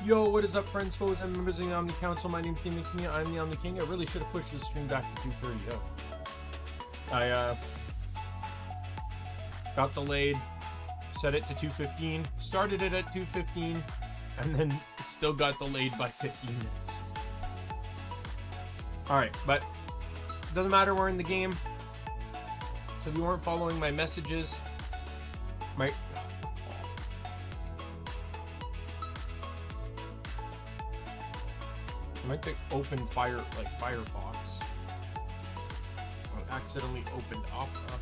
Yo, what is up, friends, foes, and members of the Omni Council? My name is Daimien Kamiya, I'm the Omni King. I really should have pushed the stream back to 2:30. I got delayed, set it to 2:15, started it at 2:15, and then still got delayed by 15 minutes. Alright, but doesn't matter, we're in the game. So if you weren't following my messages, I meant to open Firefox. I accidentally opened Opera.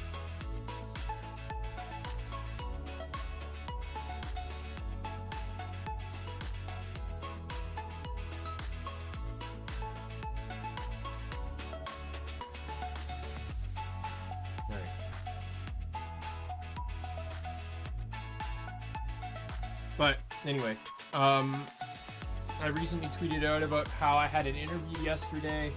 Alright. But anyway, I recently tweeted out about how I had an interview yesterday.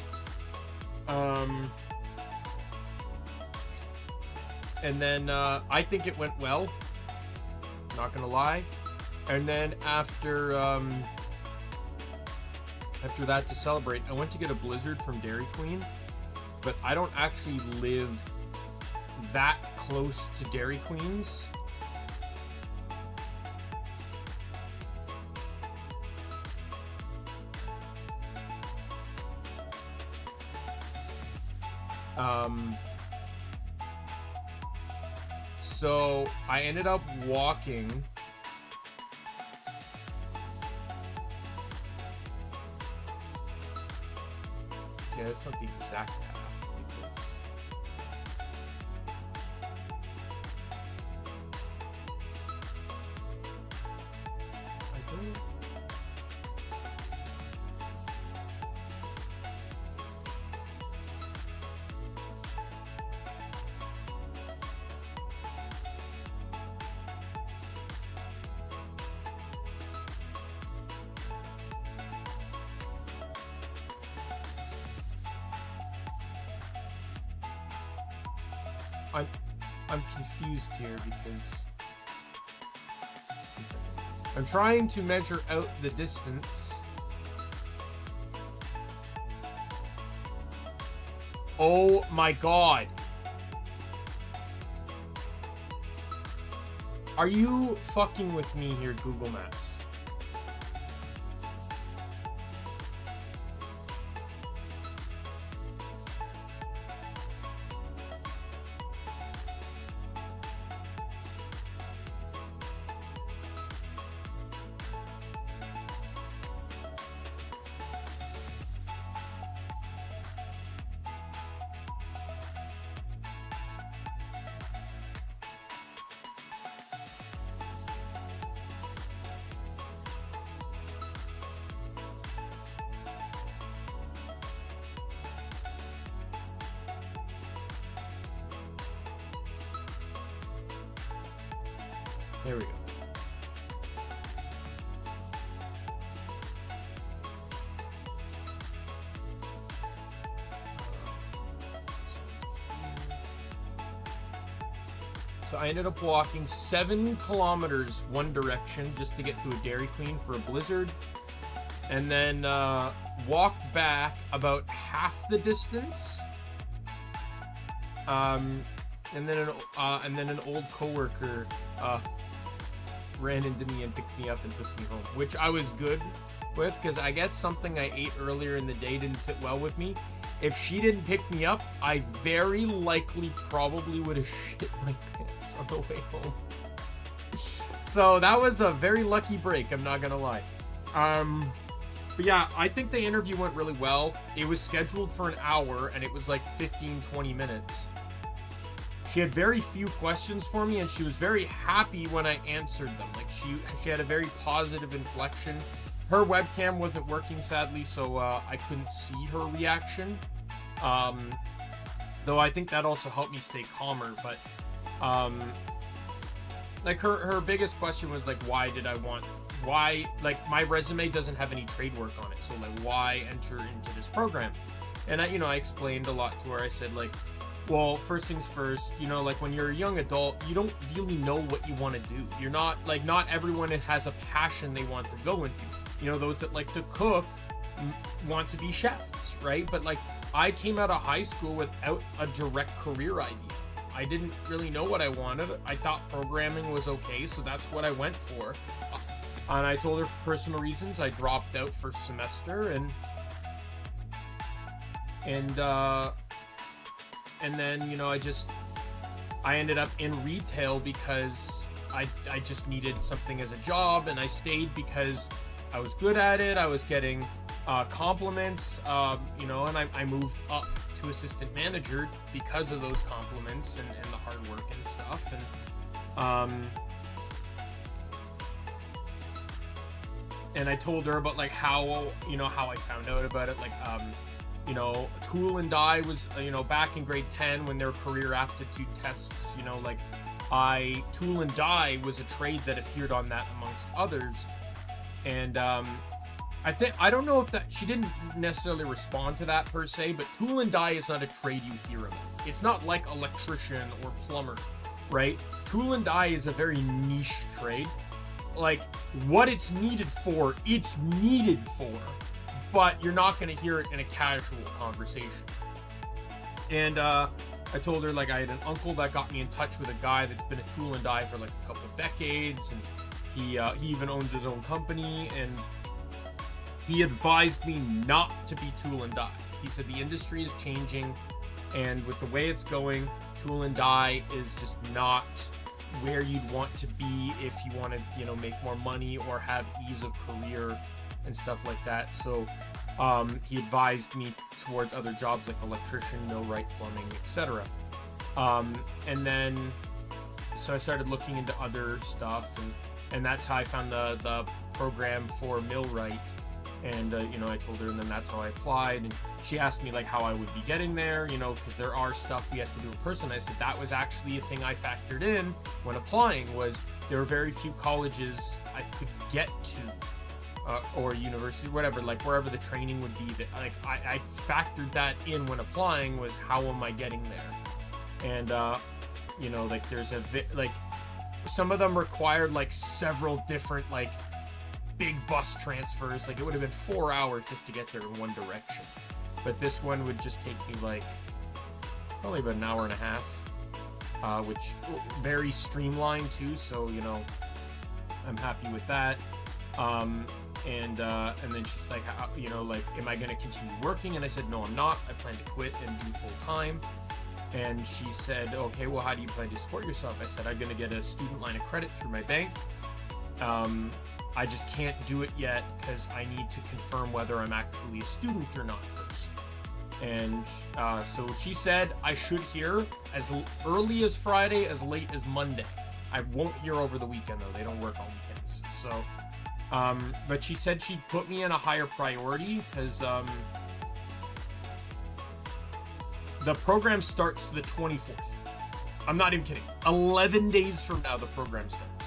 And then I think it went well. Not gonna lie. And then after that, to celebrate, I went to get a Blizzard from Dairy Queen, but I don't actually live that close to Dairy Queens. So I ended up walking that's not the exact path because I don't. I'm confused here because I'm trying to measure out the distance. Oh my god. Are you fucking with me here, Google Maps? There we go. So I ended up walking 7 kilometers one direction just to get to a Dairy Queen for a Blizzard, and then walked back about half the distance. And then an old coworker ran into me and picked me up and took me home, which I was good with because I guess something I ate earlier in the day didn't sit well with me. If she didn't pick me up, I very likely probably would have shit my pants on the way home. So that was a very lucky break, I'm not gonna lie. But yeah, I think the interview went really well. It was scheduled for an hour and it was like 15-20 minutes. She had very few questions for me, and she was very happy when I answered them. Like she had a very positive inflection. Her webcam wasn't working, sadly, so I couldn't see her reaction. Though I think that also helped me stay calmer. But like her biggest question was like, why, like my resume doesn't have any trade work on it, so like why enter into this program? And I explained a lot to her. I said like, well, first things first, like when you're a young adult, you don't really know what you want to do. You're not, like, not everyone has a passion they want to go into. you know, those that like to cook want to be chefs, right? But like, I came out of high school without a direct career idea. I didn't really know what I wanted. I thought programming was okay, so that's what I went for. And I told her for personal reasons I dropped out first semester, and then, you know, I ended up in retail because I just needed something as a job, and I stayed because I was good at it. I was getting compliments, you know, and I moved up to assistant manager because of those compliments and the hard work and stuff. And I told her about like how, you know, how I found out about it. Like, you know, tool and die was, you know, back in grade 10 when there were career aptitude tests, you know, like tool and die was a trade that appeared on that amongst others. And I don't know if that, she didn't necessarily respond to that per se, but tool and die is not a trade you hear about. It's not like electrician or plumber, right? Tool and die is a very niche trade. Like, what it's needed for, but you're not going to hear it in a casual conversation. And I told her, like, I had an uncle that got me in touch with a guy that's been a tool and die for like a couple of decades, and he even owns his own company, and he advised me not to be tool and die. He said the industry is changing, and with the way it's going, tool and die is just not where you'd want to be if you want to, you know, make more money or have ease of career and stuff like that. So he advised me towards other jobs like electrician, millwright, plumbing, etc. And then so I started looking into other stuff, and that's how I found the program for millwright. And you know, I told her, and then that's how I applied. And she asked me like how I would be getting there, you know, because there are stuff we have to do in person. I said that was actually a thing I factored in when applying, was there were very few colleges I could get to, or university, whatever, like wherever the training would be. That like I factored that in when applying, was how am I getting there? And you know, like there's like some of them required like several different like big bus transfers. Like it would have been 4 hours just to get there in one direction, but this one would just take me like probably about an hour and a half, which very streamlined too, so you know, I'm happy with that. And then she's like, you know, like, am I going to continue working? And I said, no, I'm not. I plan to quit and do full time. And she said, okay, well, how do you plan to support yourself? I said, I'm going to get a student line of credit through my bank. I just can't do it yet because I need to confirm whether I'm actually a student or not first. And so she said I should hear as early as Friday, as late as Monday. I won't hear over the weekend, though. They don't work on weekends. So, but she said she'd put me in a higher priority because the program starts the 24th. I'm not even kidding. 11 days from now, the program starts.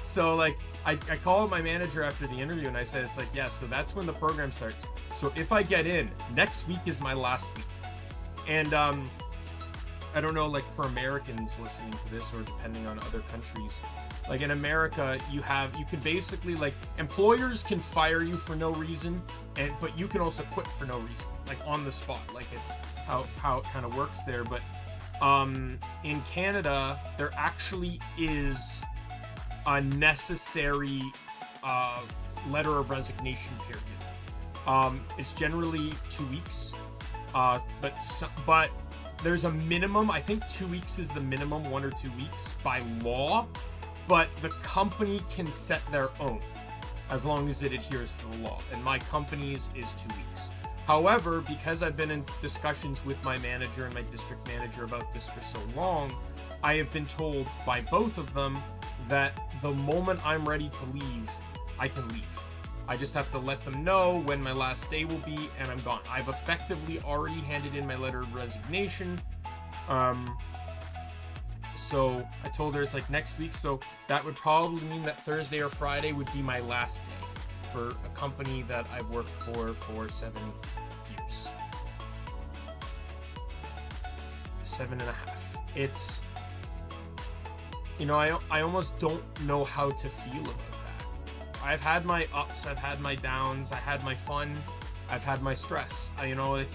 So like, I call my manager after the interview and I said, it's like, yeah, so that's when the program starts. So if I get in, next week is my last week. And I don't know, like for Americans listening to this, or depending on other countries, like in America, you can basically, like, employers can fire you for no reason, but you can also quit for no reason, like on the spot. Like it's how it kind of works there. But in Canada, there actually is a necessary letter of resignation period. It's generally 2 weeks, but there's a minimum. I think 2 weeks is the minimum, 1 or 2 weeks by law, but the company can set their own as long as it adheres to the law. And my company's is 2 weeks. However, because I've been in discussions with my manager and my district manager about this for so long, I have been told by both of them that the moment I'm ready to leave, I can leave. I just have to let them know when my last day will be, and I'm gone. I've effectively already handed in my letter of resignation. So I told her it's like next week, so that would probably mean that Thursday or Friday would be my last day for a company that I've worked for 7 years. 7.5. It's, you know, I almost don't know how to feel about that. I've had my ups, I've had my downs, I had my fun, I've had my stress. You know, like,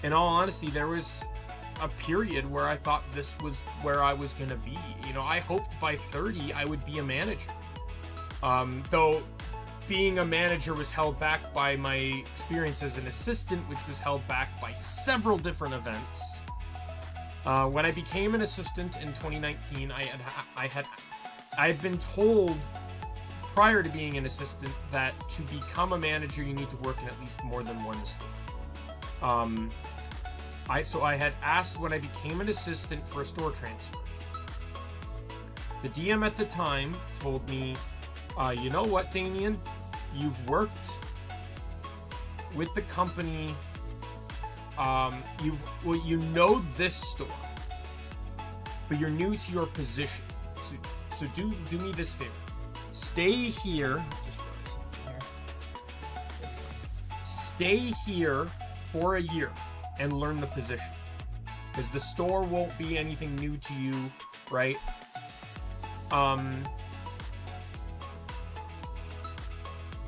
in all honesty, there was a period where I thought this was where I was gonna be. You know, I hoped by 30 I would be a manager. Though being a manager was held back by my experience as an assistant, which was held back by several different events. When I became an assistant in 2019, I had been told prior to being an assistant that to become a manager you need to work in at least more than one store. So I had asked when I became an assistant for a store transfer. The DM at the time told me, you know what, Daimien? You've worked with the company. You know this store, but you're new to your position. So do me this favor. Stay here. Stay here for a year and learn the position, because the store won't be anything new to you, right?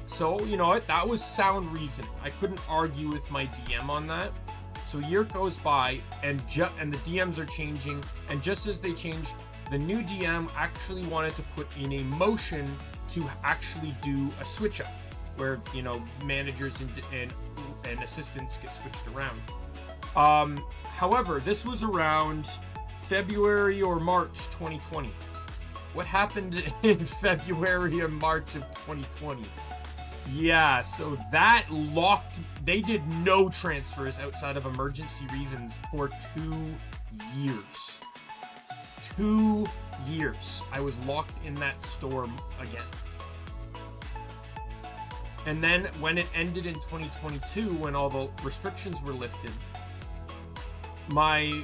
So, you know what? That was sound reasoning. I couldn't argue with my DM on that. So a year goes by, and the DMs are changing, and just as they change, the new DM actually wanted to put in a motion to actually do a switch up, where, you know, managers and assistants get switched around. However, this was around February or March 2020. What happened in February or March of 2020? Yeah, so that they did no transfers outside of emergency reasons for 2 years. 2 years. I was locked in that store again. And then when it ended in 2022, when all the restrictions were lifted, my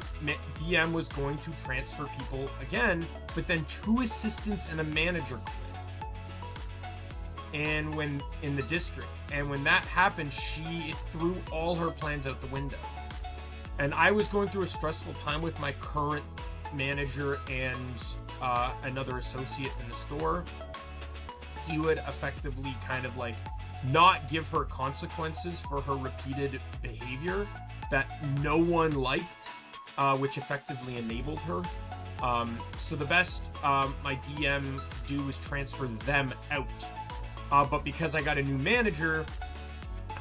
DM was going to transfer people again, but then 2 assistants and a manager quit. And when in the district, and when that happened, she threw all her plans out the window. And I was going through a stressful time with my current manager and another associate in the store. He would effectively kind of like not give her consequences for her repeated behavior that no one liked, which effectively enabled her. So the best my DM could do was transfer them out. But because I got a new manager,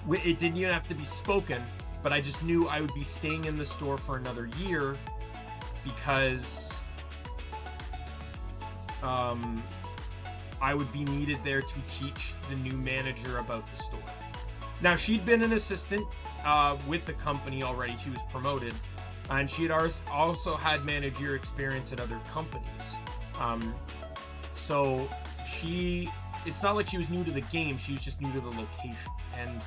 it didn't even have to be spoken, but I just knew I would be staying in the store for another year because I would be needed there to teach the new manager about the store. Now, she'd been an assistant with the company already. She was promoted, and she had also had managerial experience at other companies. So it's not like she was new to the game, she was just new to the location. And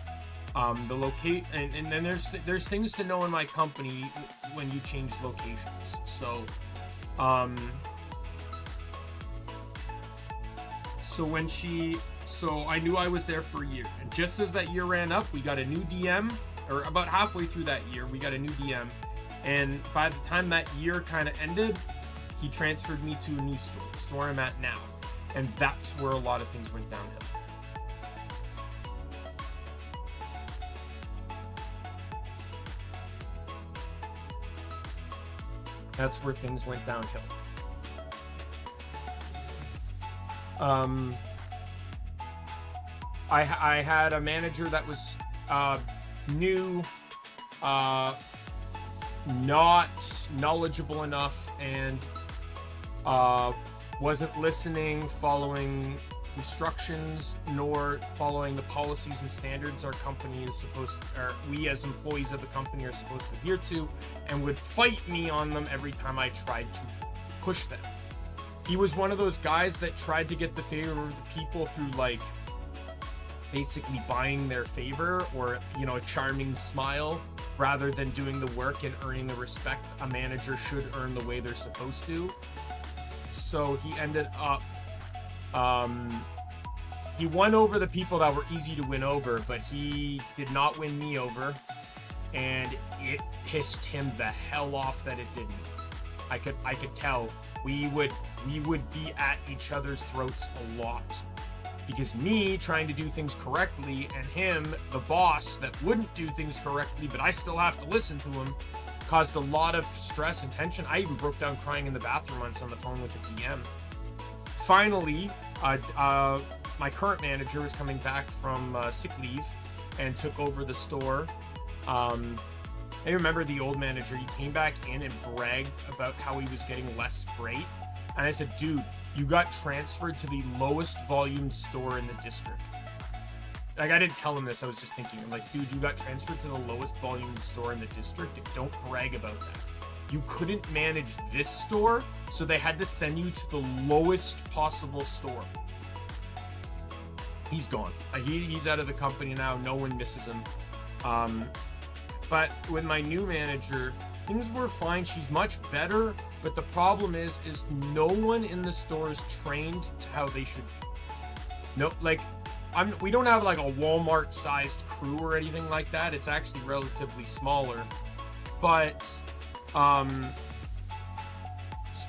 and then there's things to know in my company when you change locations. So so I knew I was there for a year, and just as that year ran up, we got a new DM, or about halfway through that year, we got a new DM, and by the time that year kind of ended, he transferred me to a new store, the store I'm at now, and that's where a lot of things went downhill. That's where things went downhill. I had a manager that was new, not knowledgeable enough, and wasn't listening, following instructions, nor following the policies and standards our company is or we as employees of the company are supposed to adhere to, and would fight me on them every time I tried to push them. He was one of those guys that tried to get the favor of the people through, like, basically buying their favor, or, you know, a charming smile, rather than doing the work and earning the respect a manager should earn the way they're supposed to. So he ended up, he won over the people that were easy to win over, but he did not win me over, and it pissed him the hell off that it didn't. I could tell. We would be at each other's throats a lot, because me trying to do things correctly and him, the boss, that wouldn't do things correctly, but I still have to listen to him, caused a lot of stress and tension. I even broke down crying in the bathroom once on the phone with the DM. Finally, my current manager was coming back from sick leave and took over the store. I remember the old manager, he came back in and bragged about how he was getting less freight. And I said, dude, you got transferred to the lowest volume store in the district. Like, I didn't tell him this, I was just thinking, I'm like, dude, you got transferred to the lowest volume store in the district. Don't brag about that. You couldn't manage this store, so they had to send you to the lowest possible store. He's gone. He's out of the company now. No one misses him. But with my new manager, things were fine. She's much better, but the problem is no one in the store is trained to how they should be. No, like, we don't have like a Walmart-sized crew or anything like that. It's actually relatively smaller, but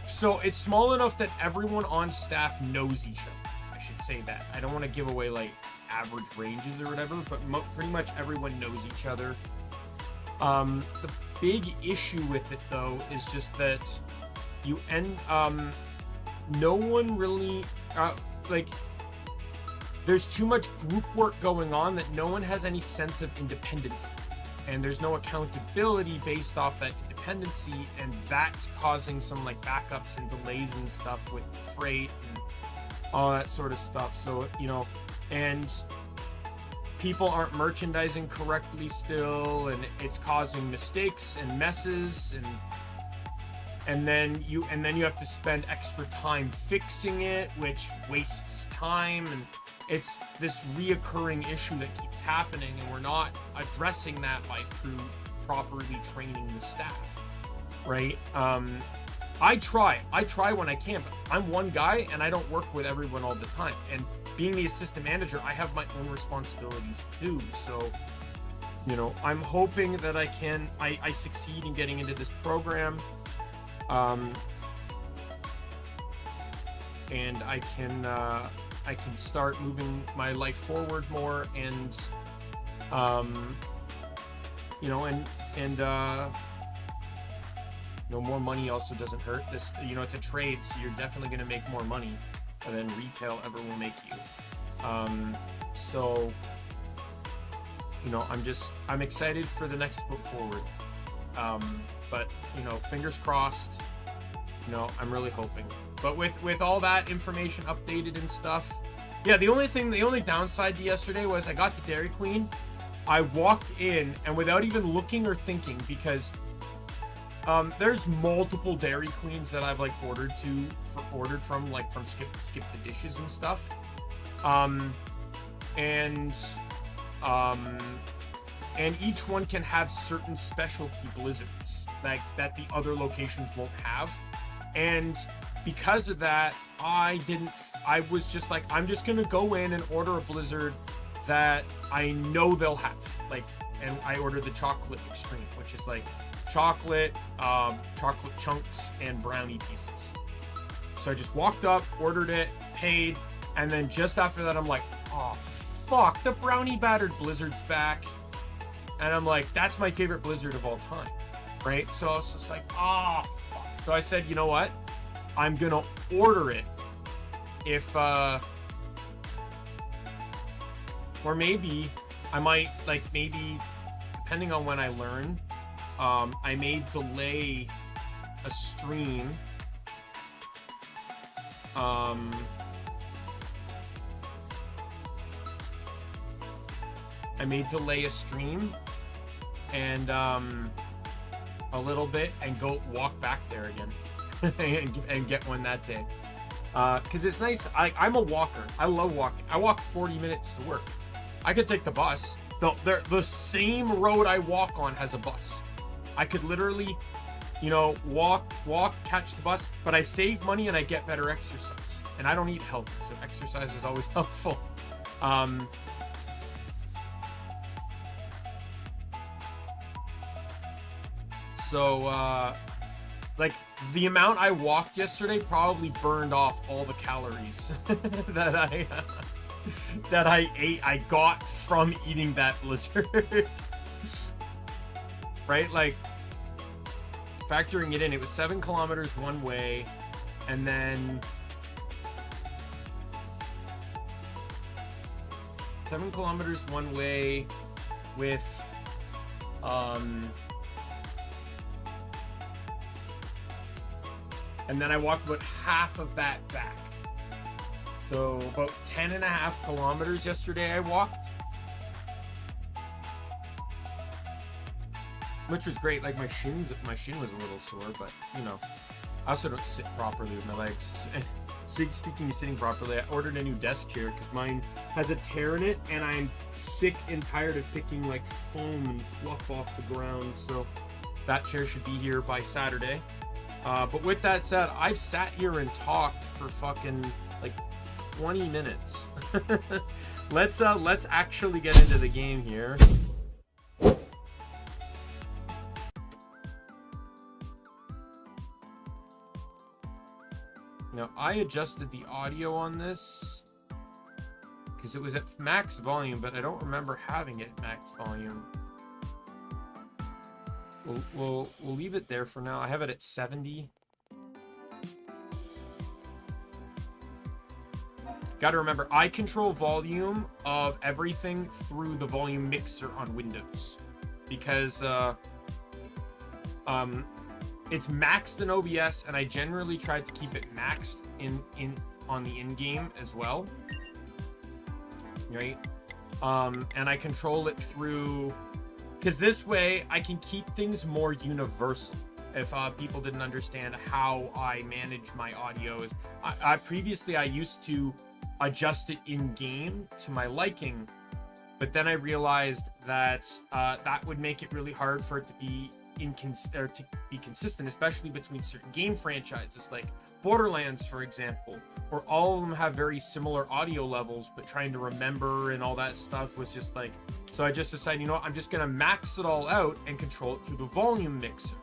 so it's small enough that everyone on staff knows each other. I should say that. I don't want to give away like average ranges or whatever, but pretty much everyone knows each other. The big issue with it though is just that no one really like, there's too much group work going on that no one has any sense of independence, and there's no accountability based off that independency, and that's causing some like backups and delays and stuff with freight and all that sort of stuff. So, you know, and people aren't merchandising correctly still, and it's causing mistakes and messes, and then you have to spend extra time fixing it, which wastes time, and it's this reoccurring issue that keeps happening, and we're not addressing that through properly training the staff, right? I try when I can, but I'm one guy and I don't work with everyone all the time, and being the assistant manager, I have my own responsibilities to do. So, you know, I'm hoping that I succeed in getting into this program, and I can start moving my life forward more, and you know, you know, more money also doesn't hurt. This, you know, it's a trade, so you're definitely going to make more money than retail ever will make you. So, you know, I'm excited for the next foot forward. But, you know, fingers crossed, you know, I'm really hoping. But with all that information updated and stuff, yeah, the only downside to yesterday was I got to Dairy Queen. I walked in, and without even looking or thinking, because there's multiple Dairy Queens that I've like ordered from Skip the Dishes and stuff, and each one can have certain specialty blizzards that the other locations won't have, and because of that, I was just like, I'm just gonna go in and order a blizzard that I know they'll have, like, and I ordered the chocolate extreme, which is like chocolate chunks and brownie pieces. So I just walked up, ordered it, paid, and then just after that I'm like, oh fuck, the brownie battered blizzard's back, and I'm like, that's my favorite blizzard of all time, right? So I was just like, oh fuck. So I said, you know what, I'm gonna order it, if or maybe I might, like, maybe depending on when I learn, I may delay a stream. I may delay a stream and a little bit and go walk back there again and get one that day. Because it's nice. I'm a walker. I love walking. I walk 40 minutes to work. I could take the bus. The same road I walk on has a bus. I could literally, you know, walk, catch the bus, but I save money and I get better exercise. And I don't eat healthy, so exercise is always helpful. So, like, the amount I walked yesterday probably burned off all the calories that that I ate, I got from eating that blizzard. Right? Like, factoring it in, it was 7 kilometers one way, and then 7 kilometers one way with and then I walked about half of that back. So about 10.5 kilometers yesterday I walked, which was great. Like my shin was a little sore, but you know, I also don't sit properly with my legs. And speaking of sitting properly, I ordered a new desk chair because mine has a tear in it, and I'm sick and tired of picking like foam and fluff off the ground. So that chair should be here by Saturday. But with that said, I've sat here and talked for fucking like 20 minutes. Let's actually get into the game here. Now, I adjusted the audio on this because it was at max volume, but I don't remember having it at max volume. We'll leave it there for now. I have it at 70. Got to remember, I control volume of everything through the volume mixer on Windows because it's maxed in OBS, and I generally try to keep it maxed on the in-game as well, right? And I control it through, because this way I can keep things more universal. If people didn't understand how I manage my audio, previously I used to adjust it in-game to my liking, but then I realized that that would make it really hard for it to be consistent, especially between certain game franchises like Borderlands, for example, where all of them have very similar audio levels, but trying to remember and all that stuff was just like, so I just decided, you know what, I'm just gonna max it all out and control it through the volume mixer.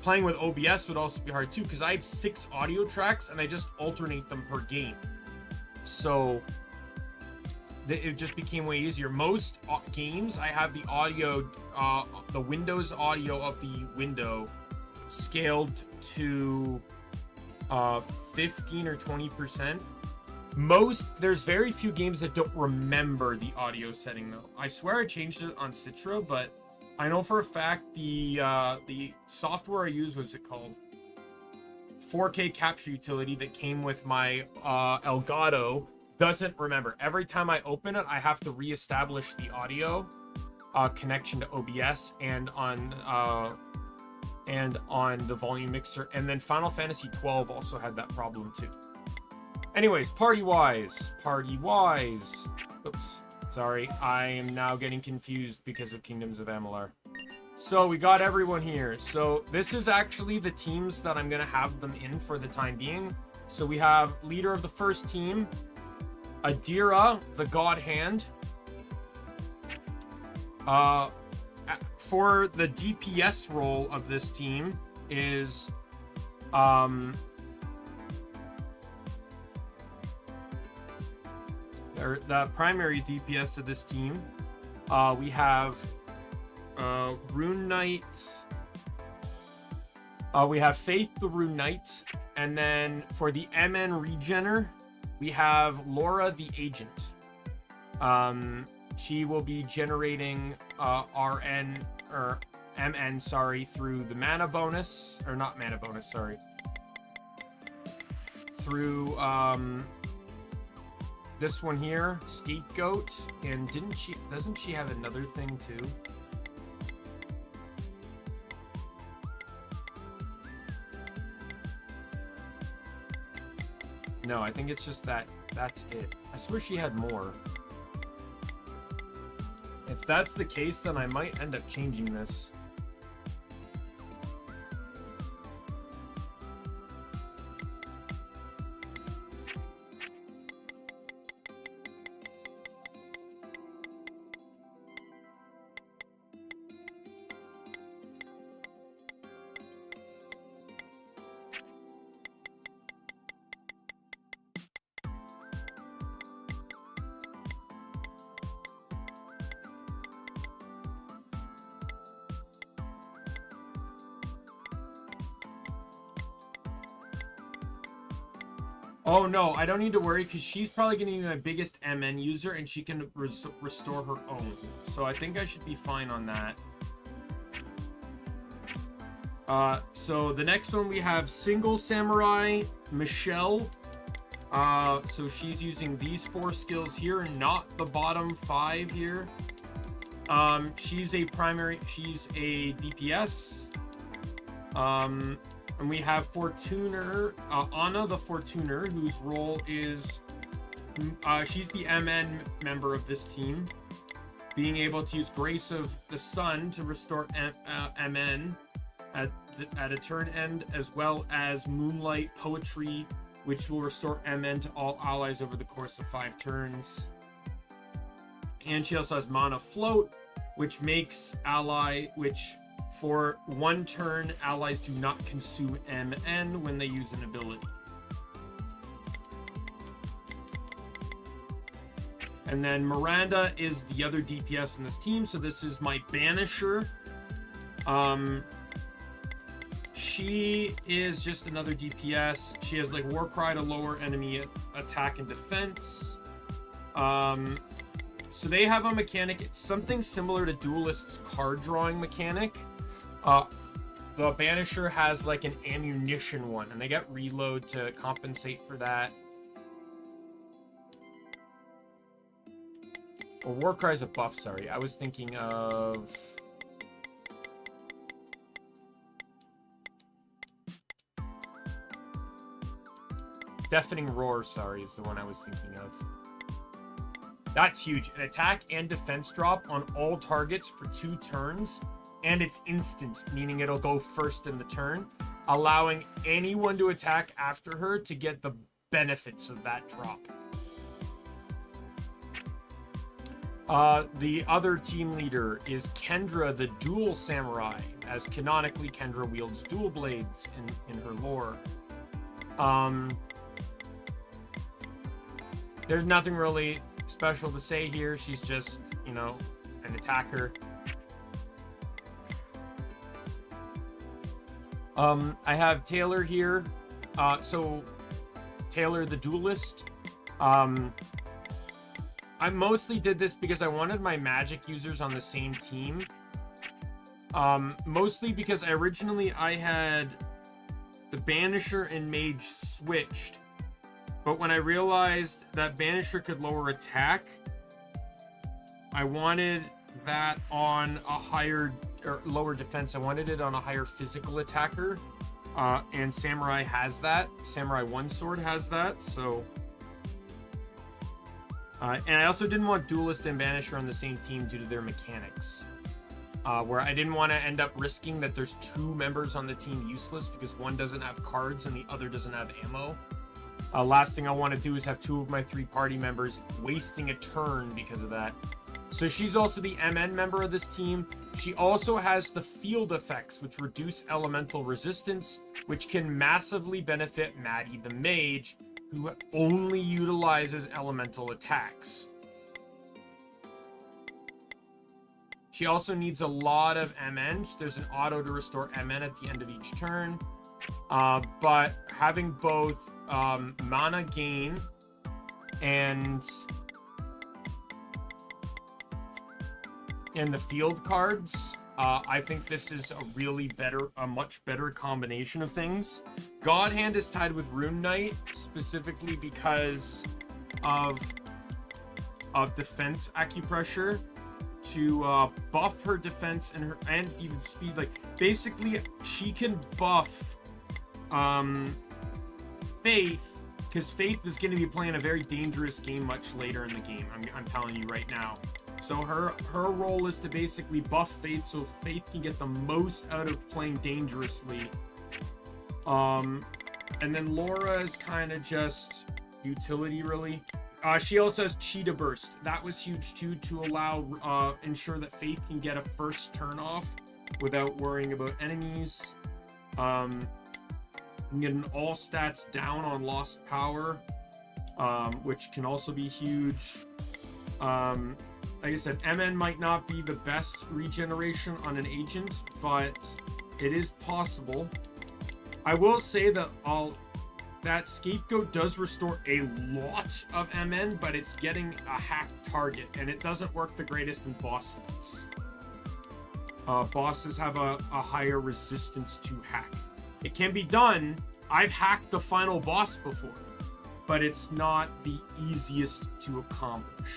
Playing with OBS would also be hard too, because I have 6 audio tracks and I just alternate them per game, so it just became way easier. Most games I have the audio, the Windows audio of the window scaled to 15 or 20%. There's very few games that don't remember the audio setting though. I swear I changed it on Citra, but I know for a fact the software I use, what's it called? 4K capture utility that came with my Elgato doesn't remember. Every time I open it, I have to reestablish the audio connection to OBS and on the volume mixer. And then Final Fantasy 12 also had that problem too. Anyways, party-wise. Oops, sorry. I am now getting confused because of Kingdoms of Amalur. So we got everyone here. So this is actually the teams that I'm gonna have them in for the time being. So we have leader of the first team, Adira, the God Hand. For the DPS role of this team is the primary DPS of this team. We have Rune-knight. We have Faith the Rune-knight, and then for the MN Regener, we have Laura the Agent. She will be generating RN or MN, sorry, through the mana bonus, or not mana bonus, sorry. Through this one here, Scapegoat, and doesn't she have another thing too? No, I think it's just that. That's it. I swear she had more. If that's the case, then I might end up changing this. Oh no, I don't need to worry because she's probably going to be my biggest MN user and she can restore her own. So I think I should be fine on that. So the next one we have Single Samurai Michelle. So she's using these 4 skills here, not the bottom 5 here. She's a DPS. And we have Fortuner, Anna the Fortuner, whose role is, she's the MN member of this team, being able to use Grace of the Sun to restore MN at a turn end, as well as Moonlight Poetry, which will restore MN to all allies over the course of 5 turns. And she also has Mana Float, which makes for 1 turn, allies do not consume MN when they use an ability. And then Miranda is the other DPS in this team, so this is my Banisher. She is just another DPS. She has like Warcry to lower enemy attack and defense. So they have a mechanic. It's something similar to Duelist's card drawing mechanic. The Banisher has like an ammunition one, and they get reload to compensate for that. Or Warcry is a buff, sorry. I was thinking of... Deafening Roar, sorry, is the one I was thinking of. That's huge. An attack and defense drop on all targets for 2 turns, and it's instant, meaning it'll go first in the turn, allowing anyone to attack after her to get the benefits of that drop. The other team leader is Kendra, the Dual Samurai, as canonically Kendra wields dual blades in her lore. There's nothing really special to say here. She's just, you know, an attacker. I have Taylor here. So Taylor the Duelist. I mostly did this because I wanted my magic users on the same team. Mostly because originally I had the Banisher and Mage switched. But when I realized that Banisher could lower attack, I wanted that on a higher or lower defense. I wanted it on a higher physical attacker. And Samurai has that. Samurai One Sword has that, so... and I also didn't want Duelist and Banisher on the same team due to their mechanics. Where I didn't want to end up risking that there's 2 members on the team useless because one doesn't have cards and the other doesn't have ammo. Last thing I want to do is have 2 of my 3 party members wasting a turn because of that. So she's also the MN member of this team. She also has the field effects, which reduce elemental resistance, which can massively benefit Maddie the Mage, who only utilizes elemental attacks. She also needs a lot of MN. There's an auto to restore MN at the end of each turn. But having both mana gain and the field cards, I think this is a much better combination of things. God Hand is tied with Rune-knight specifically because of defense acupressure to buff her defense and even speed. Like basically, she can buff Faith, because Faith is going to be playing a very dangerous game much later in the game. I'm telling you right now. So her role is to basically buff Faith so Faith can get the most out of playing dangerously. And then Laura is kind of just utility, really. She also has Cheetah Burst. That was huge too, to allow ensure that Faith can get a first turn off without worrying about enemies. You can get an all stats down on Lost Power, which can also be huge. Like I said, MN might not be the best regeneration on an agent, but it is possible. I will say that that Scapegoat does restore a lot of MN, but it's getting a hacked target, and it doesn't work the greatest in boss fights. Bosses have a higher resistance to hack. It can be done. I've hacked the final boss before, but it's not the easiest to accomplish.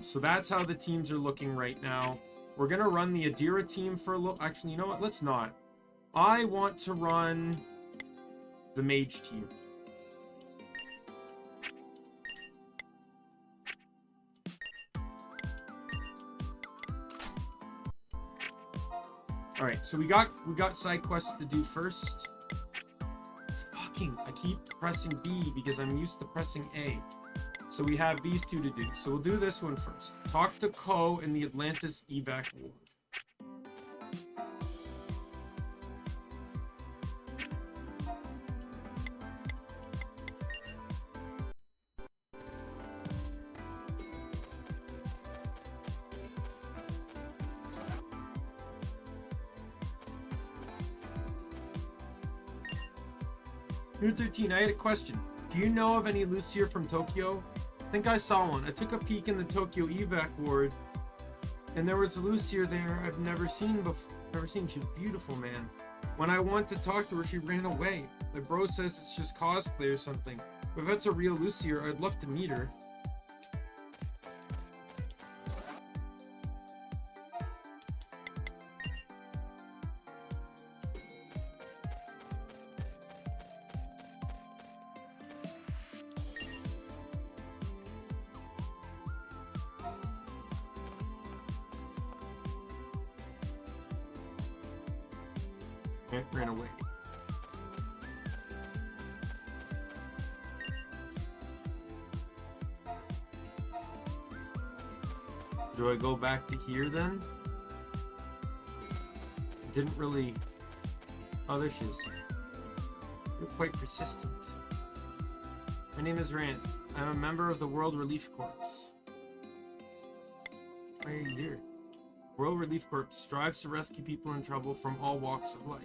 So that's how the teams are looking right now. We're going to run the Adira team for a little... Actually, you know what? Let's not. I want to run the Mage team. All right, so we got side quests to do first. Fucking, I keep pressing B because I'm used to pressing A. So we have these two to do. So we'll do this one first. Talk to Ko in the Atlantis evac ward. Rune 13, I had a question. Do you know of any Lucier from Tokyo? I think I saw one. I took a peek in the Tokyo evac ward, and there was a Lucier there I've never seen before. She's beautiful, man. When I want to talk to her, she ran away. My bro says it's just cosplay or something. But if it's a real Lucier, I'd love to meet her. Ran away. Do I go back to here then? Didn't really... Oh, there she is. You're quite persistent. My name is Rand. I'm a member of the World Relief Corps. Why are you here? World Relief Corps strives to rescue people in trouble from all walks of life.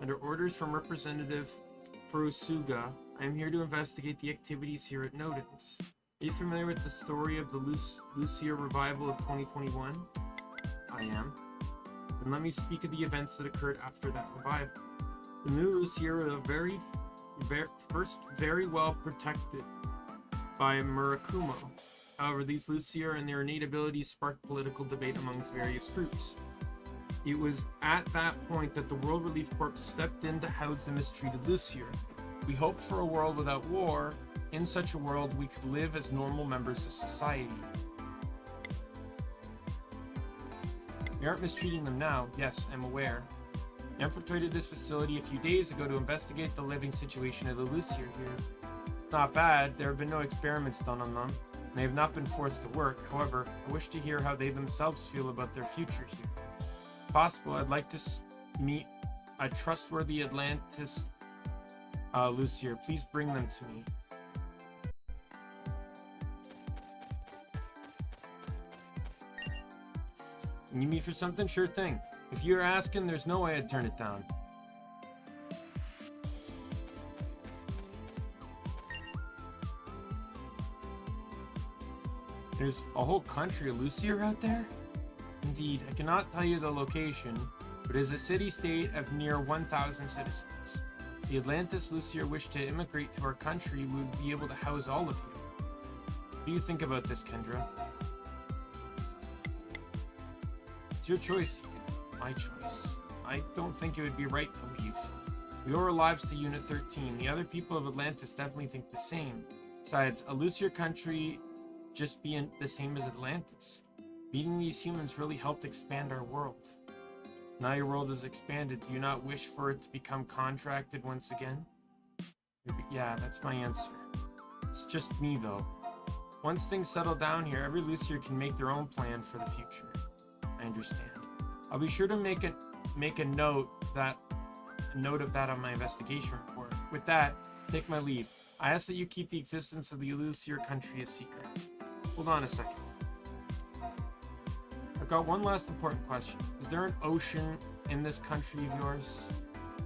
Under orders from Representative Furusuga, I am here to investigate the activities here at Nodens. Are you familiar with the story of the Lucier revival of 2021? I am. Then let me speak of the events that occurred after that revival. The new Lucier were first very well protected by Murakumo. However, these Lucier and their innate abilities sparked political debate amongst various groups. It was at that point that the World Relief Corps stepped in to house the mistreated Lucier. We hoped for a world without war. In such a world, we could live as normal members of society. We aren't mistreating them now. Yes, I'm aware. I infiltrated this facility a few days ago to investigate the living situation of the Lucier here. It's not bad. There have been no experiments done on them. They have not been forced to work. However, I wish to hear how they themselves feel about their future here. If possible, I'd like to meet a trustworthy Atlantis Lucier. Please bring them to me. You need me for something? Sure thing. If you're asking, there's no way I'd turn it down. There's a whole country of Lucier out there? Indeed, I cannot tell you the location, but it is a city-state of near 1,000 citizens. The Atlantis Lucier wish to immigrate to our country, we would be able to house all of you. What do you think about this, Kendra? It's your choice. My choice. I don't think it would be right to leave. We owe our lives to Unit 13. The other people of Atlantis definitely think the same. Besides, a Lucier country just being the same as Atlantis. Meeting these humans really helped expand our world. Now your world is expanded. Do you not wish for it to become contracted once again? Yeah, that's my answer. It's just me, though. Once things settle down here, every Lucier can make their own plan for the future. I understand. I'll be sure to make a note of that on my investigation report. With that, take my leave. I ask that you keep the existence of the Lucier country a secret. Hold on a second. I've got one last important question. Is there an ocean in this country of yours?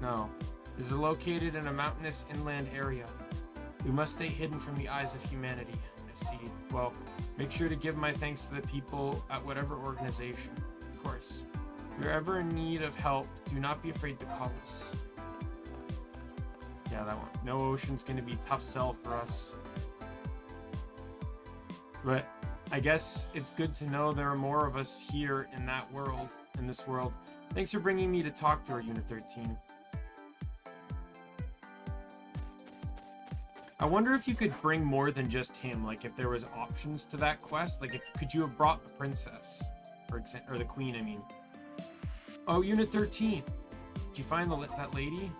No. It is located in a mountainous inland area. We must stay hidden from the eyes of humanity. I see. Well, make sure to give my thanks to the people at whatever organization. Of course. If you're ever in need of help, do not be afraid to call us. Yeah, that one. No ocean's gonna be a tough sell for us. But I guess it's good to know there are more of us here in that world, in this world. Thanks for bringing me to talk to her, Unit 13. I wonder if you could bring more than just him, like if there was options to that quest. Like, could you have brought the princess, for example, or the queen, I mean. Oh, Unit 13. Did you find that lady?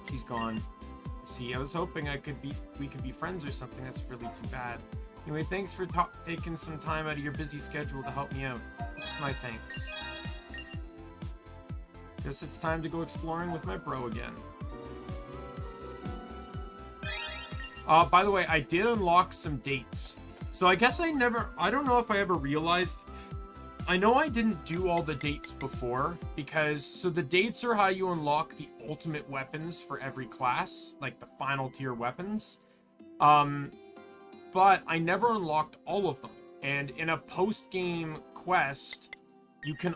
She's gone. See, I was hoping we could be friends or something. That's really too bad. Anyway, thanks for taking some time out of your busy schedule to help me out. This is my thanks. Guess it's time to go exploring with my bro again. By the way, I did unlock some dates. So I guess I don't know if I ever realized. I know I didn't do all the dates before because, so the dates are how you unlock the ultimate weapons for every class, like the final tier weapons. But I never unlocked all of them. And in a post-game quest, you can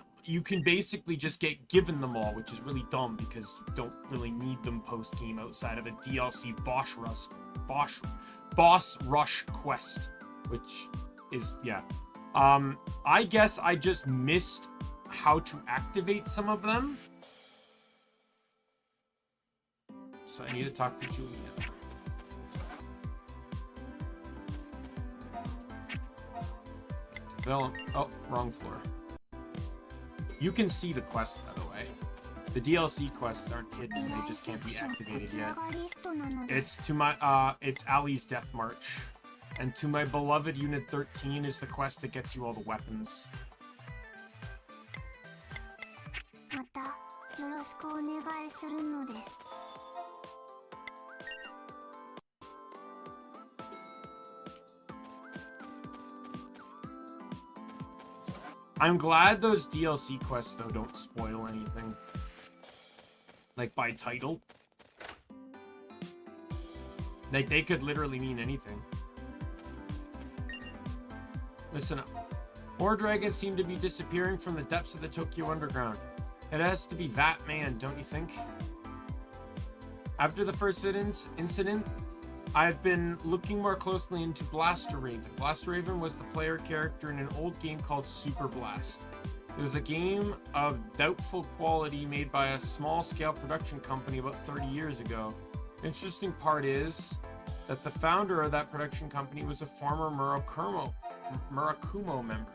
basically just get given them all, which is really dumb because you don't really need them post-game outside of a DLC boss rush quest, which is, yeah. I guess I just missed how to activate some of them. So I need to talk to Julia. Develop. Oh, wrong floor. You can see the quest, by the way. The DLC quests aren't hidden, they just can't be activated yet. It's to my, it's Ali's Death March. And to my beloved Unit 13 is the quest that gets you all the weapons. I'm glad those DLC quests, though, don't spoil anything. Like, by title. Like, they could literally mean anything. Listen up. More dragons seem to be disappearing from the depths of the Tokyo Underground. It has to be that man, don't you think? After the first incident, I've been looking more closely into Blaster Raven. Blaster Raven was the player character in an old game called Super Blast. It was a game of doubtful quality made by a small-scale production company about 30 years ago. The interesting part is that the founder of that production company was a former Murakumo member.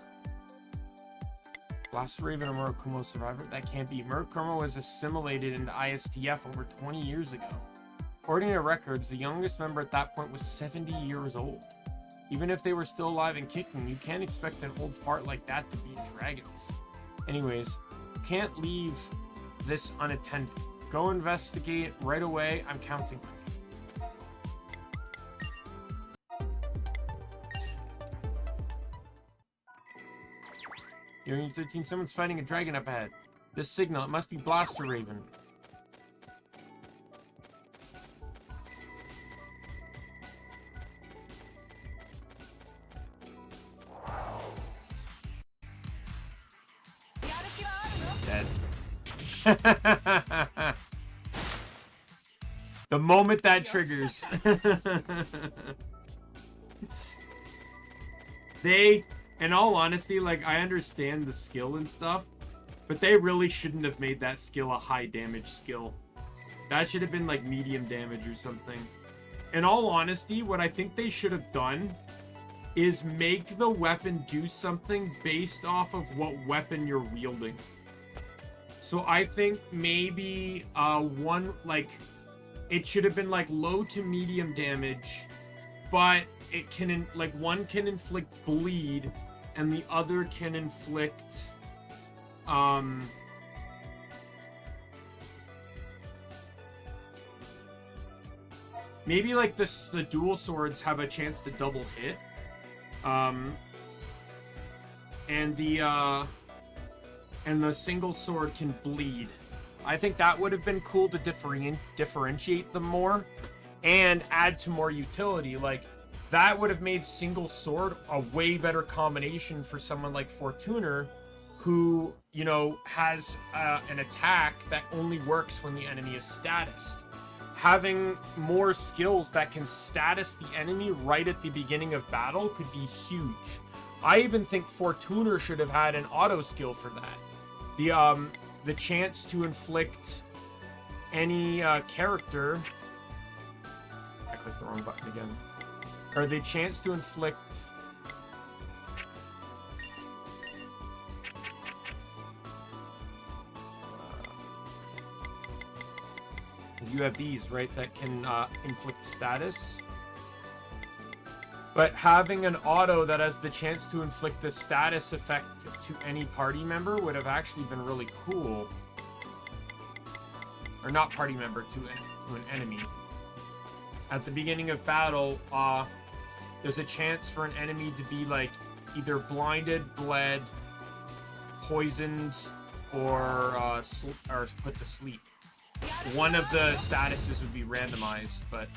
Blaster Raven, a Murakumo survivor? That can't be. Murakumo was assimilated into ISTF over 20 years ago. According to records, the youngest member at that point was 70 years old. Even if they were still alive and kicking, you can't expect an old fart like that to beat dragons. Anyways, you can't leave this unattended. Go investigate right away. I'm counting on you. Unit 13, someone's fighting a dragon up ahead. This signal, it must be Blaster Raven. Dead. The moment that triggers. In all honesty, like, I understand the skill and stuff, but they really shouldn't have made that skill a high damage skill. That should have been like medium damage or something. In all honesty, what I think they should have done is make the weapon do something based off of what weapon you're wielding. So I think maybe it should have been like low to medium damage, but it can, like, one can inflict bleed and the other can inflict maybe like the dual swords have a chance to double hit, and the single sword can bleed. I think that would have been cool to differentiate them more and add to more utility. Like, that would have made single sword a way better combination for someone like Fortuner, who, you know, has an attack that only works when the enemy is statused. Having more skills that can status the enemy right at the beginning of battle could be huge. I even think Fortuner should have had an auto skill for that. The chance to inflict any character... I clicked the wrong button again. Or the chance to inflict... you have these, right, that can inflict status. But having an auto that has the chance to inflict the status effect to any party member would have actually been really cool. Or not party member, to an enemy. At the beginning of battle, there's a chance for an enemy to be like either blinded, bled, poisoned, or put to sleep. One of the statuses would be randomized, but...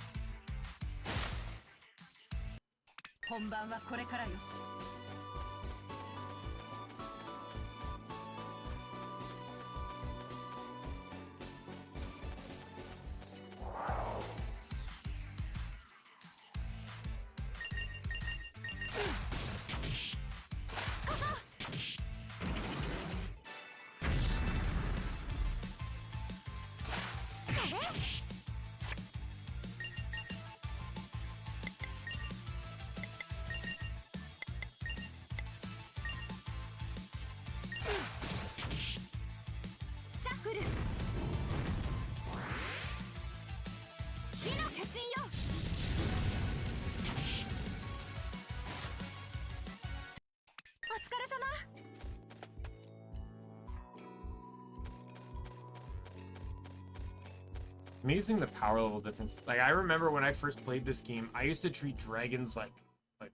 Amazing the power level difference. Like, I remember when I first played this game, I used to treat dragons like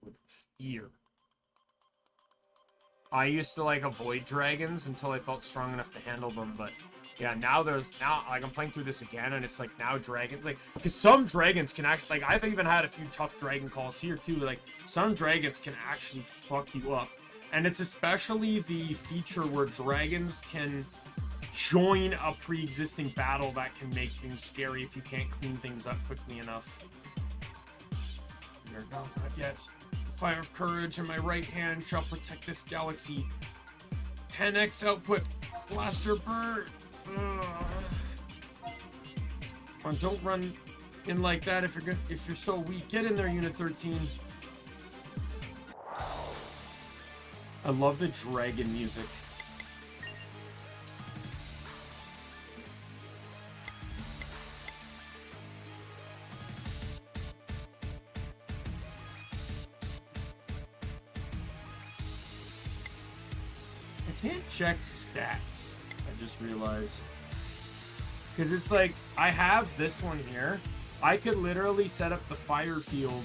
with fear. I used to like avoid dragons until I felt strong enough to handle them, but yeah, now like I'm playing through this again, and it's like now dragons, like, because some dragons can actually, like, I've even had a few tough dragon calls here too, like some dragons can actually fuck you up. And it's especially the feature where dragons can join a pre-existing battle that can make things scary if you can't clean things up quickly enough. There we go, not yet. The fire of courage in my right hand shall protect this galaxy. 10x output, blaster bird. Come on, don't run in like that if you're so weak. Get in there, Unit 13. I love the dragon music. I can't check stats, I just realized. Because it's like, I have this one here. I could literally set up the fire field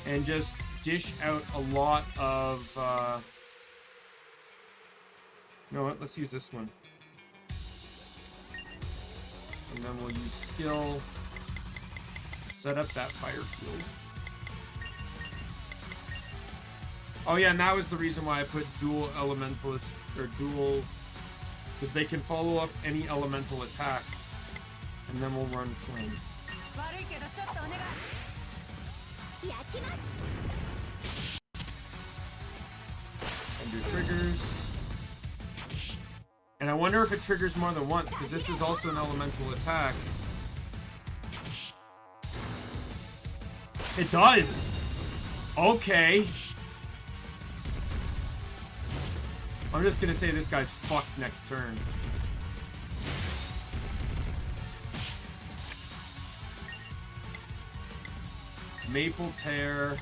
and just dish out a lot of, you know what, let's use this one. And then we'll use skill, set up that fire field. Oh yeah, and that was the reason why I put dual elementalist, or dual, because they can follow up any elemental attack. And then we'll run flame. Under triggers. And I wonder if it triggers more than once, because this is also an elemental attack. It does! Okay. I'm just gonna say this guy's fucked next turn. Maple Tear.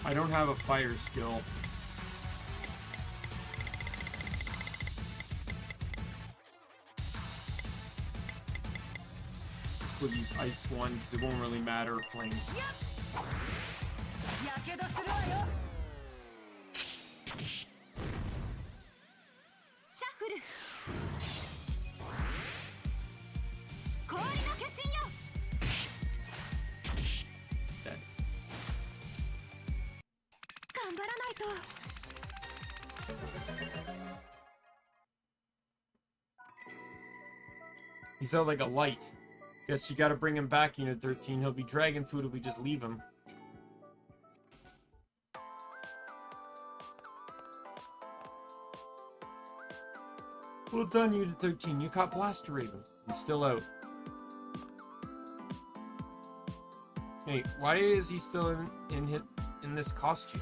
I don't have a fire skill. We'll use Ice 1 because it won't really matter. Flame. He's out like a light. Guess you gotta bring him back, Unit 13. He'll be dragon food if we just leave him. Well done, Unit 13. You caught Blaster Raven. He's still out. Hey, why is he still in this costume?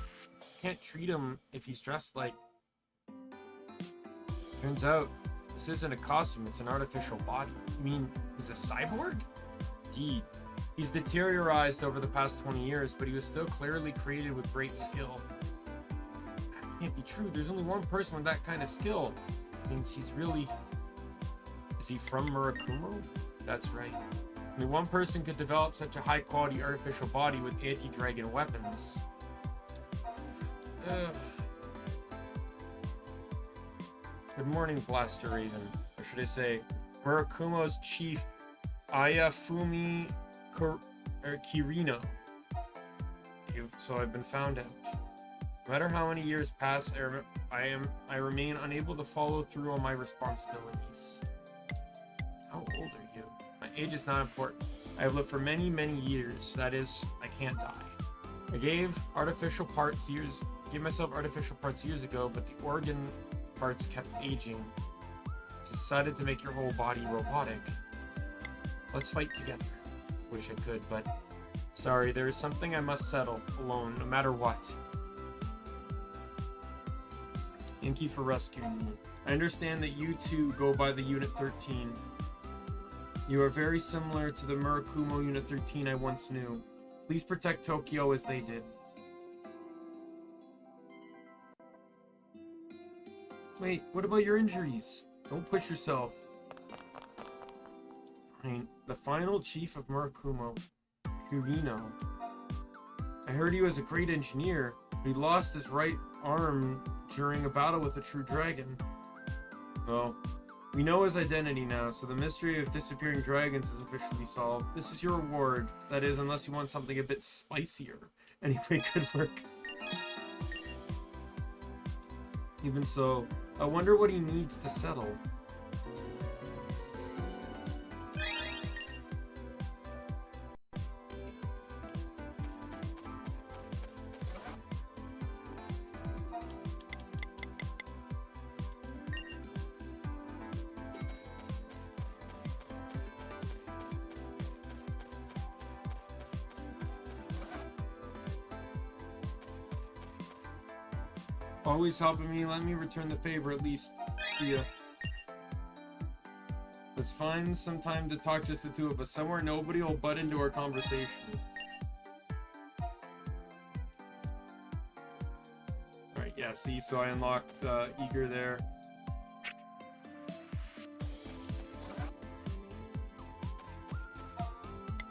Can't treat him if he's dressed like... Turns out, this isn't a costume, it's an artificial body. You mean, he's a cyborg? Indeed. He's deteriorized over the past 20 years, but he was still clearly created with great skill. That can't be true. There's only one person with that kind of skill. It means he's really... Is he from Murakumo? That's right. Only one person could develop such a high-quality artificial body with anti-dragon weapons. Good morning, Blaster Raven. Or should I say, Murakumo's chief, Ayafumi Kirino. So I've been found out. No matter how many years pass, I remain unable to follow through on my responsibilities. How old are you? My age is not important. I have lived for many, many years. That is, I can't die. I gave myself artificial parts years ago, but the organ parts kept aging. I decided to make your whole body robotic. Let's fight together. Wish I could, but sorry, there is something I must settle alone, no matter what. Thank you for rescuing me. I understand that you two go by the Unit 13. You are very similar to the Murakumo Unit 13 I once knew. Please protect Tokyo as they did. Wait, what about your injuries? Don't push yourself. The final chief of Murakumo, Kirino. I heard he was a great engineer, but he lost his right arm during a battle with a true dragon. Well, we know his identity now, so the mystery of disappearing dragons is officially solved. This is your reward. That is, unless you want something a bit spicier. Anyway, good work. Even so, I wonder what he needs to settle. Always helping me. Let me return the favor at least. See ya. Let's find some time to talk, just the two of us. Somewhere nobody will butt into our conversation. Alright, yeah, see, so I unlocked Eager there.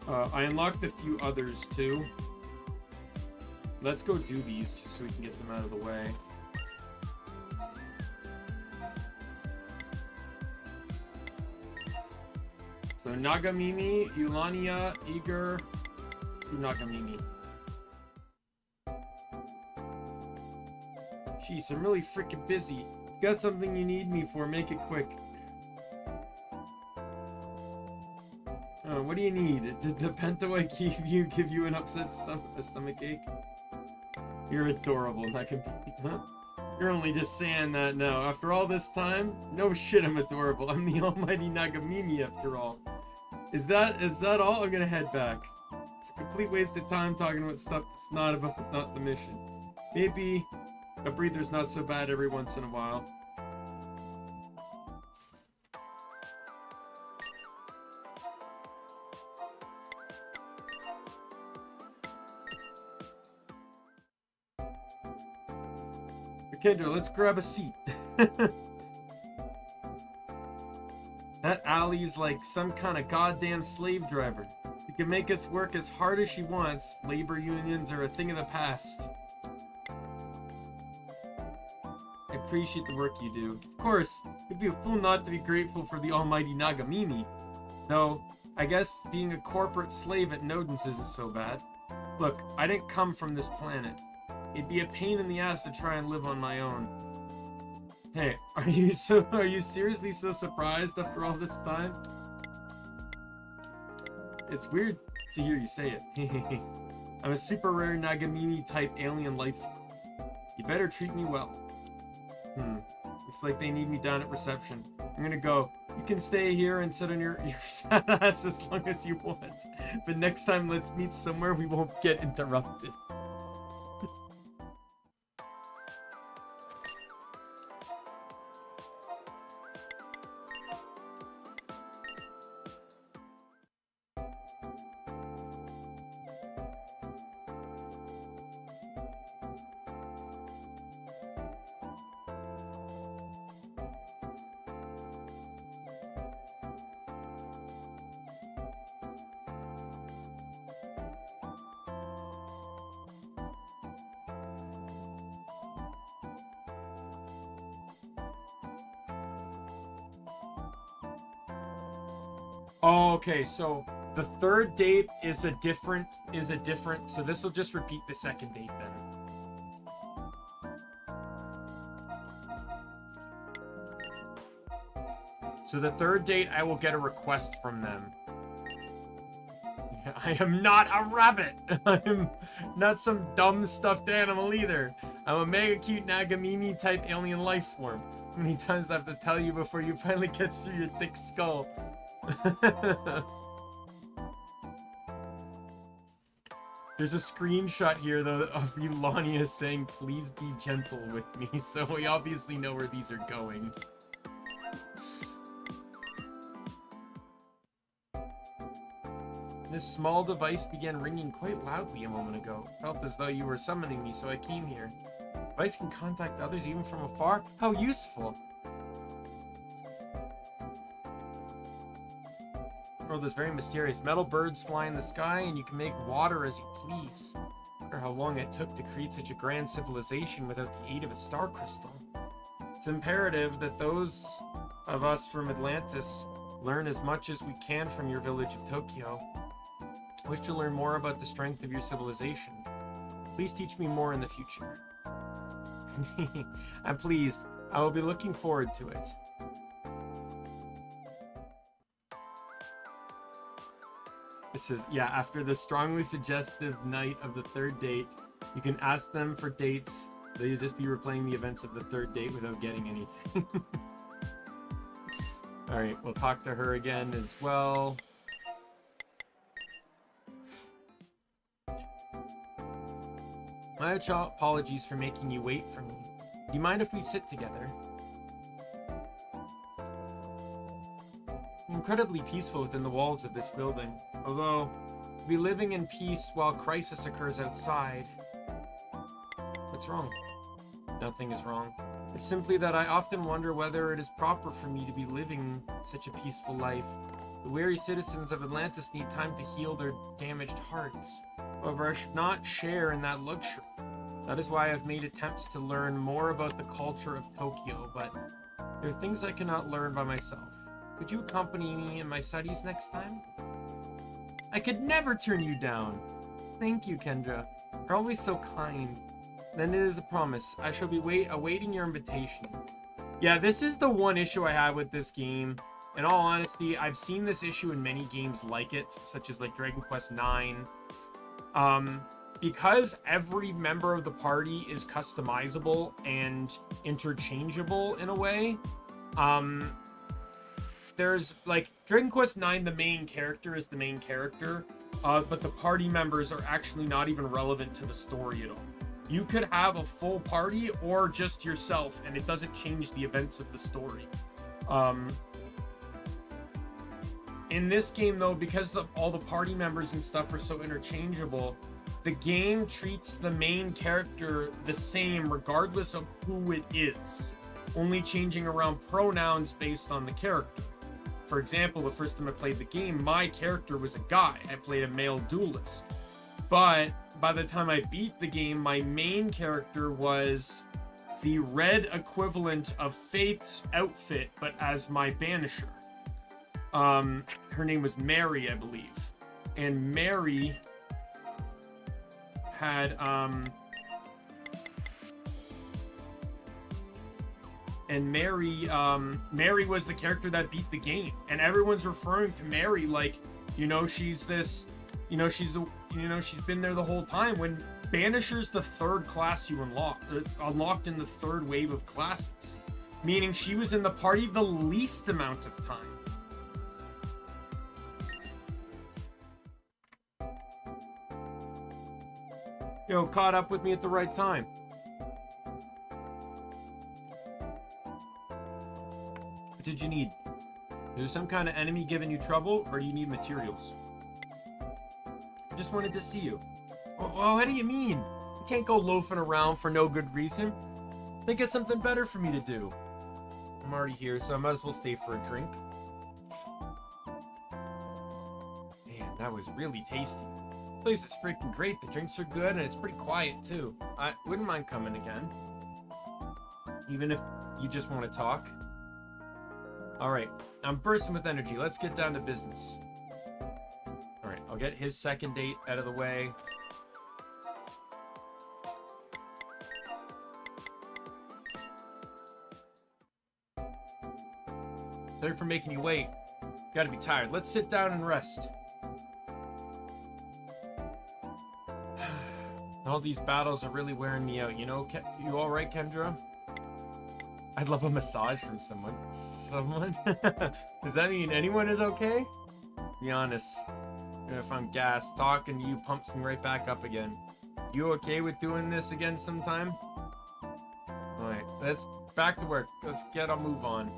I unlocked a few others too. Let's go do these just so we can get them out of the way. So Nagamimi, Eulania, Eager, to Nagamimi. Jeez, I'm really freaking busy. You got something you need me for, make it quick. What do you need? Did the Pentaway give you an upset stomach ache? You're adorable, Nagamimi. Huh? You're only just saying that now. After all this time? No shit, I'm adorable. I'm the almighty Nagamimi after all. Is that all? I'm gonna head back. It's a complete waste of time talking about stuff that's not the mission. Maybe a breather's not so bad every once in a while. Kendra, let's grab a seat. That Ali's like some kind of goddamn slave driver. He can make us work as hard as she wants. Labor unions are a thing of the past. I appreciate the work you do. Of course, you'd be a fool not to be grateful for the almighty Nagamimi. Though, I guess being a corporate slave at Nodens isn't so bad. Look, I didn't come from this planet. It'd be a pain in the ass to try and live on my own. Hey, are you seriously so surprised after all this time? It's weird to hear you say it. I'm a super rare Nagamini type alien life. You better treat me well. Looks like they need me down at reception. I'm gonna go. You can stay here and sit on your fat ass as long as you want. But next time, let's meet somewhere we won't get interrupted. Oh, okay, so the third date is a different, so this will just repeat the second date then. So the third date, I will get a request from them. I am not a rabbit. I'm not some dumb stuffed animal either. I'm a mega cute Nagamini type alien life form. How many times do I have to tell you before you finally get through your thick skull? There's a screenshot here though of Elania saying please be gentle with me, so we obviously know where these are going. This small device began ringing quite loudly a moment ago. Felt as though you were summoning me, so I came here. The device can contact others even from afar? How useful! The world is very mysterious. Metal birds fly in the sky, and you can make water as you please. I wonder how long it took to create such a grand civilization without the aid of a star crystal. It's imperative that those of us from Atlantis learn as much as we can from your village of Tokyo. I wish to learn more about the strength of your civilization. Please teach me more in the future. I'm pleased. I will be looking forward to it. It says, yeah, after the strongly suggestive night of the third date, you can ask them for dates. They'll just be replaying the events of the third date without getting anything. Alright, we'll talk to her again as well. My apologies for making you wait for me. Do you mind if we sit together? Incredibly peaceful within the walls of this building, although to be living in peace while crisis occurs outside. What's wrong? Nothing is wrong. It's simply that I often wonder whether it is proper for me to be living such a peaceful life. The weary citizens of Atlantis need time to heal their damaged hearts. However, I should not share in that luxury. That is why I've made attempts to learn more about the culture of Tokyo, but there are things I cannot learn by myself. Could you accompany me in my studies next time? I could never turn you down. Thank you, Kendra. You're always so kind. Then it is a promise. I shall be awaiting your invitation. Yeah, this is the one issue I have with this game. In all honesty, I've seen this issue in many games like it, such as like Dragon Quest IX. Because every member of the party is customizable and interchangeable in a way, there's like Dragon Quest IX, the main character is the main character, but the party members are actually not even relevant to the story at all. You could have a full party or just yourself, and it doesn't change the events of the story. In this game, though, because all the party members and stuff are so interchangeable, the game treats the main character the same regardless of who it is, only changing around pronouns based on the character. For example, the first time I played the game, my character was a guy. I played a male duelist. But by the time I beat the game, my main character was the red equivalent of Faith's outfit, but as my banisher. Her name was Mary, I believe. And Mary had, and Mary was the character that beat the game, and everyone's referring to Mary like, you know, she's this, you know, she's been there the whole time. When Banisher's the third class you unlocked in the third wave of classes, meaning she was in the party the least amount of time. Yo, caught up with me at the right time. What did you need? Is there some kind of enemy giving you trouble, or do you need materials? I just wanted to see you. Oh, what do you mean? You can't go loafing around for no good reason. Think of something better for me to do. I'm already here, so I might as well stay for a drink. Man, that was really tasty. The place is freaking great. The drinks are good, and it's pretty quiet, too. I wouldn't mind coming again. Even if you just want to talk. Alright, I'm bursting with energy. Let's get down to business. Alright, I'll get his second date out of the way. Sorry for making you wait. Gotta be tired. Let's sit down and rest. All these battles are really wearing me out. You know, you alright, Kendra? I'd love a massage from someone. Someone? Does that mean anyone is okay? Be honest. If I'm gassed, talking to you pumps me right back up again. You okay with doing this again sometime? Alright, let's back to work. Let's get a move on.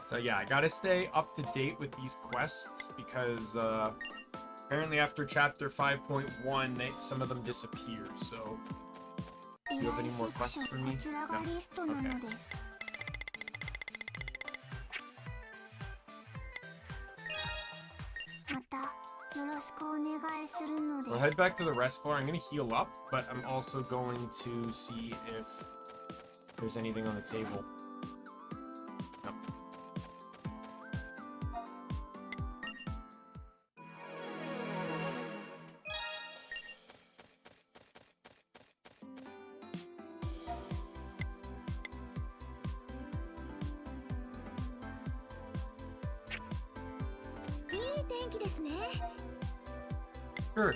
So yeah, I gotta stay up to date with these quests because apparently after chapter 5.1, some of them disappear, so... Do you have any more quests for me? No. Okay. We'll head back to the rest floor. I'm going to heal up, but I'm also going to see if there's anything on the table. No. Sure.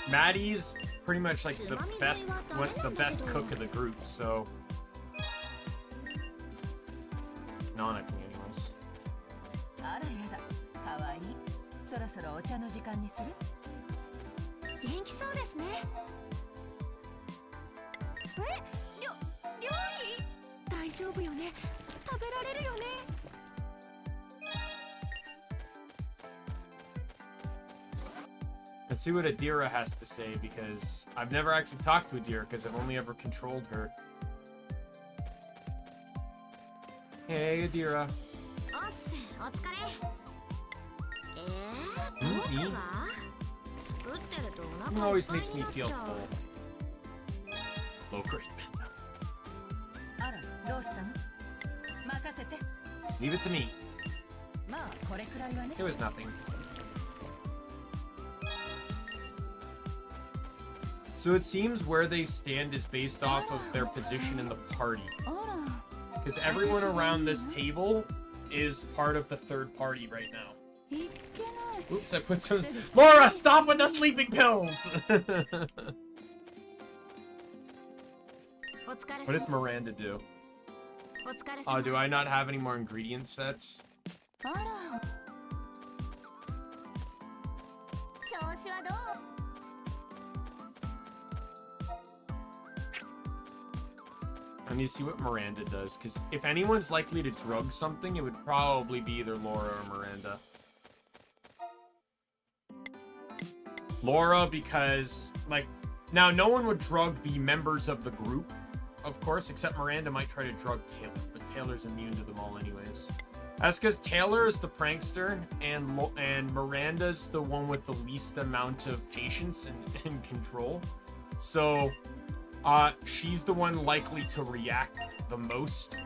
Maddie's pretty much like the best cook of the group, so non-acting anyways. Let's see what Adira has to say, because I've never actually talked to Adira because I've only ever controlled her. Hey, Adira. It always makes me feel full. Low grade bento. Leave it to me. It was nothing. So it seems where they stand is based off of their position in the party. Because everyone around this table is part of the third party right now. Oops, I put some... Laura, stop with the sleeping pills! What does Miranda do? Oh, do I not have any more ingredient sets? I need to see what Miranda does, because if anyone's likely to drug something, it would probably be either Laura or Miranda. Laura, because, like, now no one would drug the members of the group, of course, except Miranda might try to drug Taylor, but Taylor's immune to them all anyways. That's because Taylor is the prankster, and Miranda's the one with the least amount of patience and control. So... she's the one likely to react the most.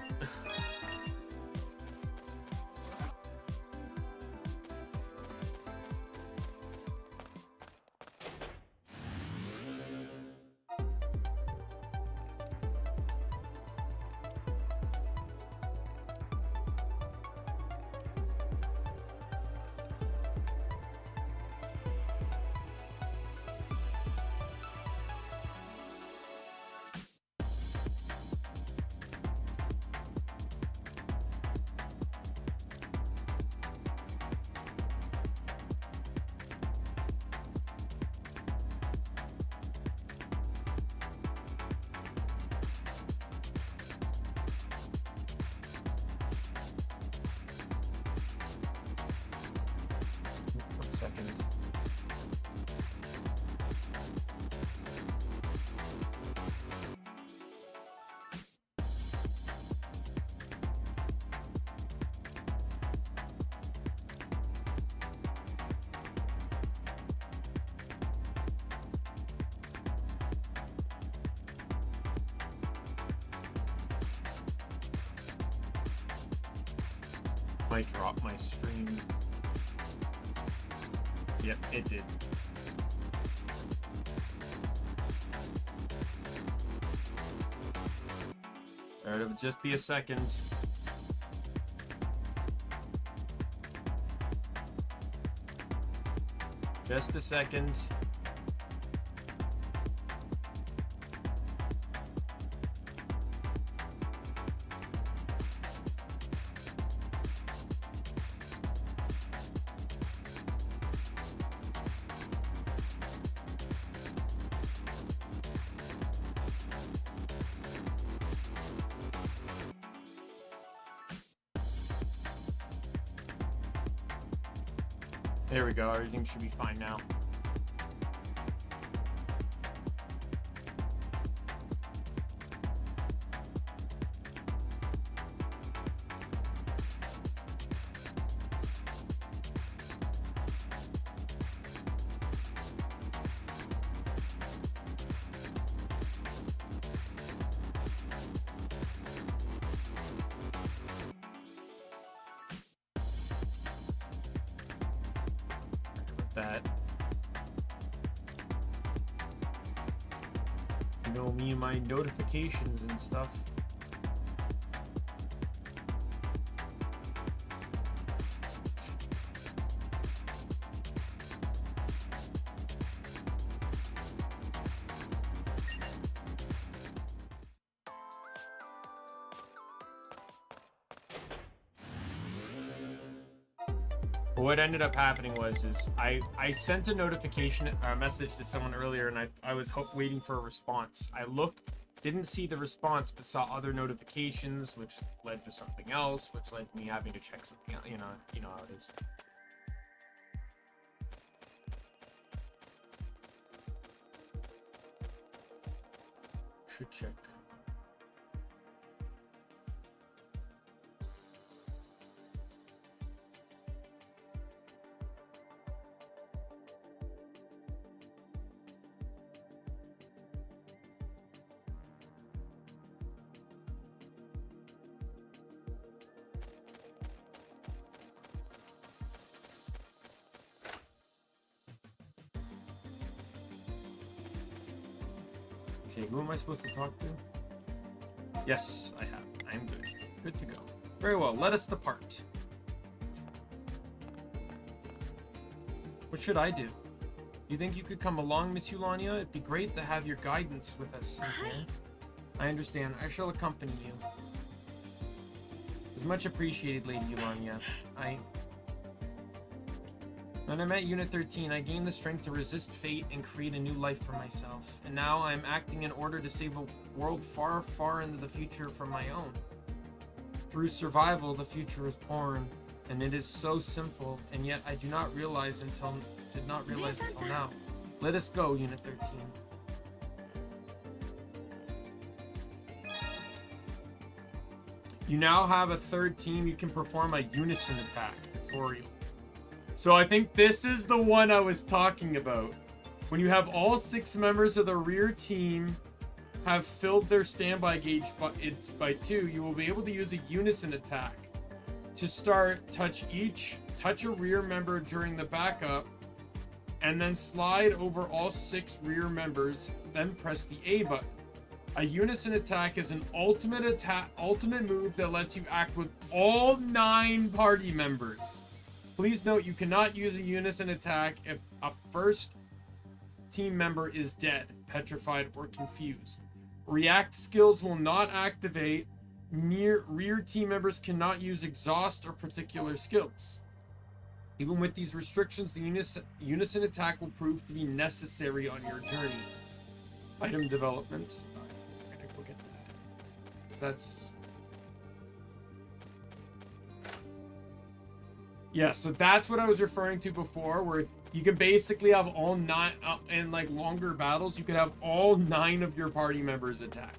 might drop my stream. Yep, it did. Alright, it'll just be a second. Just a second. There we go, everything should be fine now. That, you know, me and my notifications and stuff. What ended up happening was I sent a notification, a message to someone earlier, and I was waiting for a response. I looked, didn't see the response, but saw other notifications, which led to something else, which led to me having to check something out. You know how it is. Should check. Okay, who am I supposed to talk to? Yes, I have. I'm good. Good to go. Very well, let us depart. What should I do? You think you could come along, Miss Eulania? It'd be great to have your guidance with us. I understand. I shall accompany you. It's much appreciated, Lady Eulania. When I met Unit 13, I gained the strength to resist fate and create a new life for myself. And now I am acting in order to save a world far, far into the future from my own. Through survival, the future is born, and it is so simple, and yet I did not realize until now. Let us go, Unit 13. You now have a third team. You can perform a unison attack tutorial. So I think this is the one I was talking about. When you have all 6 members of the rear team have filled their standby gauge by 2, you will be able to use a unison attack. To start, touch a rear member during the backup, and then slide over all 6 rear members, then press the A button. A unison attack is an ultimate move that lets you act with all 9 party members. Please note you cannot use a unison attack if a first team member is dead, petrified, or confused. React skills will not activate. Rear team members cannot use exhaust or particular skills. Even with these restrictions, the unison attack will prove to be necessary on your journey. Item development. I gotta go get that. That's... Yeah, so that's what I was referring to before, where you can basically have all 9, in like longer battles, you can have all 9 of your party members attack.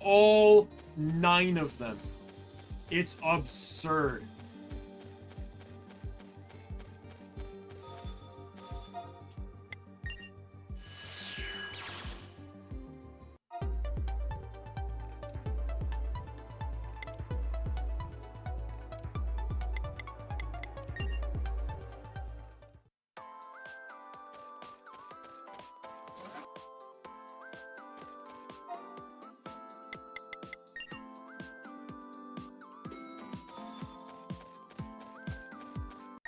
All 9 of them. It's absurd.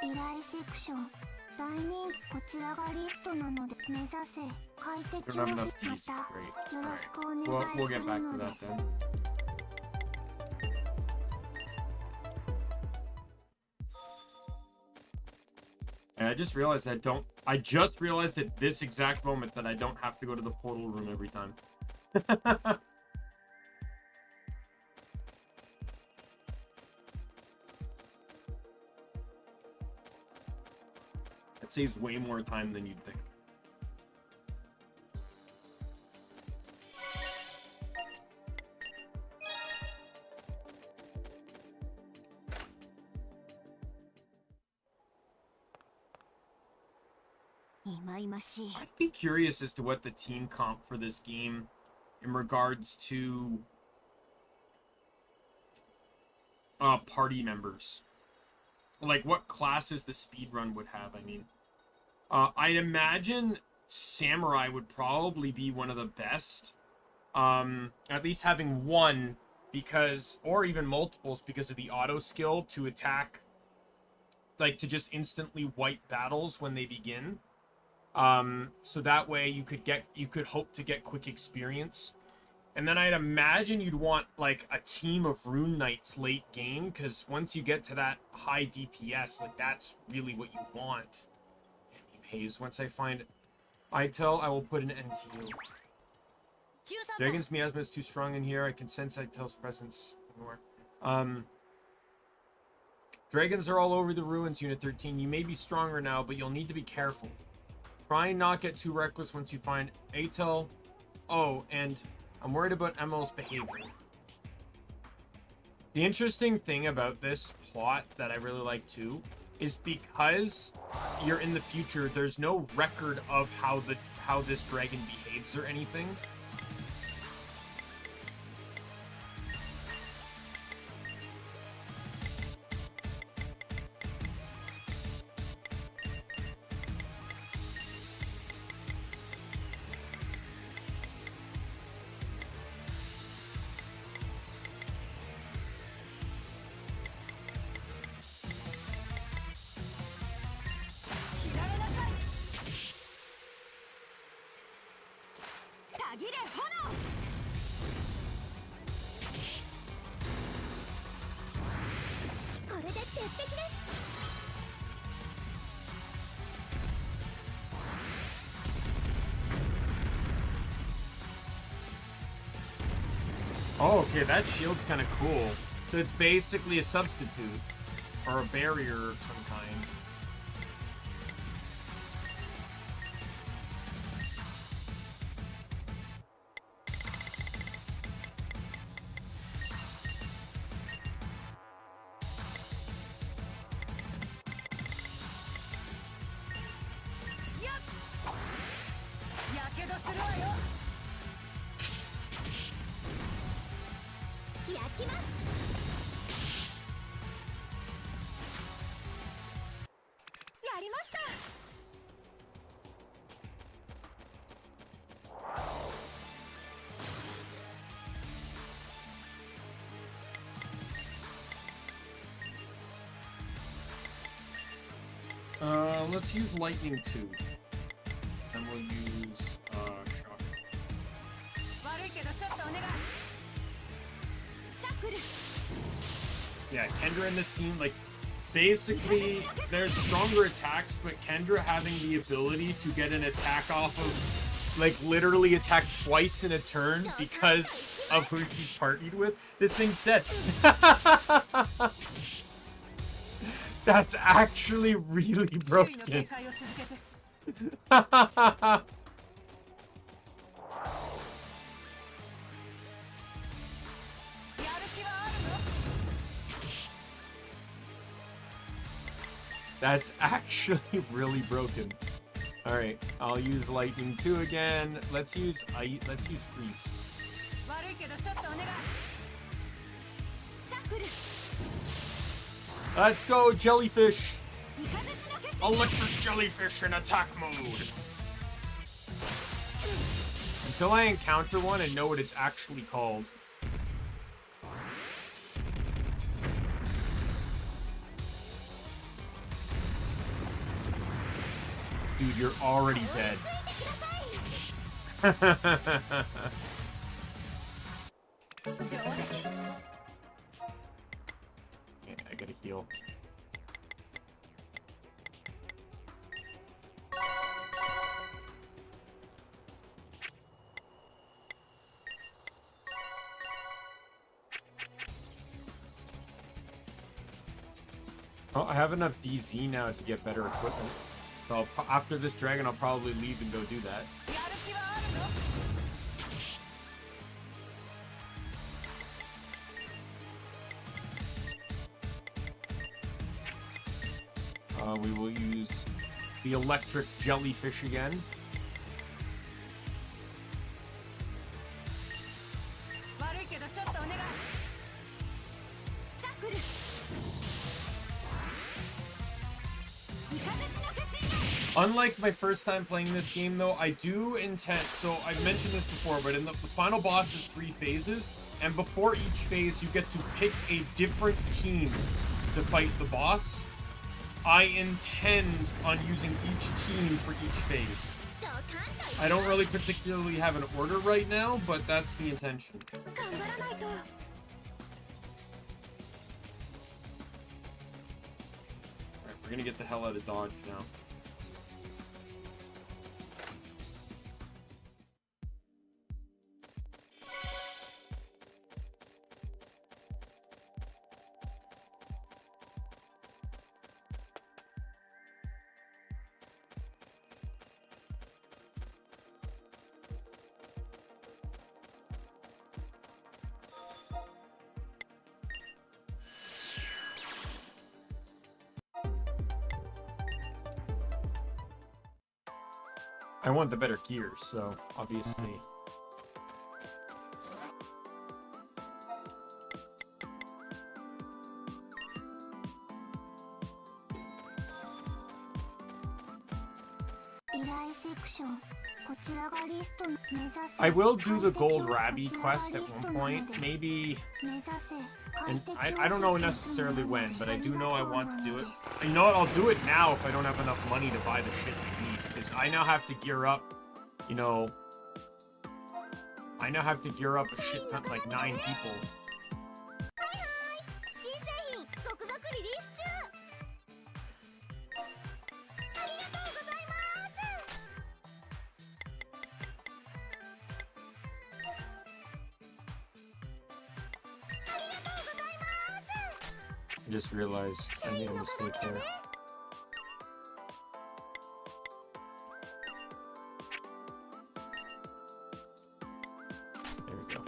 依頼セクション大人気こちらがリストなので目指せ快適をまたよろしくお願いするのです。And I just realized I just realized at this exact moment that I don't have to go to the portal room every time. It saves way more time than you'd think. I'd be curious as to what the team comp for this game in regards to party members. Like what classes the speedrun would have, I mean. I'd imagine Samurai would probably be one of the best. At least having one because, or even multiples because of the auto skill to attack, like to just instantly wipe battles when they begin. So that way you could hope to get quick experience. And then I'd imagine you'd want like a team of Rune-knights late game, because once you get to that high DPS, like that's really what you want. Haze, once I find Itel, I will put an end to you. Dragon's miasma is too strong in here. I can sense Itel's presence more. Dragons are all over the ruins, Unit 13. You may be stronger now, but you'll need to be careful. Try and not get too reckless once you find Itel. Oh, and I'm worried about Emel's behavior. The interesting thing about this plot that I really like too is because you're in the future, there's no record of how this dragon behaves or anything. Oh, okay, that shield's kind of cool. So it's basically a substitute or a barrier of some kind. Let's use lightning too. And we'll use shock. Yeah, Kendra in this team, like basically there's stronger attacks, but Kendra having the ability to get an attack off of, like literally attack twice in a turn because of who she's partied with, this thing's dead. That's actually really broken. That's actually really broken. All right, I'll use lightning 2 again. Let's use freeze. Let's go, jellyfish! Electric jellyfish in attack mode! Until I encounter one and know what it's actually called. Dude, you're already dead. Okay, I gotta heal. Oh, I have enough DZ now to get better equipment. So after this dragon, I'll probably leave and go do that. We will use the electric jellyfish again. Unlike my first time playing this game, though, I do intend... So, I've mentioned this before, but in the final boss is 3 phases, and before each phase, you get to pick a different team to fight the boss. I intend on using each team for each phase. I don't really particularly have an order right now, but that's the intention. Alright, we're gonna get the hell out of dodge now. I want the better gear, so obviously. I will do the gold Rabbi quest at one point, maybe, and I don't know necessarily when, but I do know I want to do it. You know what, I'll do it now if I don't have enough money to buy the shit I need, because I now have to gear up, you know, I now have to gear up a shit ton, like 9 people. I just realized I made a mistake there. There we go.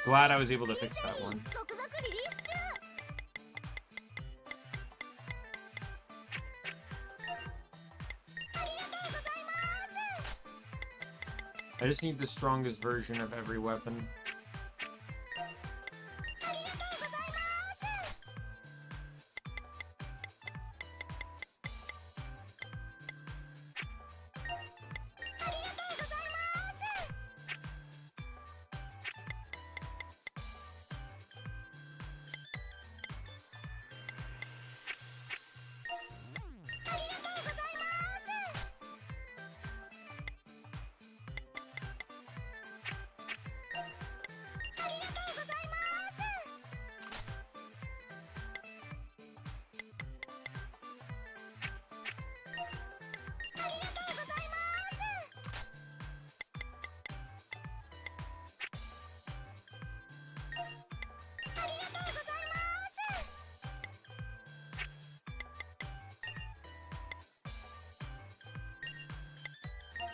Glad I was able to fix that one. I just need the strongest version of every weapon.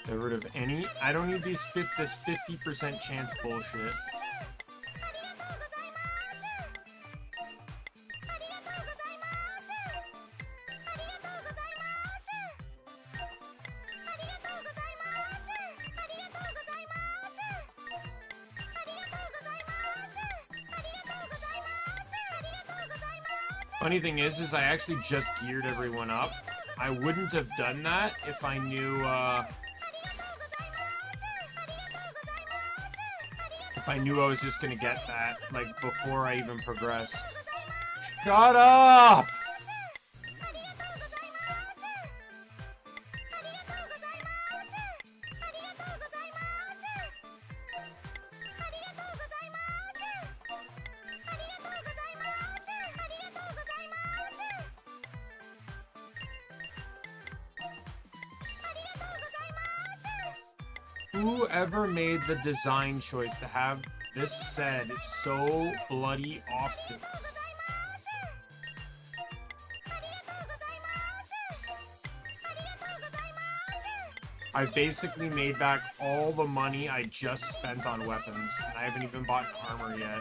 Get rid of any. I don't need this 50% chance bullshit. Funny thing is I actually just geared everyone up. I wouldn't have done that if I knew, I was just gonna get that, like, before I even progressed. Shut up! Whoever made the design choice to have this said so bloody often. I basically made back all the money I just spent on weapons, and I haven't even bought armor yet.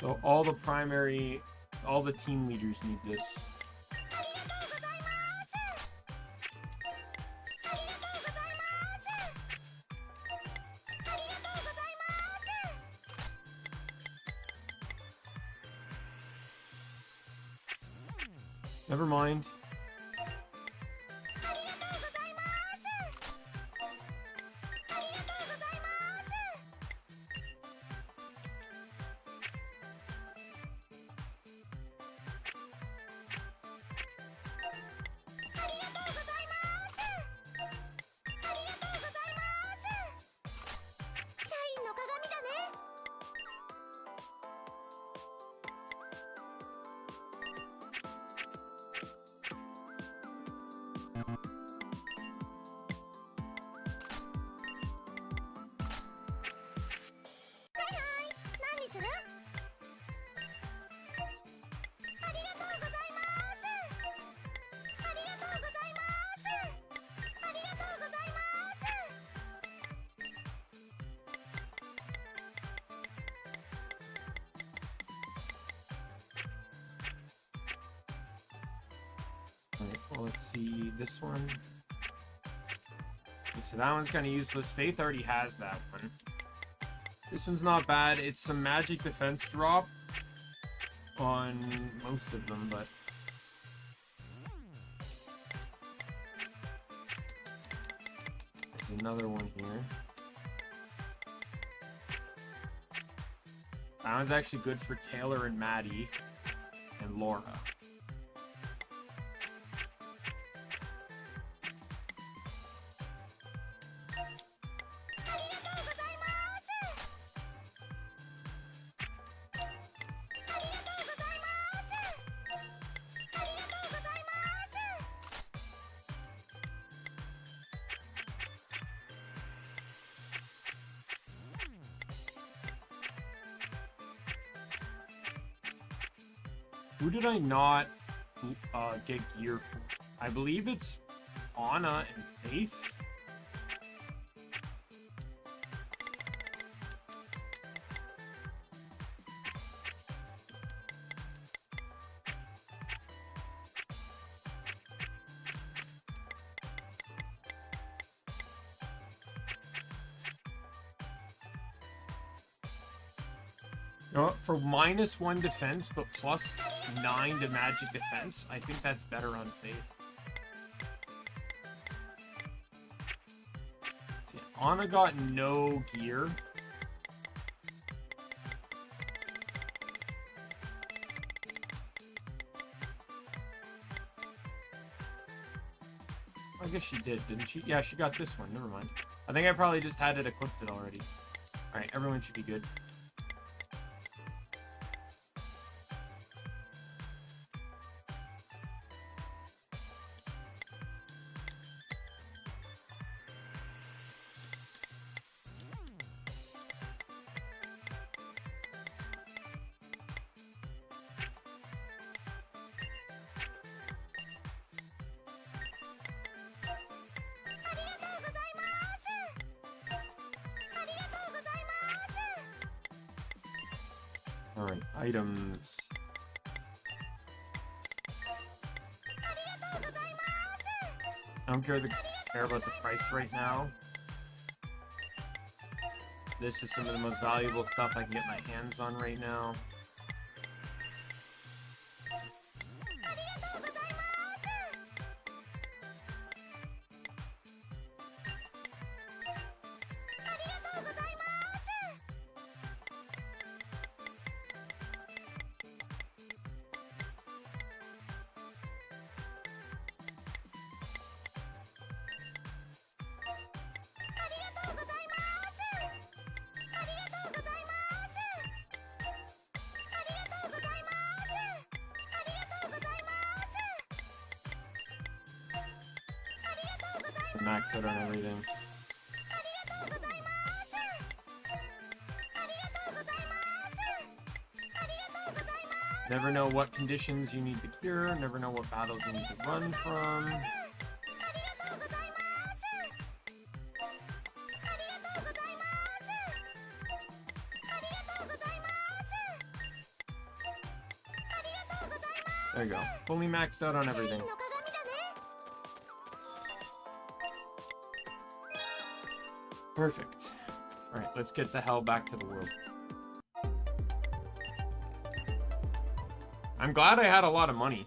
So all the team leaders need this. Never mind. Alright, well, let's see this one. Okay, so that one's kind of useless. Faith already has that one. This one's not bad. It's some magic defense drop on most of them, but there's another one here. That one's actually good for Taylor and Maddie and Laura. Who did I not get gear for? I believe it's Anna and Faith. You know what? For -1 defense, but +9 to magic defense, I think that's better on Faith. See, Anna got no gear. I guess she did, didn't she? Yeah, she got this one. Never mind. I think I probably just had it equipped already. Alright, everyone should be good. Alright, items. I don't care about the price right now. This is some of the most valuable stuff I can get my hands on right now. max out on everything. Never know what conditions you need to cure, never know what battles you need to run from. There you go. Fully maxed out on everything. Perfect. Alright, let's get the hell back to the world. I'm glad I had a lot of money.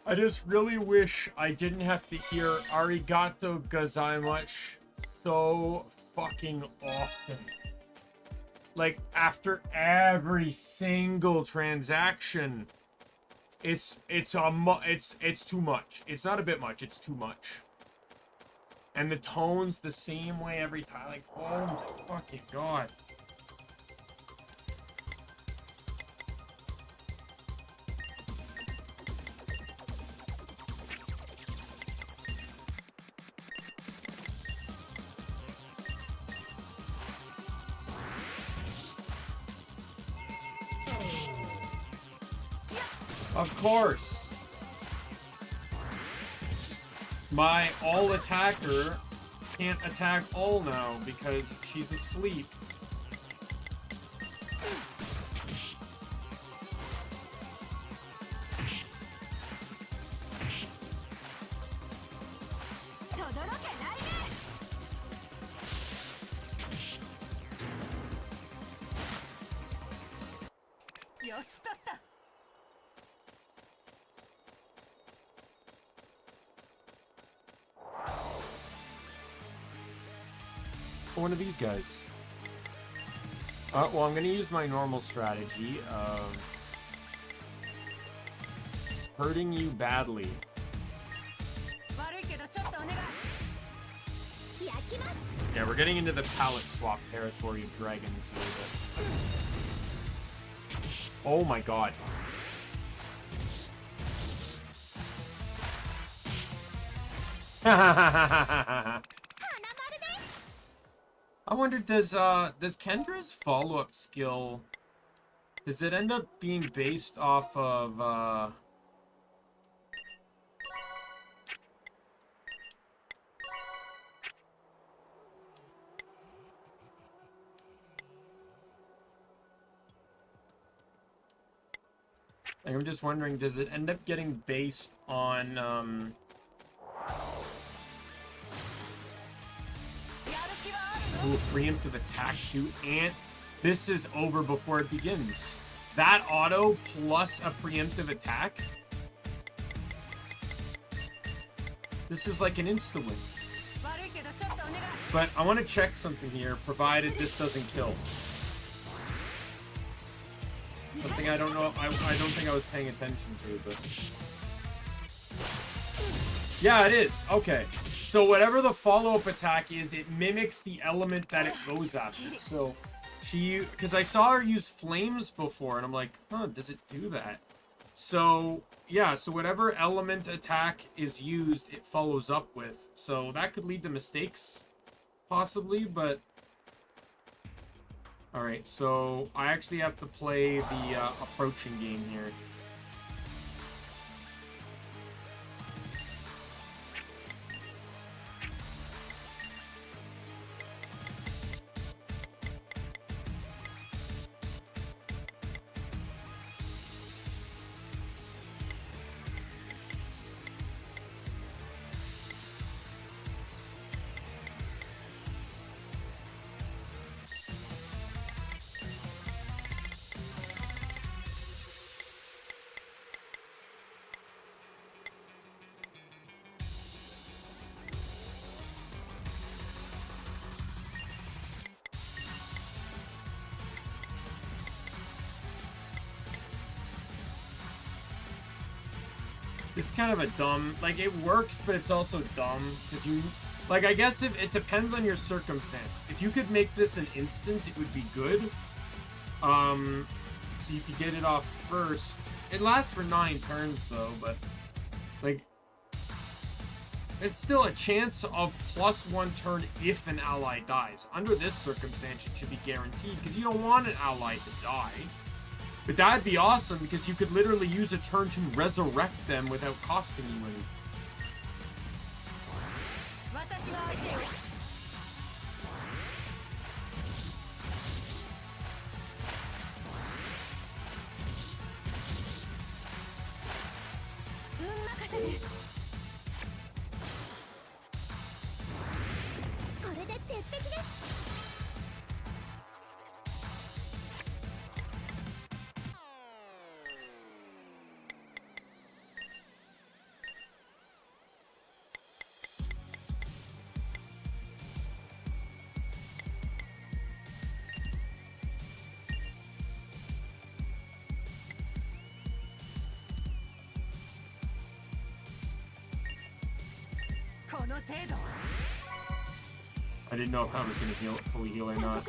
I just really wish I didn't have to hear arigato gozaimasu so fucking often. Like, after every single transaction, it's too much. It's not a bit much, it's too much. And the tone's the same way every time. Like, oh my fucking god. Of course. My all attacker can't attack all now because she's asleep. One of these guys. Well, I'm going to use my normal strategy of hurting you badly. Yeah, we're getting into the palette swap territory of dragons here, but... Oh my god. I wonder, does Kendra's follow-up skill, does it end up being based off of, like, I'm just wondering, does it end up getting based on, ooh, preemptive attack too, and this is over before it begins. That auto plus a preemptive attack. This is like an insta-win. But I want to check something here, provided this doesn't kill. Something I don't know, I don't think I was paying attention to, but... Yeah, it is. Okay. So whatever the follow-up attack is, it mimics the element that it goes after. So she, because I saw her use flames before, and I'm like, huh, does it do that? So yeah, so whatever element attack is used, it follows up with. So that could lead to mistakes, possibly, but... Alright, so I actually have to play the approaching game here. It's kind of a dumb, like, it works, but it's also dumb, because you, Like, I guess if it depends on your circumstance. If you could make this an instant, it would be good. So you could get it off first. It lasts for 9 turns, though, but, like, it's still a chance of +1 turn if an ally dies. Under this circumstance, it should be guaranteed, because you don't want an ally to die. But that'd be awesome, because you could literally use a turn to resurrect them without costing you anything. I didn't know if I was going to fully heal or not.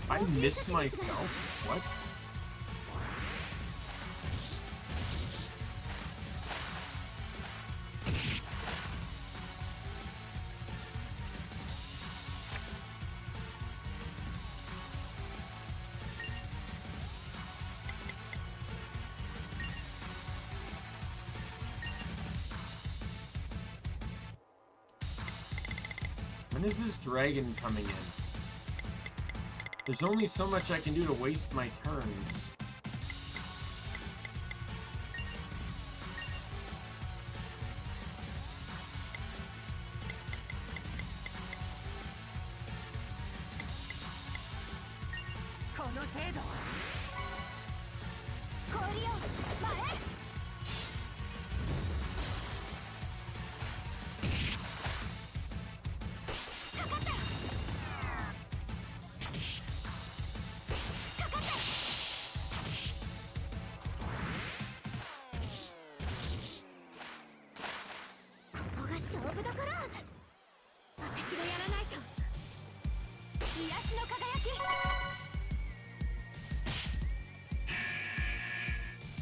I missed myself? What? When is this dragon coming in? There's only so much I can do to waste my turns.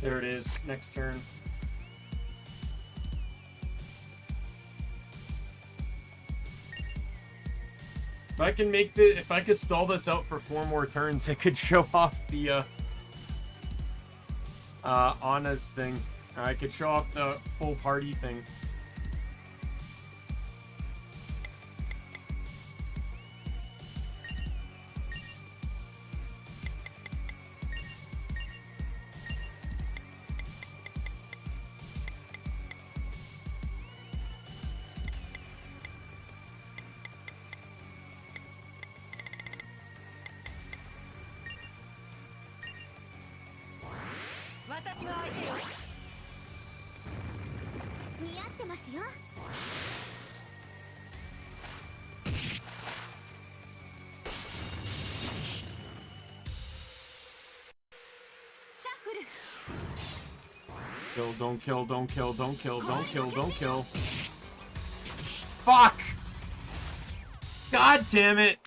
There it is, next turn. If I could stall this out for 4 more turns, I could show off the Anna's thing. I could show off the full party thing. Don't kill, don't kill, don't kill, don't kill, don't kill. Fuck! God damn it!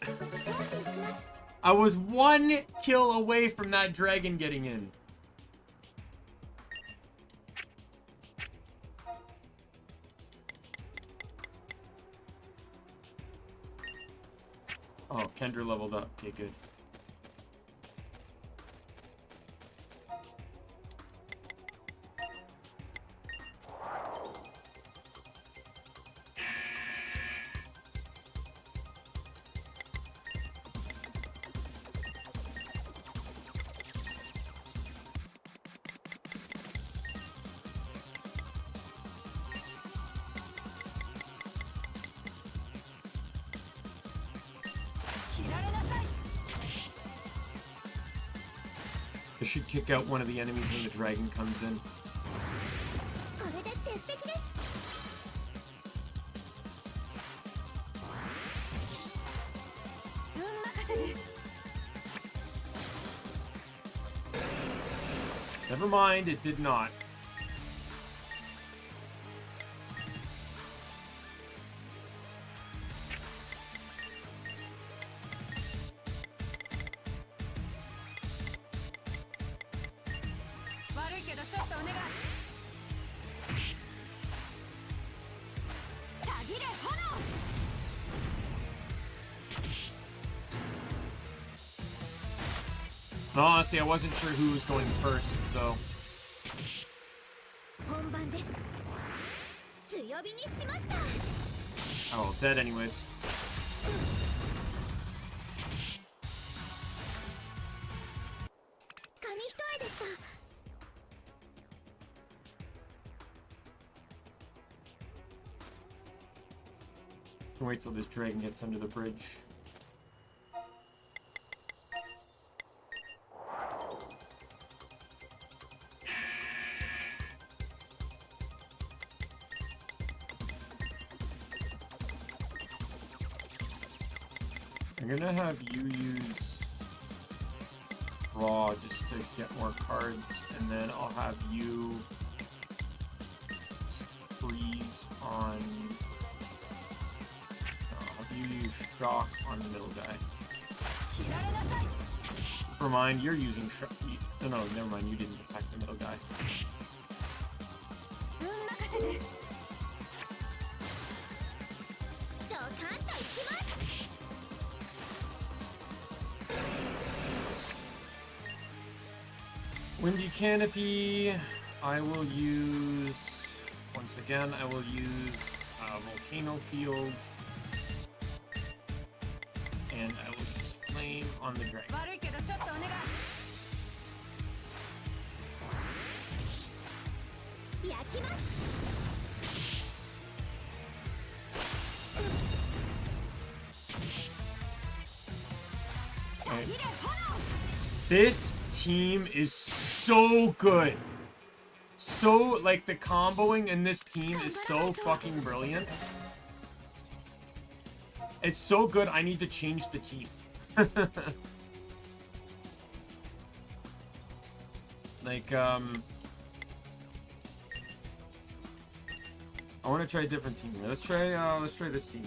I was 1 kill away from that dragon getting in. Oh, Kendra leveled up. Okay, good. I should kick out one of the enemies when the dragon comes in. Never mind, it did not. No, honestly, I wasn't sure who was going first, so... Oh, dead anyways. Wait till this dragon gets under the bridge. I'm gonna have you use draw just to get more cards, and then I'll have you freeze on... I'll have you use shock on the middle guy. Never mind, you're using shock. No, never mind, you didn't attack the middle guy. Windy Canopy, I will use, once again, I will use Volcano Field, and I will use Flame on the dragon. Okay. This team is so good. So, like, the comboing in this team is so fucking brilliant. It's so good, I need to change the team. Like, I want to try a different team. Let's try this team.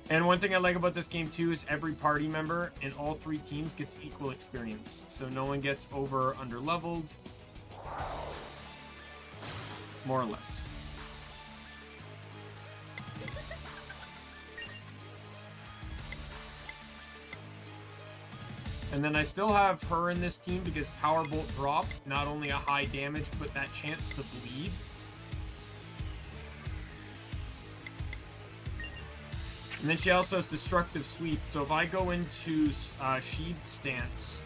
And one thing I like about this game too is every party member in all three teams gets equal experience. So no one gets over or under leveled. More or less. And then I still have her in this team because Power Bolt dropped. Not only a high damage, but that chance to bleed. And then she also has Destructive Sweep. So if I go into Sheath Stance,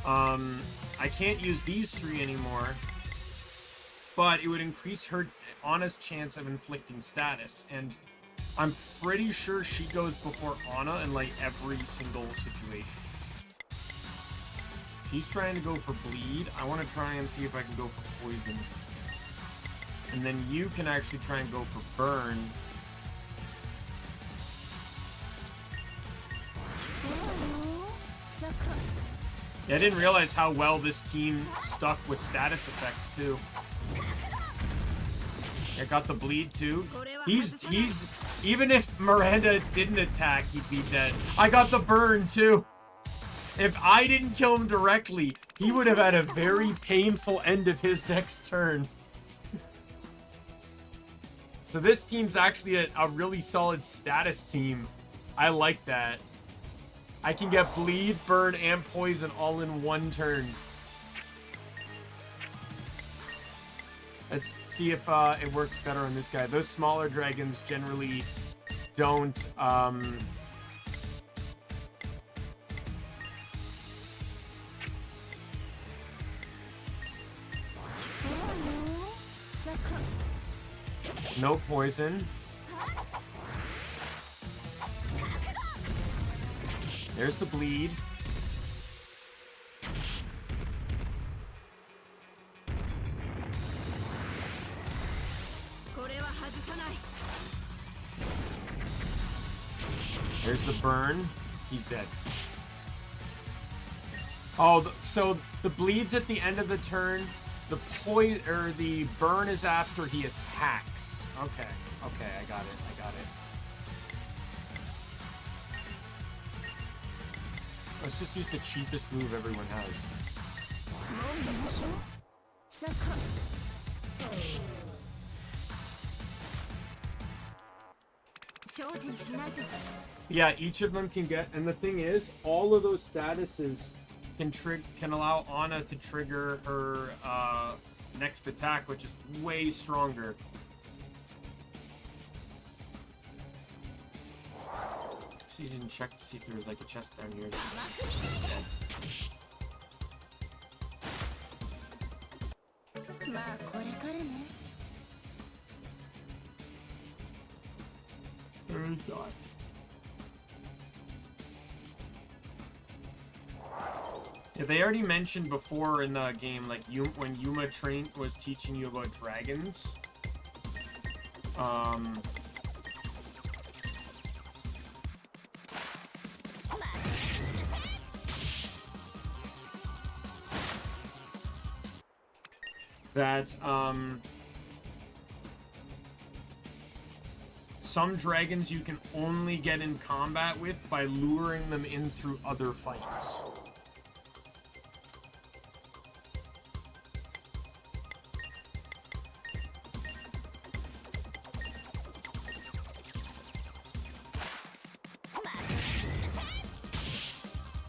I can't use these three anymore. But it would increase her Anna's chance of inflicting status. And I'm pretty sure she goes before Anna in like every single situation. She's trying to go for bleed. I want to try and see if I can go for poison. And then you can actually try and go for burn. Yeah, I didn't realize how well this team stuck with status effects too. I got the bleed too. He's even if Miranda didn't attack, he'd be dead. I got the burn too. If I didn't kill him directly, he would have had a very painful end of his next turn. So this team's actually a really solid status team. I like that. I can get bleed, burn, and poison all in one turn. Let's see if it works better on this guy. Those smaller dragons generally don't... No poison. There's the bleed. There's the burn. He's dead. Oh, so the bleed's at the end of the turn. The the burn is after he attacks. Okay. Okay, I got it. I got it. Let's just use the cheapest move everyone has. Yeah, each of them can get, and the thing is, all of those statuses can allow Anna to trigger her next attack, which is way stronger. So you didn't check to see if there was like a chest down here. There's that. Yeah, they already mentioned before in the game, like when Yuma was teaching you about dragons. That some dragons you can only get in combat with by luring them in through other fights.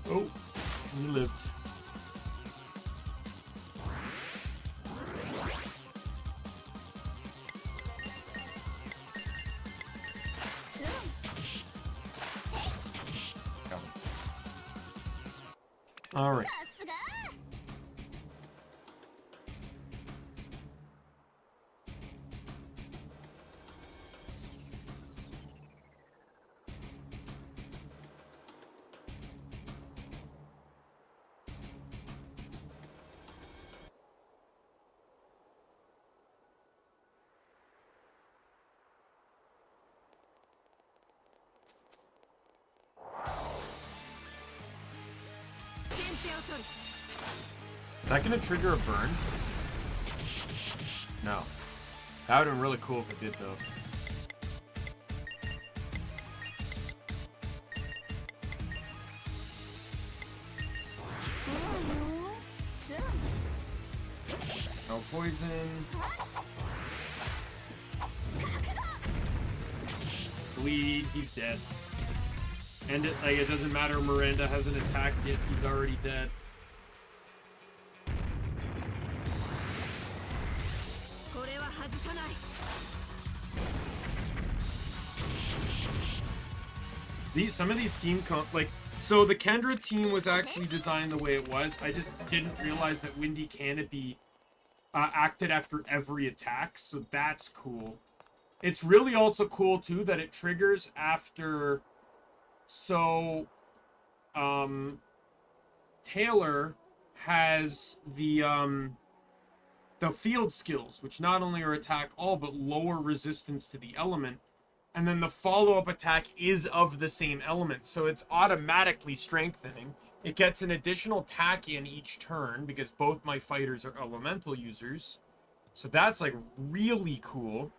Oh, he lived. All right. Is that gonna trigger a burn? No. That would have been really cool if it did, though. No poison. Bleed. He's dead. And it doesn't matter. Miranda hasn't attacked yet. He's already dead. Some of these team so the Kendra team was actually designed the way it was. I just didn't realize that Windy Canopy acted after every attack, so that's cool. It's really also cool too that it triggers after. So, Taylor has the field skills, which not only are attack all but lower resistance to the element. And then the follow-up attack is of the same element, so it's automatically strengthening. It gets an additional attack in each turn, because both my fighters are elemental users. So that's, like, really cool.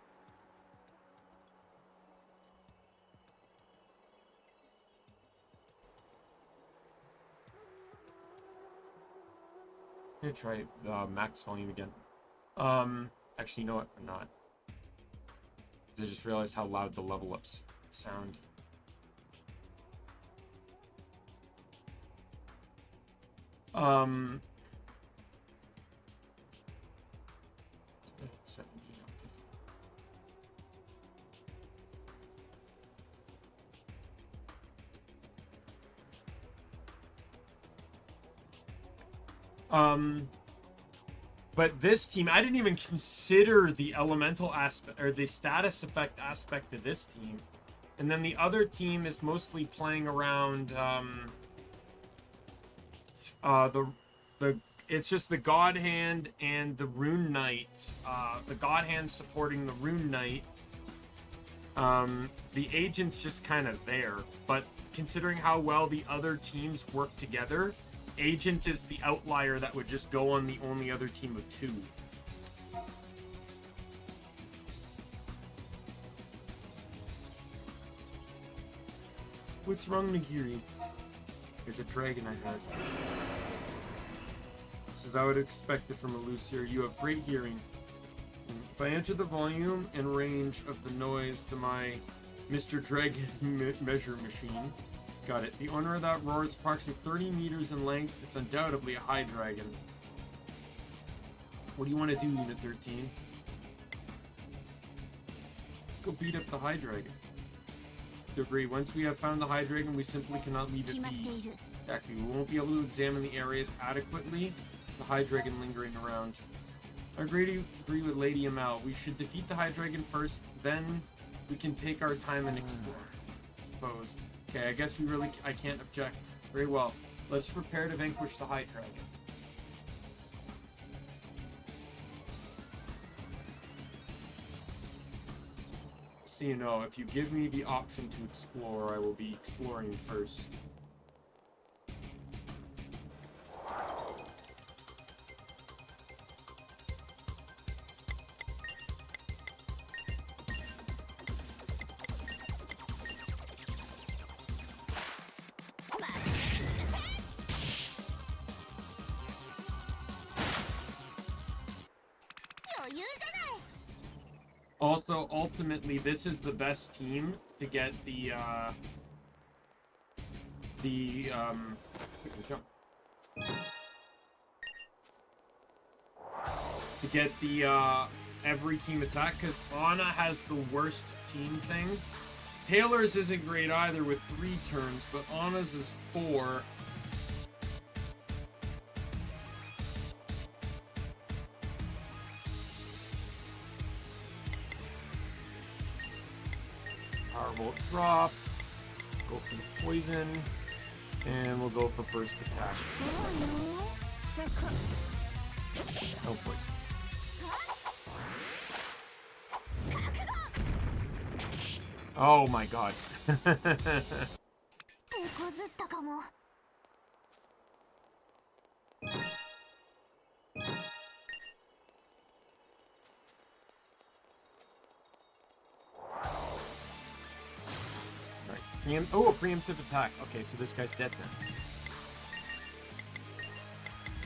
I'm gonna try max volume again. Actually, you know what? I'm not. I just realized how loud the level ups sound. But this team, I didn't even consider the elemental aspect or the status effect aspect of this team. And then the other team is mostly playing around The it's just the God Hand and the Rune-knight. The God Hand supporting the Rune-knight. The agent's just kind of there, but considering how well the other teams work together, agent is the outlier that would just go on the only other team of 2. What's wrong, Nagiri? There's a dragon I had. This is I would expect it from a Lucier. You have great hearing. If I enter the volume and range of the noise to my Mr. Dragon measure machine, got it. The owner of that roar is approximately 30 meters in length. It's undoubtedly a high dragon. What do you want to do, Unit 13? Let's go beat up the high dragon. Agree. Once we have found the high dragon, we simply cannot leave it be. Exactly. We won't be able to examine the areas adequately. The high dragon lingering around. I agree with Lady Amal. We should defeat the high dragon first, then we can take our time and explore. I suppose. Okay, I guess I can't object. Very well. Let's prepare to vanquish the high dragon. So you know, if you give me the option to explore, I will be exploring first. Also, ultimately, this is the best team to get the every team attack, because Anna has the worst team thing. Taylor's isn't great either with 3 turns, but Anna's is 4. Powerbolt drop, go for the poison, and we'll go for first attack. No poison. Oh my god. Oh, a preemptive attack. Okay, so this guy's dead then.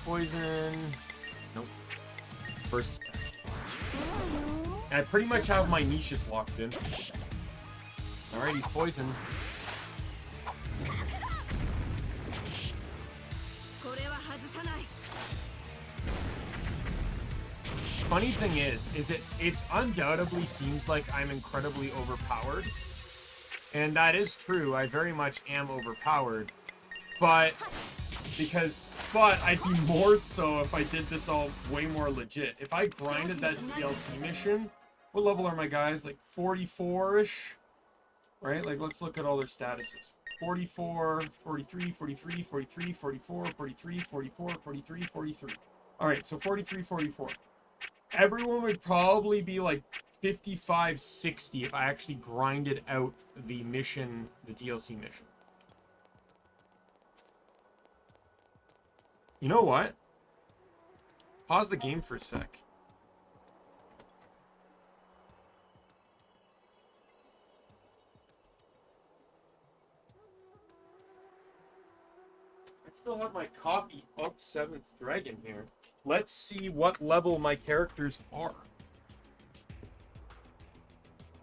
Poison. Nope. First attack. And I pretty much have my niches locked in. Alright, he's poisoned. Funny thing is it's undoubtedly seems like I'm incredibly overpowered. And that is true, I very much am overpowered. But I'd be more so if I did this all way more legit. If I grinded that DLC mission, what level are my guys? Like 44-ish? Right? Like, let's look at all their statuses. 44, 43, 43, 43, 44, 43, 44, 43, 43. Alright, so 43, 44. Everyone would probably be like 55, 60 if I actually grinded out the mission, the DLC mission. You know what? Pause the game for a sec. I still have my copy of 7th Dragon here. Let's see what level my characters are.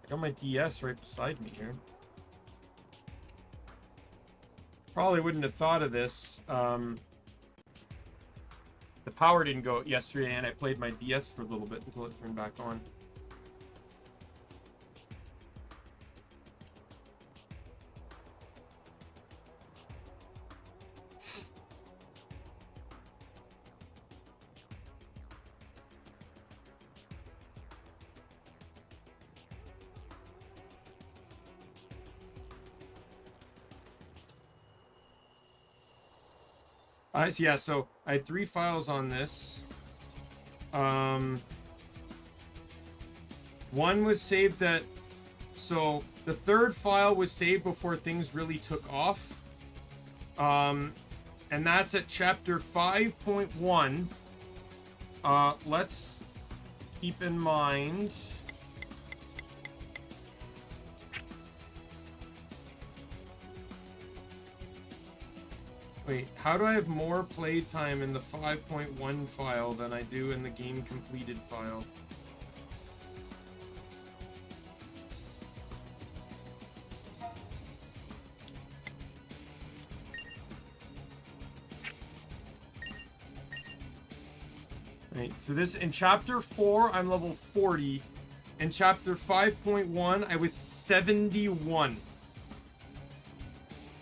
I got my DS right beside me here. Probably wouldn't have thought of this. The power didn't go out yesterday, and I played my DS for a little bit until it turned back on. Yeah, so I had 3 files on this. One was saved at... So, the 3rd file was saved before things really took off. And that's at chapter 5.1. Let's keep in mind... Wait, how do I have more playtime in the 5.1 file than I do in the game completed file? Right, so this, in chapter 4, I'm level 40. In chapter 5.1, I was 71.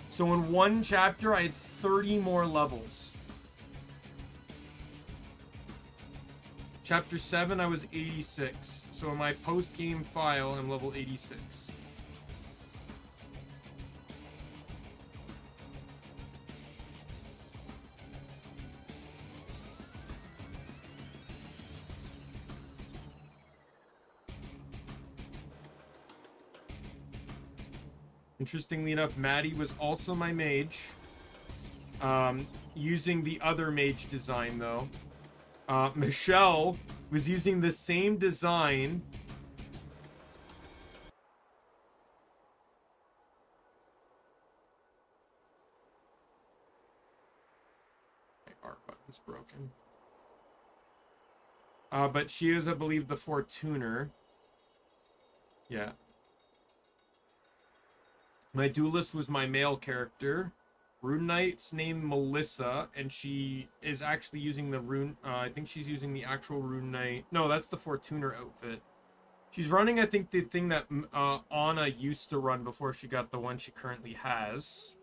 So in one chapter, I had 30 more levels. Chapter 7, I was 86. So in my post-game file, I'm level 86. Interestingly enough, Maddie was also my mage. Using the other mage design, though. Michelle was using the same design. My art button's broken. But she is, I believe, the Fortuner. Yeah. My duelist was my male character. Rune-knight's named Melissa, and she is actually using the rune... I think she's using the actual Rune-knight. No, that's the Fortuner outfit. She's running, I think, the thing that Anna used to run before she got the one she currently has.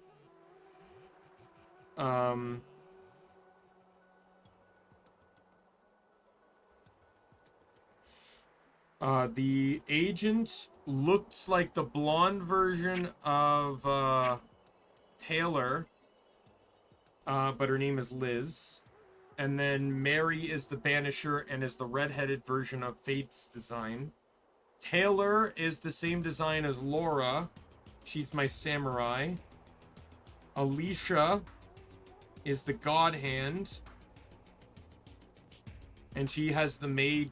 The agent looked like the blonde version of Taylor, but her name is Liz. And then Mary is the Banisher and is the redheaded version of Faith's design. Taylor is the same design as Laura. She's my samurai. Alicia is the God Hand. And she has the maid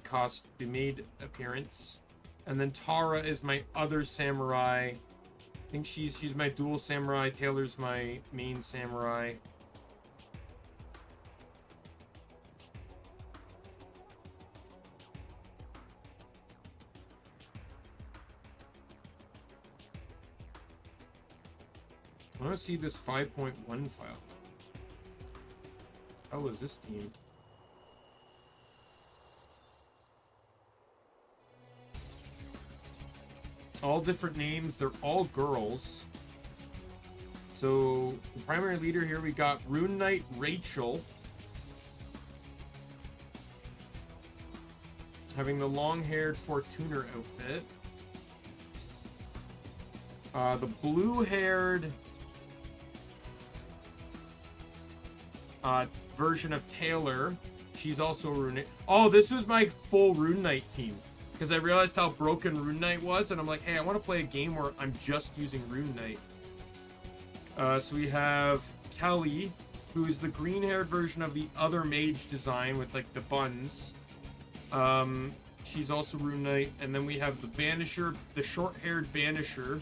appearance. And then Tara is my other samurai. I think she's my dual samurai. Taylor's my main samurai. I want to see this 5.1 file. How was this team? All different names. They're all girls. So, the primary leader here, we got Rune-knight Rachel. Having the long-haired Fortuner outfit. The blue-haired version of Taylor. She's also Rune-knight. Oh, this was my full Rune-knight team. Because I realized how broken Rune-knight was, and I'm like, hey, I want to play a game where I'm just using Rune-knight. So we have Kelly, who is the green-haired version of the other mage design with, like, the buns. She's also Rune-knight. And then we have the Banisher, the short-haired Banisher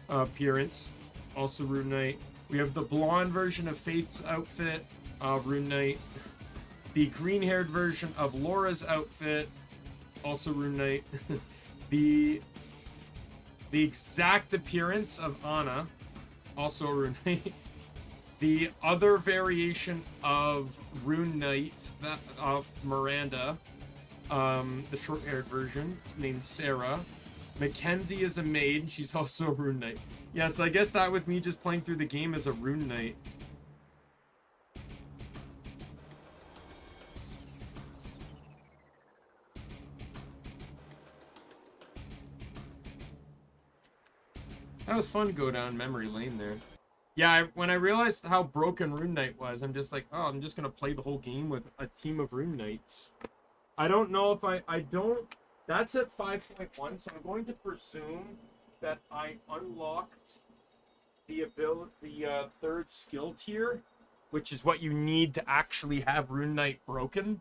appearance, also Rune-knight. We have the blonde version of Faith's outfit, Rune-knight. The green-haired version of Laura's outfit, also Rune-knight. the exact appearance of Anna, also Rune-knight. The other variation of Rune-knight, that of Miranda, the short-haired version, named Sarah. Mackenzie is a maid. She's also a Rune-knight. Yeah, so I guess that was me just playing through the game as a Rune-knight. That was fun to go down memory lane there. Yeah, when I realized how broken Rune-knight was, I'm just like, oh, I'm just gonna play the whole game with a team of Rune-knights. I don't know if I don't... That's at 5.1, so I'm going to presume that I unlocked the third skill tier, which is what you need to actually have Rune-knight broken.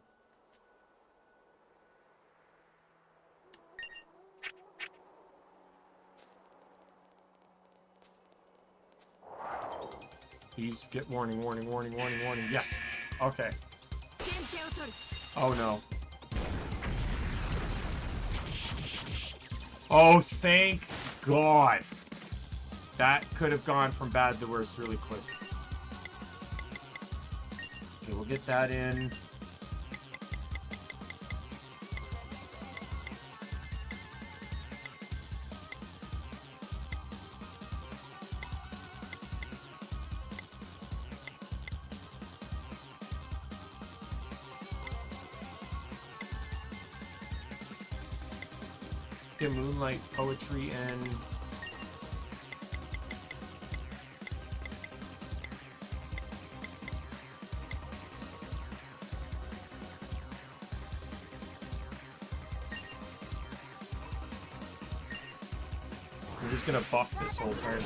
Please get warning, warning, warning, warning, warning. Yes. Okay. Oh no. Oh, thank God. That could have gone from bad to worse really quick. Okay, we'll get that in. Moonlight poetry and we're just gonna buff this whole turn.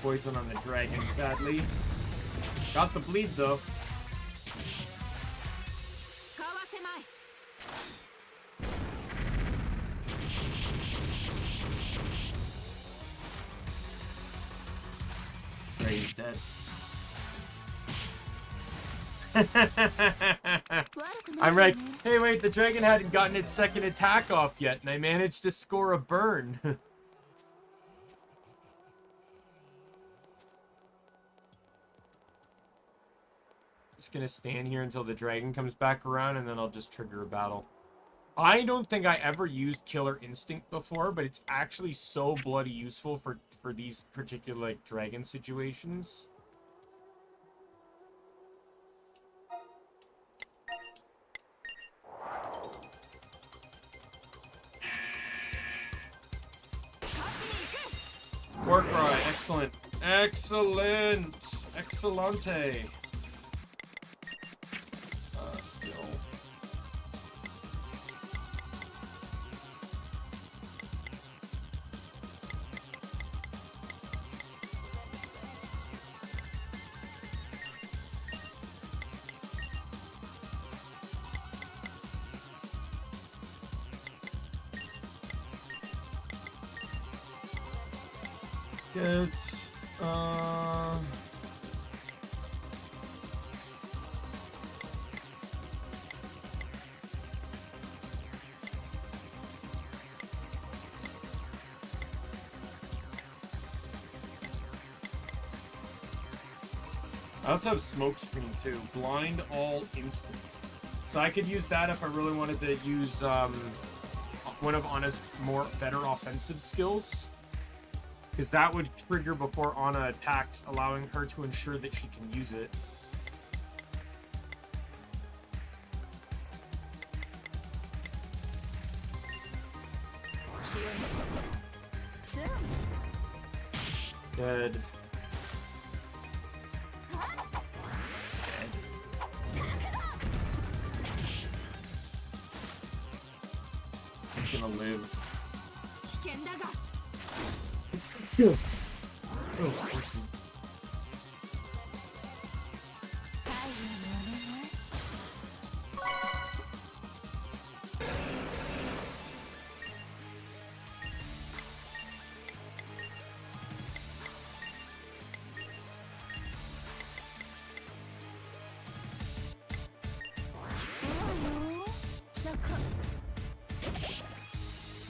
Poison on the dragon, sadly. Got the bleed, though. Okay, he's dead. I'm right. Hey, wait, the dragon hadn't gotten its second attack off yet, and I managed to score a burn. Just gonna stand here until the dragon comes back around, and then I'll just trigger a battle. I don't think I ever used Killer Instinct before, but it's actually so bloody useful for these particular, like, dragon situations. Warcry, excellent. Excellent! Excellente! Good. I also have smoke screen too. Blind all instant. So I could use that if I really wanted to use one of Anna's better offensive skills. Because that would trigger before Anna attacks, allowing her to ensure that she can use it. Good. He's gonna live. Oh,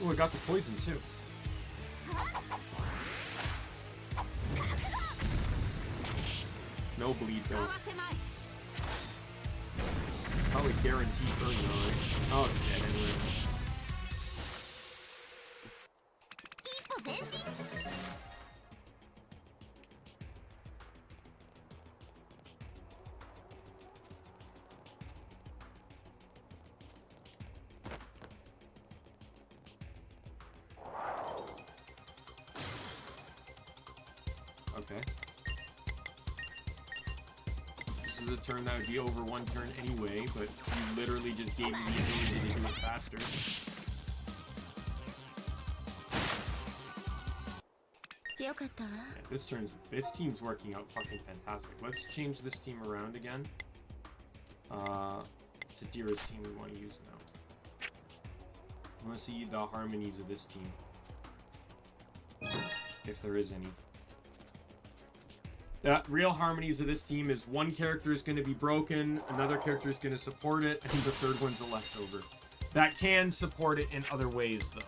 Oh, I got the poison too. No bleed though. Probably guaranteed early on, right? Oh, it's dead anyway. Okay. This is a turn that would be over one turn anyway, but you literally just gave me the ability to do it faster. Yeah, this team's working out fucking fantastic. Let's change this team around again. It's Adira's team we want to use now. I want to see the harmonies of this team. If there is any. The real harmonies of this team is one character is going to be broken, another character is going to support it, and the third one's a leftover. That can support it in other ways, though.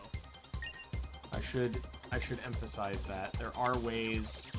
I should emphasize that. There are ways.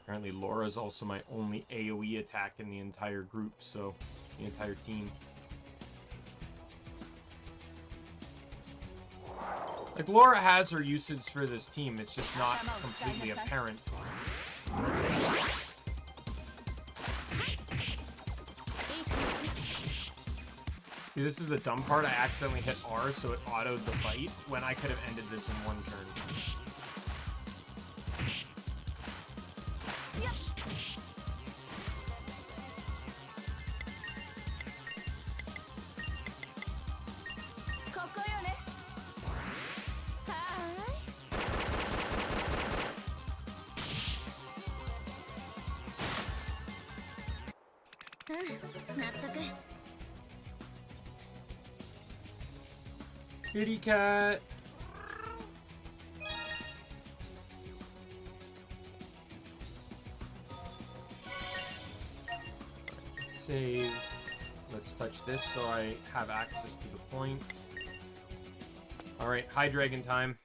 Apparently Laura's also my only AoE attack in the entire group, so the entire team. Like, Laura has her usage for this team, it's just not completely apparent. See, this is the dumb part. I accidentally hit R, so it autoed the fight when I could have ended this in one turn. Kitty cat. Save. Let's touch this so I have access to the point. Alright, high dragon time.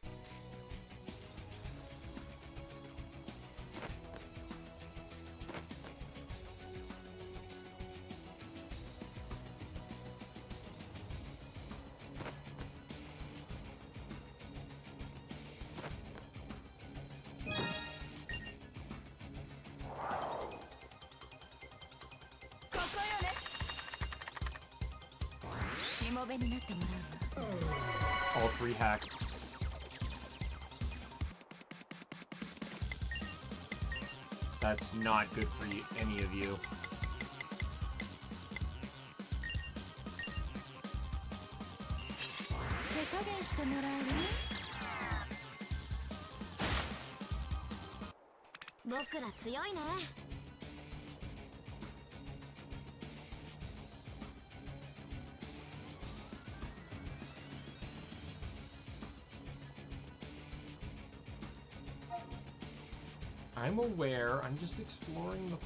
All three hacked. That's not good for you, any of you. I'm aware. I'm just exploring.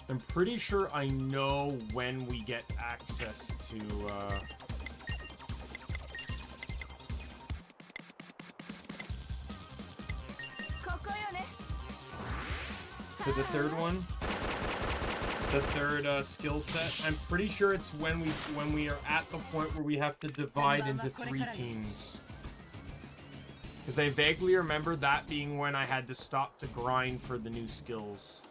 I'm pretty sure I know when we get access to, For the third one. The third skill set. I'm pretty sure it's when we are at the point where we have to divide into 3 teams. Because I vaguely remember that being when I had to stop to grind for the new skills.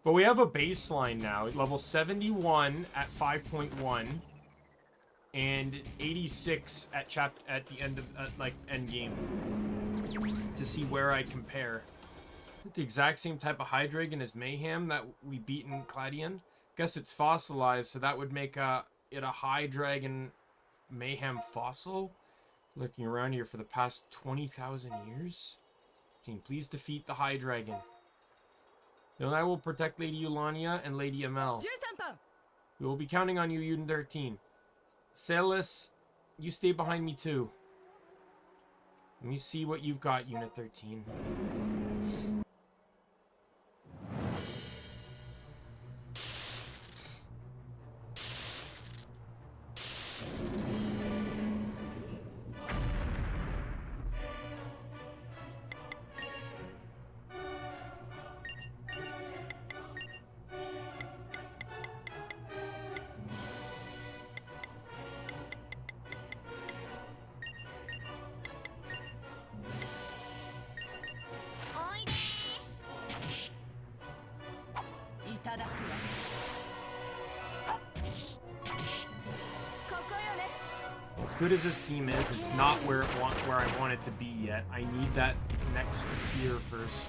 But we have a baseline now. Level 71 at 5.1. And 86 at the end of end game. To see where I compare. The exact same type of Hydreigon as Mayhem that we beat in Cladian. Guess it's fossilized, so that would make it a Hydreigon Mayhem fossil. Looking around here for the past 20,000 years. Can you please defeat the Hydreigon? Then I will protect Lady Eulania and Lady Amel. We will be counting on you, Unit 13. Salis, you stay behind me too. Let me see what you've got, Unit 13. As good as this team is, it's not where I want it to be yet. I need that next tier first.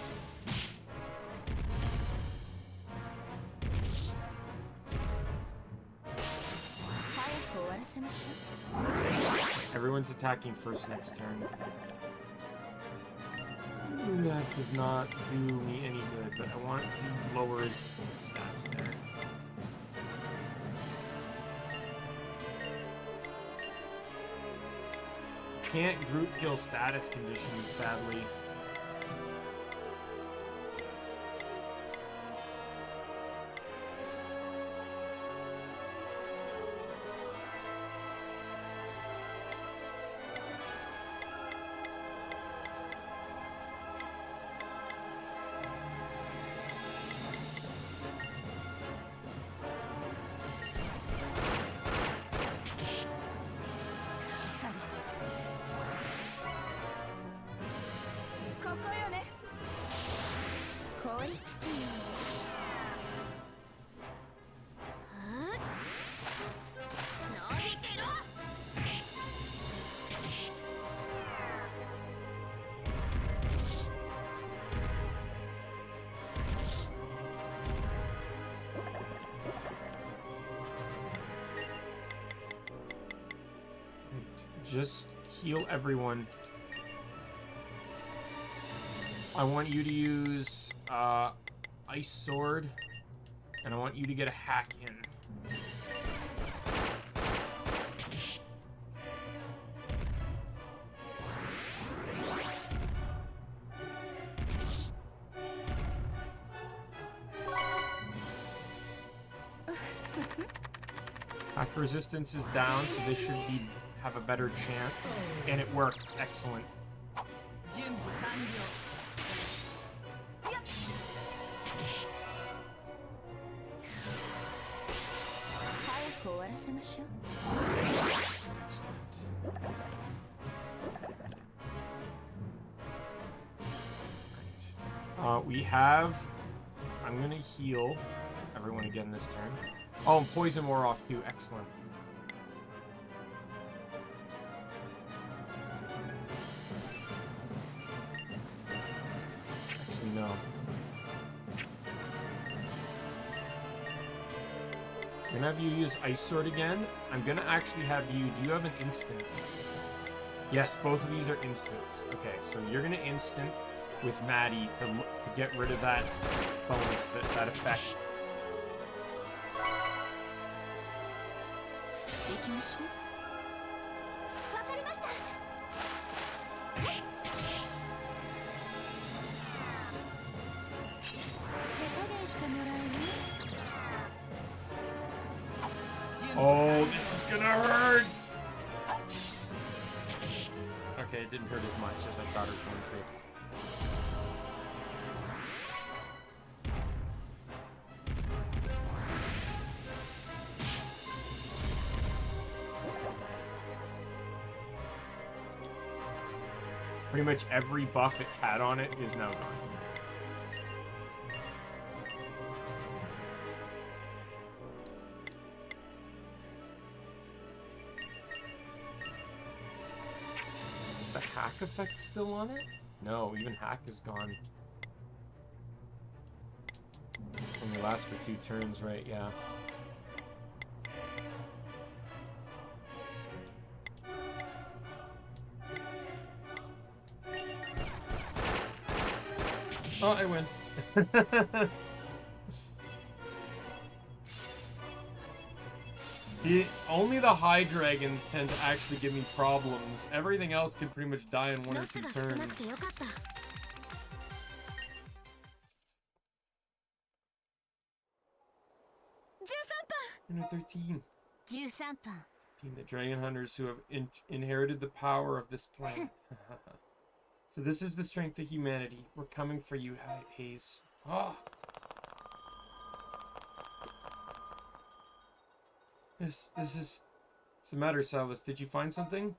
Everyone's attacking first next turn. That does not do me any good, but I want to lower his stats there. Can't group kill status conditions, sadly. Just heal everyone. I want you to use Ice Sword, and I want you to get a hack in. Hack resistance is down, so they should have a better chance. And it worked. Excellent. We have... I'm going to heal everyone again this turn. Oh, and poison wore off too. Excellent. Actually, no. I'm going to have you use Ice Sword again. I'm going to actually have you... Do you have an instant? Yes, both of these are instants. Okay, so you're going to instant with Maddie to get rid of that bonus, that effect. Oh, this is gonna hurt! Okay, it didn't hurt as much as I thought it was going to. Pretty much every buff it had on it is now gone. Is the hack effect still on it? No, even hack is gone. Only lasts for 2 turns, right? Yeah. Oh, I win. Only the high dragons tend to actually give me problems. Everything else can pretty much die in 1 or 2 turns. Number 13. 13. The dragon hunters who have inherited the power of this planet. So this is the strength of humanity. We're coming for you, Haze. Oh. This is... What's the matter, Silas? Did you find something?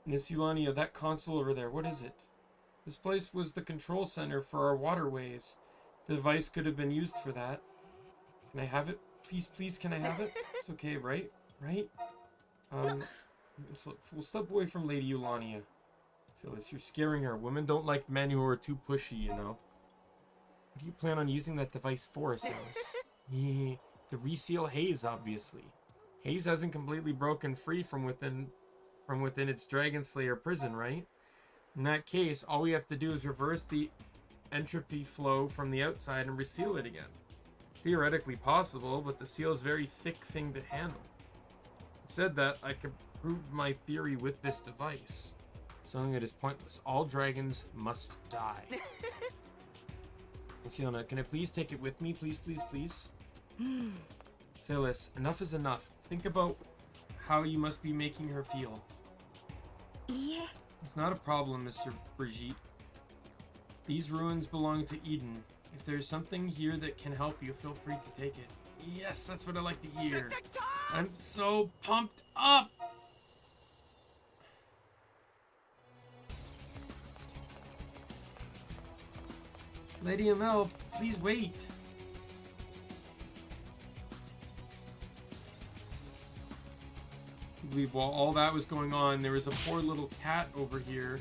Miss Eulania, that console over there, what is it? This place was the control center for our waterways. The device could have been used for that. Can I have it? Please, please, can I have it? It's okay, right? Right? We'll step away from Lady Eulania. Silas, you're scaring her. Women don't like men who are too pushy, you know. What do you plan on using that device for, Silas? To reseal Haze, obviously. Haze hasn't completely broken free from within its Dragon Slayer prison, right? In that case, all we have to do is reverse the entropy flow from the outside and reseal it again. Theoretically possible, but the seal is a very thick thing to handle. Said that I could prove my theory with this device. Something that is pointless. All dragons must die. Siona, can I please take it with me? Please, please, please. Silas, enough is enough. Think about how you must be making her feel. Yeah. It's not a problem, Mr. Brigitte. These ruins belong to Eden. If there's something here that can help you, feel free to take it. Yes, that's what I like to hear. I'm so pumped up! Lady ML, please wait. I believe while all that was going on, there was a poor little cat over here.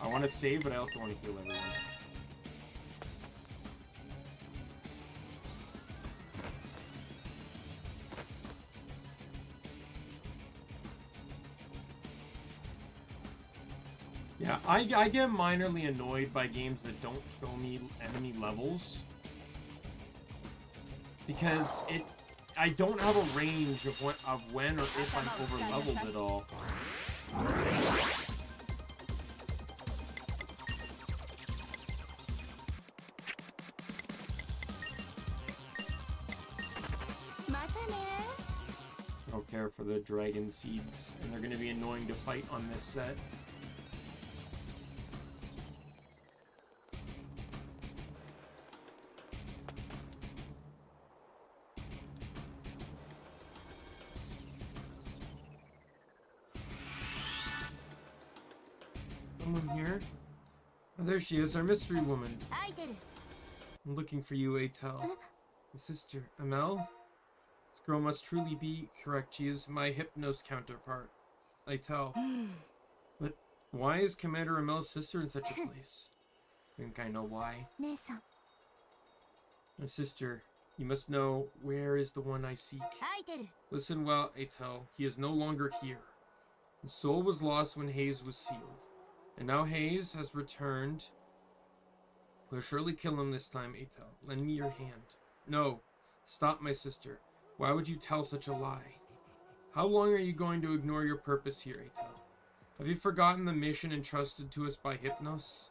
I want to save, but I also want to heal everyone. Yeah, I get minorly annoyed by games that don't show me enemy levels. Because I don't have a range of when or if I'm over leveled at all. Don't care for the dragon seeds, and they're going to be annoying to fight on this set. Someone here? Oh, there she is, our mystery woman. I'm looking for you, Atel. The sister, Amel? This girl must truly be correct. She is my Hypnos counterpart, Atel. But why is Commander Amel's sister in such a place? I think I know why. My sister, you must know where is the one I seek. Listen well, Atel. He is no longer here. The soul was lost when Hayes was sealed. And now Hayes has returned. We'll surely kill him this time, Atel. Lend me your hand. No. Stop, my sister. Why would you tell such a lie? How long are you going to ignore your purpose here, Atel? Have you forgotten the mission entrusted to us by Hypnos?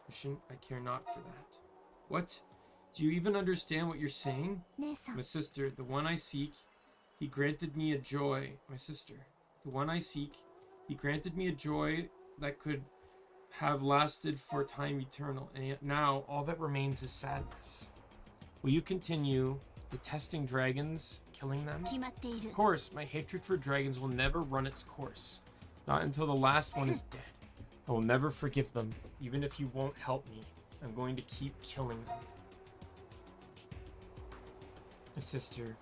Mission? I care not for that. What? Do you even understand what you're saying? My sister, the one I seek, he granted me a joy. My sister, the one I seek, he granted me a joy that could have lasted for time eternal, and yet now all that remains is sadness. Will you continue detesting dragons, killing them? Of course, my hatred for dragons will never run its course. Not until the last one is dead. I will never forgive them, even if you won't help me. I'm going to keep killing them. My sister,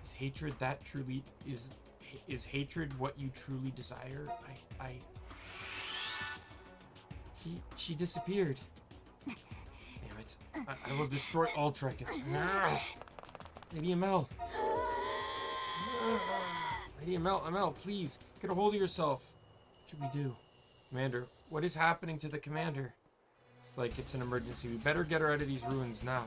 is hatred that truly is hatred what you truly desire? She disappeared. Damn it. I will destroy all dragons. Lady ML. Lady ML, please, get a hold of yourself. What should we do? Commander, what is happening to the commander? It's like it's an emergency. We better get her out of these ruins now.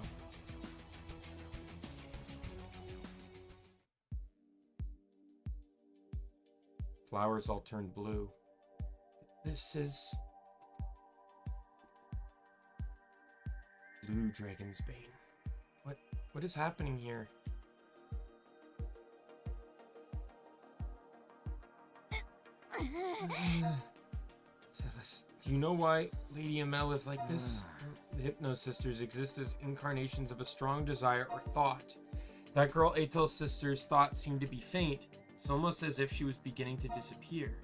Flowers all turned blue. This is... Blue Dragon's Bane. What is happening here? Do you know why Lady ML is like this? The Hypno Sisters exist as incarnations of a strong desire or thought. That girl Atel's sister's thought seemed to be faint. It's almost as if she was beginning to disappear.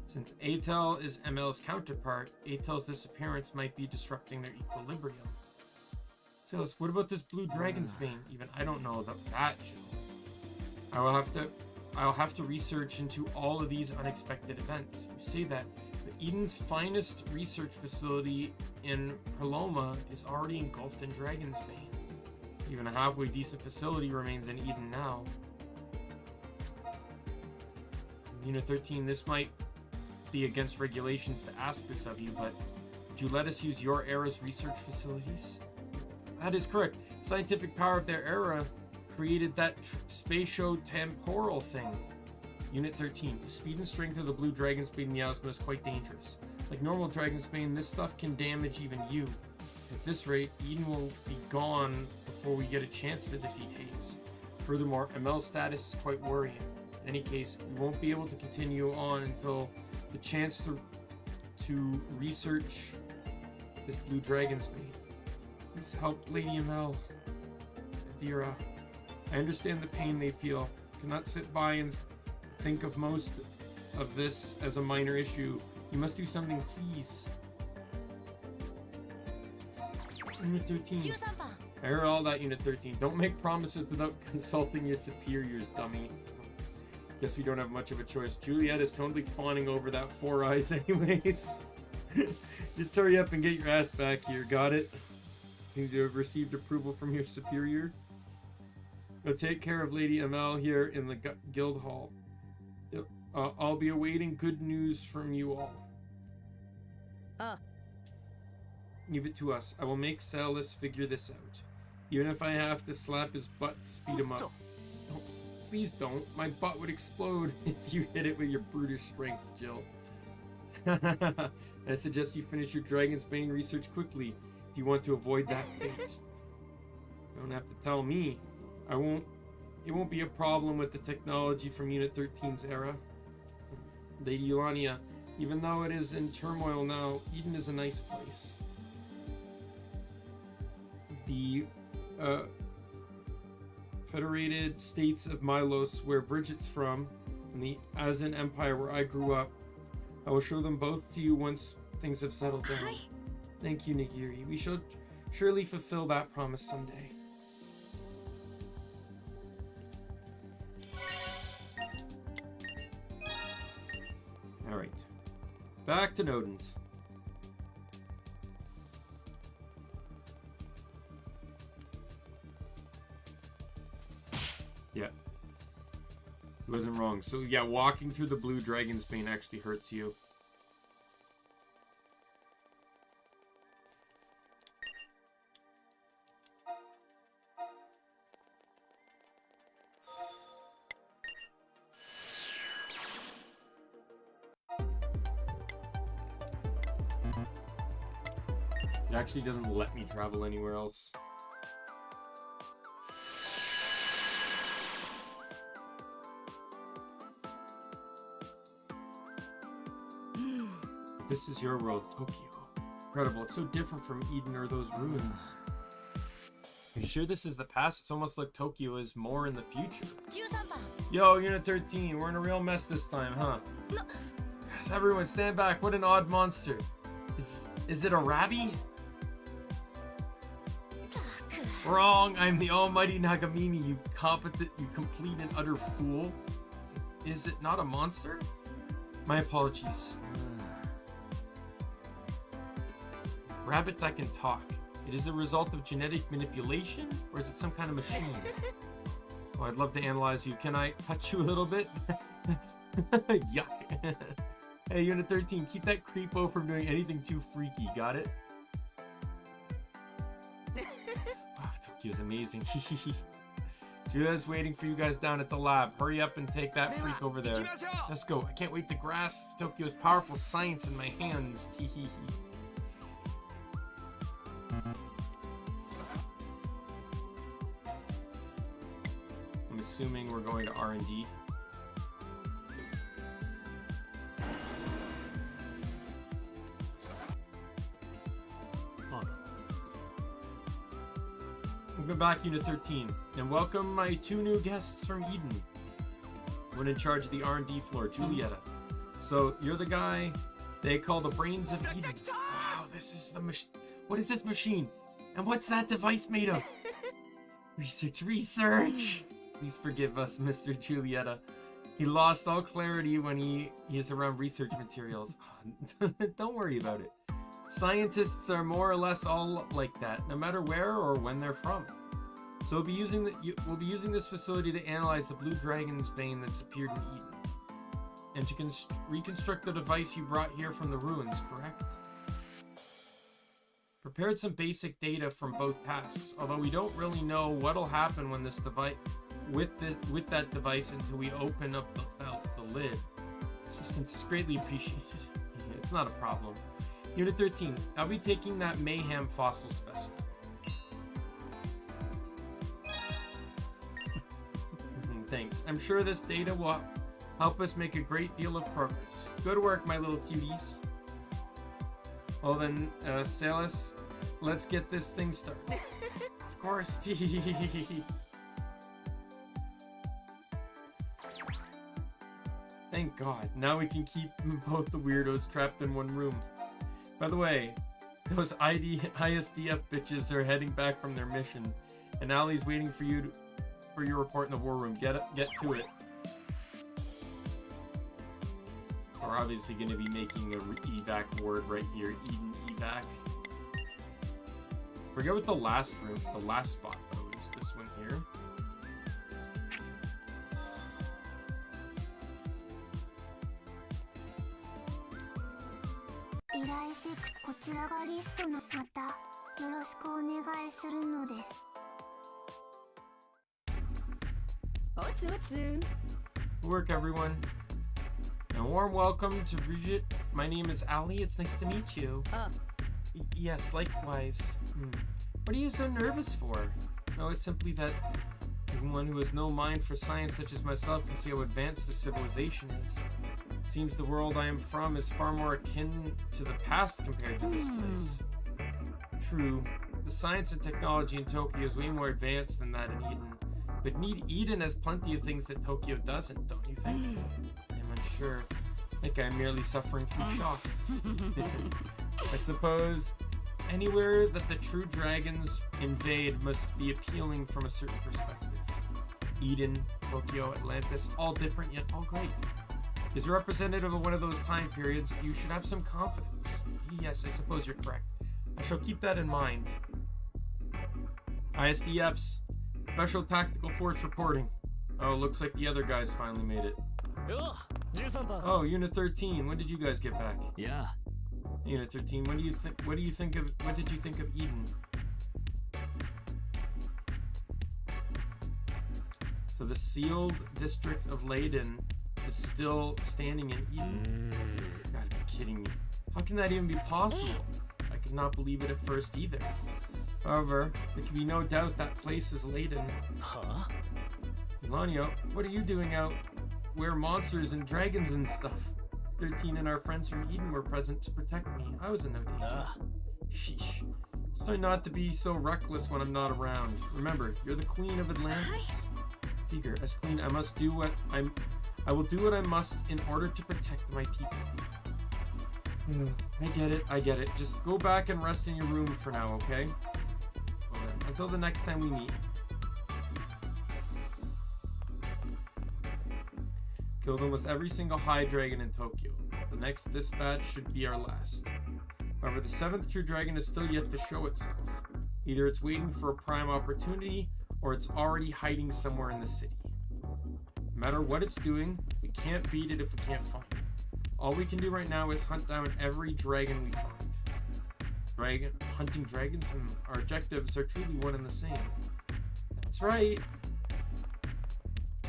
Since Atel is ML's counterpart, Atel's disappearance might be disrupting their equilibrium. So, what about this Blue Dragon's Bane? Even I don't know about that, Jill. I'll have to research into all of these unexpected events. You say that, but Eden's finest research facility in Paloma is already engulfed in Dragon's Bane. Even a halfway decent facility remains in Eden now. Unit 13, this might be against regulations to ask this of you, but would you let us use your era's research facilities? That is correct. Scientific power of their era created that spatio-temporal thing. Unit 13. The speed and strength of the Blue Dragon's Bane miasma is quite dangerous. Like normal Dragon's Bane, this stuff can damage even you. At this rate, Eden will be gone before we get a chance to defeat Hades. Furthermore, ML's status is quite worrying. In any case, we won't be able to continue on until the chance to research this Blue Dragon's Bane. Please help Lady ML. Adira. I understand the pain they feel. Cannot sit by and think of most of this as a minor issue. You must do something, please. Unit 13. I heard all that, Unit 13. Don't make promises without consulting your superiors, dummy. Guess we don't have much of a choice. Juliet is totally fawning over that Four Eyes anyways. Just hurry up and get your ass back here, got it? Seems you have received approval from your superior. Now take care of Lady ML here in the guild hall. I'll be awaiting good news from you all. Leave it to us. I will make Salas figure this out. Even if I have to slap his butt to speed him up. Don't, please don't. My butt would explode if you hit it with your brutish strength, Jill. I suggest you finish your Dragon's Bane research quickly if you want to avoid that fate. You don't have to tell me. It won't be a problem with the technology from Unit 13's era. Lady Eulania, even though it is in turmoil now, Eden is a nice place. The Federated States of Milos, where Bridget's from, and the Azan Empire, where I grew up. I will show them both to you once things have settled down. Hi. Thank you, Nigiri. We shall surely fulfill that promise someday. Alright. Back to Nodens. Yeah. He wasn't wrong. So yeah, walking through the blue dragon's bane actually hurts you. It actually doesn't let me travel anywhere else. This is your world, Tokyo. Incredible. It's so different from Eden or those ruins. Are you sure this is the past? It's almost like Tokyo is more in the future. Yo, Unit 13, we're in a real mess this time, huh? Guys, everyone stand back. What an odd monster. Is it a Rabbi? Wrong. I'm the almighty Nagamine, you complete and utter fool. Is it not a monster? My apologies. Rabbit that can talk. It is a result of genetic manipulation? Or is it some kind of machine? Oh, I'd love to analyze you. Can I touch you a little bit? Yuck. Hey, Unit 13, keep that creepo from doing anything too freaky. Got it? Wow, Tokyo's amazing. Julia's waiting for you guys down at the lab. Hurry up and take that freak over there. Let's go. I can't wait to grasp Tokyo's powerful science in my hands. Teehee. I'm assuming we're going to R&D. Welcome back, Unit 13, and welcome my 2 new guests from Eden. One in charge of the R&D floor, Julieta. So you're the guy they call the brains of Eden. Wow, this is the machine. What is this machine? And what's that device made of? Research! Please forgive us, Mr. Julieta. He lost all clarity when he is around research materials. Don't worry about it. Scientists are more or less all like that, no matter where or when they're from. So we'll be using this facility to analyze the blue dragon's bane that's appeared in Eden, and to reconstruct the device you brought here from the ruins. Correct? Prepared some basic data from both tasks, although we don't really know what'll happen when this device with that device until we open up the lid. Assistance is greatly appreciated. It's not a problem. Unit 13, I'll be taking that mayhem fossil specimen. Thanks. I'm sure this data will help us make a great deal of progress. Go to work, my little cuties. Well then, Salis, let's get this thing started. Of course. Thank God. Now we can keep both the weirdos trapped in one room. By the way, those ISDF bitches are heading back from their mission, and Ali's waiting for you for your report in the war room. Get to it. We're obviously going to be making a evac ward right here. Eden evac. Forget what the last room, the last spot though, is this one here. Good work, everyone. And a warm welcome to Brigitte. My name is Ali. It's nice to meet you. Yes, likewise. What are you so nervous for? No, it's simply that even one who has no mind for science such as myself can see how advanced the civilization is. Seems the world I am from is far more akin to the past compared to this place. True, the science and technology in Tokyo is way more advanced than that in Eden. But Eden has plenty of things that Tokyo doesn't, don't you think? I'm unsure. I think I'm merely suffering from shock. I suppose anywhere that the true dragons invade must be appealing from a certain perspective. Eden, Tokyo, Atlantis, all different yet all great. As representative of one of those time periods, you should have some confidence. Yes, I suppose you're correct. I shall keep that in mind. ISDFs, Special Tactical Force reporting. Oh, looks like the other guys finally made it. Oh, Unit 13. When did you guys get back? Yeah. Unit 13. What did you think of Eden? So the sealed district of Leyden is still standing in Eden. You gotta be kidding me. How can that even be possible? I could not believe it at first either. However, there can be no doubt that place is Leyden. Huh? Elanio, what are you doing out where monsters and dragons and stuff? 13 and our friends from Eden were present to protect me. I was in no danger. Sheesh. Try not to be so reckless when I'm not around. Remember, you're the queen of Atlantis. Figure, as queen, I will do what I must in order to protect my people. I get it. Just go back and rest in your room for now, okay? Well then, until the next time we meet. Killed almost every single high dragon in Tokyo. The next dispatch should be our last. However, the 7th true dragon is still yet to show itself. Either it's waiting for a prime opportunity, or it's already hiding somewhere in the city. No matter what it's doing, we can't beat it if we can't find it. All we can do right now is hunt down every dragon we find. Hunting dragons? Our objectives are truly one and the same. That's right.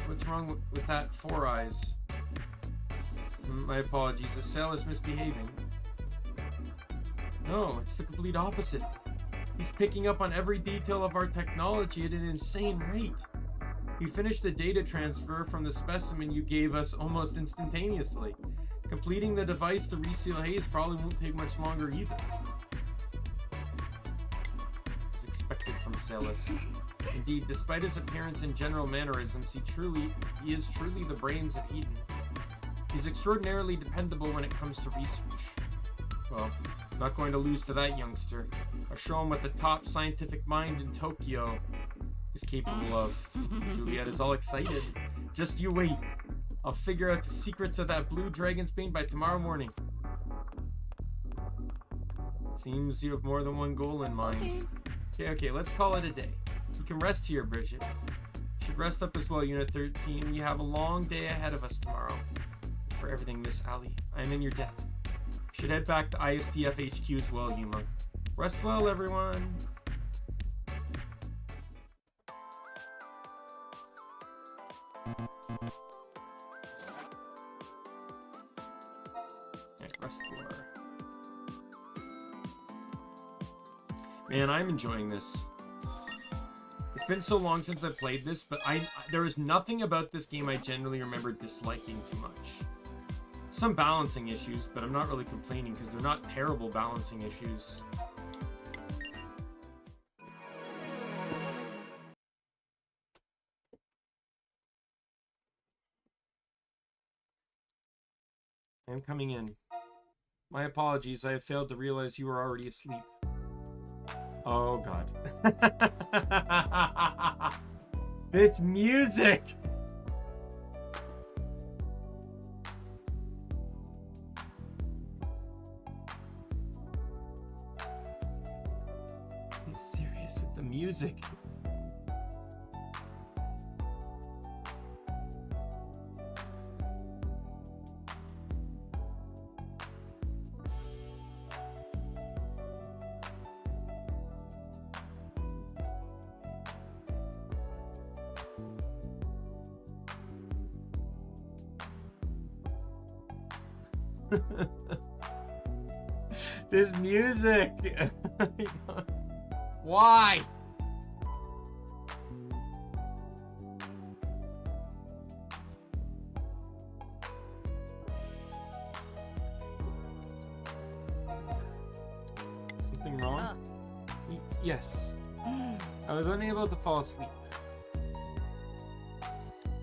What's wrong with that Four Eyes? My apologies, the sail is misbehaving. No, it's the complete opposite. He's picking up on every detail of our technology at an insane rate. He finished the data transfer from the specimen you gave us almost instantaneously. Completing the device to reseal Haze probably won't take much longer either. As expected from Salis. Indeed, despite his appearance and general mannerisms, he is truly the brains of Eden. He's extraordinarily dependable when it comes to research. Well, not going to lose to that youngster. I'll show him what the top scientific mind in Tokyo is capable of. Juliet is all excited. Just you wait. I'll figure out the secrets of that blue dragon's bane by tomorrow morning. Seems you have more than one goal in mind. Okay, let's call it a day. You can rest here, Bridget. You should rest up as well, Unit 13. We have a long day ahead of us tomorrow. For everything, Miss Allie, I'm in your debt. You should head back to ISTF HQ as well, Yuma. Rest well, everyone. Rest floor. Man, I'm enjoying this. It's been so long since I played this, but there is nothing about this game I generally remember disliking too much. Some balancing issues, but I'm not really complaining because they're not terrible balancing issues. I'm coming in. My apologies, I have failed to realize you were already asleep. Oh god. It's music! He's serious with the music. This music. Why? Something wrong? Yes. I was unable to fall asleep.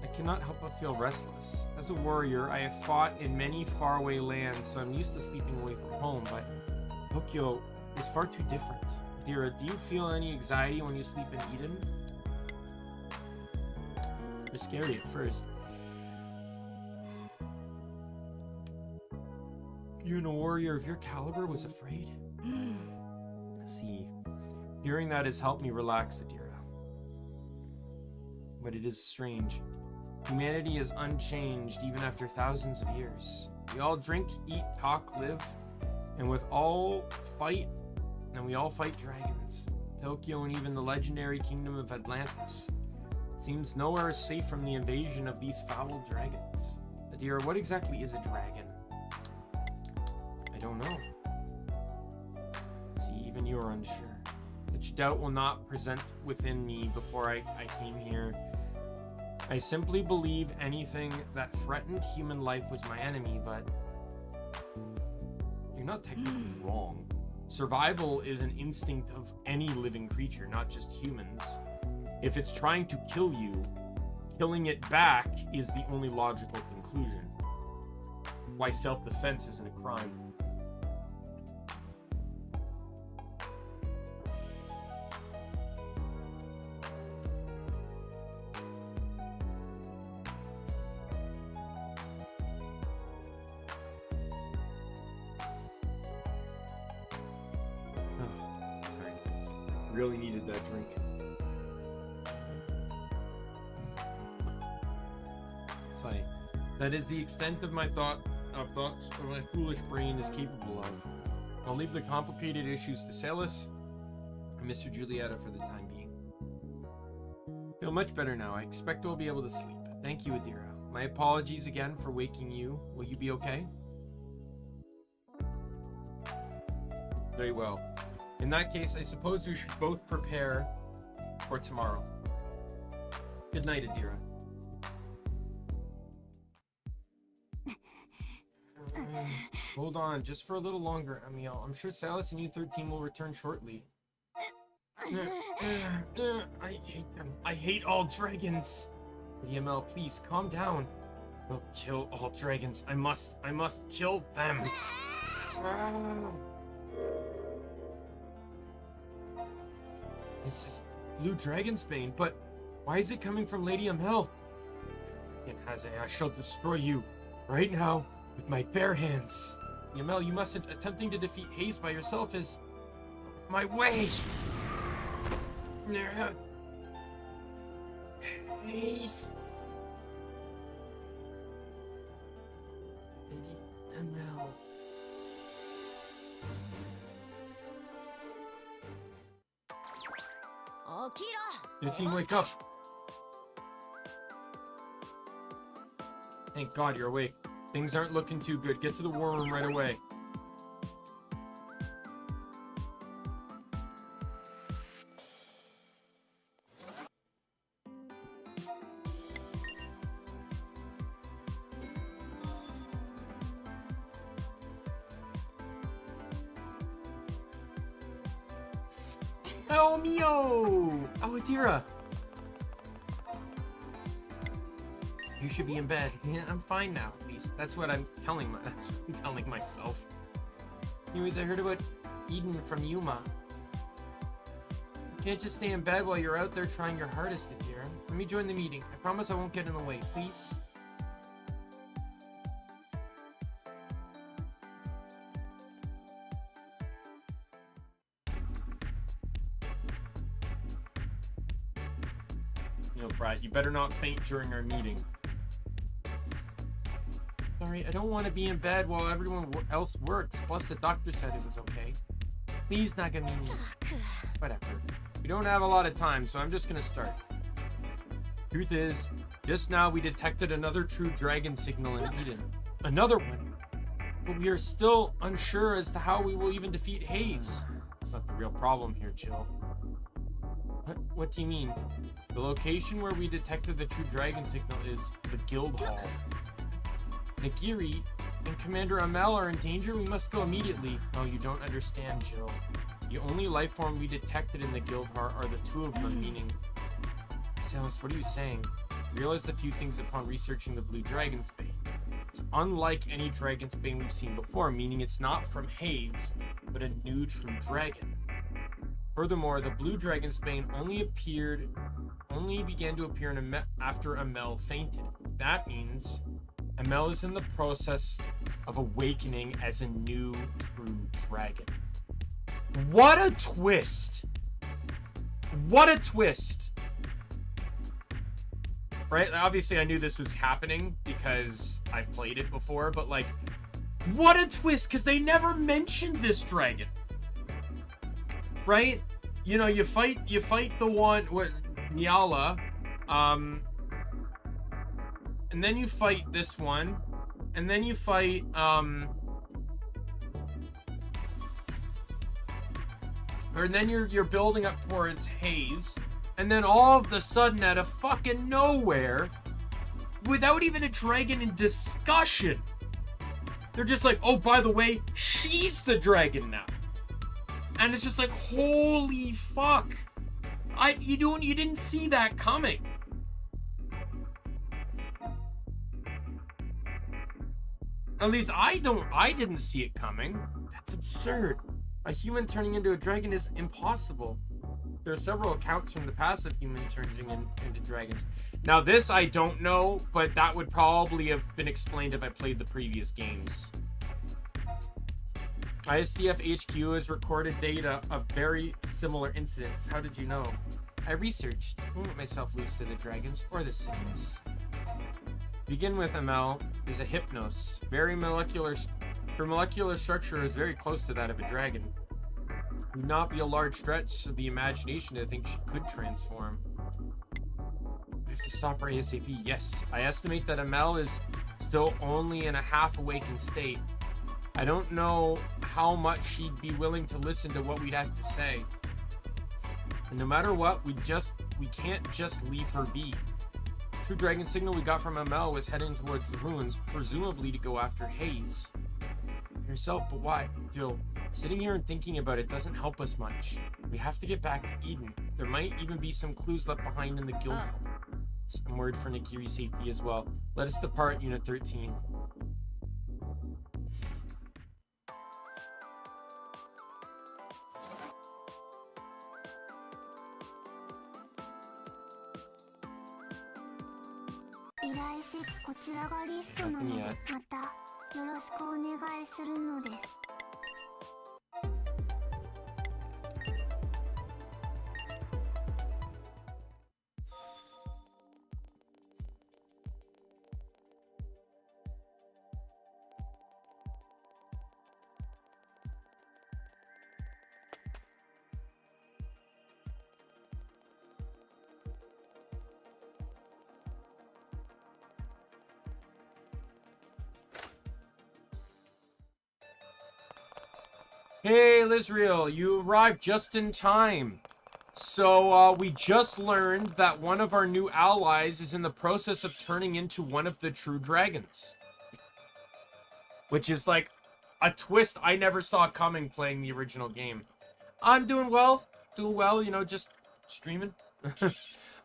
I cannot help but feel restless. As a warrior, I have fought in many faraway lands, so I'm used to sleeping away from home, but Tokyo is far too different. Dira, do you feel any anxiety when you sleep in Eden? You're scary at first. Even a warrior of your caliber was afraid? See, hearing that has helped me relax, Adira. But it is strange. Humanity is unchanged even after thousands of years. We all drink, eat, talk, live, and we all fight dragons. Tokyo and even the legendary kingdom of Atlantis. It seems nowhere is safe from the invasion of these foul dragons. Adira, what exactly is a dragon? I don't know. See, even you are unsure. Such doubt will not present within me before I came here. I simply believe anything that threatened human life was my enemy, but you're not technically wrong. Survival is an instinct of any living creature, not just humans. If it's trying to kill you, killing it back is the only logical conclusion. Why self-defense isn't a crime. Really needed that drink. Sorry. That is the extent of my thoughts of my foolish brain is capable of. I'll leave the complicated issues to Salis and Mr. Giulietta for the time being. Feel much better now. I expect I'll be able to sleep. Thank you, Adira. My apologies again for waking you. Will you be okay? Very well. In that case, I suppose we should both prepare for tomorrow. Good night, Adira. Hold on, just for a little longer, Amiel. I'm sure Salis and U13 will return shortly. I hate them. I hate all dragons. EML, please, calm down. We'll kill all dragons. I must kill them. This is Blue Dragonsbane, but why is it coming from Lady Amel? I shall destroy you right now with my bare hands. Amel, you mustn't. Attempting to defeat Haze by yourself is my way. Haze. Lady Amel. Your team, wake up! Thank God you're awake. Things aren't looking too good. Get to the war room right away. Oh, Mio! Oh, Adira! You should be in bed. Yeah, I'm fine now, at least. That's what I'm telling myself. Anyways, I heard about Eden from Yuma. You can't just stay in bed while you're out there trying your hardest, Adira. Let me join the meeting. I promise I won't get in the way, please. You better not faint during our meeting. Sorry, I don't want to be in bed while everyone else works. Plus, the doctor said it was okay. Please, Nagamini. Whatever. We don't have a lot of time, so I'm just gonna start. Truth is, just now we detected another true dragon signal in Eden. Another one. But we are still unsure as to how we will even defeat Haze. It's not the real problem here, Jill. What do you mean? The location where we detected the true dragon signal is the guild hall. Nagiri and Commander Amel are in danger. We must go immediately. No, you don't understand, Jill. The only life form we detected in the guild hall are the two of them, meaning... Samus, what are you saying? I realized a few things upon researching the Blue Dragonsbane. It's unlike any Dragonsbane we've seen before, meaning it's not from Haze, but a new true dragon. Furthermore, the Blue Dragonsbane only began to appear after Amel fainted. That means Amel is in the process of awakening as a new true dragon. What a twist! What a twist! right? Obviously, I knew this was happening because I've played it before, but like, what a twist, because they never mentioned this dragon, right? You know, you fight the one, what, Nyala, and then you fight this one, and then you fight, or then you're building up towards Haze, and then all of a sudden, out of fucking nowhere, without even a dragon in discussion, they're just like, oh, by the way, she's the dragon now. And it's just like, holy fuck. You didn't see that coming. At least I didn't see it coming. That's absurd. A human turning into a dragon is impossible. There are several accounts from the past of humans turning into dragons. Now this I don't know, but that would probably have been explained if I played the previous games. ISDF HQ has recorded data of very similar incidents. How did you know? I researched. I won't let myself loose to the dragons or the sickness. Begin with ML is a hypnos. Her molecular structure is very close to that of a dragon. It would not be a large stretch of the imagination to think she could transform. We have to stop her ASAP. Yes, I estimate that ML is still only in a half awakened state. I don't know how much she'd be willing to listen to what we'd have to say. And no matter what, we can't just leave her be. True dragon signal we got from ML was heading towards the ruins, presumably to go after Haze. Yourself, but why? Still, sitting here and thinking about it doesn't help us much. We have to get back to Eden. There might even be some clues left behind in the guild. I'm worried for Nikiri's safety as well. Let us depart, Unit 13. Hey, Lizriel, you arrived just in time. So, we just learned that one of our new allies is in the process of turning into one of the true dragons. Which is like a twist I never saw coming playing the original game. I'm doing well, you know, just streaming. You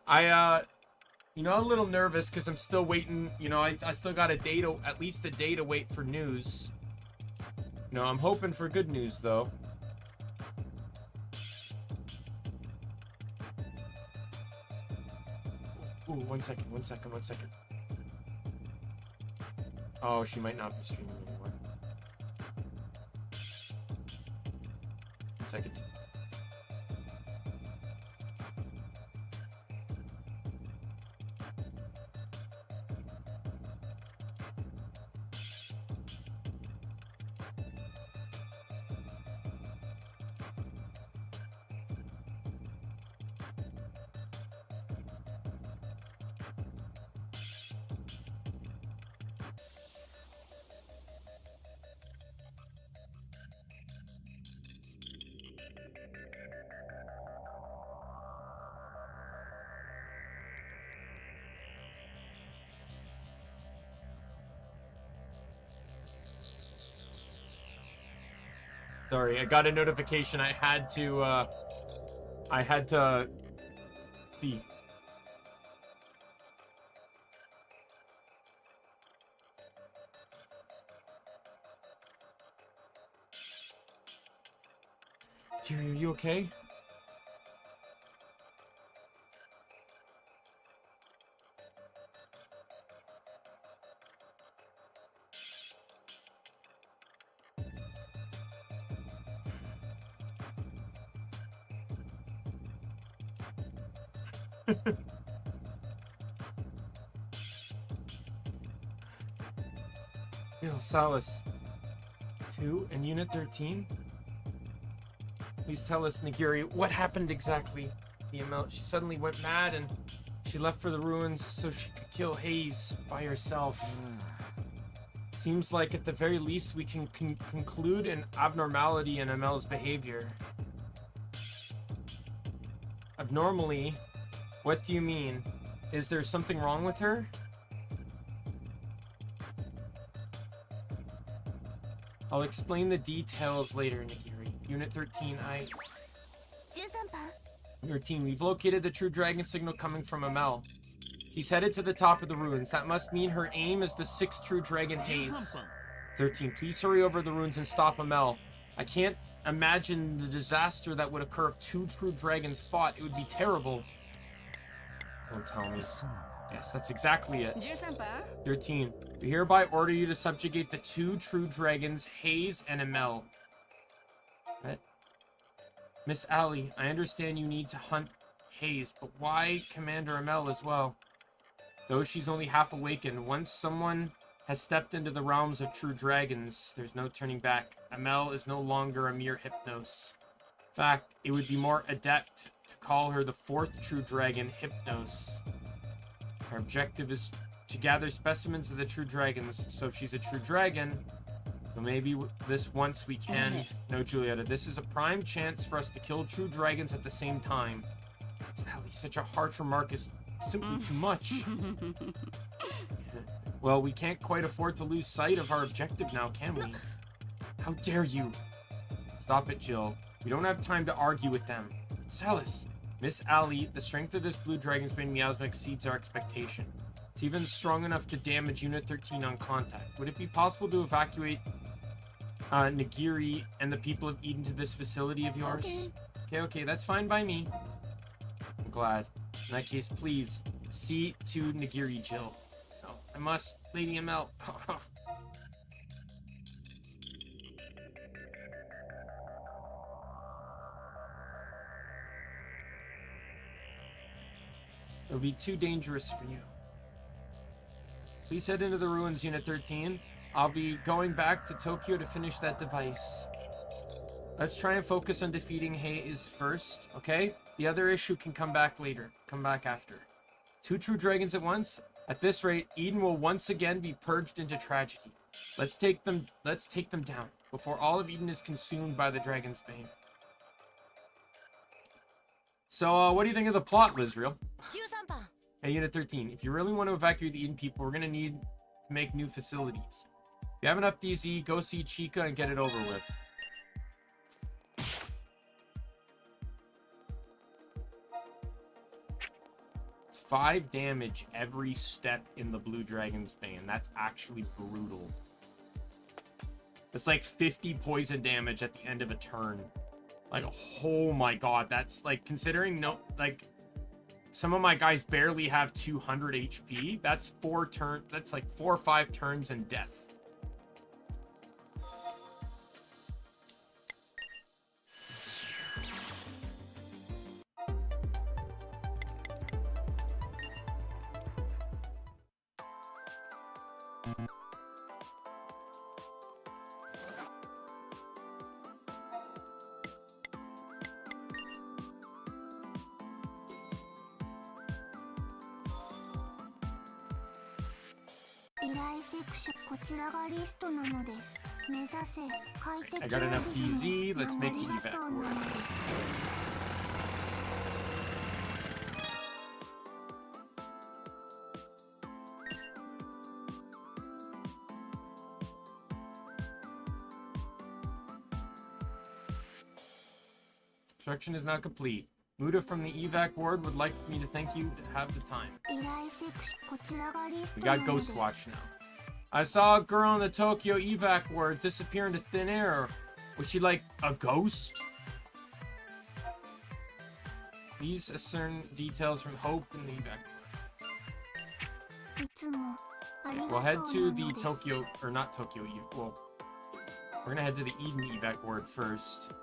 know, I'm a little nervous because I'm still waiting, you know, I still got at least a day to wait for news. No, I'm hoping for good news, though. Ooh, one second. Oh, she might not be streaming anymore. 1 second. Sorry, I got a notification. I had to see. Kiri, are you okay? Yo, Salas. 2 and Unit 13? Please tell us, Nagiri, what happened exactly? The amount she suddenly went mad and she left for the ruins so she could kill Hayes by herself. Seems like at the very least we can conclude an abnormality in Amel's behavior. Abnormally? What do you mean? Is there something wrong with her? I'll explain the details later, Nagiri. Unit 13, 13, we've located the true dragon signal coming from Amel. She's headed to the top of the ruins. That must mean her aim is the 6th true dragon Hayes. 13, please hurry over the ruins and stop Amel. I can't imagine the disaster that would occur if 2 true dragons fought. It would be terrible. Don't tell me. Yes, that's exactly it. 13, we hereby order you to subjugate the 2 true dragons, Hayes and Amel. What? Miss Ali, I understand you need to hunt Hayes, but why Commander Amel as well? Though she's only half awakened, once someone has stepped into the realms of true dragons, there's no turning back. Amel is no longer a mere Hypnos. In fact, it would be more adept to call her the 4th true dragon, Hypnos. Our objective is to gather specimens of the true dragons, so if she's a true dragon, well, maybe this once we can. No, Julieta, this is a prime chance for us to kill true dragons at the same time. Sally, such a harsh remark is simply too much. Well, we can't quite afford to lose sight of our objective now, can we? How dare you? Stop it, Jill. We don't have time to argue with them. Salas, Miss Ali, the strength of this blue dragon's bane miasma exceeds our expectation. It's even strong enough to damage Unit 13 on contact. Would it be possible to evacuate Nagiri and the people of Eden to this facility of yours? Okay, that's fine by me. I'm glad. In that case, please, see to Nagiri, Jill. No, I must. Lady Amel. It'll be too dangerous for you. Please head into the ruins, Unit 13. I'll be going back to Tokyo to finish that device. Let's try and focus on defeating Hayes first, okay? The other issue can come back later. Come back after. 2 true dragons at once? At this rate, Eden will once again be purged into tragedy. Let's take them down before all of Eden is consumed by the dragon's bane. So, what do you think of the plot, Lizreal? Hey, Unit 13, if you really want to evacuate the Eden people, we're going to need to make new facilities. If you have enough DZ, go see Chica and get it over with. 5 damage every step in the blue dragon's bane. That's actually brutal. It's like 50 poison damage at the end of a turn. Like, oh my god, that's like, considering some of my guys barely have 200 HP. That's 4 turns. That's like 4 or 5 turns and death. I got enough DZ. Let's make the evac work. Construction is now complete. Muda from the evac ward would like me to thank you to have the time. We got Ghost Watch now. I saw a girl in the Tokyo evac ward disappear into thin air. Was she like a ghost? Please discern details from Hope in the evac ward. We'll head to the Tokyo, or not Tokyo, well, we're gonna head to the Eden evac ward first.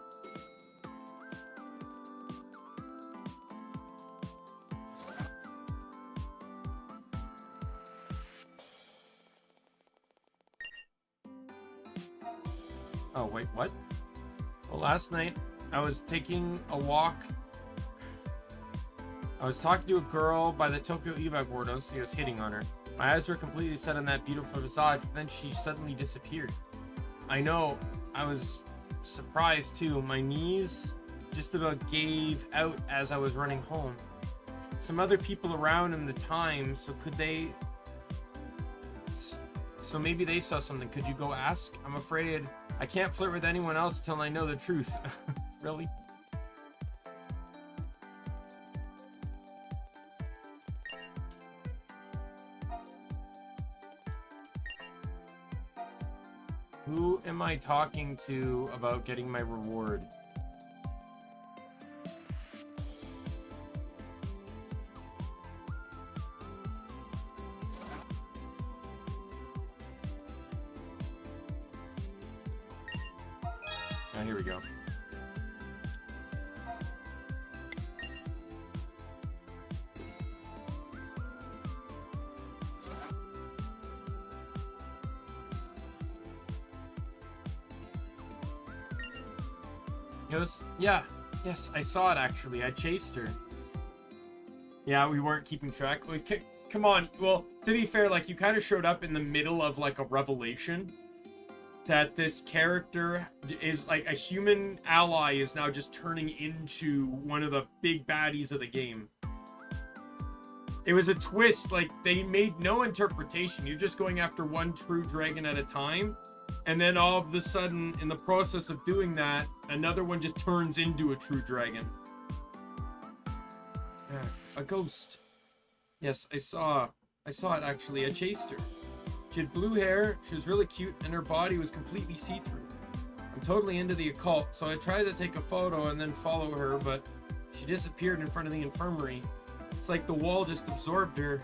Oh, wait, what? Well, last night I was taking a walk. I was talking to a girl by the Tokyo evac ward. I was hitting on her. My eyes were completely set on that beautiful visage, but then she suddenly disappeared. I know, I was surprised too. My knees just about gave out as I was running home. Some other people around in the time, so could they... So maybe they saw something. Could you go ask? I'm afraid I can't flirt with anyone else till I know the truth. Really? Who am I talking to about getting my reward? Ah, here we go. Yeah, yes, I saw it actually. I chased her. Yeah, we weren't keeping track. Like, come on. Well, to be fair, like, you kind of showed up in the middle of like a revelation that this character is like a human ally is now just turning into one of the big baddies of the game. It was a twist. Like, they made no interpretation. You're just going after one true dragon at a time. And then all of a sudden, in the process of doing that, another one just turns into a true dragon. Yeah, a ghost. Yes, I saw it actually. I chased her. She had blue hair, she was really cute, and her body was completely see-through. I'm totally into the occult, so I tried to take a photo and then follow her, but she disappeared in front of the infirmary. It's like the wall just absorbed her.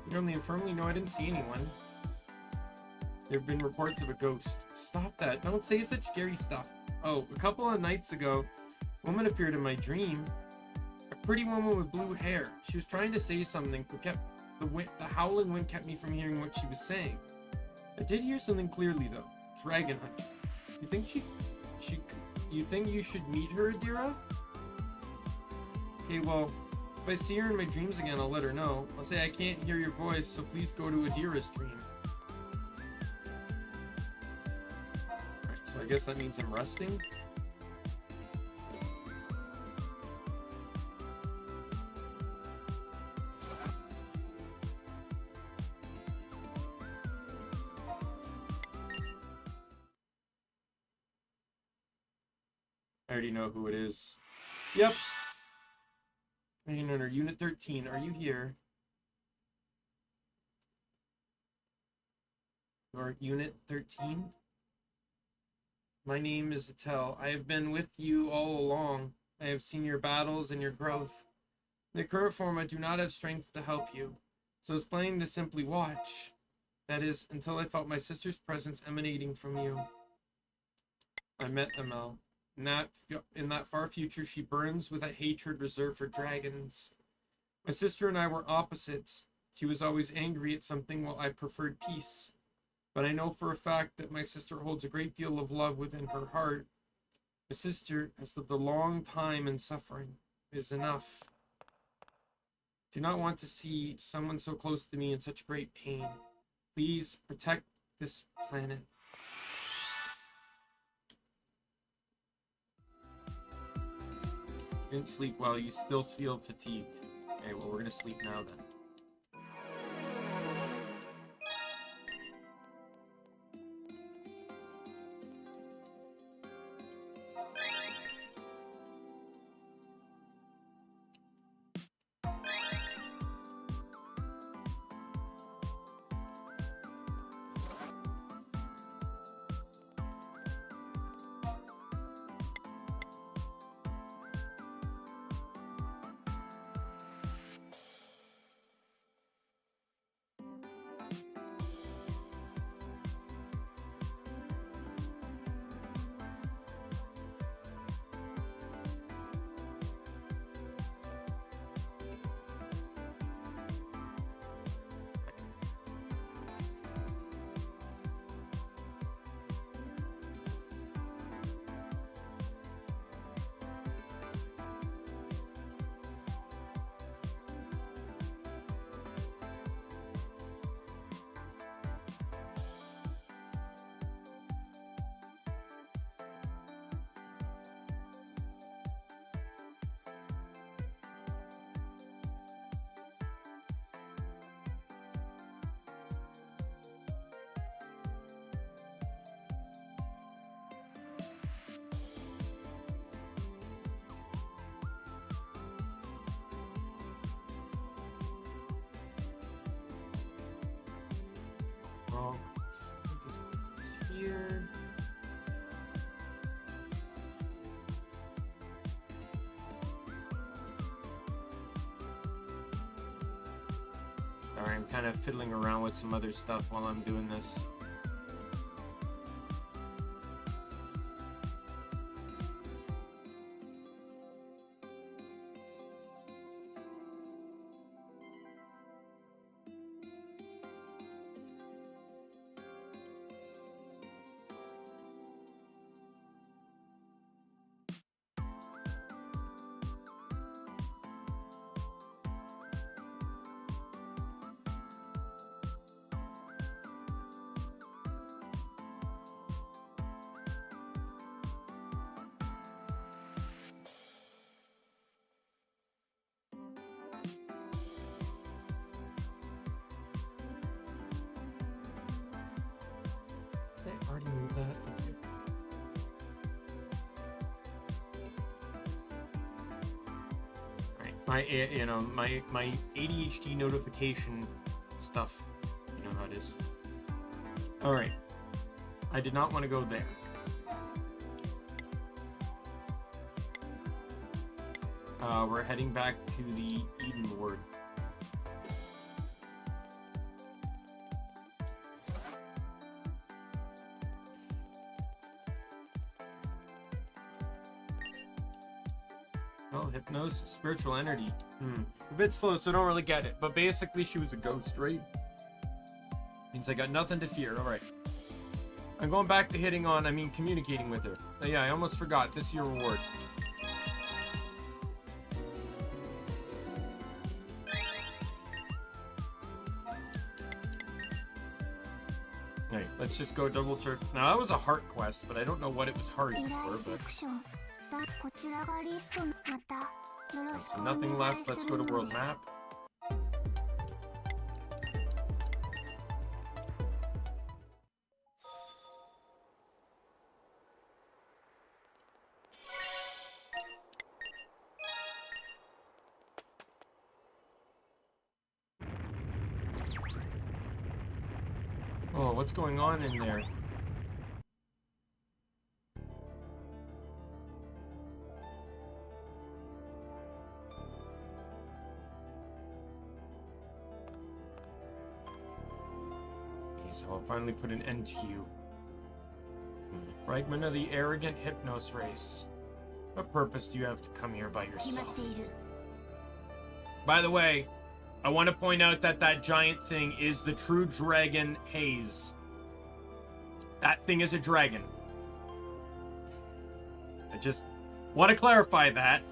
You're in the infirmary? No, I didn't see anyone. There have been reports of a ghost. Stop that. Don't say such scary stuff. Oh, a couple of nights ago, a woman appeared in my dream. A pretty woman with blue hair. She was trying to say something, but the howling wind kept me from hearing what she was saying. I did hear something clearly, though. Dragon hunter. You think you think you should meet her, Adira? Okay, well, if I see her in my dreams again, I'll let her know. I'll say I can't hear your voice, so please go to Adira's dream. Alright, so I guess that means I'm resting. I already know who it is. Yep. Unit 13, are you here? Or Unit 13? My name is Atel. I have been with you all along. I have seen your battles and your growth. In the current form, I do not have strength to help you, so I was planning to simply watch. That is, until I felt my sister's presence emanating from you. I met Amel. In that far future, she burns with a hatred reserved for dragons. My sister and I were opposites. She was always angry at something while I preferred peace. But I know for a fact that my sister holds a great deal of love within her heart. My sister has lived a long time in suffering. It is enough. Do not want to see someone so close to me in such great pain. Please protect this planet. Didn't sleep well. You still feel fatigued. Okay, well, we're gonna sleep now then. So let's just put this here. Sorry, I'm kind of fiddling around with some other stuff while I'm doing this. I already knew that. Alright, my ADHD notification stuff. You know how it is. Alright. I did not want to go there. We're heading back to the Eden Ward. Oh, hypnosis, spiritual entity. A bit slow, so I don't really get it. But basically, she was a ghost, right? Means I got nothing to fear. All right. I'm going back to communicating with her. Oh, yeah, I almost forgot. This is your reward. Alright, let's just go double check. Now, that was a heart quest, but I don't know what it was hearting for. But... nothing left. Let's go to world map. Oh, what's going on in there? So I'll finally put an end to you. Fragment of the arrogant Hypnos race. What purpose do you have to come here by yourself? By the way, I want to point out that that giant thing is the true dragon Haze. That thing is a dragon. I just want to clarify that.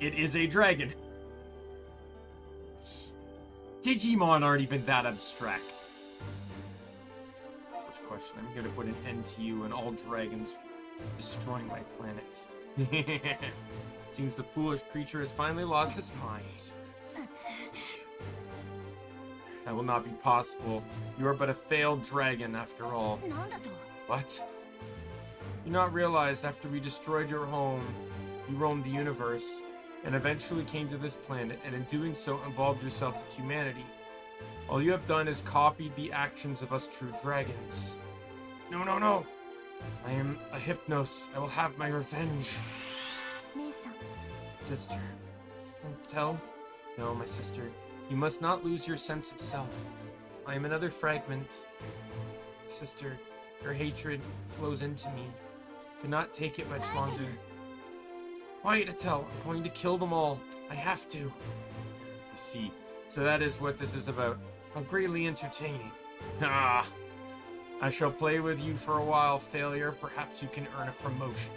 It is a dragon. Digimon aren't even that abstract. Question. I'm gonna put an end to you and all dragons destroying my planet. Seems the foolish creature has finally lost his mind. That will not be possible. You are but a failed dragon after all. What? You not realize after we destroyed your home, you roamed the universe and eventually came to this planet, and in doing so involved yourself with humanity. All you have done is copied the actions of us true dragons. No, no, no! I am a Hypnos. I will have my revenge. Sister. Don't tell? No, my sister. You must not lose your sense of self. I am another fragment. Sister, your hatred flows into me. Cannot take it much longer. Quiet, Attell. I'm going to kill them all. I have to. I see. So that is what this is about. How greatly entertaining. Ah! I shall play with you for a while, failure. Perhaps you can earn a promotion.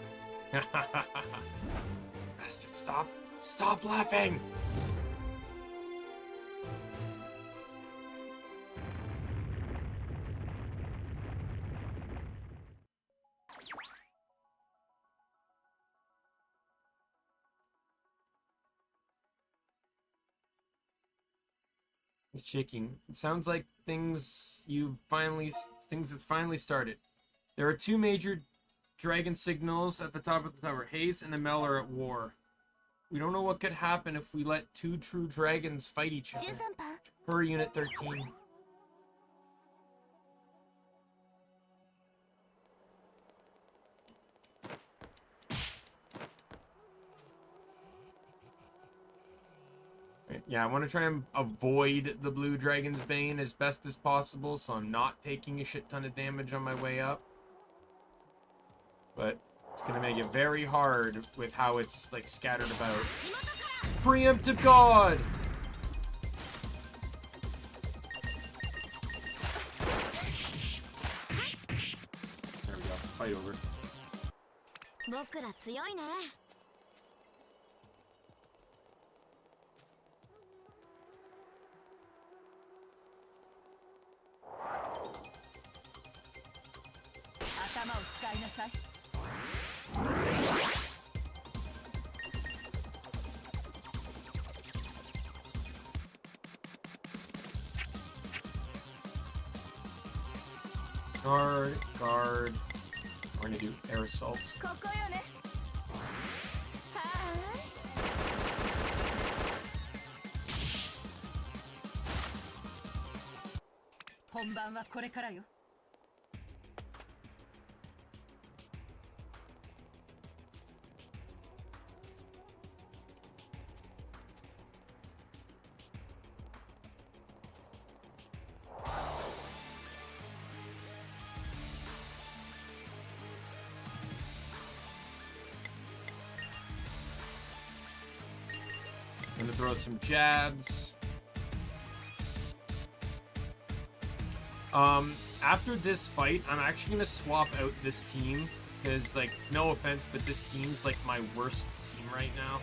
Bastard, stop. Stop laughing! It's shaking. It sounds like things have finally started. There are two major dragon signals at the top of the tower. Haze and Amel are at war. We don't know what could happen if we let two true dragons fight each other. Hurry, Unit 13. Yeah, I want to try and avoid the Blue Dragon's Bane as best as possible, so I'm not taking a shit ton of damage on my way up. But it's going to make it very hard with how it's, like, scattered about. Preemptive God! There we go. Fight over. Guard, guard. We're gonna do air assaults. I'm gonna throw some jabs. After this fight, I'm actually gonna swap out this team because, like, no offense, but this team's like my worst team right now.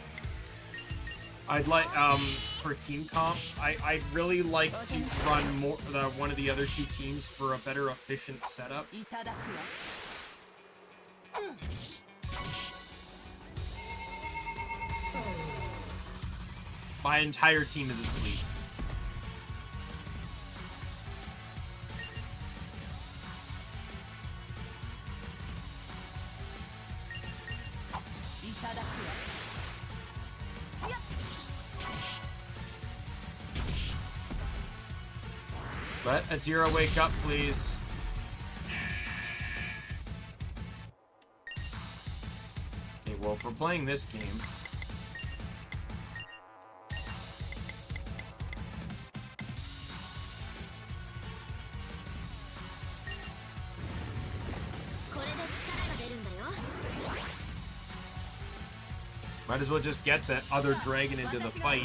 I'd like, for team comps, I'd really like to run more one of the other two teams for a better efficient setup. My entire team is asleep. Let Adira wake up, please. Okay, well, if we're playing this game... Might as well just get the other dragon into the fight.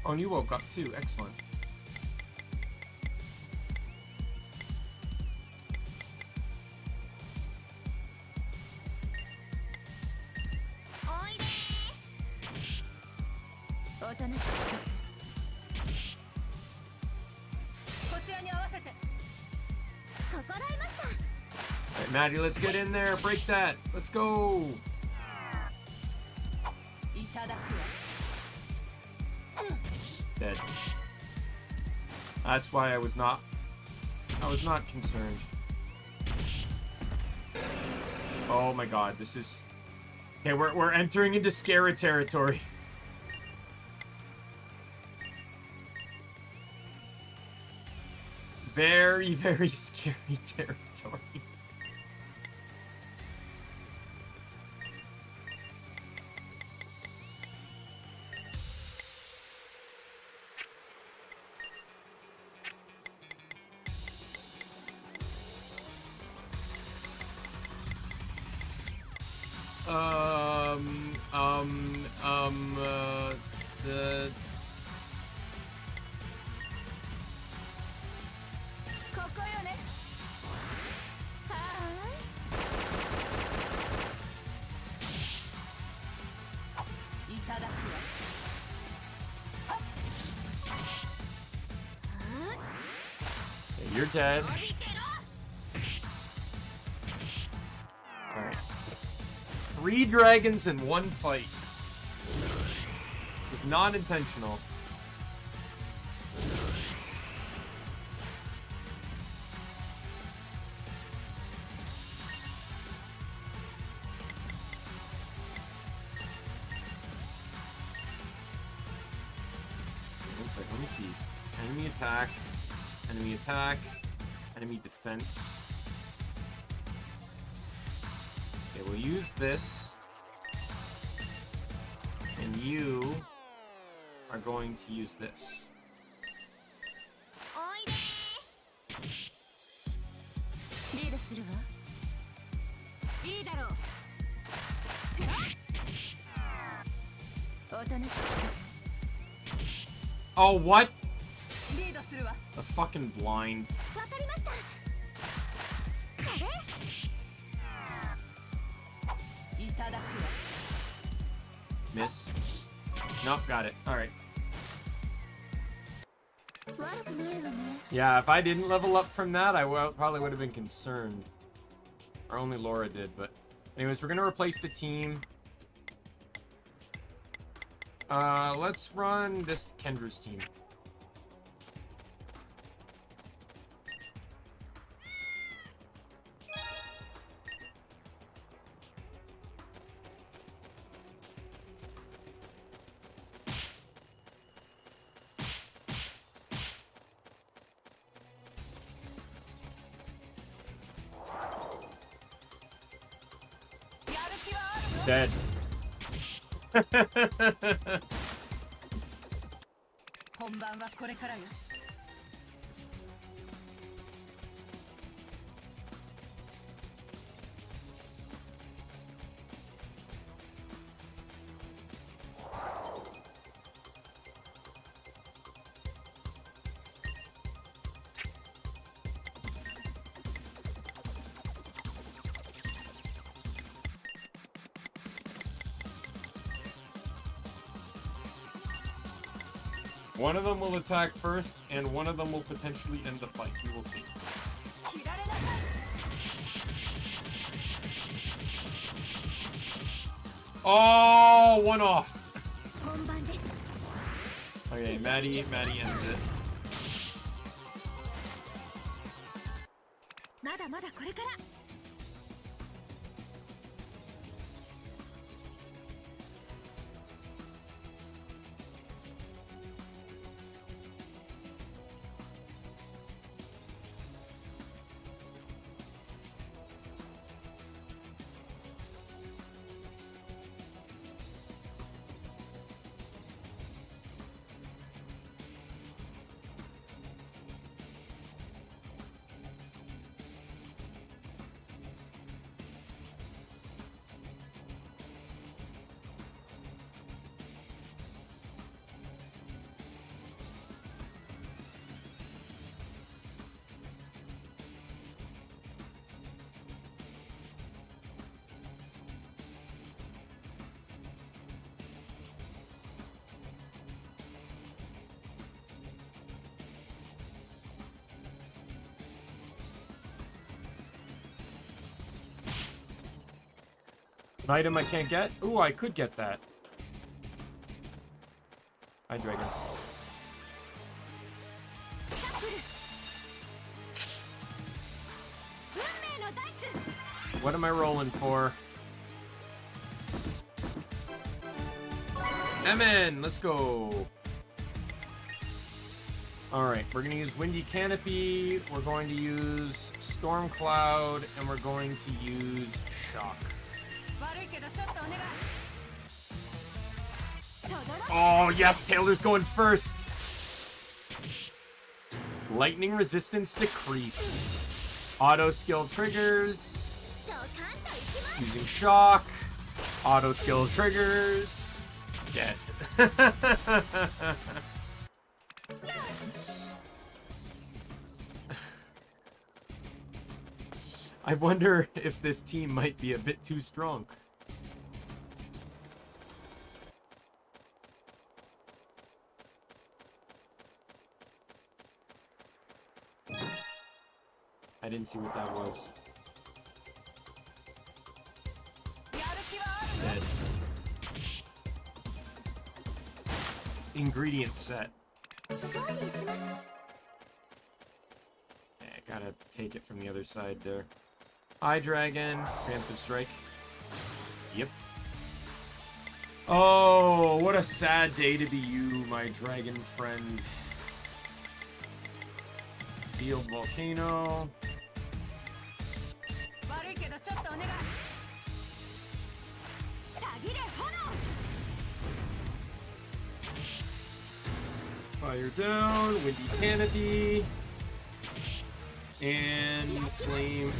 Oh, and you woke up too. Excellent. Alright, Maddie, let's get in there. Break that. Let's go. Dead. That's why I was not concerned. Oh my god, this is... Okay, we're entering into scary territory. Very, very scary territory. The... Okay, you're dead. Alright. 3 dragons in one fight. Does Not intentional. One sec, let me see. Enemy attack, enemy attack, enemy defense. Okay, we'll use this. And you are going to use this. Oh, what? The fucking blind. Miss. Nope, got it. Alright. Yeah, if I didn't level up from that, I probably would have been concerned. Or only Laura did, but... Anyways, we're gonna replace the team. Let's run this Kendra's team. Dead. One of them will attack first, and one of them will potentially end the fight. We will see. Oh, one off. Okay, Maddie ends it. An item I can't get? Ooh, I could get that. Hi, Dragon. What am I rolling for? Daimien, let's go. Alright, we're going to use Windy Canopy, we're going to use Storm Cloud, and we're going to use Shock. Oh, yes, Taylor's going first. Lightning resistance decreased. Auto skill triggers. Using shock. Auto skill triggers. Dead. I wonder if this team might be a bit too strong. I didn't see what that was. Dead. ingredient set. Yeah, I gotta take it from the other side there. Hi, Dragon. Preemptive strike. Yep. Oh, what a sad day to be you, my dragon friend. Field volcano. Fire down, windy canopy, and flame.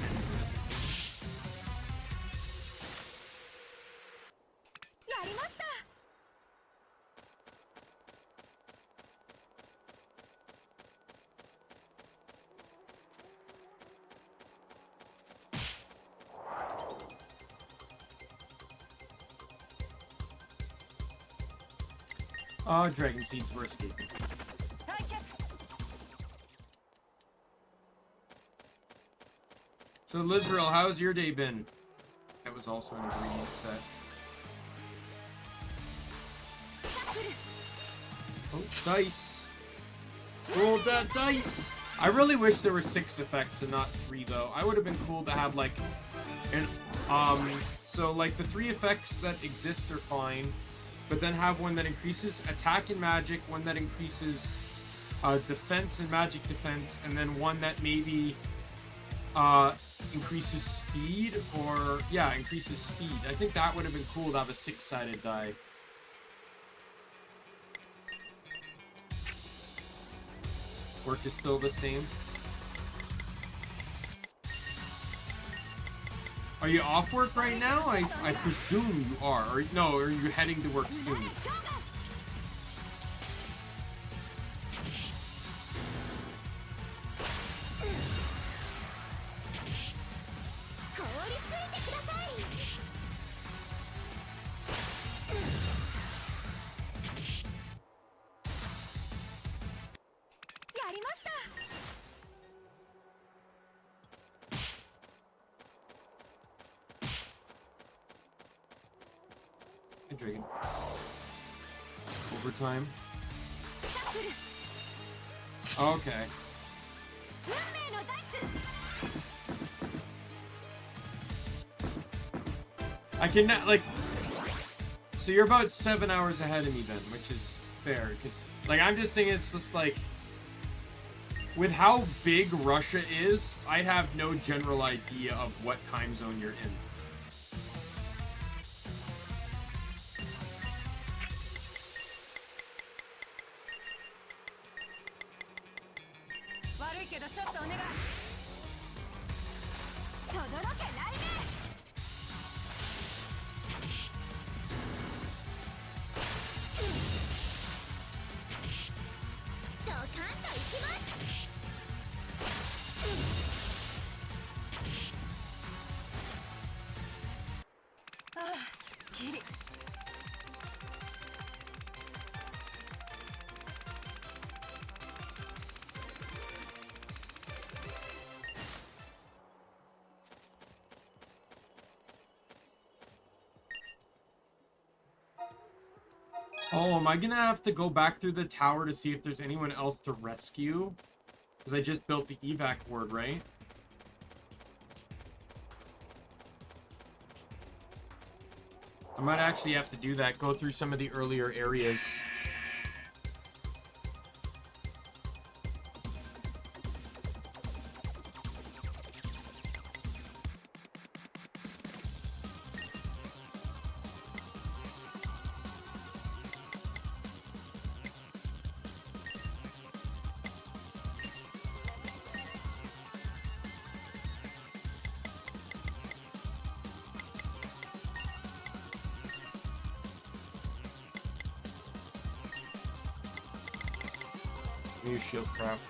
Oh, dragon seeds were escaping. So, Lizrael, how's your day been? That was also an ingredient set. Oh, dice. Roll that dice. I really wish there were 6 effects and not 3, though. I would have been cool to have, like, an, so, like, the 3 effects that exist are fine. But then have one that increases attack and magic, one that increases defense and magic defense, and then one that maybe increases speed, or, yeah, increases speed. I think that would have been cool to have a 6-sided die. Work is still the same. Are you off work right now? I presume you are. Or no, or are you heading to work soon? Dragon. Overtime. Okay. I can, like, so you're about 7 hours ahead of me then, which is fair, because, like, I'm just thinking it's just, like, with how big Russia is, I have no general idea of what time zone you're in. Oh, am I gonna have to go back through the tower to see if there's anyone else to rescue? Because I just built the evac ward, right? I might actually have to do that, go through some of the earlier areas. New shield craft.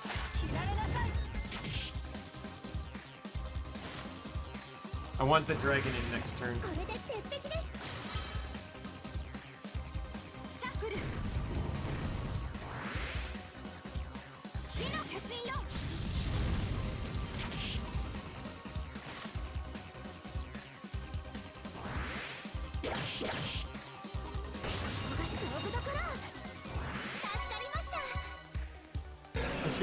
I want the dragon in next turn.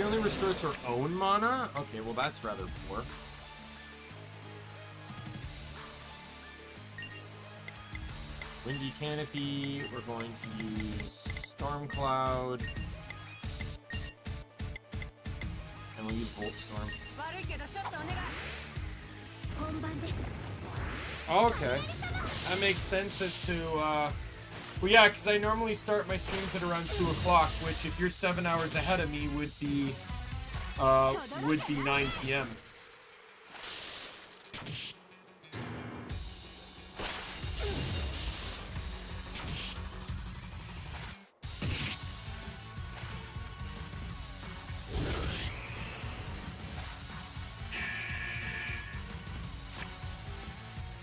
She only restores her own mana? Okay, well that's rather poor. Windy Canopy, we're going to use Storm Cloud. And we'll use Volt Storm. Okay. That makes sense as to, well, yeah, because I normally start my streams at around 2 o'clock, which, if you're 7 hours ahead of me, would be 9 p.m.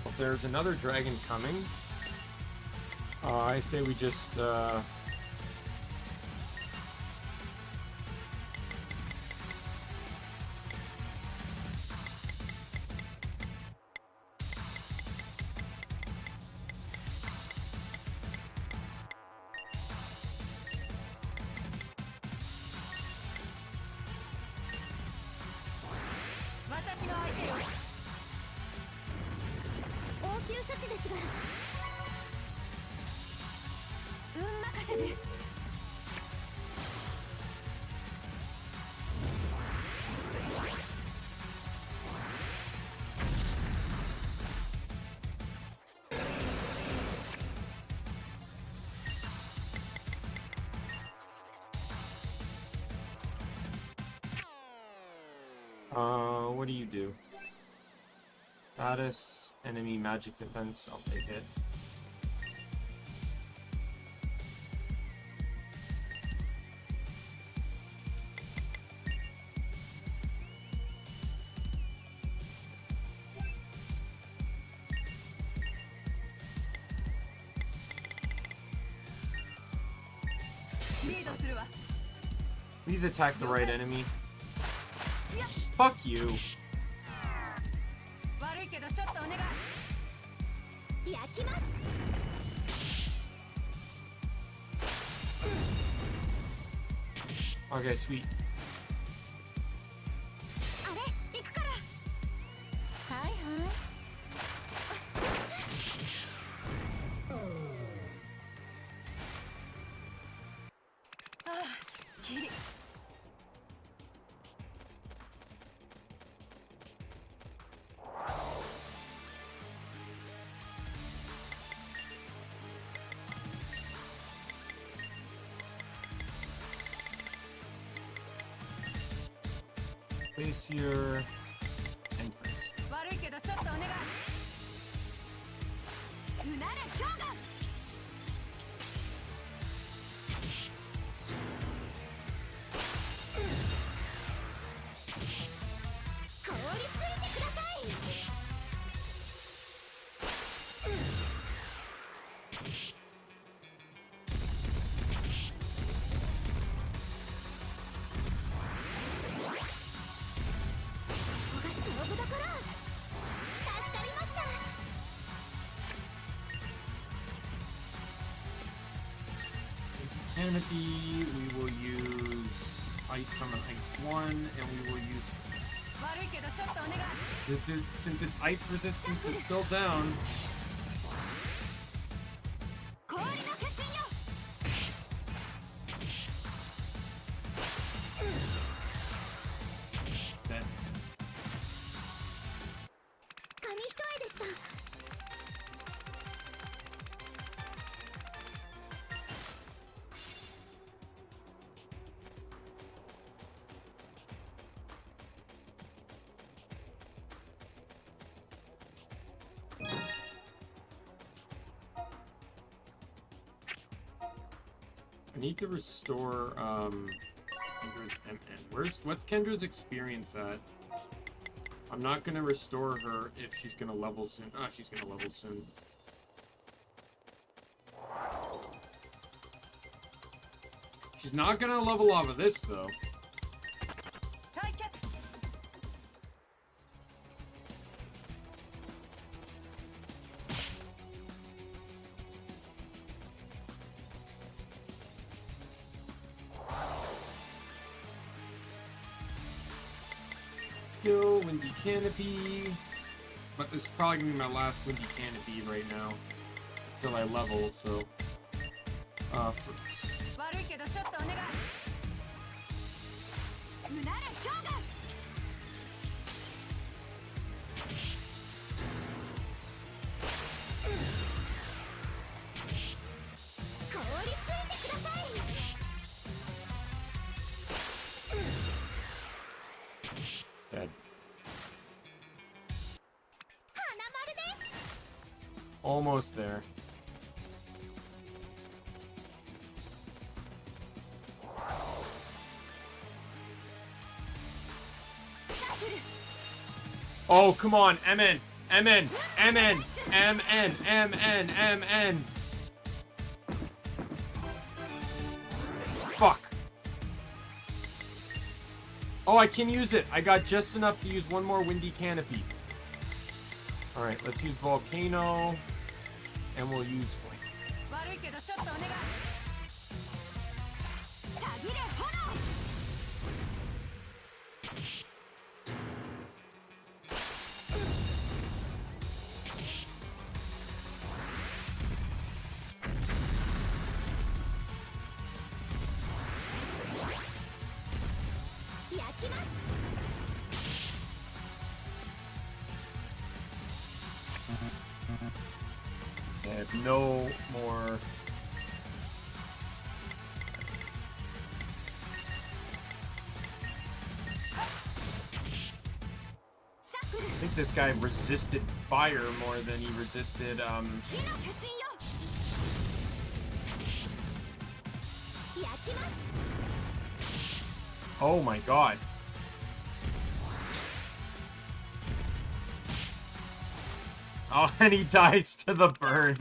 If there's another dragon coming, I say we just, what do you do? Status, enemy magic defense, I'll take it. Please attack the right enemy. Fuck you. Okay, sweet. Place your entrance. Canopy, we will use Ice on an Ice 1, and we will use... Since its Ice resistance is still down... Dead. I need to restore Kendra's MN. What's Kendra's experience at? I'm not gonna restore her if she's gonna level soon. Ah, she's gonna level soon. She's not gonna level off of this though. still. Windy Canopy. But this is probably going to be my last Windy Canopy right now. Until I level, so... fruits. Dead. Almost there. Oh, come on. MN. MN. MN. MN. MN. MN. Fuck. Oh, I can use it. I got just enough to use one more Windy Canopy. Alright, let's use Volcano. And we'll use Flame. I have no more. I think this guy resisted fire more than he resisted, Oh my god. Oh, and he dies to the burn.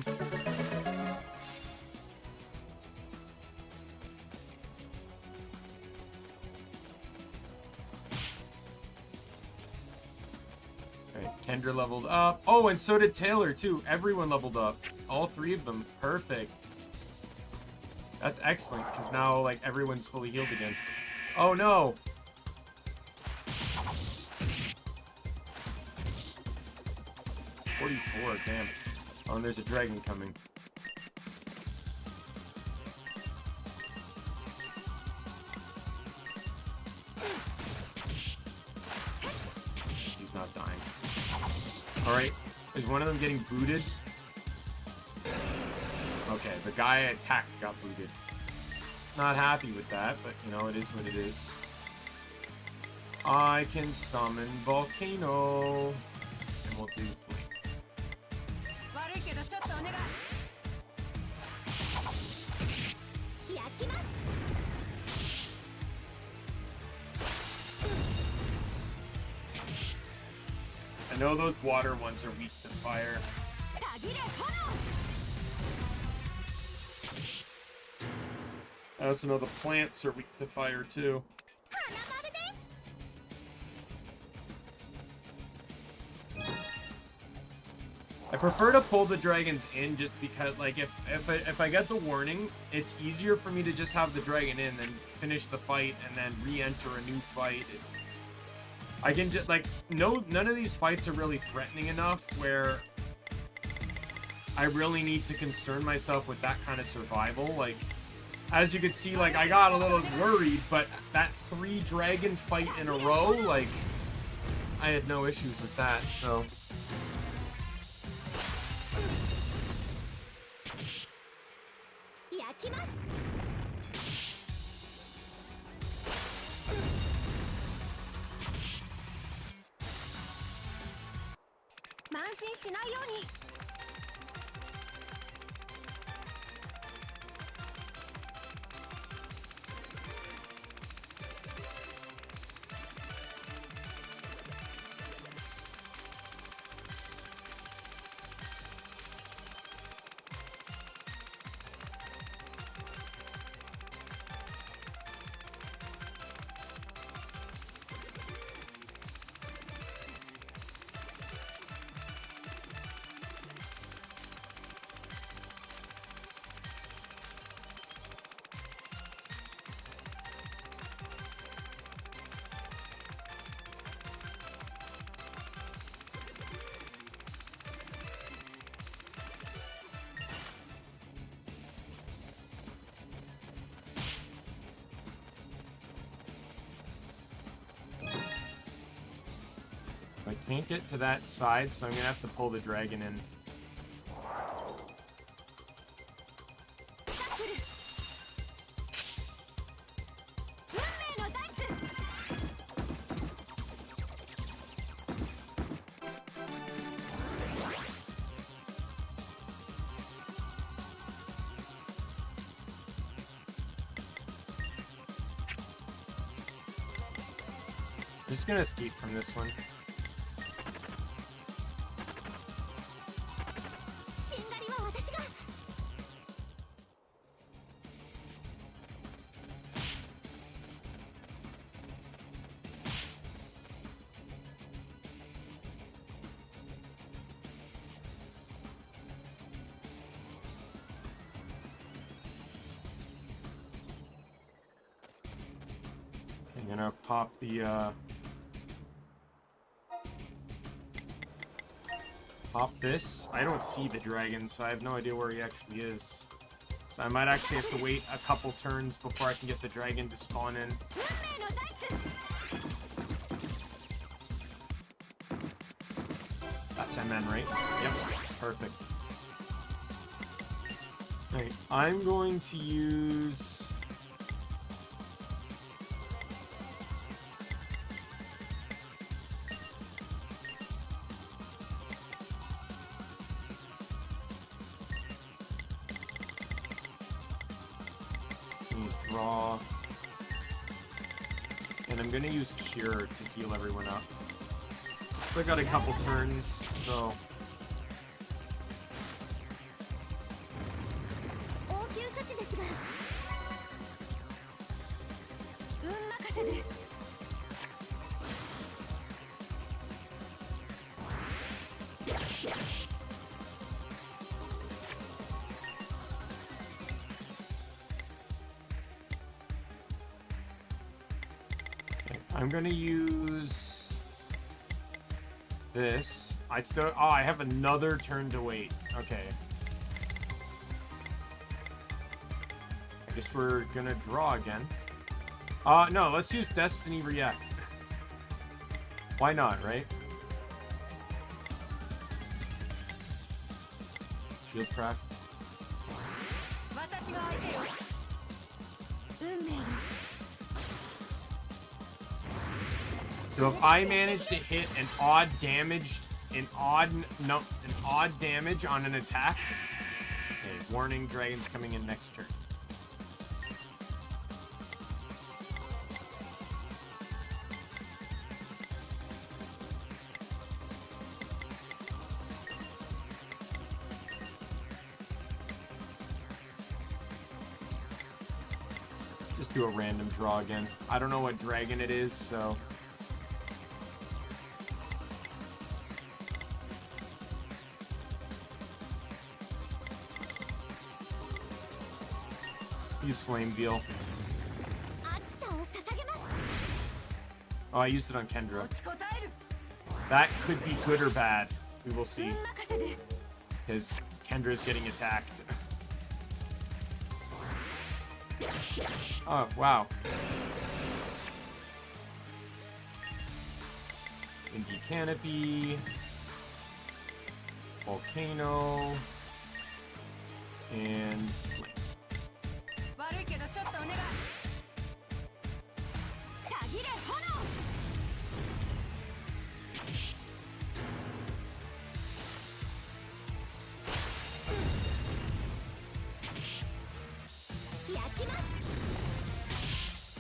Alright, Kendra leveled up. Oh, and so did Taylor, too. Everyone leveled up. All three of them. Perfect. That's excellent, because now, like, everyone's fully healed again. Oh, no! 44, damn. Oh, and there's a dragon coming. He's not dying. Alright, is one of them getting booted? Okay, the guy I attacked got booted. Not happy with that, but you know, it is what it is. I can summon Volcano. And we'll do Flame. I know those water ones are weak to fire. I also know the plants are weak to fire too. I prefer to pull the dragons in just because, like, if I get the warning, it's easier for me to just have the dragon in than finish the fight and then re-enter a new fight. It's I can just, like, none of these fights are really threatening enough where I really need to concern myself with that kind of survival. Like, as you can see, like, I got a little worried, but that 3 dragon fight in a row, like, I had no issues with that, so. I can't get to that side, so I'm gonna have to pull the dragon in. Just gonna escape from this one. I'm gonna pop the pop this. I don't see the dragon, so I have no idea where he actually is. So I might actually have to wait a couple turns before I can get the dragon to spawn in. That's MN, right? Yep, perfect. Alright, I'm going to use... Draw. And I'm gonna use Cure to heal everyone up. Still got a couple turns, so... I'm gonna use this. I have another turn to wait. Okay. I guess we're gonna draw again. No, let's use Destiny React. Why not, right? Shield craft. So if I manage to hit an odd damage on an attack, okay, warning, dragon's coming in next turn. Just do a random draw again. I don't know what dragon it is, so... Use Flame Veil. Oh, I used it on Kendra. That could be good or bad. We will see. Because Kendra's getting attacked. Oh, wow. Windy Canopy. Volcano. And...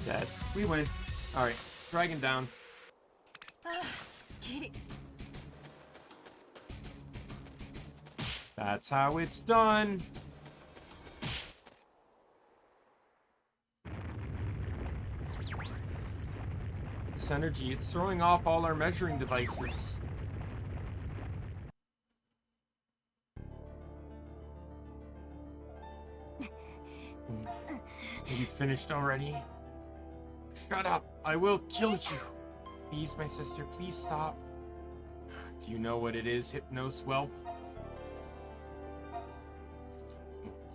Dead. We win. Alright, dragon down. That's how it's done. This energy, it's throwing off all our measuring devices. Are you finished already? Shut up! I will kill you! Please, my sister, please stop. Do you know what it is, Hypnos Whelp?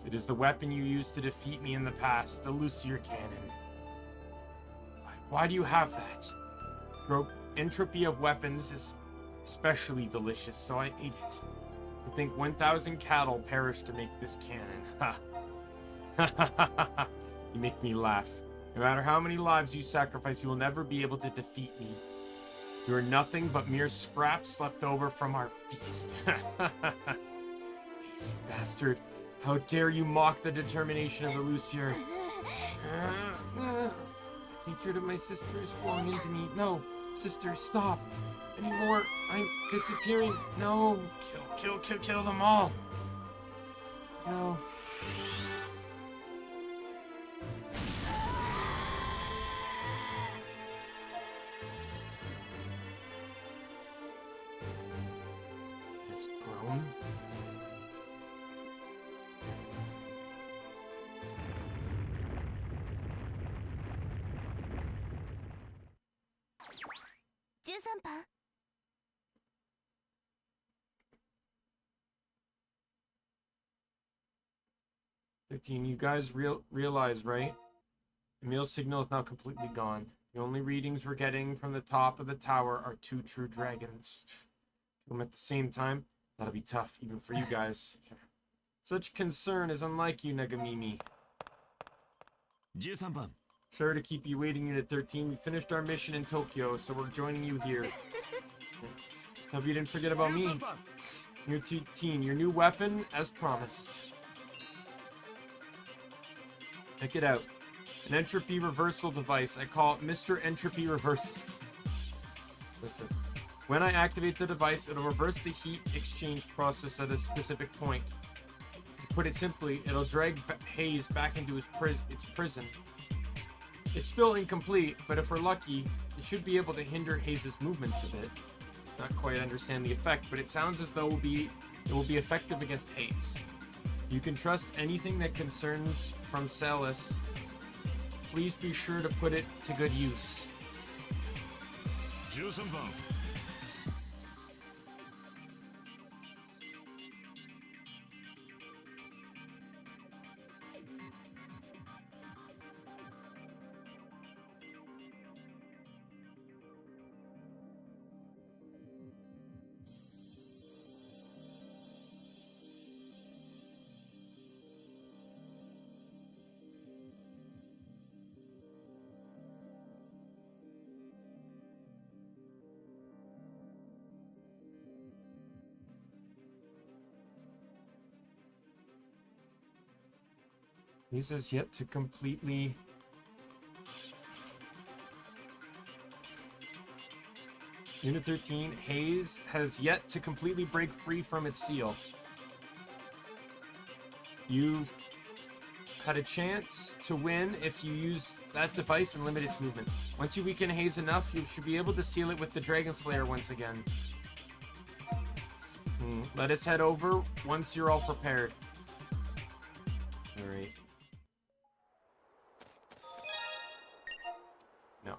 It is the weapon you used to defeat me in the past, the Lucier Cannon. Why do you have that? Entropy of weapons is especially delicious, so I ate it. To think 1,000 cattle perished to make this cannon. Ha. You make me laugh. No matter how many lives you sacrifice, you will never be able to defeat me. You are nothing but mere scraps left over from our feast. You bastard. How dare you mock the determination of the Lucier? Hatred of my sister is flowing into me. No, sister, stop. Anymore. I'm disappearing. No. Kill them all. No. It's grown. Jusanpan. 15. You guys realize, right? Emil's signal is now completely gone. The only readings we're getting from the top of the tower are 2 true dragons. Kill them at the same time? That'll be tough, even for you guys. Such concern is unlike you, Nagamimi. 13番 Sorry to keep you waiting, Unit 13. We finished our mission in Tokyo, so we're joining you here. Hope you didn't forget about me. 13番 Unit 13, your new weapon, as promised. Check it out. An entropy reversal device. I call it Mr. Entropy Reversal. Listen. When I activate the device, it'll reverse the heat exchange process at a specific point. To put it simply, it'll drag Hayes back into its prison. It's still incomplete, but if we're lucky, it should be able to hinder Hayes' movements a bit. Not quite understand the effect, but it sounds as though it will be effective against Hayes. You can trust anything that concerns from Celis. Please be sure to put it to good use. 13番 He says yet to completely... Unit 13, Hayes has yet to completely break free from its seal. You've had a chance to win if you use that device and limit its movement. Once you weaken Hayes enough, you should be able to seal it with the Dragon Slayer once again. Let us head over once you're all prepared. Alright. No.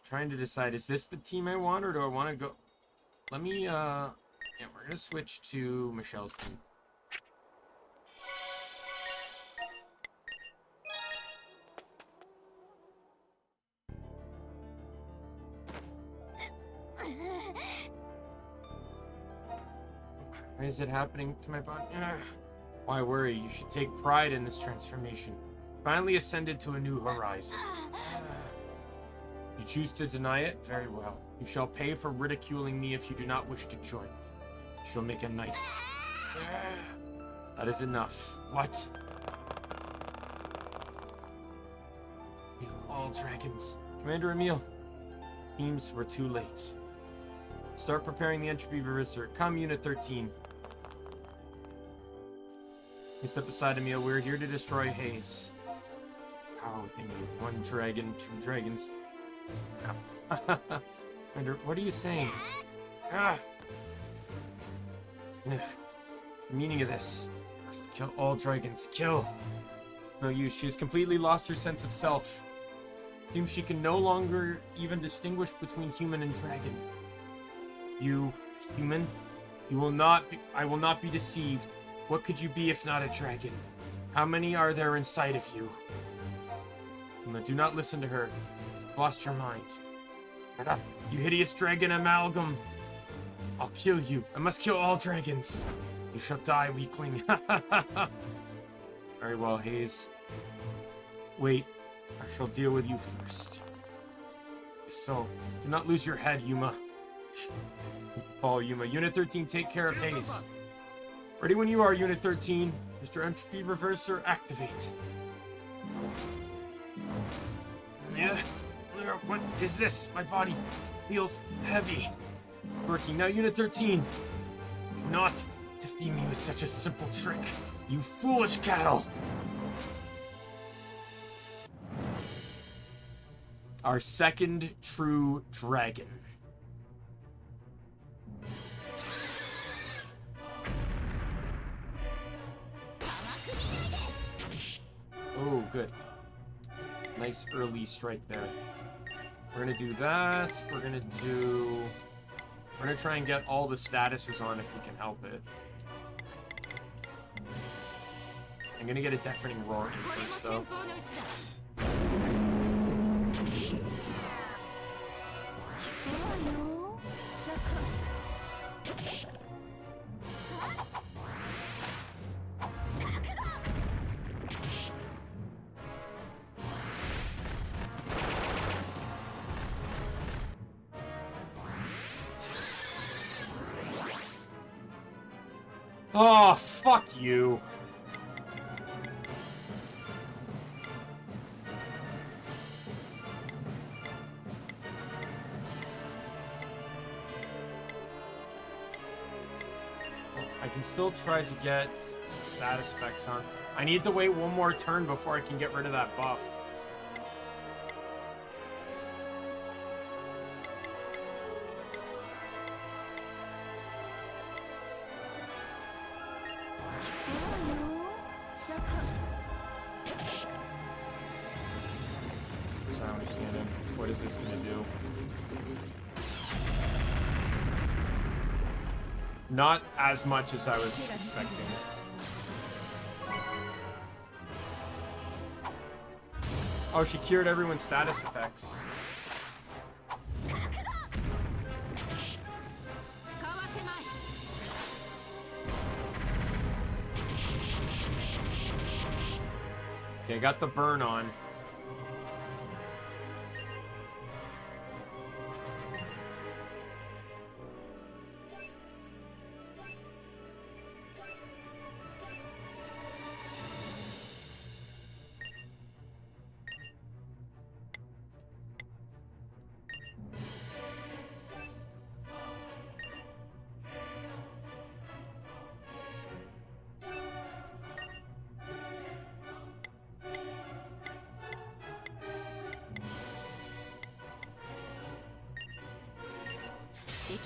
Trying to decide, is this the team I want, or do I want to go... Let me, yeah, we're gonna switch to Michelle's team. Why is it happening to my body? Why worry? You should take pride in this transformation. Finally ascended to a new horizon. You choose to deny it? Very well. You shall pay for ridiculing me if you do not wish to join. You shall make a nice... That is enough. What? All dragons. Commander Emil. Seems we're too late. Start preparing the entropy reverser. Come, Unit 13. You step aside, Emil. We're here to destroy Hayes. Power within you. One dragon, 2 dragons. Commander, what are you saying? What's the meaning of this? Must kill all dragons. Kill! No use. She has completely lost her sense of self. Seems she can no longer even distinguish between human and dragon. You, human? You will not be... I will not be deceived. What could you be if not a dragon? How many are there inside of you? Do not listen to her. You've lost your mind. Get up, you hideous dragon amalgam. I'll kill you. I must kill all dragons. You shall die, weakling. Very well, Hayes. Wait, I shall deal with you first. So, do not lose your head, Yuma. Follow Yuma. Unit 13, take care of Hayes. Ready when you are, Unit 13. Mr. Entropy Reverser, activate. Yeah? What is this? My body feels heavy. Working. Now, Unit 13. Not defeat me with such a simple trick. You foolish cattle! Our second true dragon. Oh, good. Nice early strike there. We're gonna do that. We're gonna try and get all the statuses on if we can help it. I'm gonna get a deafening roar in first, though. Oh, fuck you. I can still try to get status effects on. I need to wait one more turn before I can get rid of that buff. Sound cannon. What is this gonna do? Not as much as I was expecting. Oh, she cured everyone's status effects. Okay, got the burn on.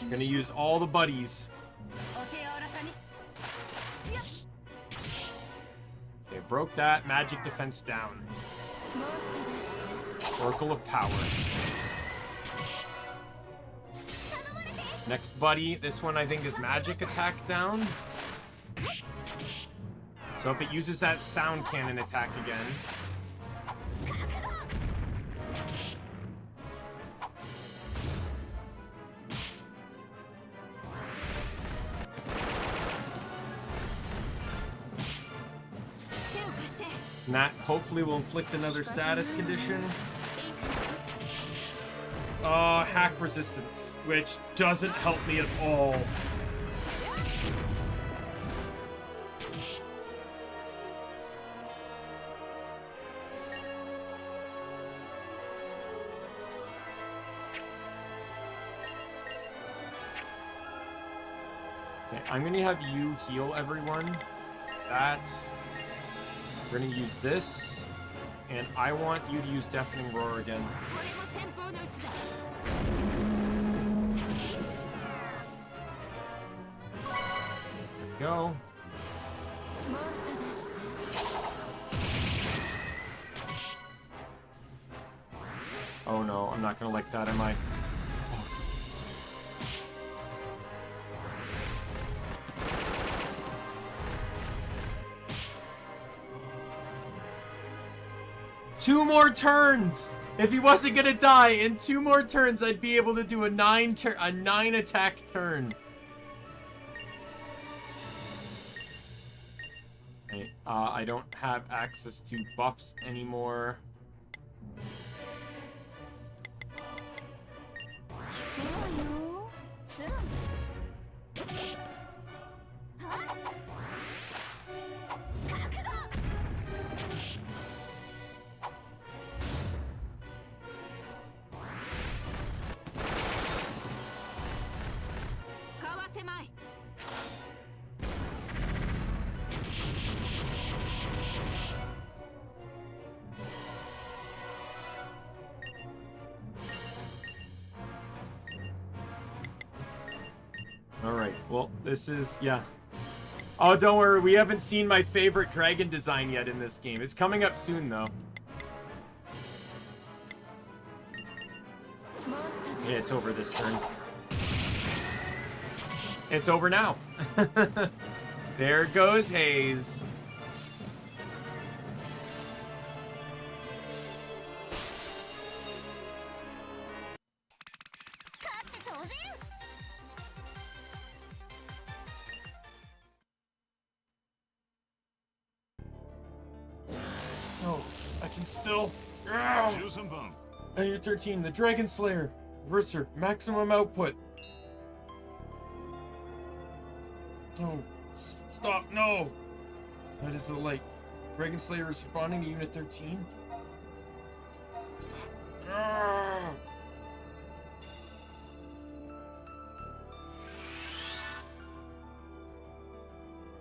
Gonna use all the buddies. Okay, broke that. Magic defense down. Oracle of Power. Next buddy. This one I think is magic attack down. So if it uses that sound cannon attack again. And that hopefully will inflict another status condition. Hack resistance, which doesn't help me at all. Okay, I'm gonna have you heal everyone. We're gonna use this, and I want you to use Deafening Roar again. There we go. Oh no, I'm not gonna like that, am I? 2 more turns! If he wasn't gonna die, in 2 more turns, I'd be able to do a 9 attack turn. Okay, I don't have access to buffs anymore. Alright, well, this is, yeah. Oh, don't worry, we haven't seen my favorite dragon design yet in this game. It's coming up soon, though. Yeah, it's over this turn. It's over now. There goes Hayes. Oh, I can still. And you're 13, the Dragon Slayer. Verser, maximum output. No, stop, no! That is the light. Dragon Slayer is responding to Unit 13. Stop.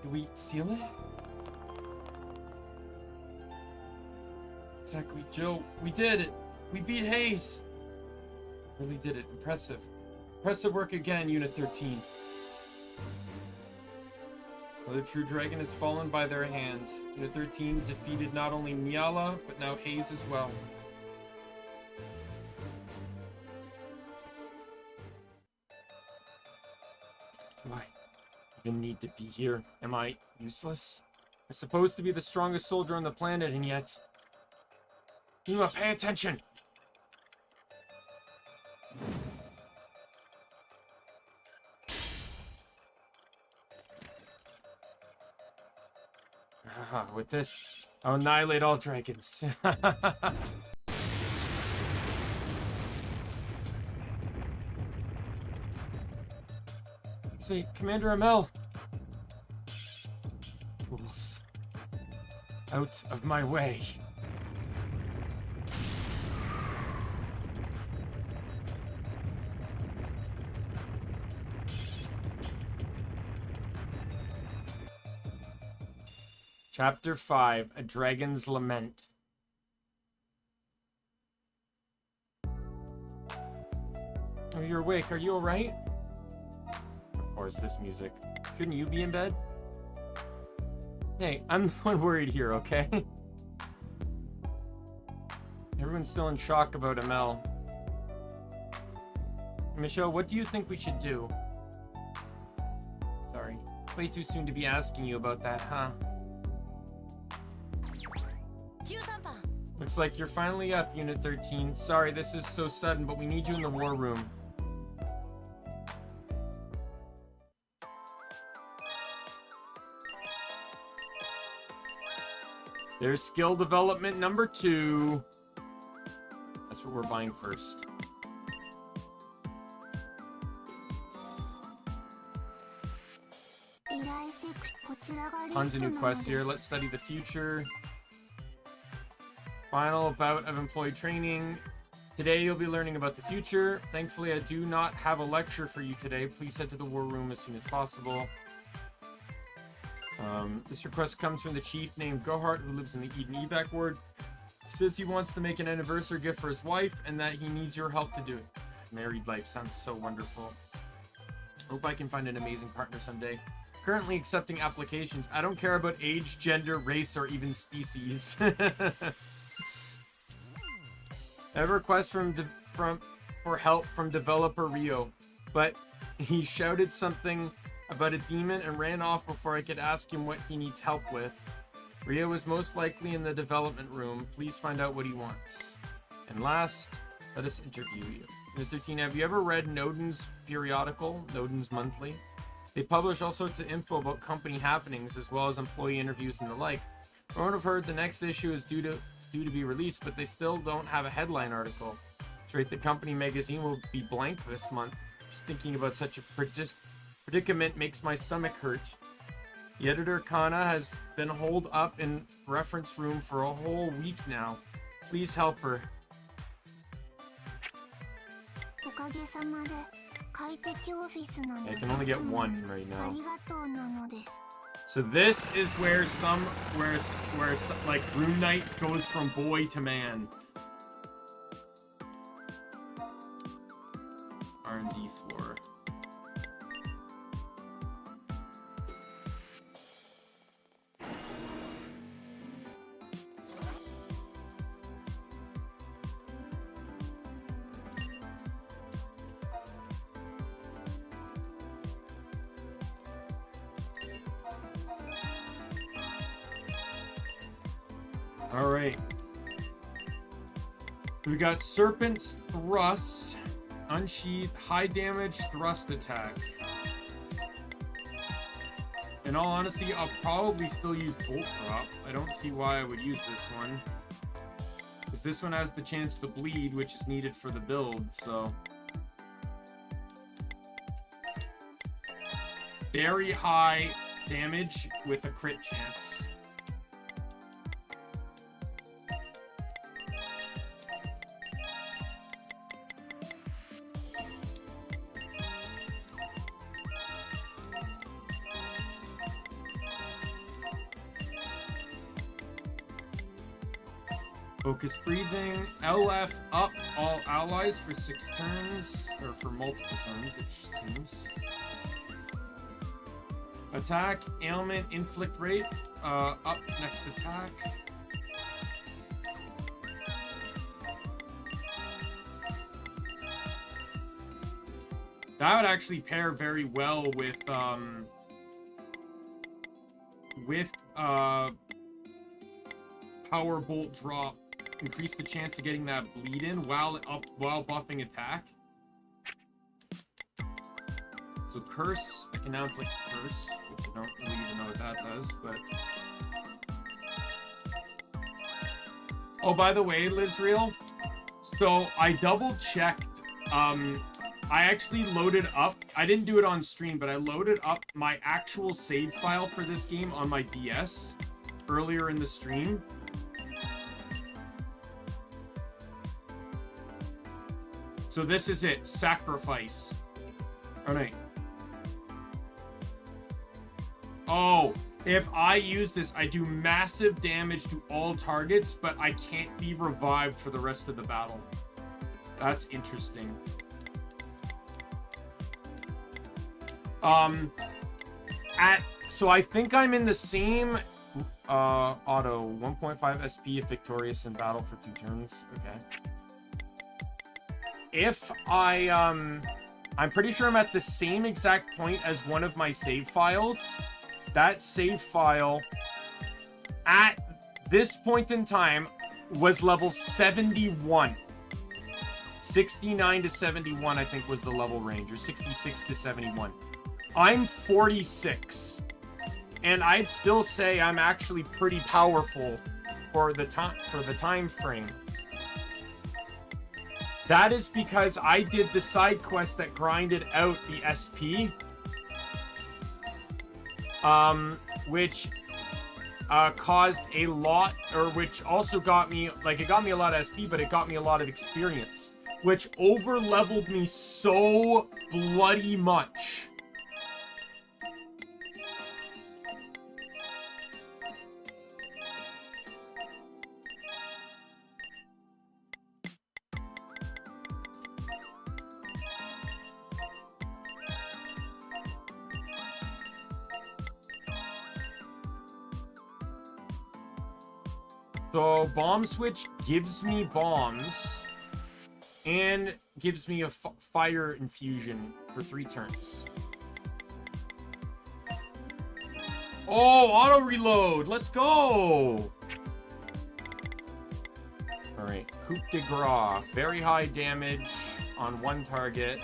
Do we seal it? Exactly, Joe. We did it! We beat Hayes! Really did it. Impressive. Impressive work again, Unit 13. Well, the true dragon has fallen by their hand. Unit 13 defeated not only Nyala, but now Hayes as well. Do I even need to be here? Am I useless? I'm supposed to be the strongest soldier on the planet, and yet... Nima, pay attention! With this, I'll annihilate all dragons. Sweet, Commander ML. Fools. Out of my way. Chapter 5, A Dragon's Lament. Oh, you're awake. Are you alright? Of course, this music. Shouldn't you be in bed? Hey, I'm the one worried here, okay? Everyone's still in shock about ML. Michelle, what do you think we should do? Sorry. Way too soon to be asking you about that, huh? Looks like you're finally up, Unit 13. Sorry, this is so sudden, but we need you in the war room. There's skill development number 2. That's what we're buying first. Tons of new quests here. Let's study the future. Final bout of employee training. Today you'll be learning about the future. Thankfully, I do not have a lecture for you today. Please head to the war room as soon as possible. This request comes from the chief named Gohart, who lives in the Eden evac ward. He says he wants to make an anniversary gift for his wife and that he needs your help to do it. Married life sounds so wonderful. Hope I can find an amazing partner someday. Currently accepting applications. I don't care about age, gender, race, or even species. I have a request for help from developer Rio, but he shouted something about a demon and ran off before I could ask him what he needs help with. Rhea was most likely in the development room. Please find out what he wants. And last, let us interview you. Mr. Teen, have you ever read Noden's periodical, Noden's Monthly? They publish all sorts of info about company happenings, as well as employee interviews and the like. I would have heard the next issue is due to be released, but they still don't have a headline article. Straight, the company magazine will be blank this month. Just thinking about such a predicament makes my stomach hurt. The editor, Kana, has been holed up in reference room for a whole week now. Please help her. I can only get one right now. So this is where like Rune-knight goes from boy to man. R&D floor. All right. We got Serpent's Thrust, Unsheath, high damage thrust attack. In all honesty, I'll probably still use Bolt Drop. I don't see why I would use this one. Because this one has the chance to bleed, which is needed for the build, so. Very high damage with a crit chance. Focus breathing, LF up all allies for 6 turns, or for multiple turns, it seems. Attack, ailment, inflict rate, up next attack. That would actually pair very well with Power Bolt Drop. Increase the chance of getting that bleed in while buffing attack. So Curse, I can now inflict Curse, which I don't really even know what that does, but. Oh, by the way, Lizreal, so I double checked. I actually loaded up, I didn't do it on stream, but I loaded up my actual save file for this game on my DS earlier in the stream. So this is it, Sacrifice. All right. Oh, if I use this, I do massive damage to all targets, but I can't be revived for the rest of the battle. That's interesting. So I think I'm in the same auto 1.5 SP if victorious in battle for 2 turns. Okay. If I'm pretty sure I'm at the same exact point as one of my save files. That save file at this point in time was level 71. 69 to 71, I think, was the level range, or 66 to 71. I'm 46, and I'd still say I'm actually pretty powerful for the time frame. That is because I did the side quest that grinded out the SP, which caused a lot, or which also got me, like, it got me a lot of SP, but it got me a lot of experience, which over-leveled me so bloody much. So Bomb Switch gives me bombs and gives me a fire infusion for 3 turns. Oh, auto reload. Let's go. All right, coup de grace. Very high damage on one target.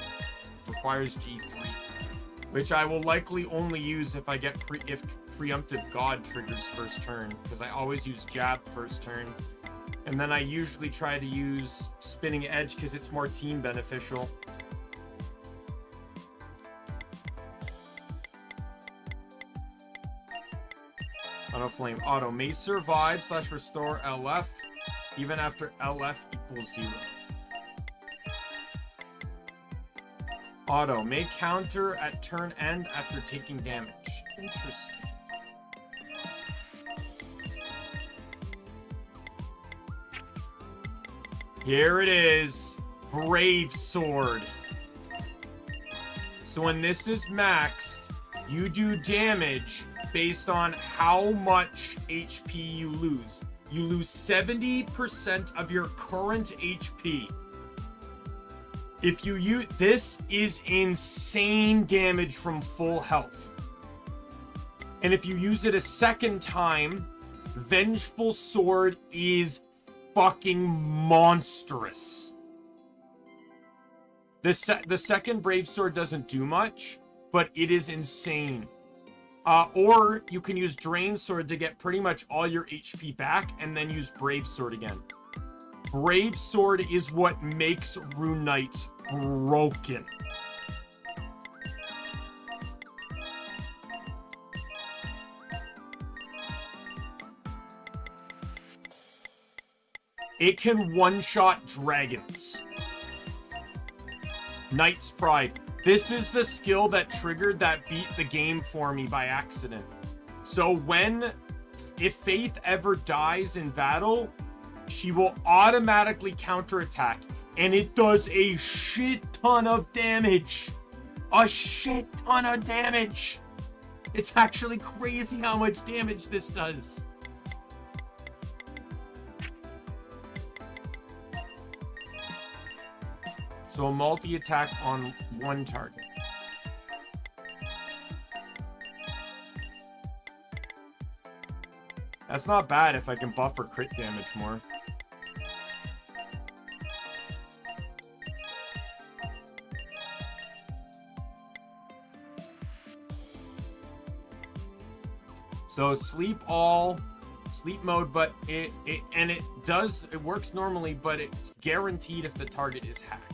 Requires G3, which I will likely only use if I get if preemptive God triggers first turn, because I always use jab first turn, and then I usually try to use spinning edge because it's more team beneficial. Auto flame. Auto may survive / restore LF even after LF equals 0. Auto may counter at turn end after taking damage. Interesting. Here it is. Brave Sword. So when this is maxed, you do damage based on how much HP you lose. You lose 70% of your current HP. If you use this, is insane damage from full health. And if you use it a second time, Vengeful Sword is fucking monstrous. The second Brave Sword doesn't do much, but it is insane. Or you can use Drain Sword to get pretty much all your HP back and then use Brave Sword again. Brave Sword is what makes Rune-knight broken. It can one-shot dragons. Knight's Pride. This is the skill that triggered that beat the game for me by accident. So if Faith ever dies in battle, she will automatically counterattack, and it does a shit ton of damage. A shit ton of damage. It's actually crazy how much damage this does. So a multi-attack on one target. That's not bad if I can buffer crit damage more. So sleep mode, but it works normally, but it's guaranteed if the target is hacked.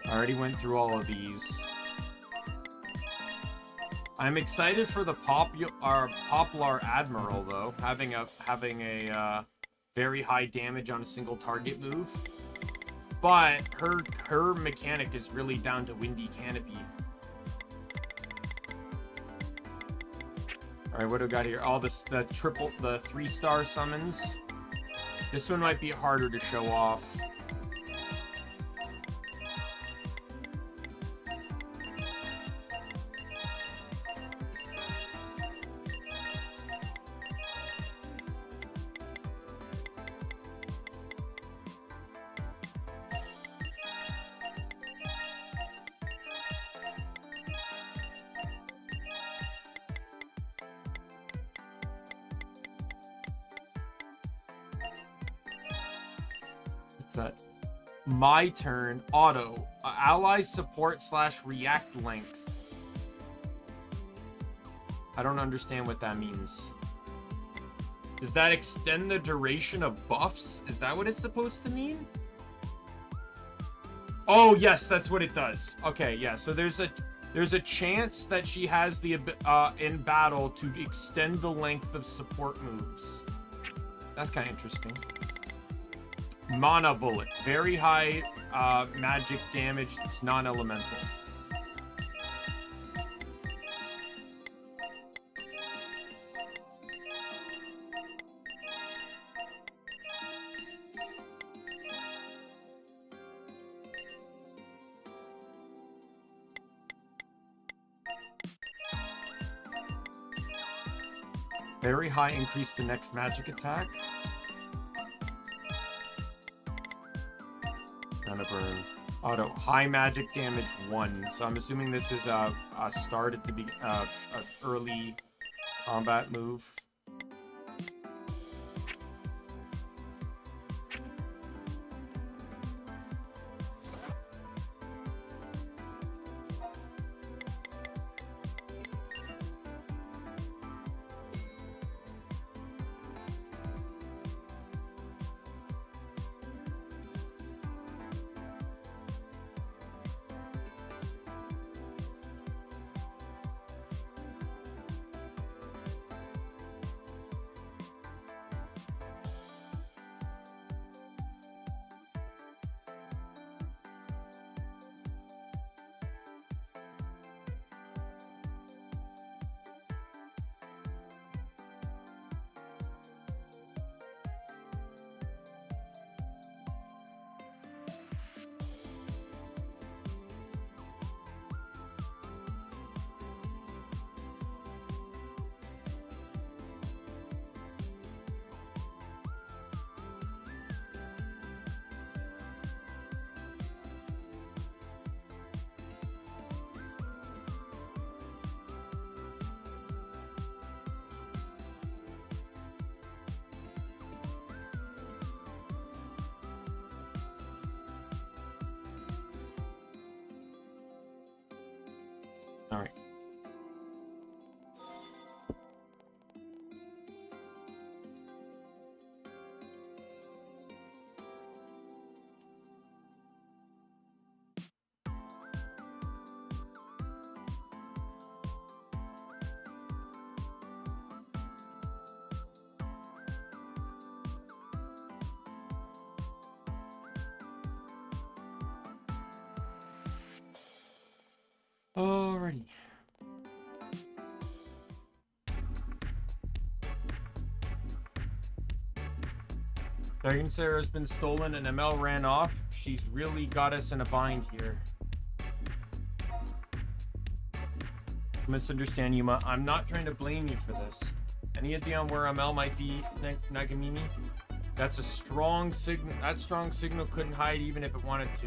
I already went through all of these. I'm excited for the Poplar Admiral though, having a very high damage on a single target move. But her mechanic is really down to Windy Canopy. All right, what do we got here? All the 3-star summons. This one might be harder to show off. That my turn auto ally support / react length. I don't understand what that means. Does that extend the duration of buffs? Is that what it's supposed to mean? Oh yes, that's what it does. Okay, yeah, so there's a chance that she has the in battle to extend the length of support moves. That's kind of interesting. Mana bullet. Very high magic damage. It's non-elemental. Very high increase to next magic attack. Gonna burn. Auto. High magic damage 1. So I'm assuming this is a start at the early combat move. All right. Alrighty. Dragon Slayer has been stolen and ML ran off. She's really got us in a bind here. Misunderstand, Yuma. I'm not trying to blame you for this. Any idea on where ML might be, Nagamimi? That's a strong signal. That strong signal couldn't hide even if it wanted to.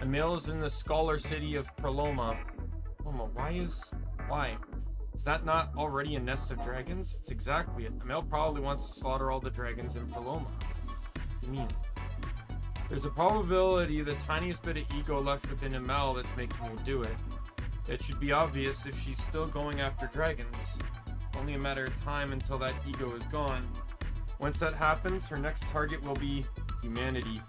ML is in the scholar city of Proloma. Why? Is that not already a nest of dragons? It's exactly it. ML probably wants to slaughter all the dragons in Proloma. What do you mean? There's a probability the tiniest bit of ego left within ML that's making her do it. It should be obvious if she's still going after dragons. Only a matter of time until that ego is gone. Once that happens, her next target will be humanity.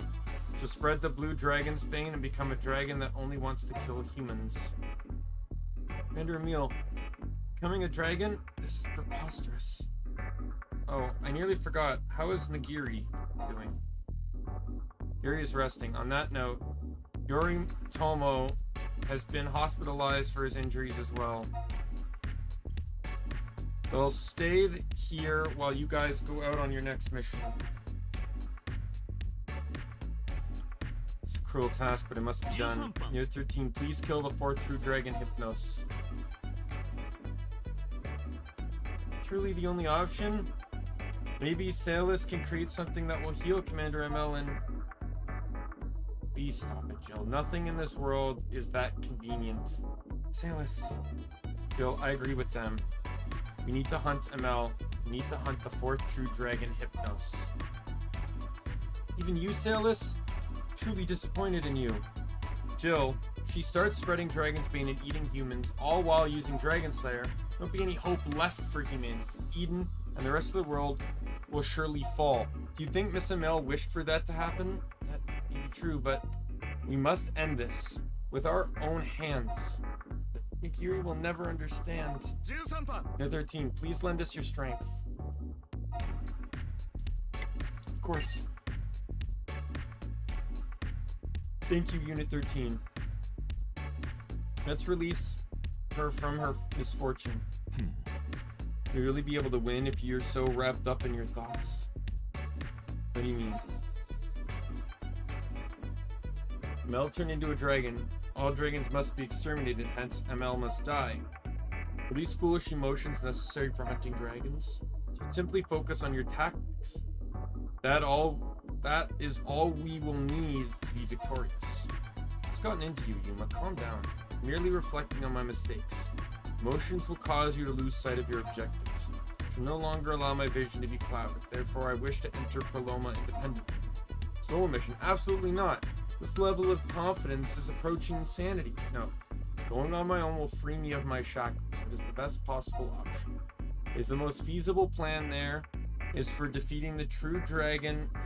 She'll spread the blue dragon's bane and become a dragon that only wants to kill humans. Commander Emil, becoming a dragon? This is preposterous. Oh, I nearly forgot. How is Nagiri doing? Nagiri is resting. On that note, Yoritomo has been hospitalized for his injuries as well. They'll stay here while you guys go out on your next mission. It's a cruel task, but it must be done. Year 13, please kill the 4th true dragon, Hypnos. Truly the only option? Maybe Salus can create something that will heal Commander ML and... Please stop it, Jill. Nothing in this world is that convenient. Salus. Jill, I agree with them. We need to hunt ML. We need to hunt the 4th true dragon, Hypnos. Even you, Salus? Truly disappointed in you. Jill, if she starts spreading Dragon's Bane and eating humans, all while using Dragon Slayer, there won't be any hope left for human. Eden and the rest of the world will surely fall. Do you think Miss ML wished for that to happen? That may be true, but we must end this with our own hands. Ikiri will never understand. Year 13, please lend us your strength. course. Thank you, Unit 13. Let's release her from her misfortune. You'll really be able to win if you're so wrapped up in your thoughts. What do you mean? Mel turned into a dragon. All dragons must be exterminated, hence ML must die. Are these foolish emotions necessary for hunting dragons? You should simply focus on your tactics. That is all we will need to be victorious. What's gotten into you, Yuma? Calm down. I'm merely reflecting on my mistakes. Emotions will cause you to lose sight of your objectives. I shall no longer allow my vision to be clouded. Therefore, I wish to enter Paloma independently. Solo mission? Absolutely not. This level of confidence is approaching insanity. No. Going on my own will free me of my shackles. It is the best possible option. It is the most feasible plan there is for defeating the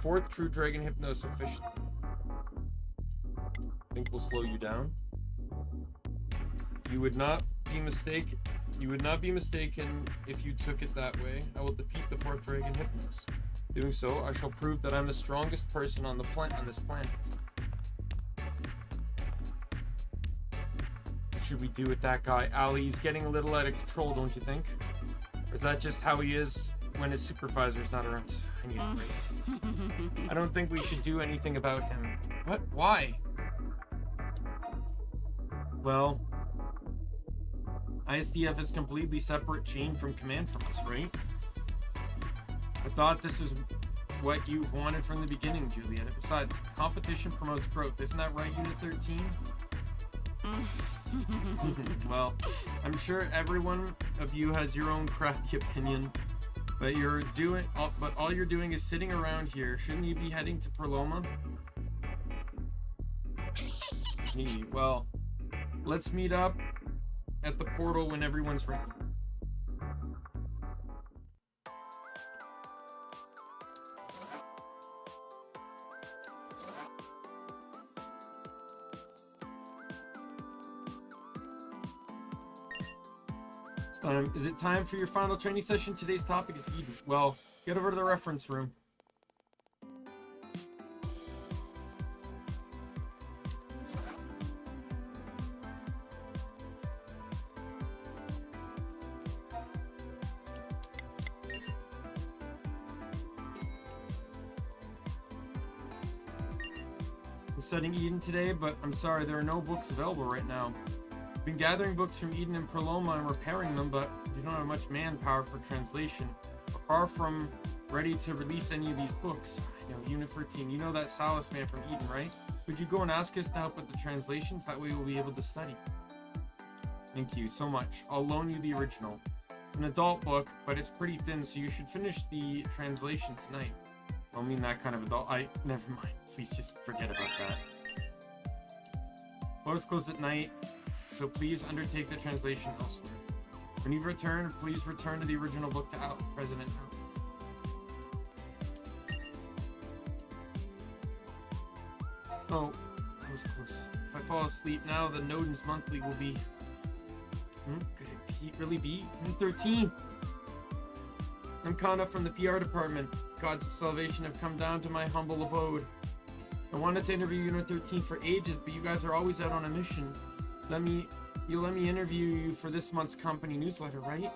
fourth true dragon Hypnos officially. Think we'll slow you down? You would not be mistaken if you took it that way. I will defeat the fourth dragon Hypnos. Doing so, I shall prove that I'm the strongest person on this planet. What should we do with that guy? Ali, he's getting a little out of control, don't you think? Or is that just how he is when his supervisor's not around? I need a break. I don't think we should do anything about him. What? Why? Well, ISDF is completely separate chain from command from us, right? I thought this is what you've wanted from the beginning, Juliet. Besides, competition promotes growth. Isn't that right, Unit 13? Well, I'm sure every one of you has your own crappy opinion, but all you're doing is sitting around here. Shouldn't you be heading to Paloma? Well, let's meet up at the portal when everyone's ready. Is it time for your final training session? Today's topic is Eden. Well, get over to the reference room. I'm studying Eden today, but I'm sorry, there are no books available right now. I've been gathering books from Eden and Paloma and repairing them, but we don't have much manpower for translation. We're far from ready to release any of these books. I know, Unit 13, you know that Salas man from Eden, right? Would you go and ask us to help with the translations? That way we'll be able to study. Thank you so much. I'll loan you the original. It's an adult book, but it's pretty thin, so you should finish the translation tonight. I don't mean that kind of adult. Never mind. Please just forget about that. Books close at night, so please undertake the translation elsewhere. When you return, please return to the original book to President Al. Oh, that was close. If I fall asleep now, the Nodens monthly will be... Could it really be? 13! I'm Kana from the PR department. Gods of salvation have come down to my humble abode. I wanted to interview Unit 13 for ages, but you guys are always out on a mission. You'll let me interview you for this month's company newsletter, right?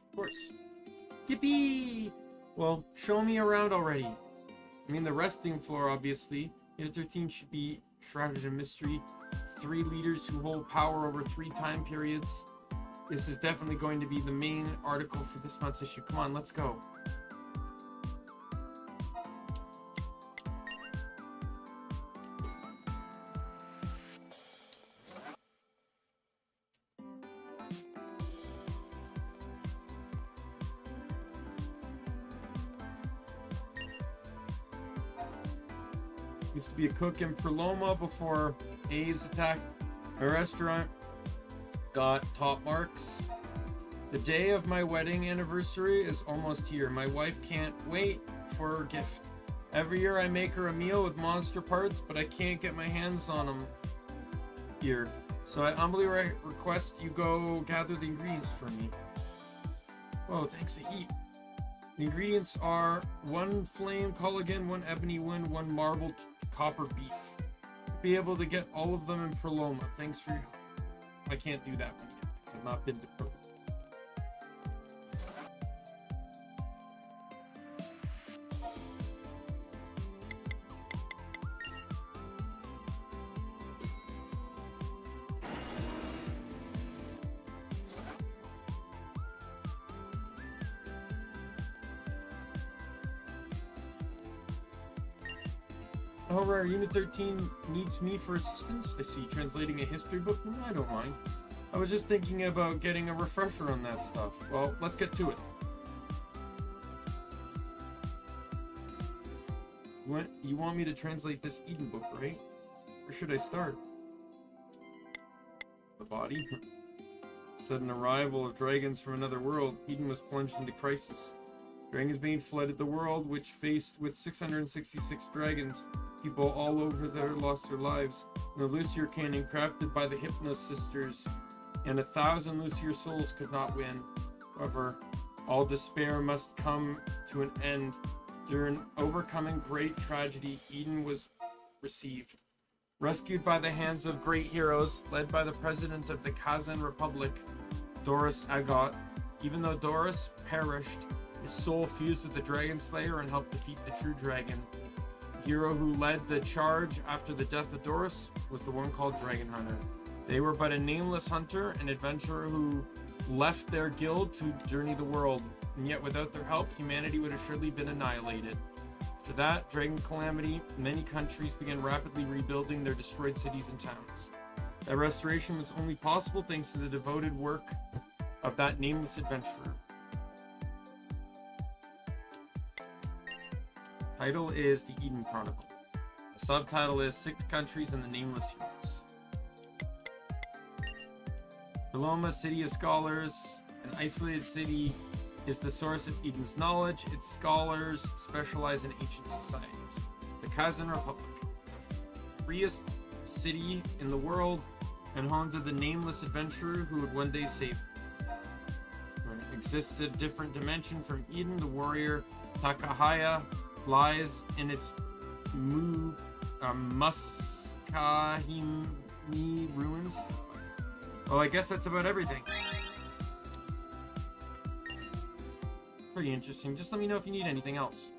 Of course. Yippee! Well, show me around already. I mean, the resting floor, obviously. Unit 13 should be shrouded in mystery. 3 leaders who hold power over 3 time periods. This is definitely going to be the main article for this month's issue. Come on, let's go. Used to be a cook in Paloma before A's attacked a restaurant. Got top marks. The day of my wedding anniversary is almost here. My wife can't wait for her gift. Every year I make her a meal with monster parts, but I can't get my hands on them here. So I humbly request you go gather the ingredients for me. Oh, thanks a heap. The ingredients are 1 flame colligan, 1 ebony wind, 1 marble copper beef. Be able to get all of them in Proloma. Thanks for your help. I can't do that one yet because I've not been to Proloma. However, Unit 13 needs me for assistance. I see. Translating a history book? I don't mind. I was just thinking about getting a refresher on that stuff. Well, let's get to it. You want me to translate this Eden book, right? Where should I start? The body? Sudden arrival of dragons from another world. Eden was plunged into crisis. Dragons being flooded the world, which faced with 666 dragons. People all over there lost their lives. And the Lucier cannon crafted by the Hypno sisters and 1,000 Lucier souls could not win. However, all despair must come to an end. During overcoming great tragedy, Eden was received. Rescued by the hands of great heroes, led by the president of the Kazan Republic, Doris Agot. Even though Doris perished, his soul fused with the Dragon Slayer and helped defeat the true dragon. The hero who led the charge after the death of Doris was the one called Dragon Hunter. They were but a nameless hunter, an adventurer who left their guild to journey the world, and yet without their help, humanity would have surely been annihilated. After that dragon calamity, many countries began rapidly rebuilding their destroyed cities and towns. That restoration was only possible thanks to the devoted work of that nameless adventurer. Title is The Eden Chronicle. The subtitle is 6 Countries and the Nameless Heroes. Paloma, City of Scholars, an isolated city, is the source of Eden's knowledge. Its scholars specialize in ancient societies. The Kazan Republic, the freest city in the world, and home to the nameless adventurer who would one day save it. It exists in a different dimension from Eden. The warrior Takahaya lies in its Muskahimi ruins. Well, I guess that's about everything. Pretty interesting. Just let me know if you need anything else.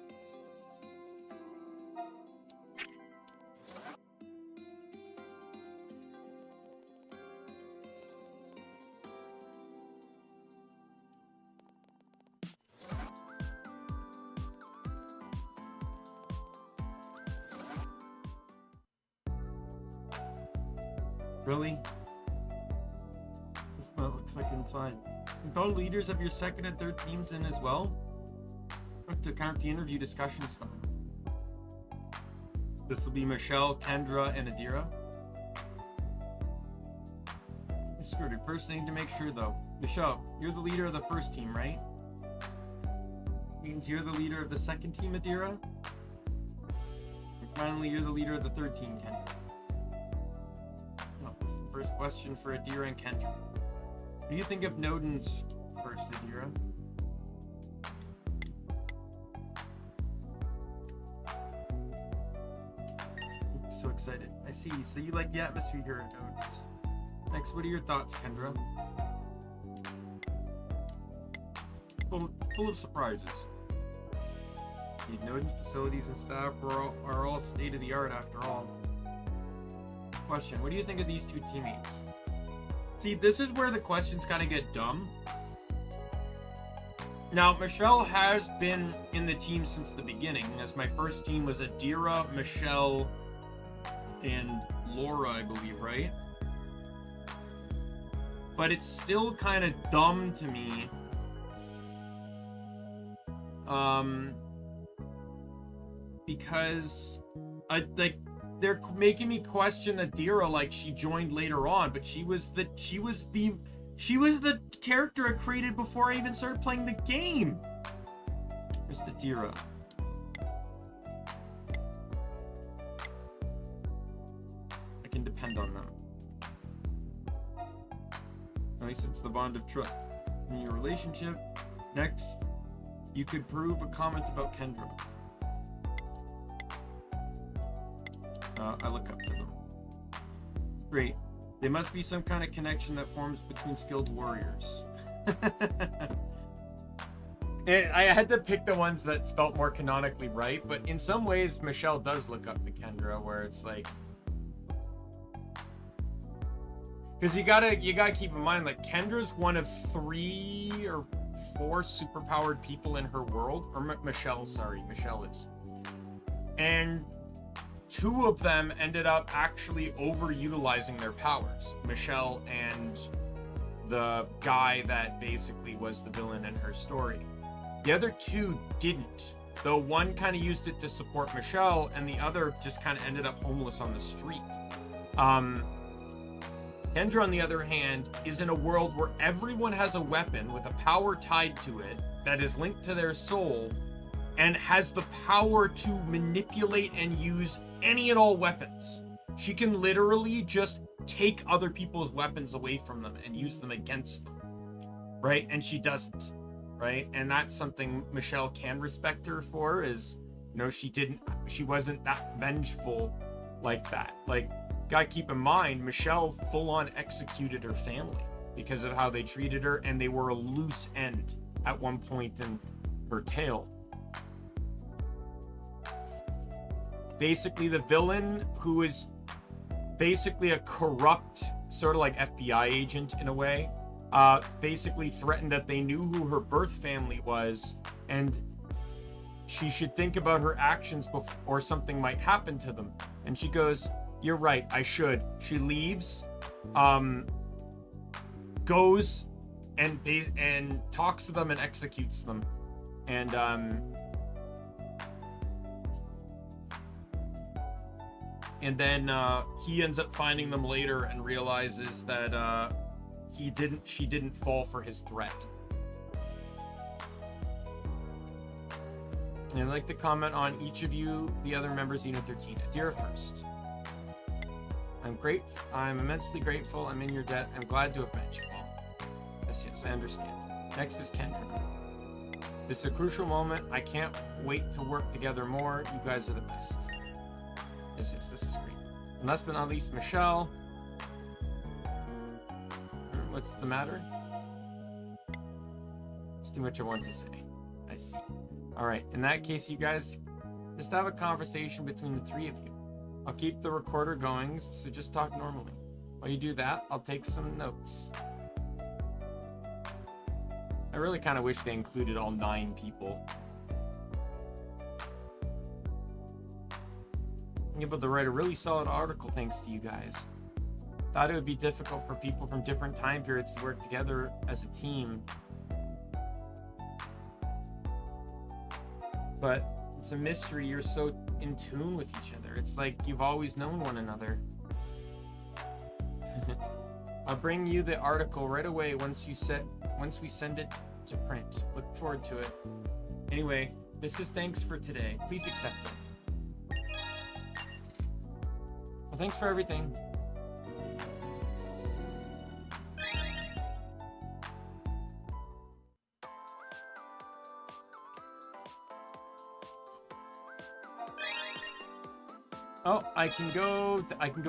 Really? Well, it looks like inside. Call leaders of your second and third teams in as well. To count the interview discussion stuff. This will be Michelle, Kendra, and Adira. I screwed it. First thing to make sure though. Michelle, you're the leader of the first team, right? Means you're the leader of the second team, Adira. And finally, you're the leader of the third team, Kendra. Oh, that's the first question for Adira and Kendra. What do you think of Nodin's first, Adira? So excited. I see. So you like the atmosphere here at Nodin's. Next, what are your thoughts, Kendra? Full of surprises. The Nodin's facilities and staff are all state-of-the-art after all. Question, what do you think of these two teammates? See, this is where the questions kind of get dumb. Now, Michelle has been in the team since the beginning, as my first team was Adira, Michelle, and Laura, I believe, right? But it's still kind of dumb to me. Because they're making me question Adira like she joined later on, but she was the character I created before I even started playing the game. Where's Adira? I can depend on them. At least it's the bond of trust in your relationship. Next, you could prove a comment about Kendra. I look up to them. Great. There must be some kind of connection that forms between skilled warriors. I had to pick the ones that felt more canonically right, but in some ways, Michelle does look up to Kendra, where it's like, because you gotta keep in mind, like, Kendra's one of 3 or 4 superpowered people in her world, or Michelle is, and 2 of them ended up actually overutilizing their powers. Michelle and the guy that basically was the villain in her story. The other 2 didn't, though one kind of used it to support Michelle, and the other just kind of ended up homeless on the street. Kendra, on the other hand, is in a world where everyone has a weapon with a power tied to it that is linked to their soul, and has the power to manipulate and use any and all weapons. She can literally just take other people's weapons away from them and use them against them, right? And she doesn't, right? And that's something Michelle can respect her for, is, you know, she wasn't that vengeful like that. Like, gotta keep in mind, Michelle full-on executed her family because of how they treated her, and they were a loose end at one point in her tale. Basically, the villain, who is basically a corrupt, sort of like FBI agent in a way, basically threatened that they knew who her birth family was, and she should think about her actions before something might happen to them. And she goes, "You're right, I should." She leaves, goes and talks to them and executes them. And then he ends up finding them later and realizes that she didn't fall for his threat. And I'd like to comment on each of you, the other members of Unit 13. Adira first. I'm immensely grateful. I'm in your debt. I'm glad to have met you all. Yes, I understand. Next is Kendra. This is a crucial moment. I can't wait to work together more. You guys are the best. Yes, this is great. And last but not least, Michelle. What's the matter? There's too much I want to say. I see. All right, in that case, you guys just have a conversation between the 3 of you. I'll keep the recorder going, so just talk normally. While you do that, I'll take some notes. I really kind of wish they included all 9 people. I'm able to write a really solid article thanks to you guys. Thought it would be difficult for people from different time periods to work together as a team. But it's a mystery. You're so in tune with each other. It's like you've always known one another. I'll bring you the article right away once we send it to print. Look forward to it. Anyway, this is thanks for today. Please accept it. Well, thanks for everything. Oh, I can go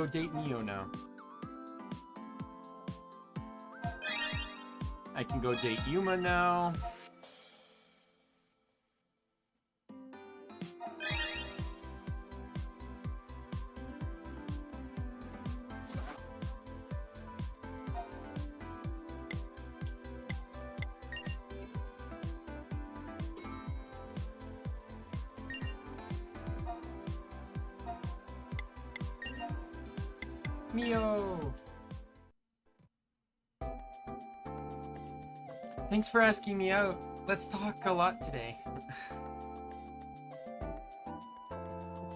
date Neo now. I can go date Yuma now. Mio! Thanks for asking me out. Let's talk a lot today.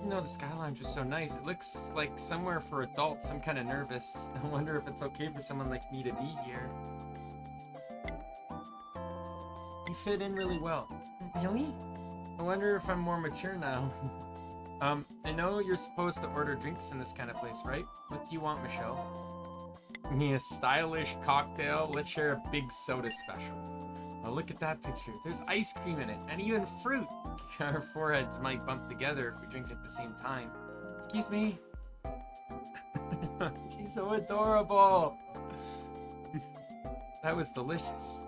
You know, the Sky Lounge was so nice. It looks like somewhere for adults. I'm kind of nervous. I wonder if it's okay for someone like me to be here. You fit in really well. Really? I wonder if I'm more mature now. I know you're supposed to order drinks in this kind of place, right? What do you want, Michelle? Me a stylish cocktail? Let's share a big soda special. Oh, look at that picture. There's ice cream in it, and even fruit. Our foreheads might bump together if we drink at the same time. Excuse me. She's so adorable. That was delicious.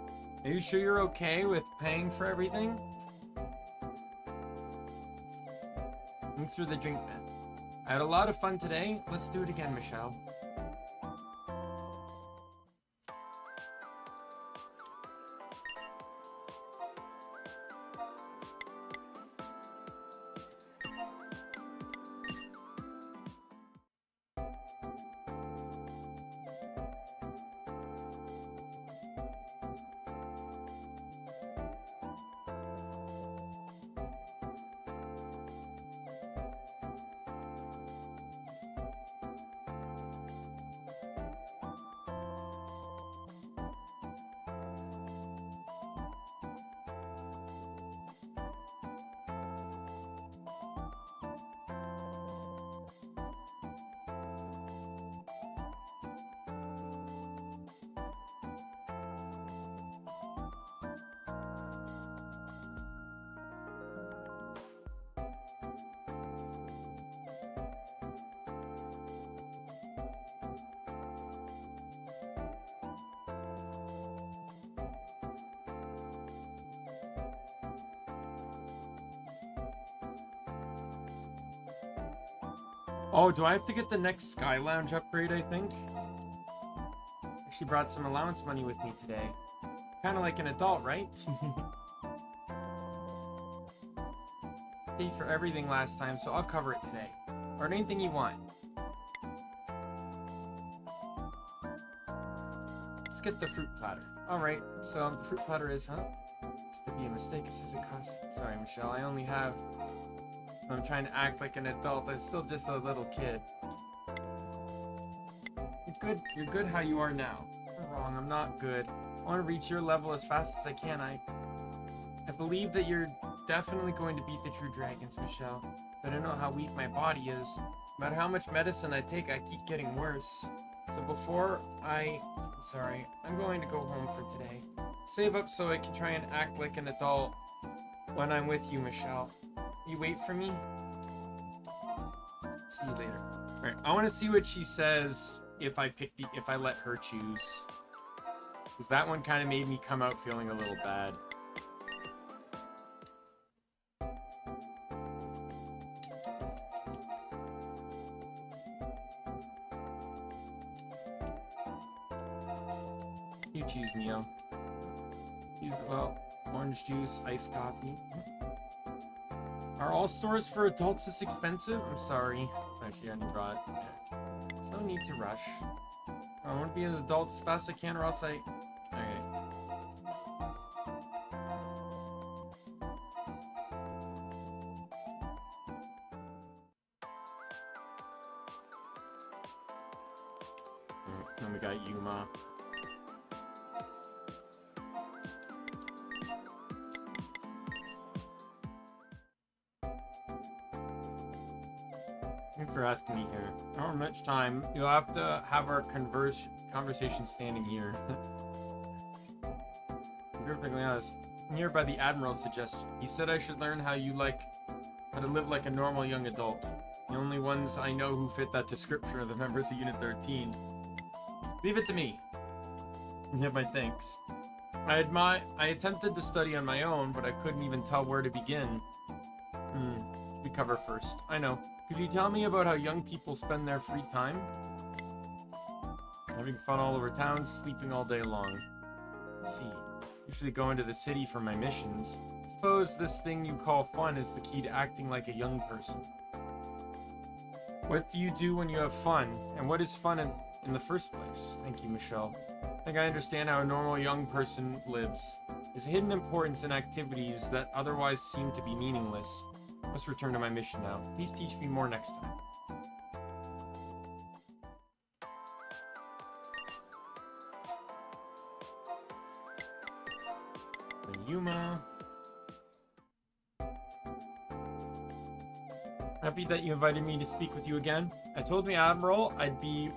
Are you sure you're okay with paying for everything? Thanks for the drink, man. I had a lot of fun today. Let's do it again, Michelle. Oh, do I have to get the next Sky Lounge upgrade, I think? Actually brought some allowance money with me today. Kind of like an adult, right? Paid for everything last time, so I'll cover it today. Or anything you want. Let's get the fruit platter. Alright, so the fruit platter is, huh? It's to be a mistake, it says it costs... Sorry, Michelle, I only have... I'm trying to act like an adult. I'm still just a little kid. You're good how you are now. You're wrong. I'm not good. I want to reach your level as fast as I can. I believe that you're definitely going to beat the true dragons, Michelle. But I know how weak my body is. No matter how much medicine I take, I keep getting worse. So before sorry, I'm going to go home for today. Save up so I can try and act like an adult when I'm with you, Michelle. You wait for me? See you later. Alright, I want to see what she says if I let her choose. Because that one kind of made me come out feeling a little bad. You choose, Neo. Well, orange juice, iced coffee. Are all stores for adults this expensive? I'm sorry. Actually, I only brought... No need to rush. I want to be an adult as fast as I can or else I... Okay. Then we got Yuma. Thanks for asking me here. I don't have much time. You'll have to have our conversation standing here. To be perfectly honest, I'm here by the Admiral's suggestion. He said I should learn how to live like a normal young adult. The only ones I know who fit that description are the members of Unit 13. Leave it to me. You have my thanks. I attempted to study on my own, but I couldn't even tell where to begin. We cover first. I know. Could you tell me about how young people spend their free time? Having fun all over town, sleeping all day long. Let's see. Usually go into the city for my missions. Suppose this thing you call fun is the key to acting like a young person. What do you do when you have fun? And what is fun in the first place? Thank you, Michelle. I think I understand how a normal young person lives. There's a hidden importance in activities that otherwise seem to be meaningless. Let's return to my mission now. Please teach me more next time. Yuma. Happy that you invited me to speak with you again. I told the Admiral I'd be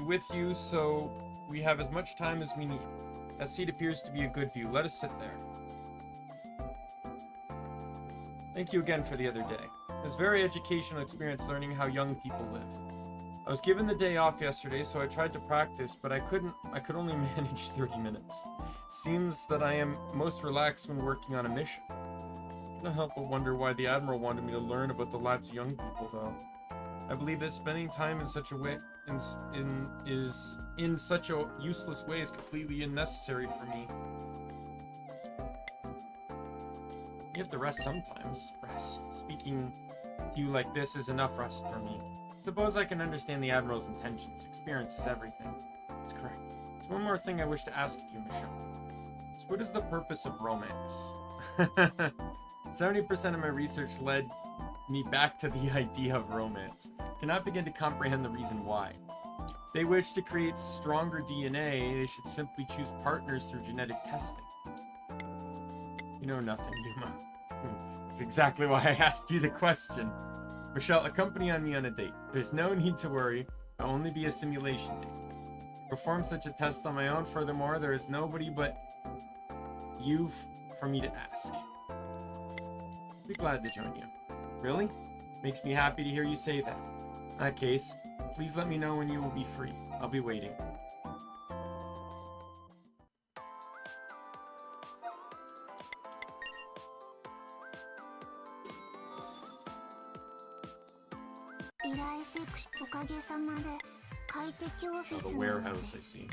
with you, so we have as much time as we need. That seat appears to be a good view. Let us sit there. Thank you again for the other day. It was a very educational experience learning how young people live. I was given the day off yesterday, so I tried to practice, but I could only manage 30 minutes. Seems that I am most relaxed when working on a mission. I can't help but wonder why the Admiral wanted me to learn about the lives of young people, though. I believe that spending time in such a way in such a useless way is completely unnecessary for me. You have to rest sometimes. Rest. Speaking to you like this is enough rest for me. Suppose I can understand the Admiral's intentions. Experience is everything. That's correct. There's one more thing I wish to ask of you, Michelle. So what is the purpose of romance? 70% of my research led me back to the idea of romance. Cannot begin to comprehend the reason why. If they wish to create stronger DNA, they should simply choose partners through genetic testing. You know nothing, Yuma. That's exactly why I asked you the question. Michelle, accompany me on a date. There's no need to worry. It'll only be a simulation date. Perform such a test on my own. Furthermore, there is nobody but you for me to ask. I'll be glad to join you. Really? Makes me happy to hear you say that. In that case, please let me know when you will be free. I'll be waiting. Oh, the warehouse, I see.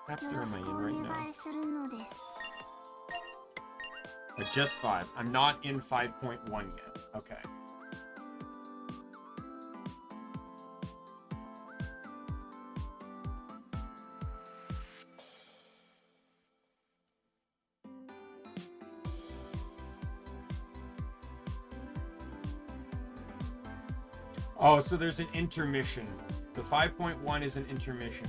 Chapter am I in right now? But just 5. I'm not in 5.1 yet. Okay. Oh, so there's an intermission. The 5.1 is an intermission.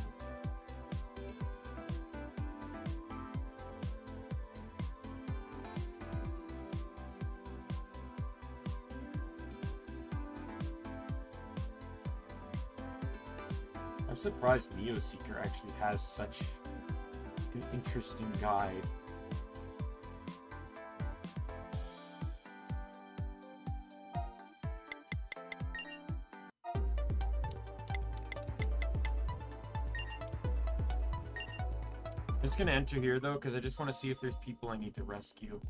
I'm surprised Neoseeker actually has such an interesting guide. I'm just gonna enter here though, because I just want to see if there's people I need to rescue.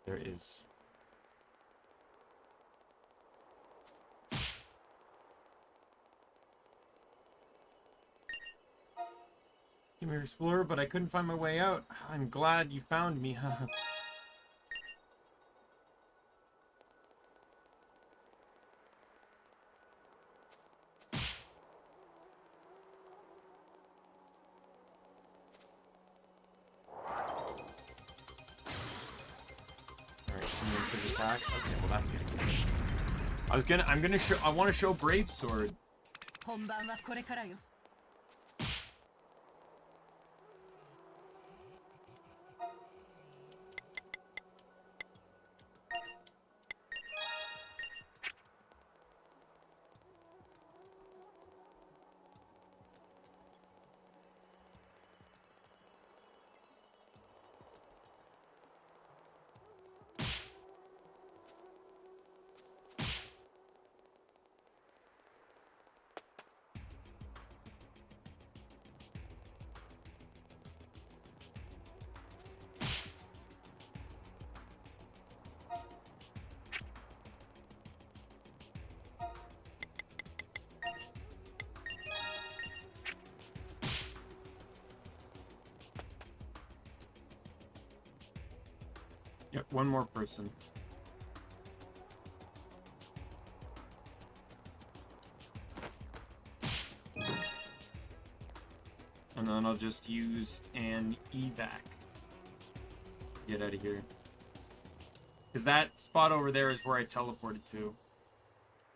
There is. Came here to explore, but I couldn't find my way out. I'm glad you found me. Alright, attack. Okay, well that's good. I want to show Brave Sword. Yep, one more person. And then I'll just use an evac. Get out of here. Because that spot over there is where I teleported to.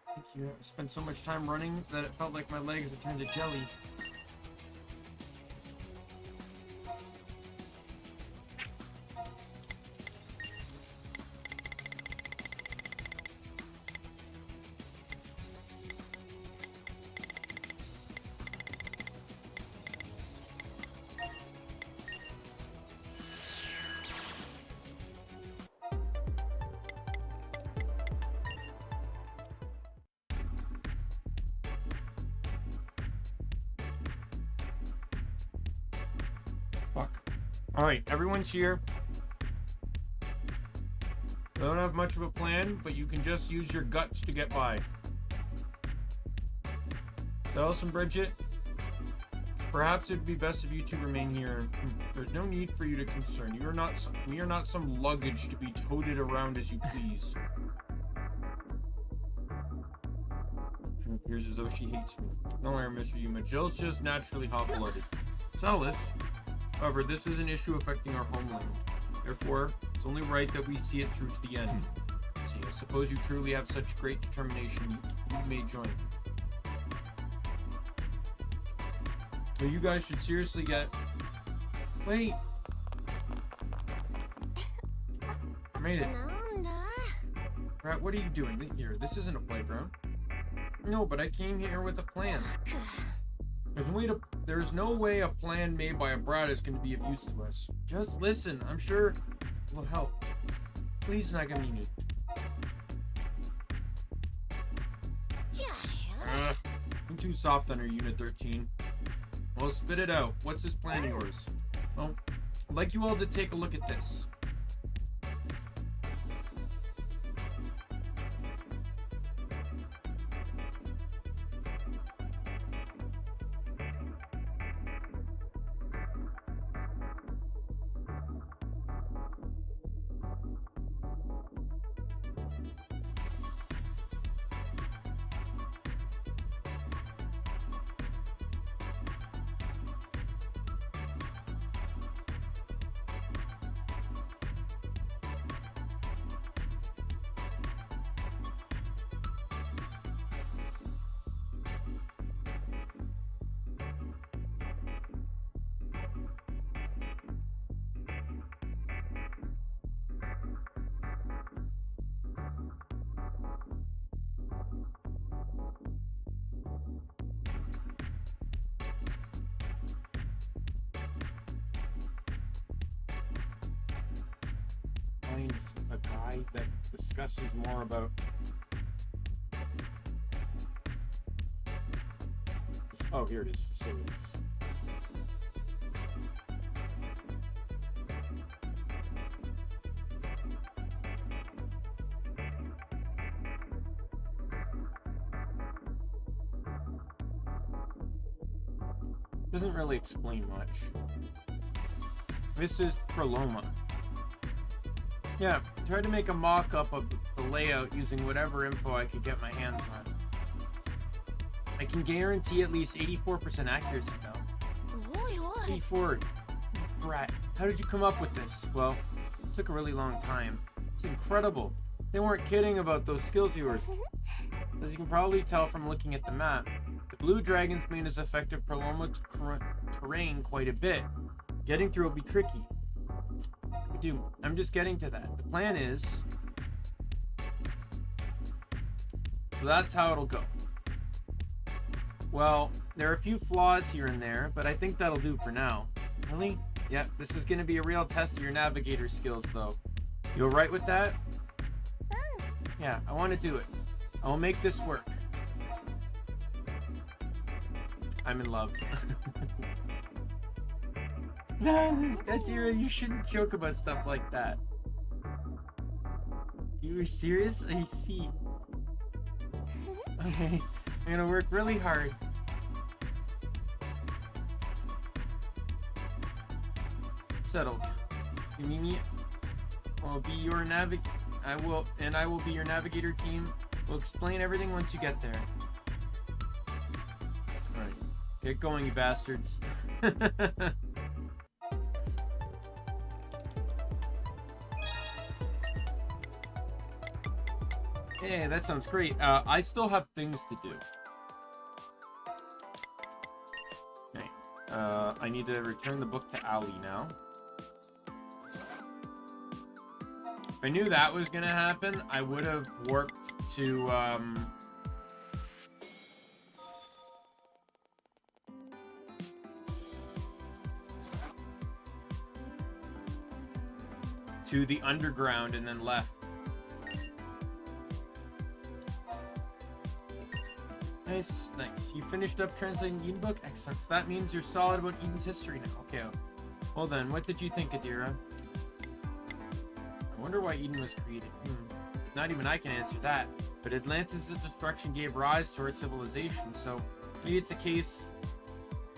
Thank you. I spent so much time running that it felt like my legs had turned to jelly. Alright, everyone's here. I don't have much of a plan, but you can just use your guts to get by. Dallas and Bridget, perhaps it'd be best if you two remain here. There's no need for you to concern. We are not some luggage to be toted around as you please. It appears as though she hates me. Don't worry, Mr. Yuma. Jill's just naturally hot-blooded. Alice. However, this is an issue affecting our homeland. Therefore, it's only right that we see it through to the end. See, I suppose you truly have such great determination, you may join. So you guys should seriously get... Wait! I made it. Rat, what are you doing here? This isn't a playground. No, but I came here with a plan. There's no way a plan made by a brat is going to be of use to us. Just listen. I'm sure it will help. Please, Nagamini. I'm too soft on her, Unit 13. Well, spit it out. What's this plan of yours? Well, I'd like you all to take a look at this. A guide that discusses more about oh, here it is, facilities. Doesn't really explain much. This is Proloma. Yeah, tried to make a mock-up of the layout using whatever info I could get my hands on. I can guarantee at least 84% accuracy though. 84. Brat, how did you come up with this? Well, it took a really long time. It's incredible. They weren't kidding about those skills of yours. As you can probably tell from looking at the map, the blue dragon's main is effective prolonged terrain quite a bit. Getting through will be tricky. I'm just getting to that. The plan is... So that's how it'll go. Well, there are a few flaws here and there, but I think that'll do for now. Really? Yeah, this is going to be a real test of your navigator skills, though. You alright with that? Yeah, I want to do it. I will make this work. I'm in love. No, Adira, you shouldn't joke about stuff like that. You were serious? I see. Okay, I'm gonna work really hard. Settled. Mimi will be your I will be your navigator team. We'll explain everything once you get there. Alright. Get going, you bastards. Hey, that sounds great. I still have things to do. Okay. I need to return the book to Ali now. If I knew that was gonna happen, I would have worked to the underground and then left. Nice, nice. You finished up translating Eden book? Excellent. So that means you're solid about Eden's history now. Okay. Well then, what did you think, Adira? I wonder why Eden was created. Not even I can answer that. But Atlantis' destruction gave rise to our civilization, so maybe it's a case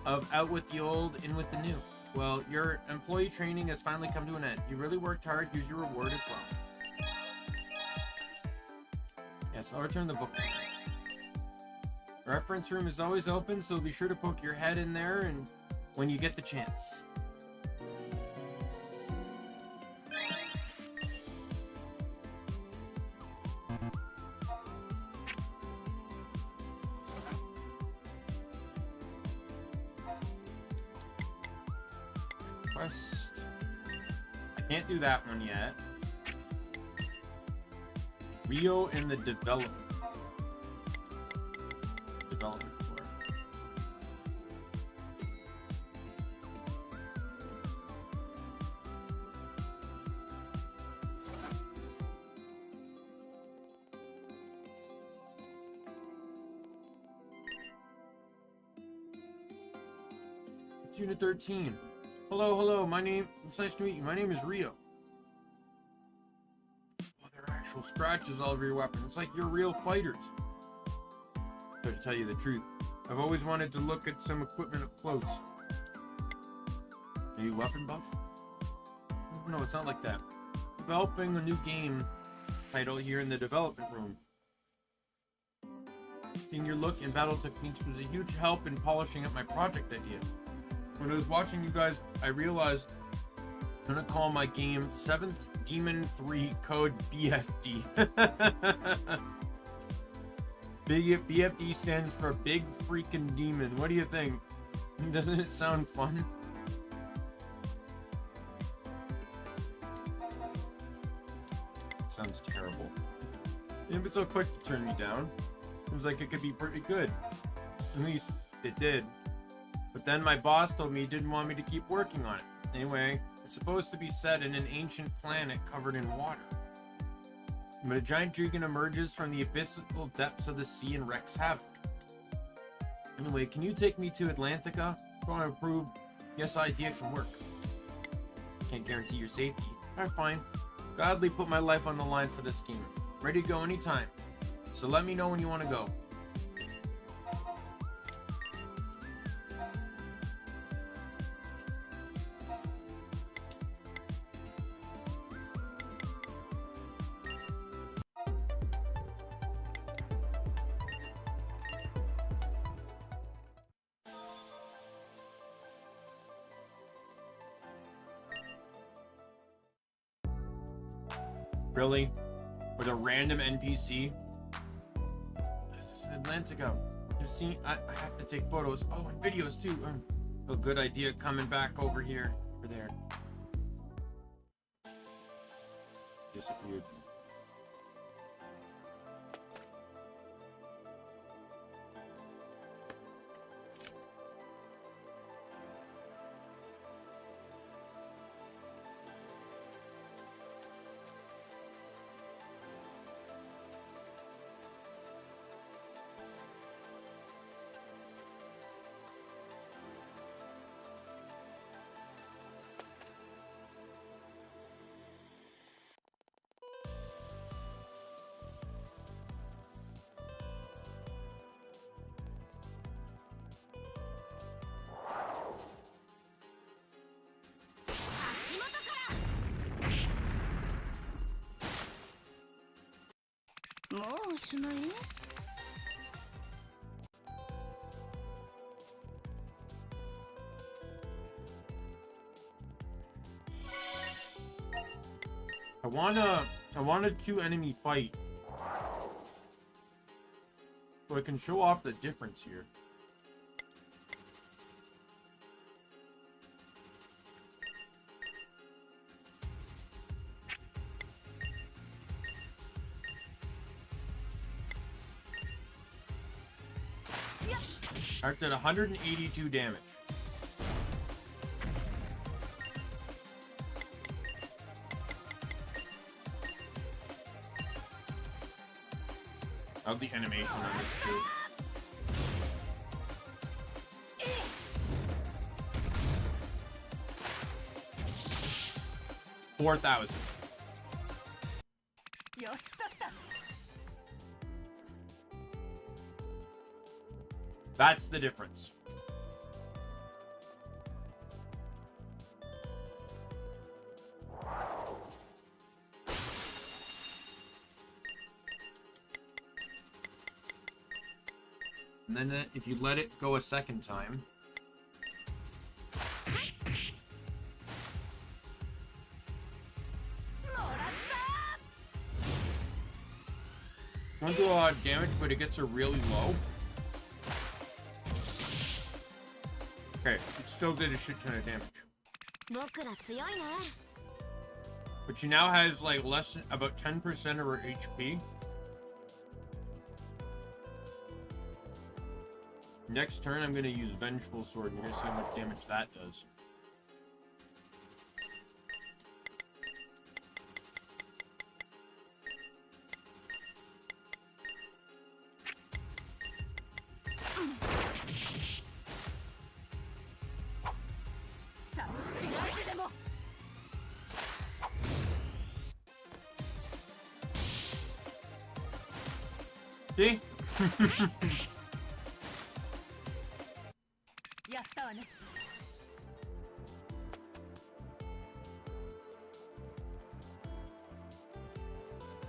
of out with the old, in with the new. Well, your employee training has finally come to an end. You really worked hard. Here's your reward as well. Yes, I'll return the book. The reference room is always open, so be sure to poke your head in there and when you get the chance. Quest. I can't do that one yet. Rio in the development floor. It's Unit 13. Hello, it's nice to meet you. My name is Rio. Oh, there are actual scratches all over your weapon. It's like you're real fighters. To tell you the truth, I've always wanted to look at some equipment up close. Are you weapon buff? No, it's not like that. Developing a new game title here in the development room. Seeing your look and battle techniques was a huge help in polishing up my project idea. When I was watching you guys, I realized I'm gonna call my game 7th Demon 3 Code BFD. BFD stands for Big Freaking Demon. What do you think? Doesn't it sound fun? Sounds terrible. If it's so quick to turn me down, seems like it could be pretty good. At least it did. But then my boss told me he didn't want me to keep working on it. Anyway, it's supposed to be set in an ancient planet covered in water. But a giant dragon emerges from the abyssal depths of the sea and wreaks havoc. Anyway, can you take me to Atlantica? I want to prove yes, idea can work. Can't guarantee your safety. Alright, fine. Gladly put my life on the line for this game. Ready to go anytime. So let me know when you want to go. Really? With a random NPC? Atlantica. You've seen, I have to take photos. Oh, and videos too. A good idea coming back over here. Over there. Disappeared. I want a two-enemy fight. So I can show off the difference here. I did 182 damage. Of the animation on this too. $4,000. That's the difference. And then if you let it go a second time, won't do a lot of damage, but it gets her really low. Okay, it still did a shit ton of damage. But she now has like less than about 10% of her HP. Next turn, I'm going to use Vengeful Sword, and you're going to see how much damage that does. See?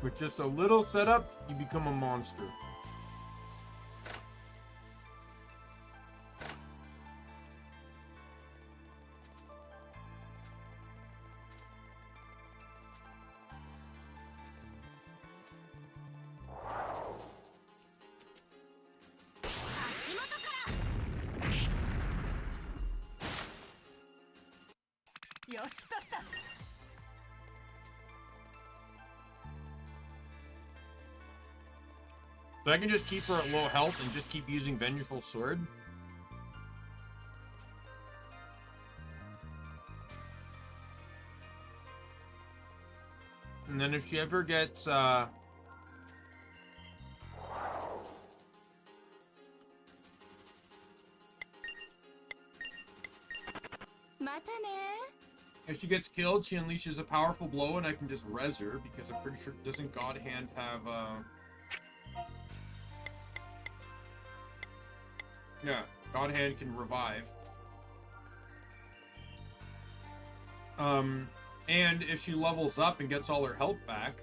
With just a little setup, you become a monster. So I can just keep her at low health and just keep using Vengeful Sword. And then if she ever gets, if she gets killed, she unleashes a powerful blow and I can just res her, because I'm pretty sure, doesn't God Hand have, yeah, God Hand can revive. And if she levels up and gets all her health back,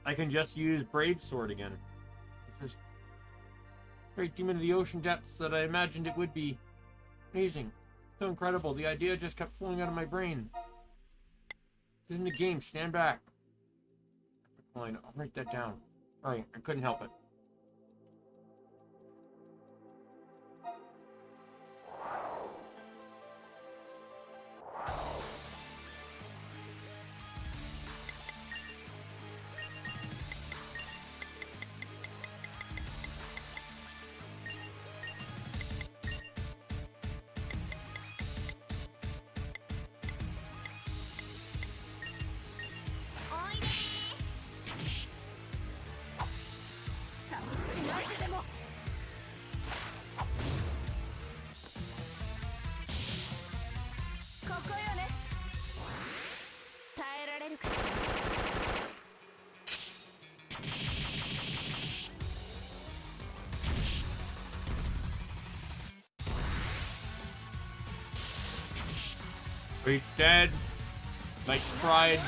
I can just use Brave Sword again. It's this great demon of the ocean depths that I imagined it would be. Amazing. So incredible. The idea just kept flowing out of my brain. It's in the game. Stand back. Fine, I'll write that down. Alright, I couldn't help it. He's dead. Knight tried.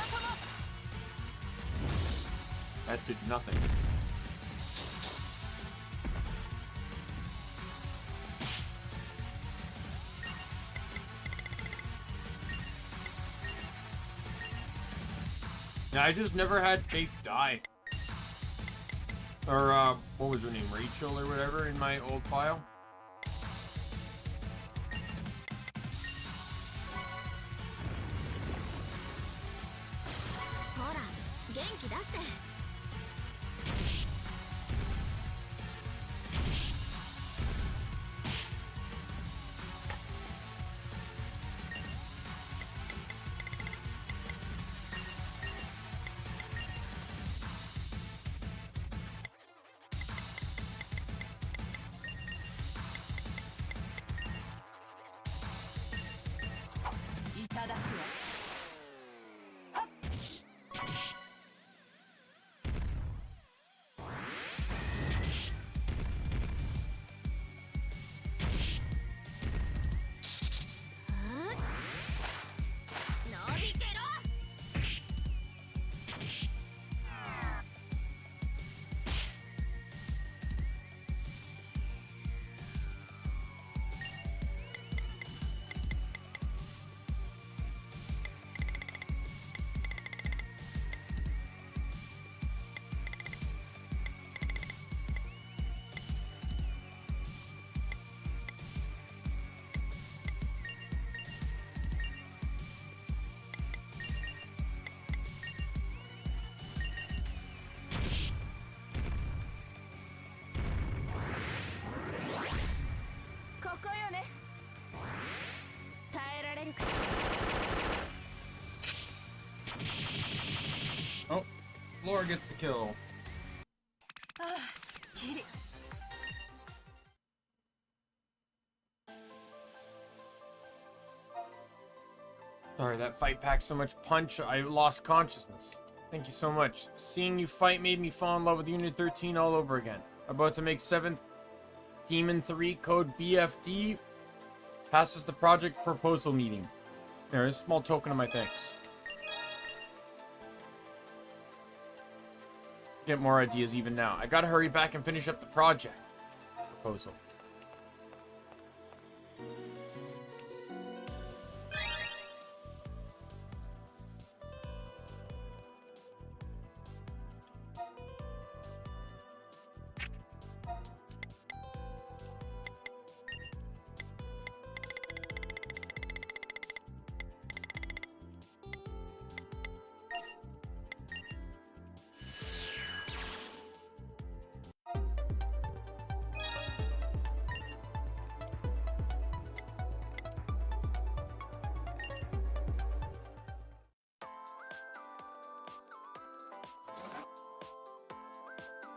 That did nothing. Yeah, I just never had Faith die. Or, what was her name? Rachel or whatever in my old file. Oh, Laura gets the kill. Sorry, that fight packed so much punch, I lost consciousness. Thank you so much. Seeing you fight made me fall in love with Unit 13 all over again. About to make 7th Demon 3 code BFD. Passes the project proposal meeting. There's a small token of my thanks. Get more ideas even now. I gotta hurry back and finish up the project proposal.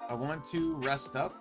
I want to rest up.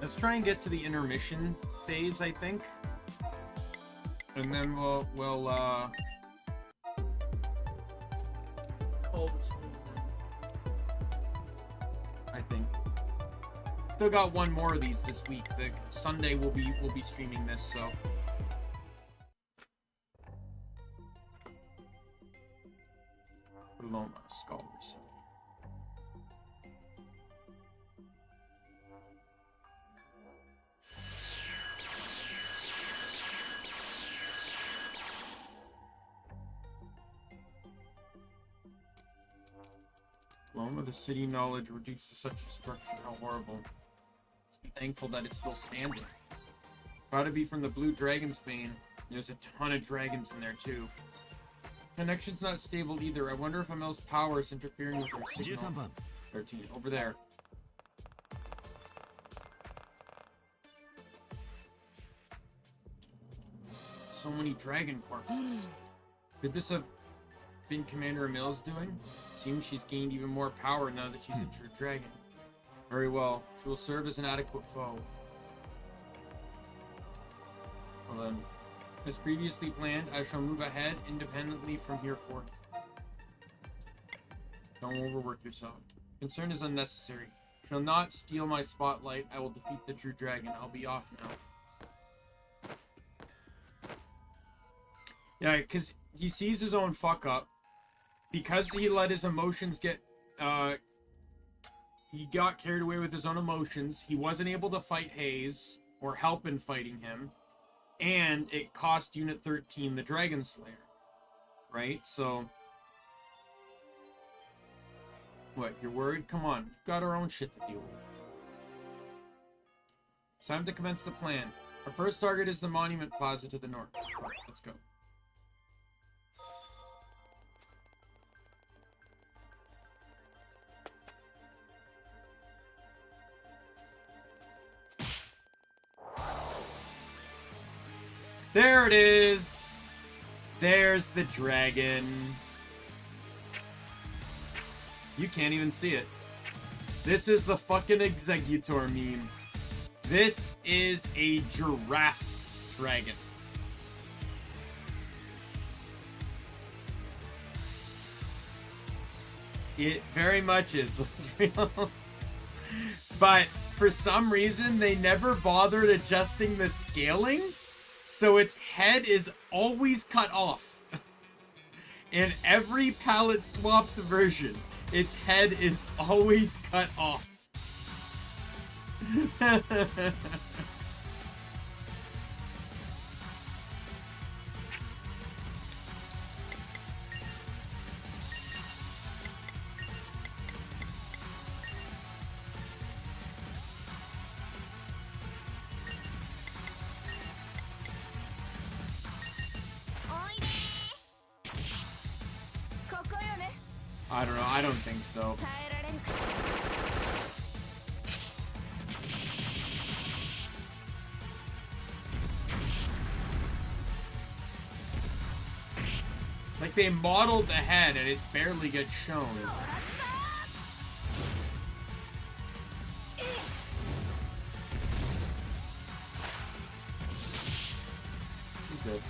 Let's try and get to the intermission phase, I think. And then we'll call the stream. I think. Still got one more of these this week. The Sunday we'll be streaming this, so. Paloma Scholars. Paloma, the city knowledge reduced to such destruction. How horrible. Let's be thankful that it's still standing. Gotta be from the Blue Dragon's Bane. There's a ton of dragons in there too. Connection's not stable either. I wonder if Amel's power is interfering with her signal. 13. Over there. So many dragon corpses. Could this have been Commander Amel's doing? Seems she's gained even more power now that she's a true dragon. Very well. She will serve as an adequate foe. Well then. As previously planned, I shall move ahead independently from here forth. Don't overwork yourself. Concern is unnecessary. Shall not steal my spotlight. I will defeat the true dragon. I'll be off now. Yeah, because he sees his own fuck up. Because he let his emotions get... he got carried away with his own emotions. He wasn't able to fight Hayes or help in fighting him. And it cost Unit 13 the Dragon Slayer. Right? So... What, you're worried? Come on. We've got our own shit to deal with. It's time to commence the plan. Our first target is the Monument Plaza to the north. Let's go. There it is! There's the dragon. You can't even see it. This is the fucking Executor meme. This is a giraffe dragon. It very much is. But for some reason, they never bothered adjusting the scaling. So its head is always cut off. In every palette swapped version, its head is always cut off. I don't know. I don't think so. Like, they modeled the head and it barely gets shown. Good.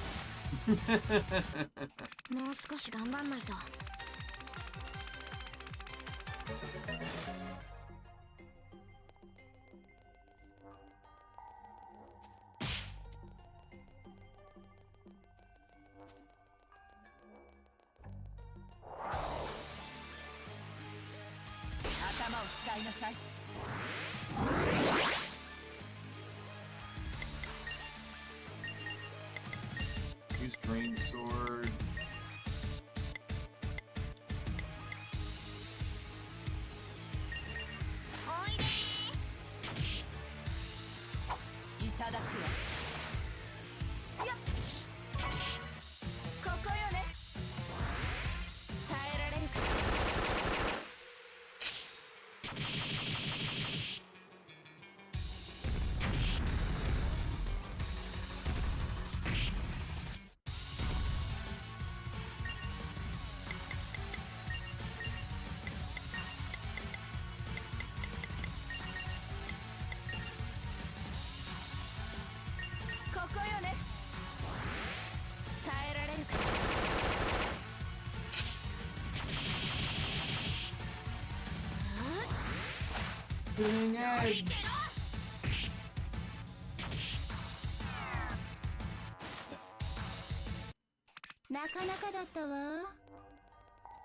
Use drain sword. spinning edge.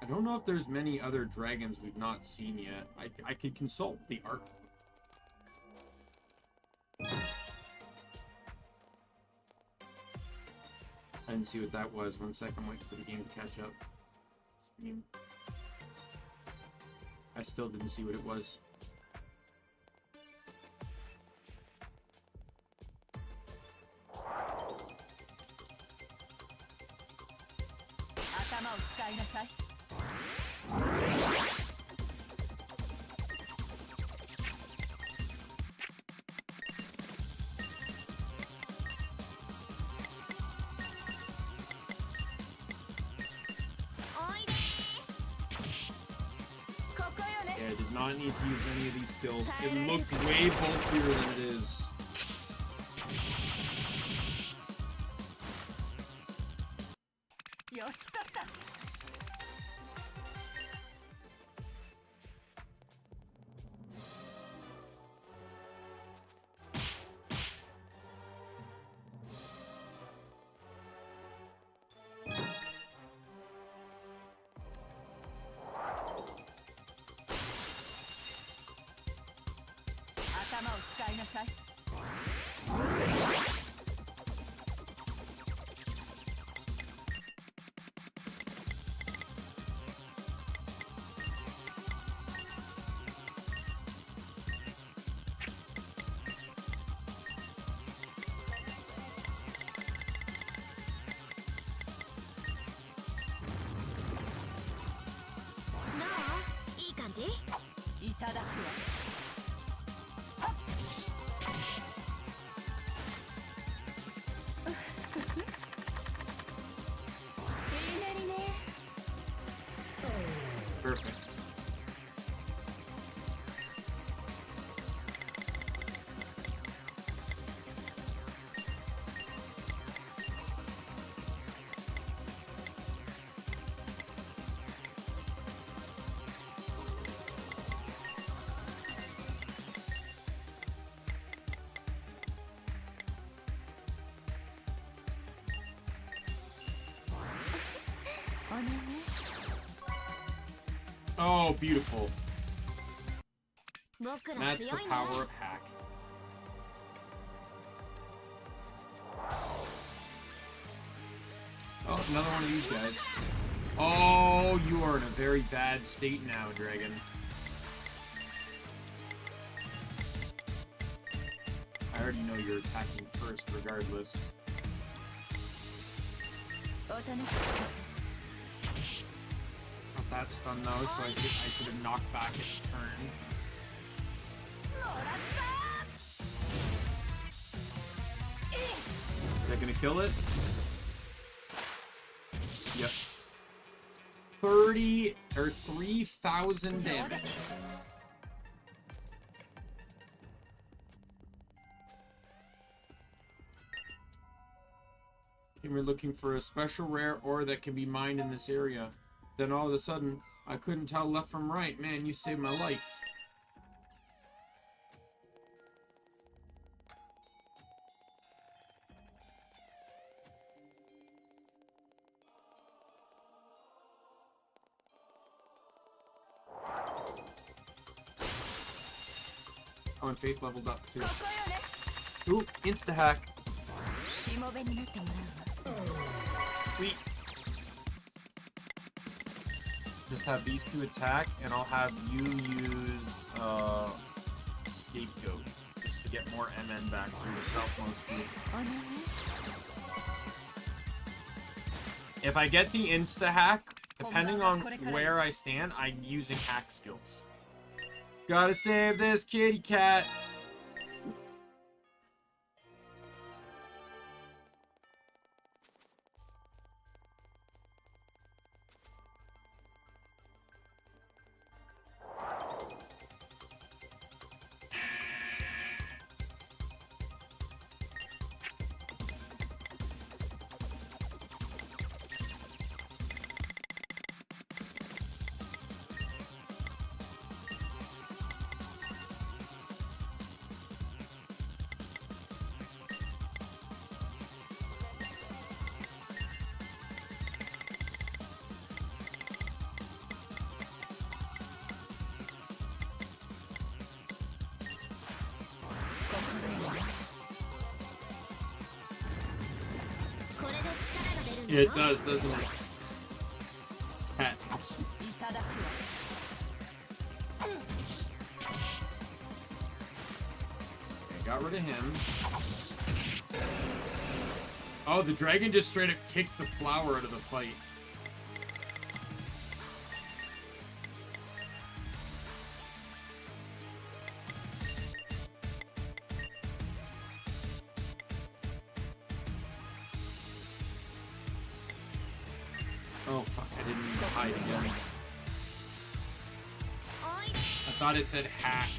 I don't know if there's many other dragons we've not seen yet. I could consult the art. I didn't see what that was. 1 second, wait for the game to catch up. Stream. I still didn't see what it was. Yeah, I did not need to use any of these skills. It looked way bulkier than it is. Perfect. Oh, beautiful. That's the power of hack. Oh, another one of these guys. Oh, you are in a very bad state now, Dragon. I already know you're attacking first, regardless. That stun though, so I could have knocked back its turn. Is that gonna kill it? Yep. 3,000 damage. And we're looking for a special rare ore that can be mined in this area. Then all of a sudden, I couldn't tell left from right. Man, you saved my life. Oh, and Faith leveled up too. Ooh, insta-hack. Sweet. Just have these two attack, and I'll have you use Scapegoat, just to get more MN back for yourself mostly. If I get the insta-hack, depending on where I stand, I'm using hack skills. Gotta save this kitty cat! Yeah, it does, doesn't it? Hat. Okay, got rid of him. Oh, the dragon just straight up kicked the flower out of the fight. Oh, fuck, I didn't need to hide again. I thought it said hack.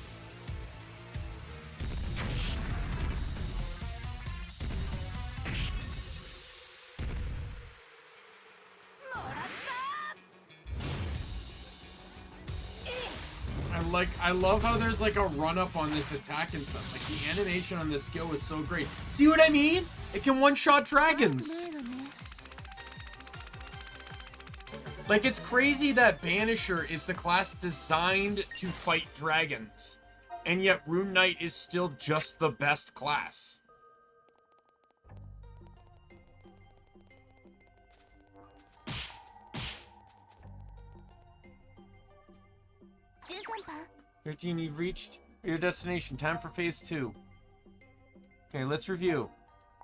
I love how there's like a run-up on this attack and stuff. Like the animation on this skill is so great. See what I mean? It can one-shot dragons. Like, it's crazy that Banisher is the class designed to fight dragons, and yet Rune-knight is still just the best class. Jun-sanpa. 13, you've reached your destination. Time for phase 2. Okay, let's review.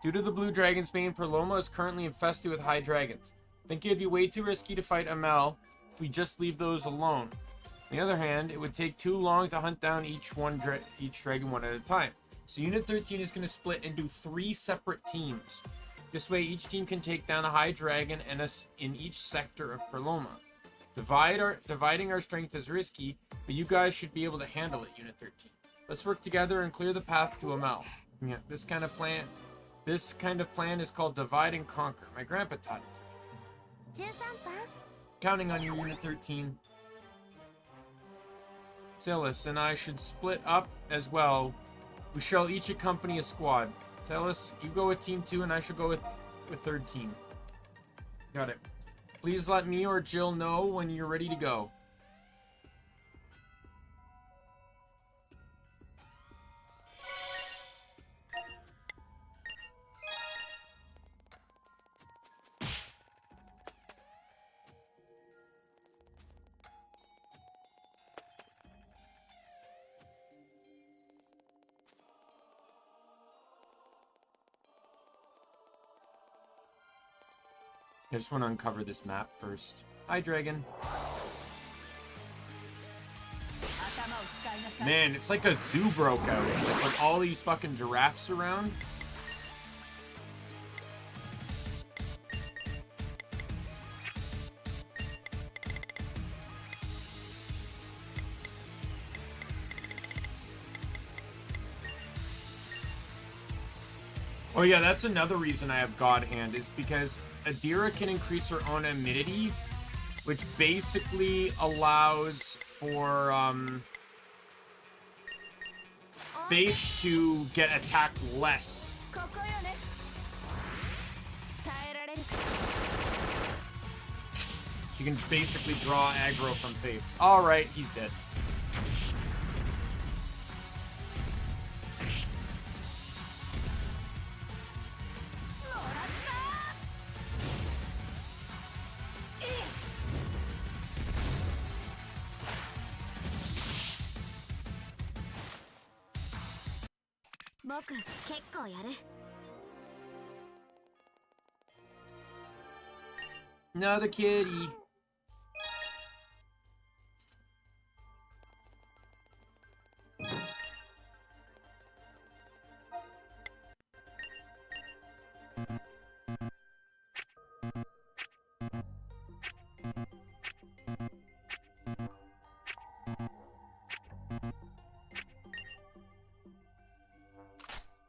Due to the blue dragon's bane, Perloma is currently infested with high dragons. I think it'd be way too risky to fight Amal if we just leave those alone. On the other hand, it would take too long to hunt down each dragon one at a time. So Unit 13 is going to split into 3 separate teams. This way, each team can take down a high dragon and us in each sector of Perloma. Dividing our strength is risky, but you guys should be able to handle it, Unit 13. Let's work together and clear the path to Amal. Yeah, this kind of plan is called divide and conquer. My grandpa taught it. Counting on you, Unit 13. Celis and I should split up as well. We shall each accompany a squad. Celis, you go with Team 2 and I shall go with third team. Got it. Please let me or Jill know when you're ready to go. I just want to uncover this map first. Hi, dragon. Man, it's like a zoo broke out. Like all these fucking giraffes around. Oh yeah, that's another reason I have God Hand, is because Adira can increase her own immunity, which basically allows for Faith to get attacked less. She can basically draw aggro from Faith. Alright, he's dead. Another kitty.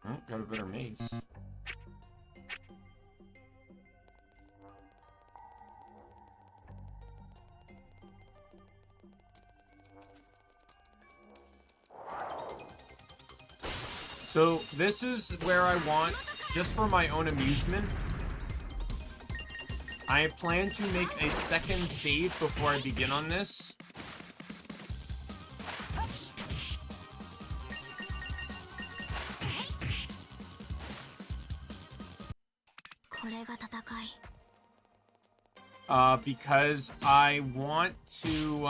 Oh, got a better mace. So this is where I want, just for my own amusement, I plan to make a second save before I begin on this. Because I want to,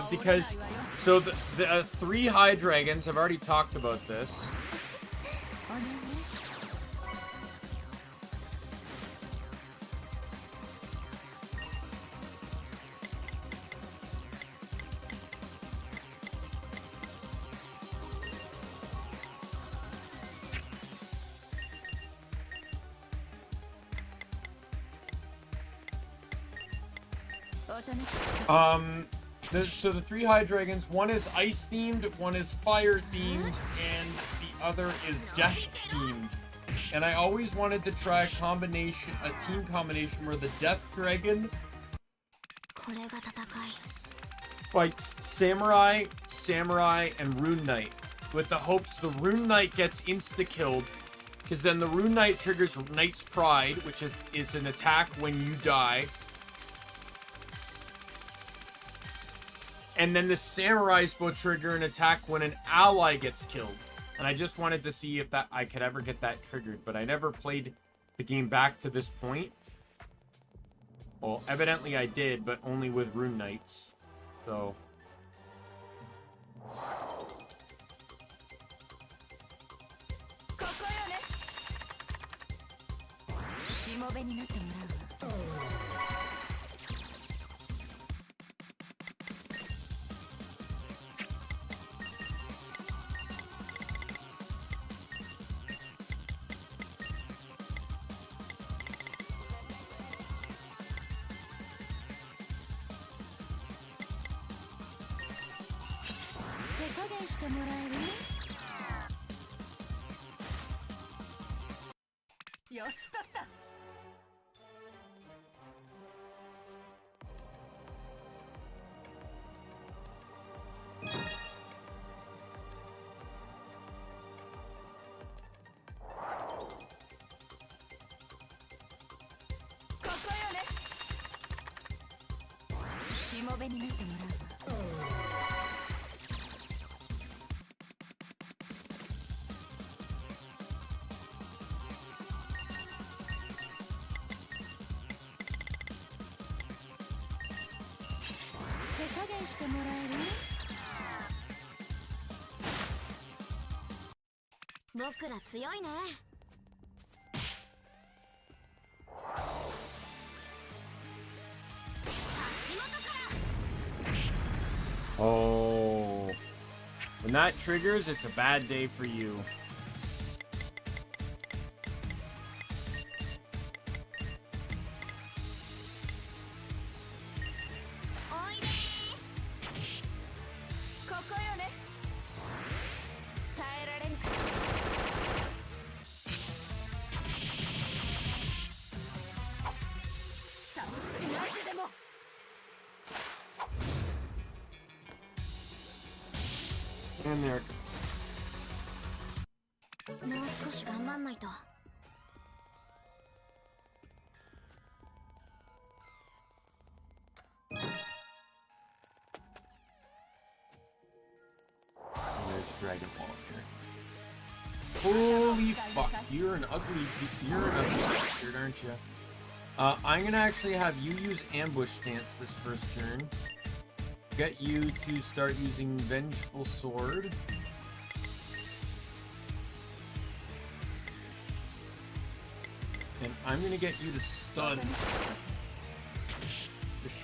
because, so the 3 high dragons, I've already talked about this. So the 3 high dragons, one is ice themed, one is fire themed, and the other is death themed. And I always wanted to try a team combination where the death dragon fights samurai, and Rune-knight, with the hopes the Rune-knight gets insta-killed, because then the Rune-knight triggers Knight's Pride, which is an attack when you die. And then the samurais will trigger an attack when an ally gets killed. And I just wanted to see if I could ever get that triggered, but I never played the game back to this point. Well, evidently I did, but only with Rune-knights. So... Oh. When that triggers, it's a bad day for you. And there it goes. There's Dragon Walker. Holy fuck, you're an ugly bastard, aren't you? I'm gonna actually have you use ambush stance this first turn. Get you to start using Vengeful Sword. And I'm gonna get you to stun. To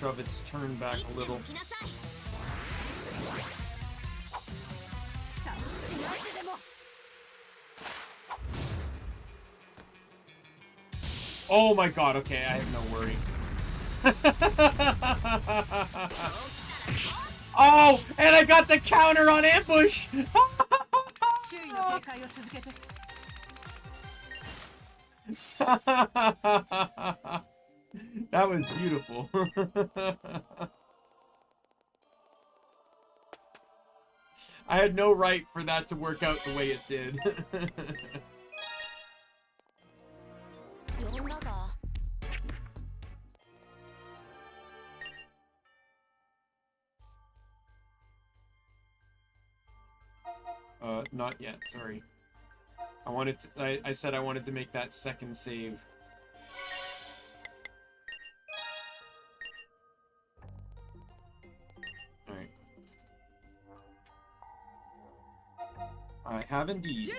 shove its turn back a little. Oh my god, okay, I have no worry. Oh, and I got the counter on ambush! That was beautiful. I had no right for that to work out the way it did. Not yet, sorry. I said I wanted to make that second save. Alright. I have indeed.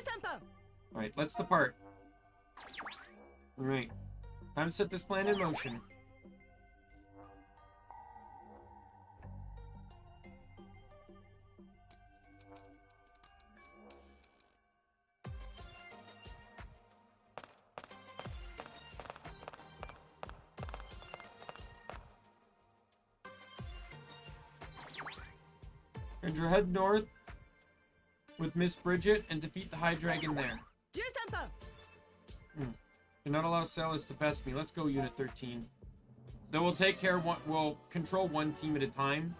Alright, let's depart. Alright. Time to set this plan in motion. And you head north with Miss Bridget and defeat the High Dragon there. Do not allow Celis to best me. Let's go, Unit 13. So we'll take care of one. We'll control one team at a time.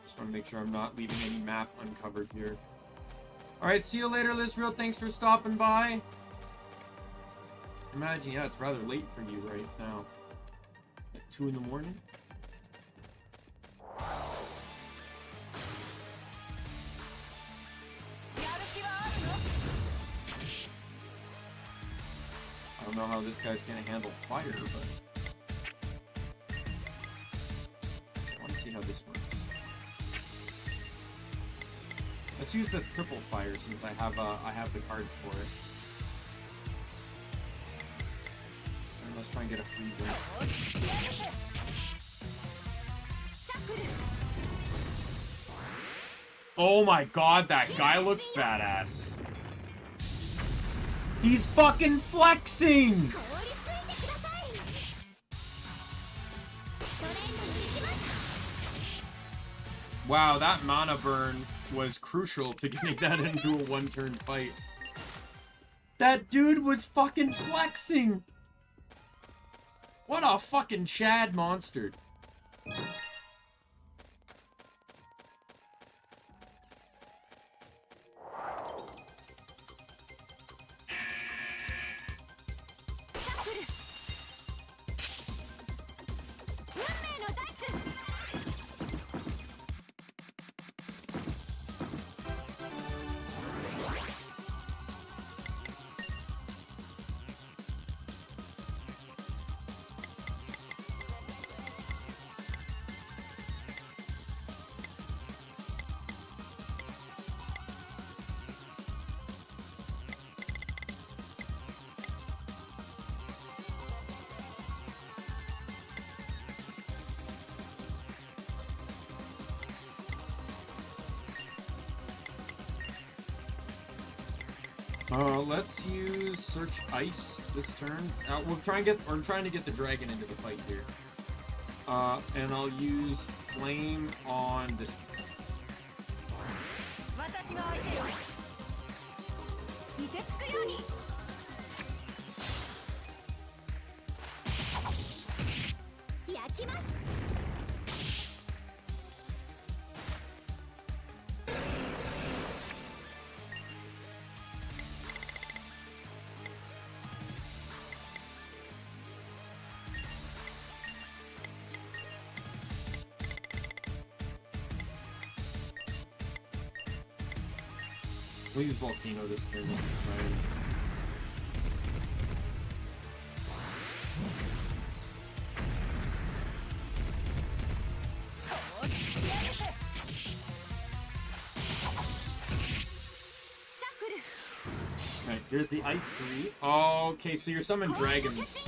Just want to make sure I'm not leaving any map uncovered here. All right, see you later, Lizreal. Thanks for stopping by. Imagine, yeah, it's rather late for you right now. At 2 in the morning. I don't know how this guy's gonna handle fire, but I want to see how this works. Let's use the triple fire since I have the cards for it. And let's try and get a freezer. Oh my god, that guy looks badass. He's fucking flexing! Wow, that mana burn was crucial to getting that into a one-turn fight. That dude was fucking flexing! What a fucking Chad monster. Let's use Search Ice this turn. We're trying to get the dragon into the fight here. And I'll use Flame on this. We'll use Volcano this turn. Alright, here's the Ice 3. Oh, okay, so you're summoning dragons.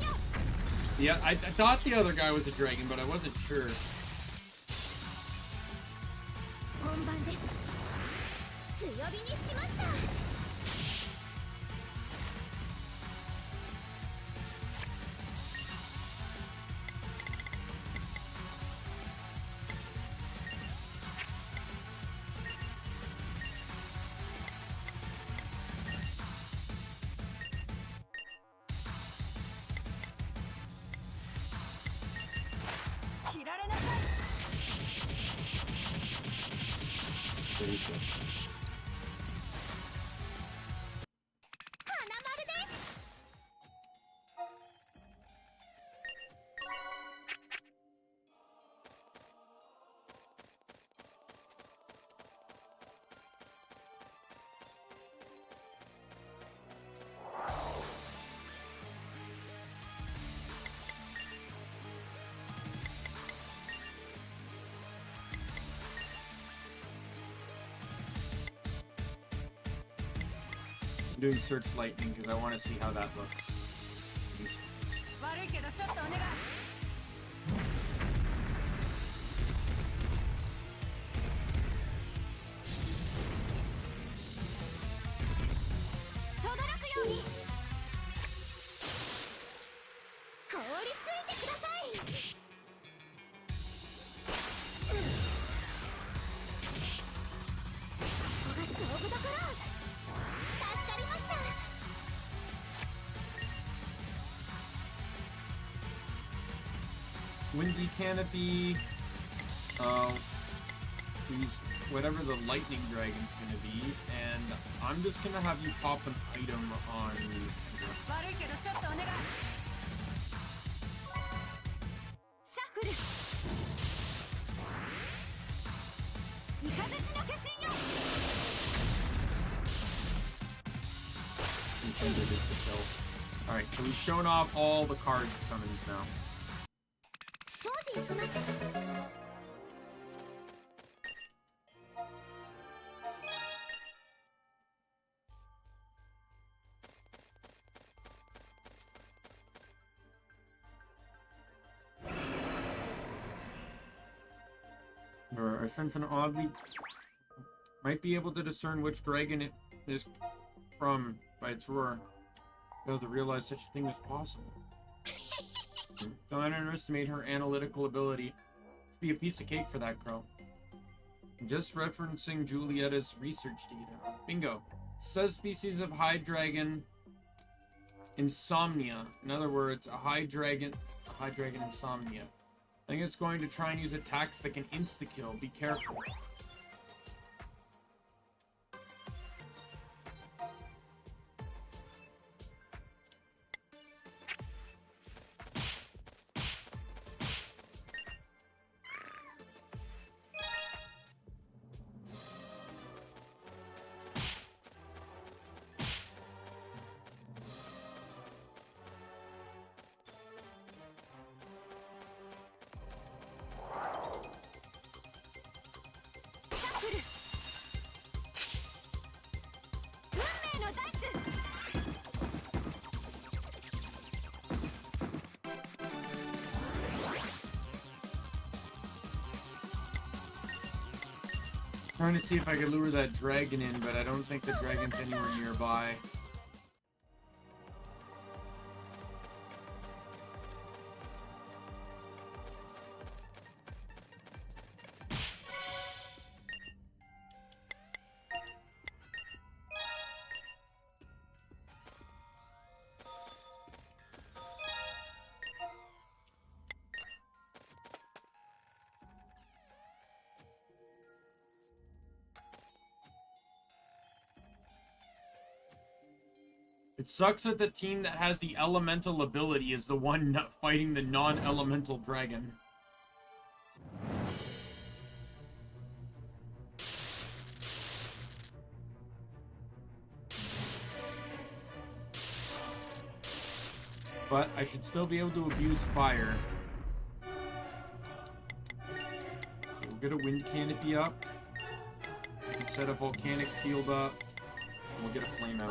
Yeah, I thought the other guy was a dragon, but I wasn't sure. There you go. I'm doing search lightning because I want to see how that looks. Windy canopy, these, whatever the lightning dragon's gonna be, and I'm just gonna have you pop an item on me. Alright, so we've shown off all the card summons now. I sense an oddly... Might be able to discern which dragon it is from by its roar. Failed to realize such a thing was possible. Don't underestimate her analytical ability. Let's be a piece of cake for that crow. Just referencing Julietta's research data. Bingo. Subspecies of high dragon insomnia. In other words, a high dragon insomnia. I think it's going to try and use attacks that can insta-kill. Be careful. Trying to see if I could lure that dragon in, but I don't think the dragon's anywhere nearby. It sucks that the team that has the elemental ability is the one fighting the non-elemental dragon. But I should still be able to abuse fire. We'll get a wind canopy up. We can set a volcanic field up. And we'll get a flame out.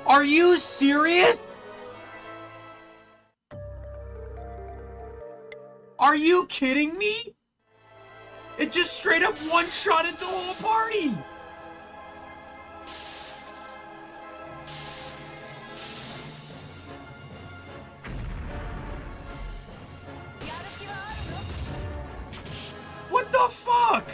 Are you serious? Are you kidding me? It just straight up one-shotted the whole party! What the fuck?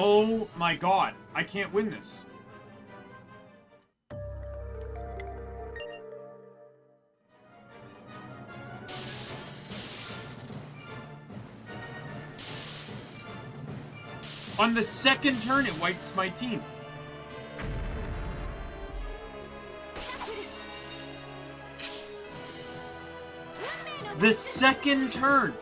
Oh my god, I can't win this. On the second turn, it wipes my team. The second turn.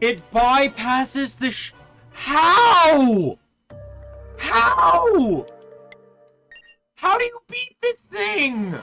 It bypasses the How? How? How do you beat this thing?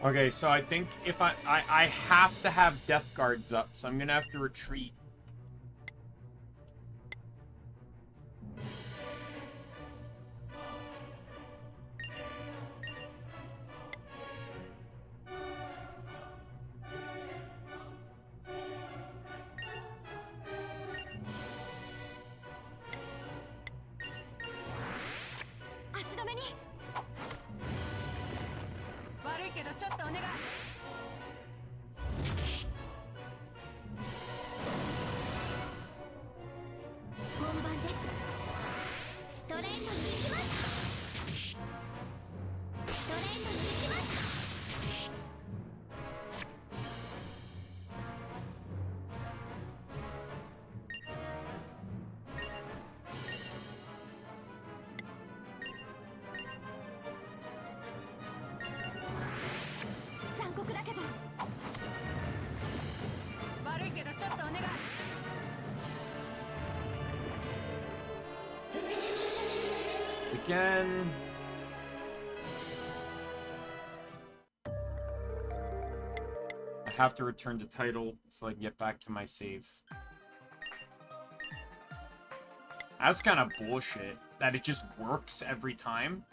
Okay, so I think if I have to have death guards up, so I'm gonna have to retreat. Again. I have to return to title so I can get back to my save. That's kind of bullshit that it just works every time.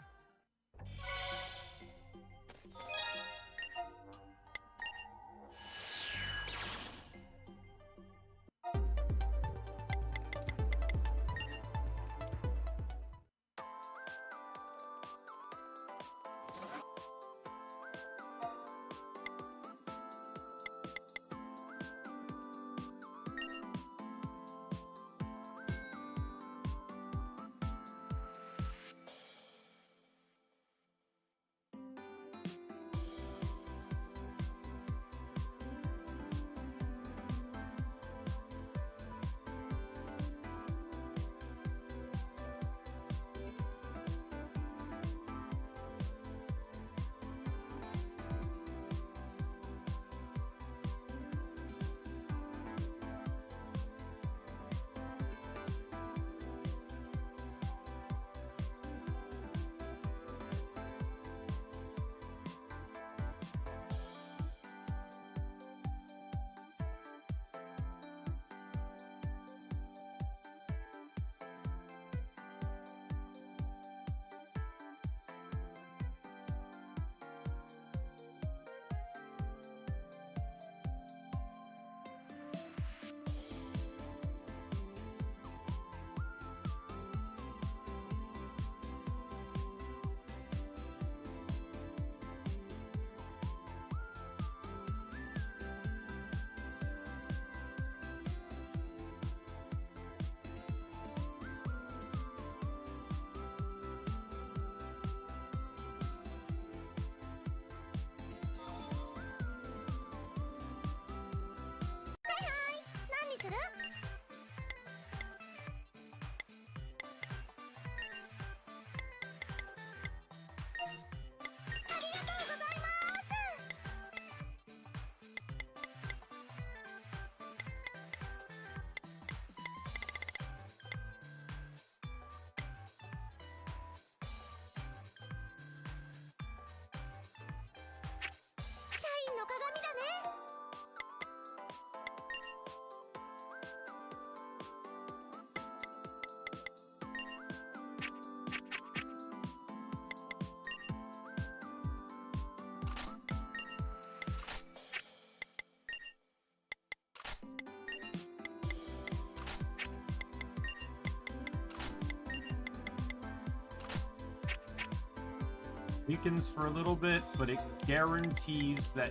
Weakens for a little bit, but it guarantees that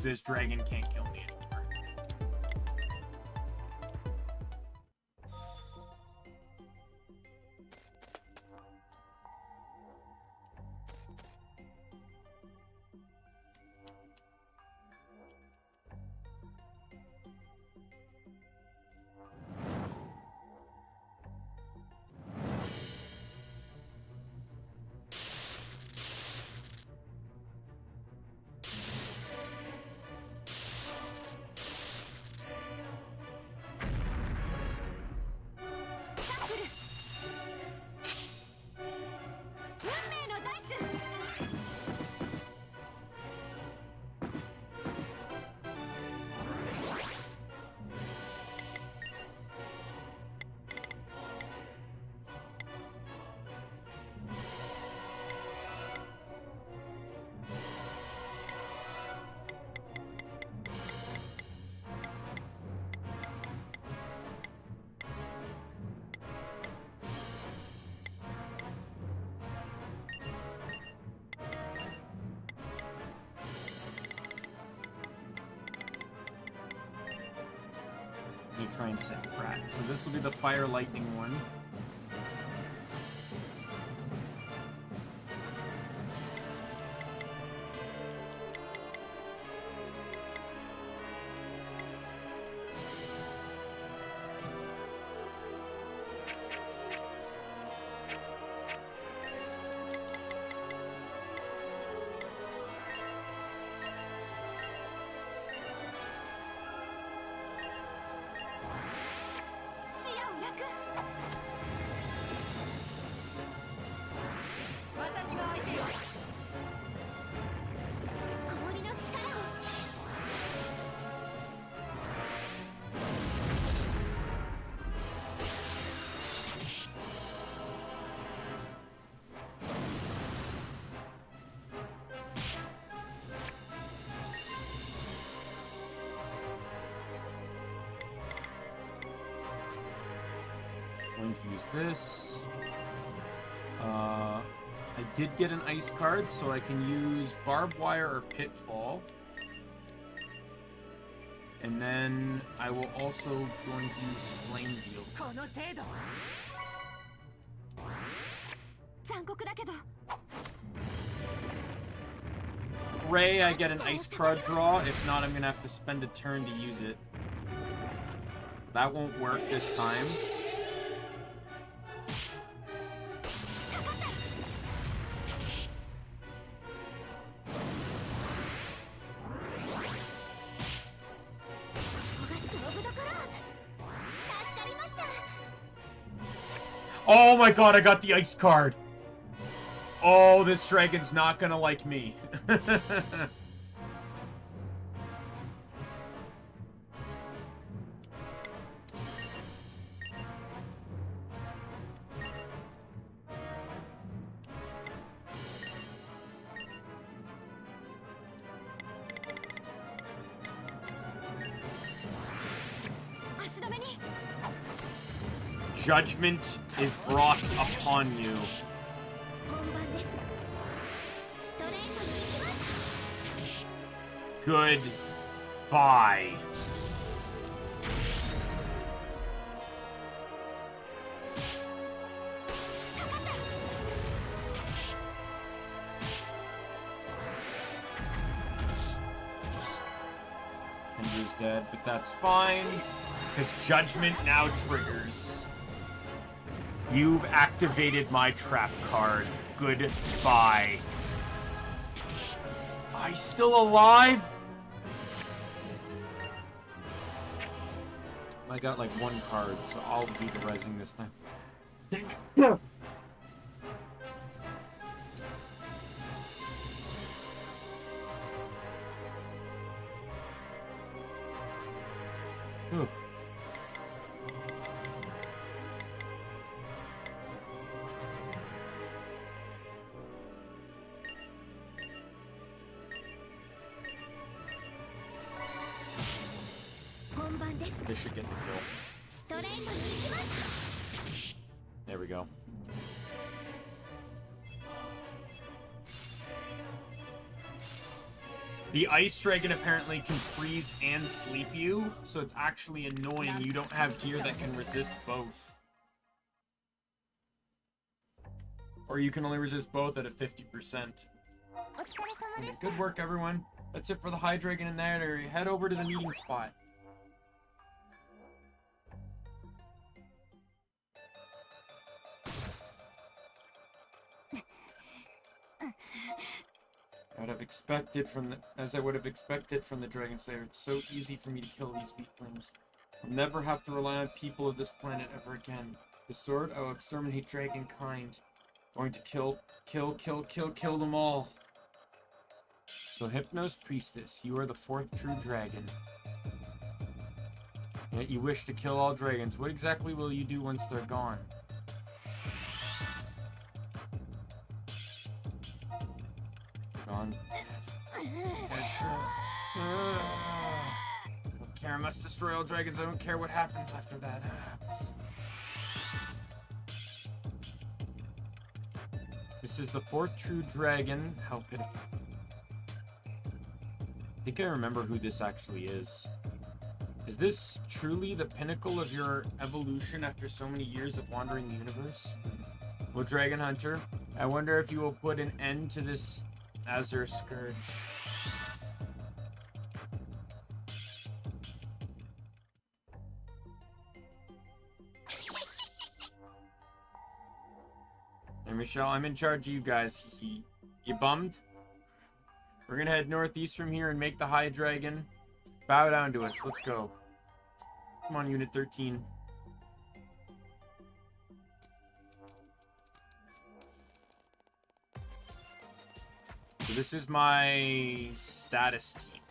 this dragon can't kill me anymore. you try and set Pratt. So this will be the fire lightning one. Going to use this. I did get an ice card, so I can use barbed wire or pitfall. And then I will also going to use flame deal. Ray, I get an ice card draw. If not, I'm gonna have to spend a turn to use it. That won't work this time. Oh my god, I got the ice card! Oh, this dragon's not gonna like me. Judgment is brought upon you. Goodbye. Kendra's dead, but that's fine, because Judgment now triggers. You've activated my trap card. Goodbye. Are you still alive? I got like one card, so I'll do the resing this time. No. Ooh. This should get the kill. There we go. The ice dragon apparently can freeze and sleep you, so it's actually annoying you don't have gear that can resist both. Or you can only resist both at a 50%. Good work, everyone. That's it for the high dragon in that area. Head over to the meeting spot. As I would have expected from the Dragon Slayer, it's so easy for me to kill these weaklings. I'll never have to rely on people of this planet ever again. The sword, I will exterminate dragonkind. Going to kill them all. So Hypnos Priestess, you are the 4th true dragon. Yet you wish to kill all dragons. What exactly will you do once they're gone? Gone. Don't care, I must destroy all dragons. I don't care what happens after that. This is the 4th true dragon. How pitiful. I think I remember who this actually is. Is this truly the pinnacle of your evolution after so many years of wandering the universe? Well, Dragon Hunter, I wonder if you will put an end to this Azure Scourge. Hey, Michelle, I'm in charge of you guys. You bummed? We're gonna head northeast from here and make the High Dragon bow down to us. Let's go. Come on, Unit 13. So this is my status team.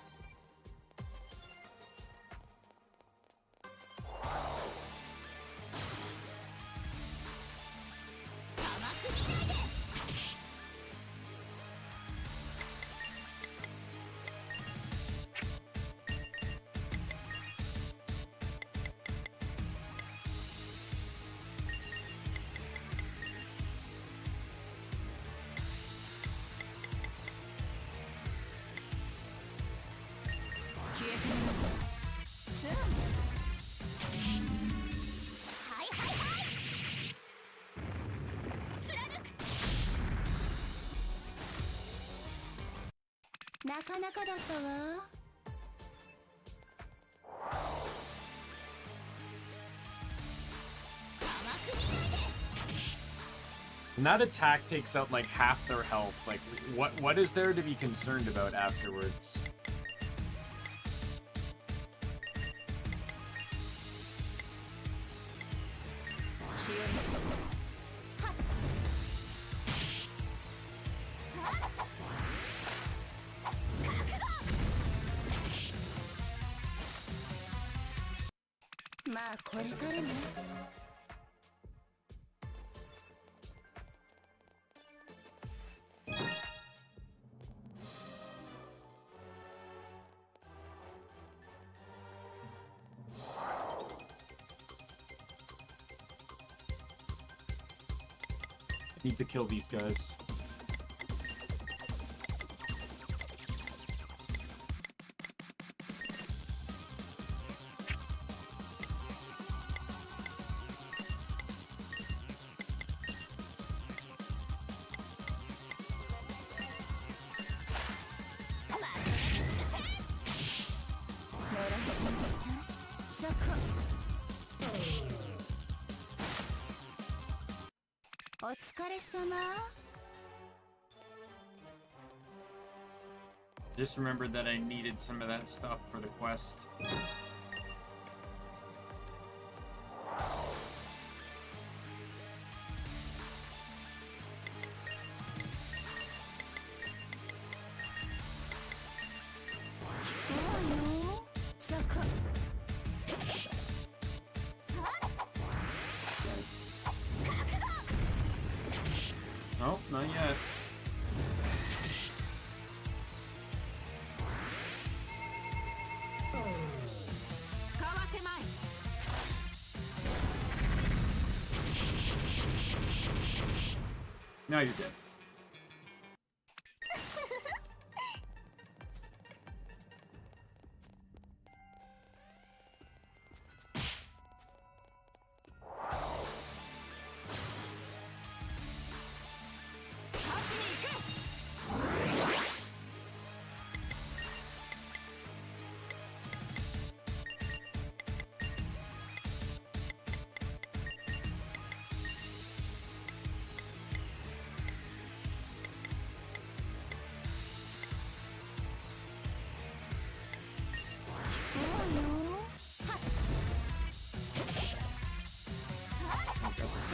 And that attack takes out like half their health. Like, what is there to be concerned about afterwards? Need to kill these guys. Just remembered that I needed some of that stuff for the quest. Oh, not yet. Now you're dead.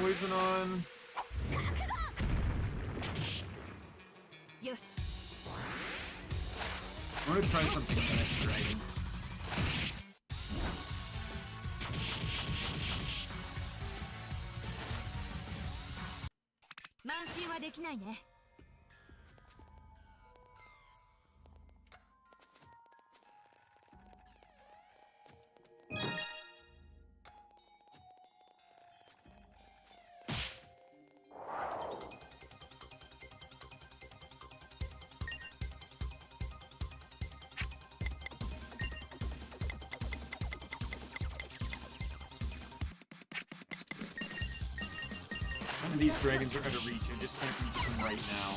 Poison on. Yes. I'm gonna try something with the next dragon. of these dragons are out of reach. I just can't reach them right now.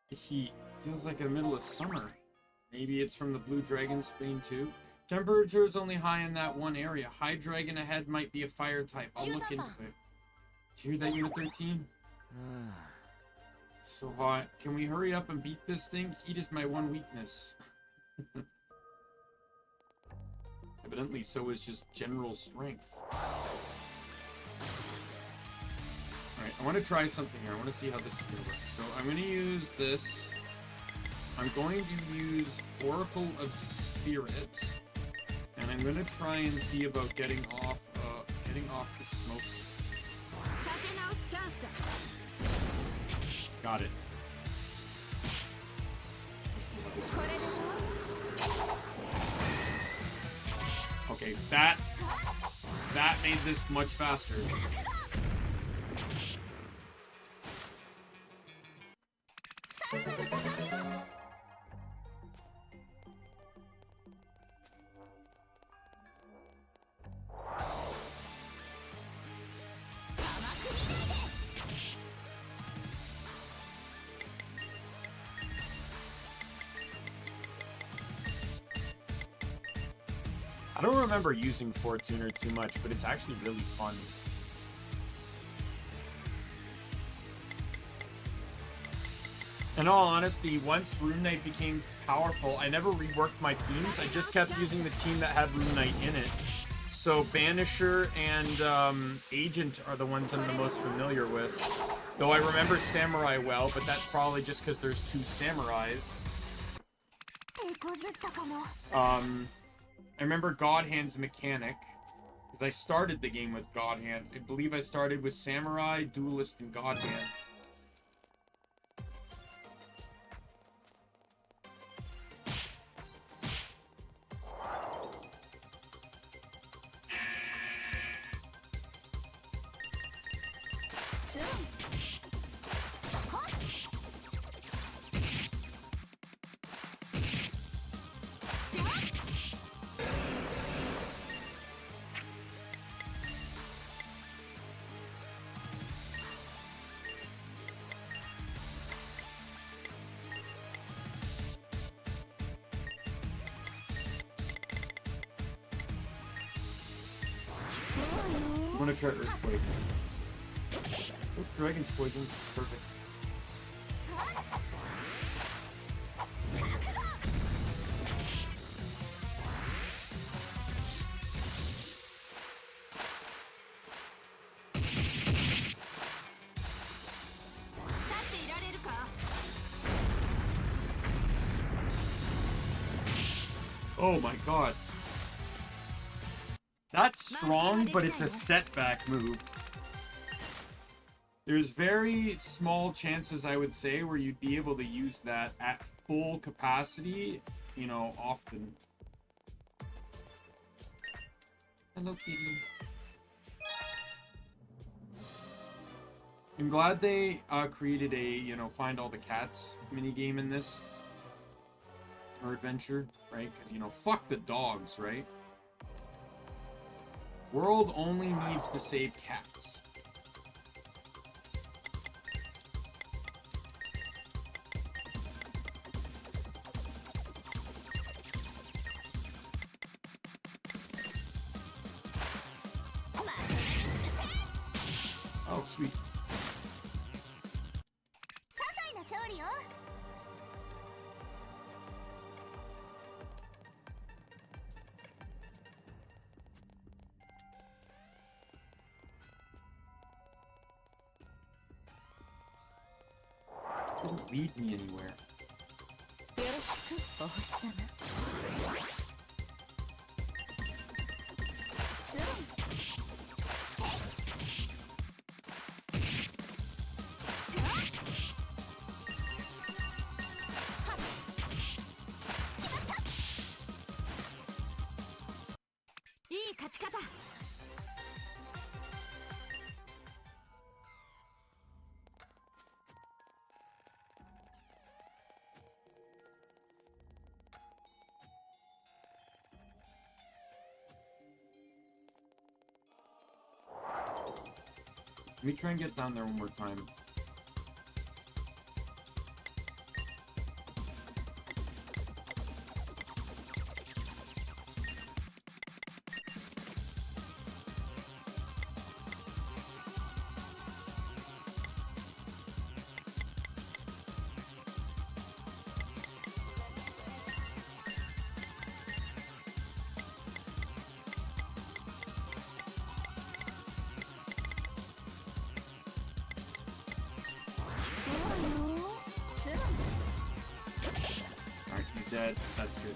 The heat feels like the middle of summer. Maybe it's from the blue dragon spleen too. Temperature is only high in that one area. High dragon ahead might be a fire type. I'll look into it. Did you hear that, Unit 13? So hot. Can we hurry up and beat this thing? Heat is my one weakness. Evidently, so is just general strength. Alright, I want to try something here. I want to see how this is going to work. So I'm going to use this. I'm going to use Oracle of Spirit. And I'm going to try and see about getting off the smokes. Got it. Okay, that made this much faster. I don't remember using Fortuner too much, but it's actually really fun. In all honesty, once Rune-knight became powerful, I never reworked my teams. I just kept using the team that had Rune-knight in it. So Banisher and Agent are the ones I'm the most familiar with. Though I remember Samurai well, but that's probably just because there's two Samurais. I remember Godhand's mechanic, because I started the game with Godhand. I believe I started with Samurai, Duelist, and Godhand. I'm gonna try Earthquake. Oh, Dragon's Poison. Perfect. Oh my god. That's strong, but it's a setback move. There's very small chances, I would say, where you'd be able to use that at full capacity, you know, often. Hello, kitty. I'm glad they created a, you know, find all the cats minigame in this. Or adventure, right? Because, you know, fuck the dogs, right? World only needs to save cats. Oh, sweet. Didn't lead me anywhere. Let me try and get down there one more time. Alright, he's dead. That's good.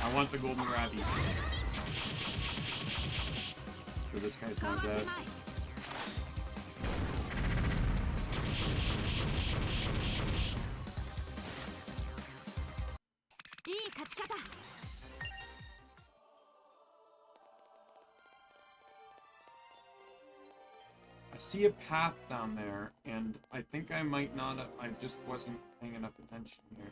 I want the golden rabbit. So this guy's not dead. I see a path down there, and I think I might not have, I just wasn't paying enough attention here.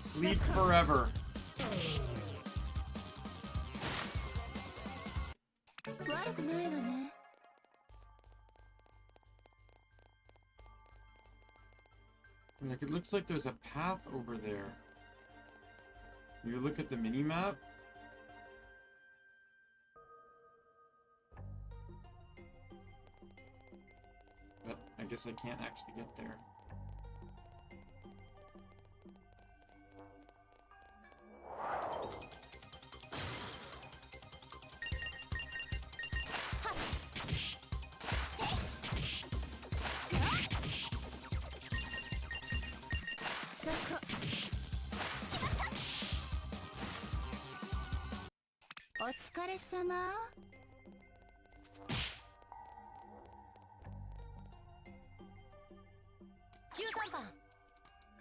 Sleep forever. Like, it looks like there's a path over there. You look at the mini-map. But I guess I can't actually get there.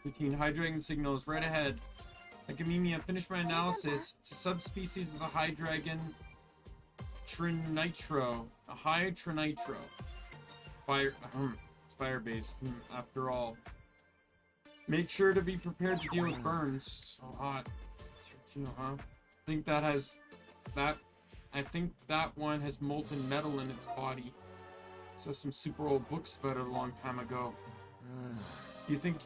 Routine Hydreigon signal is right ahead. Akimimi, I finished my analysis. It's a subspecies of the Hydreigon Trinitro. A high Trinitro. Fire. It's fire-based, after all. Make sure to be prepared to deal with burns. So hot. Huh? I think that has that. I think that one has molten metal in its body. So some super old books about it a long time ago. You think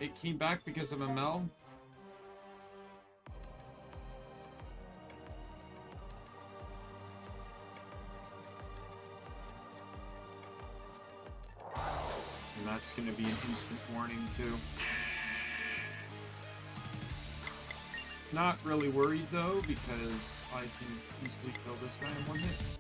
it came back because of Amel? And that's going to be an instant warning too. Not really worried though, because I can easily kill this guy in one hit.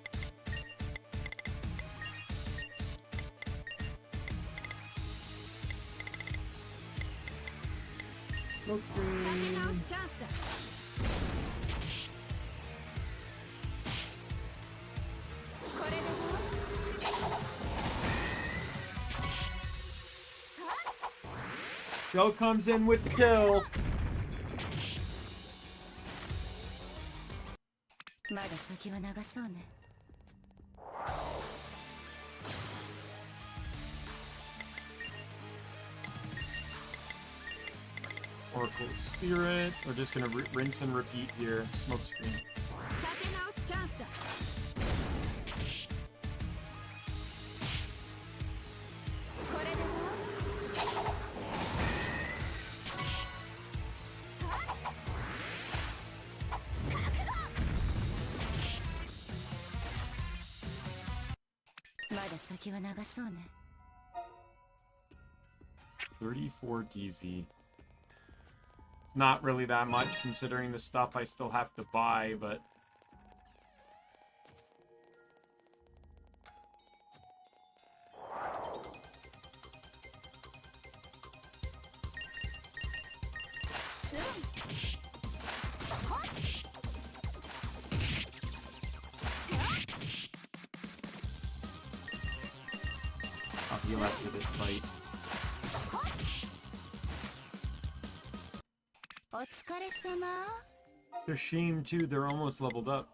Joe comes in with the kill. Oracle Spirit. We're just gonna rinse and repeat here. Smoke screen. $34 DZ. Not really that much considering the stuff I still have to buy, but I'll heal after this fight. It's a shame too, they're almost leveled up.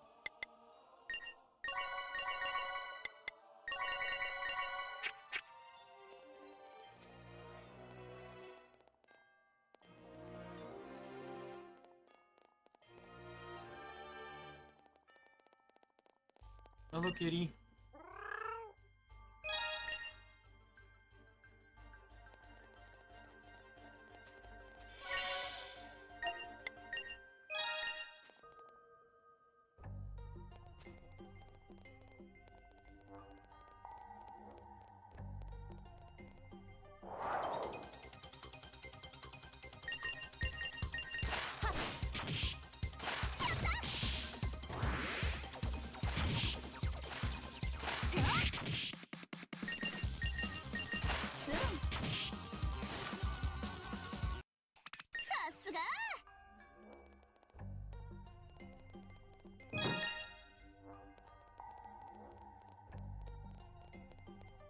Hello, kitty.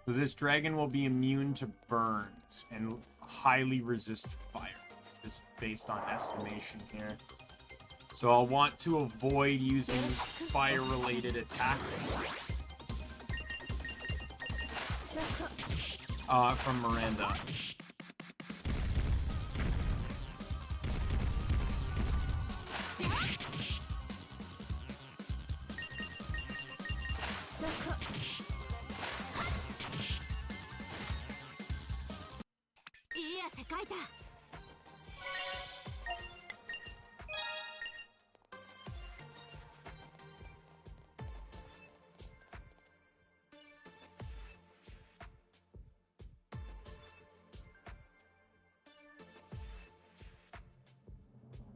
So this dragon will be immune to burns and highly resist fire, just based on estimation here. So I'll want to avoid using fire-related attacks from Miranda.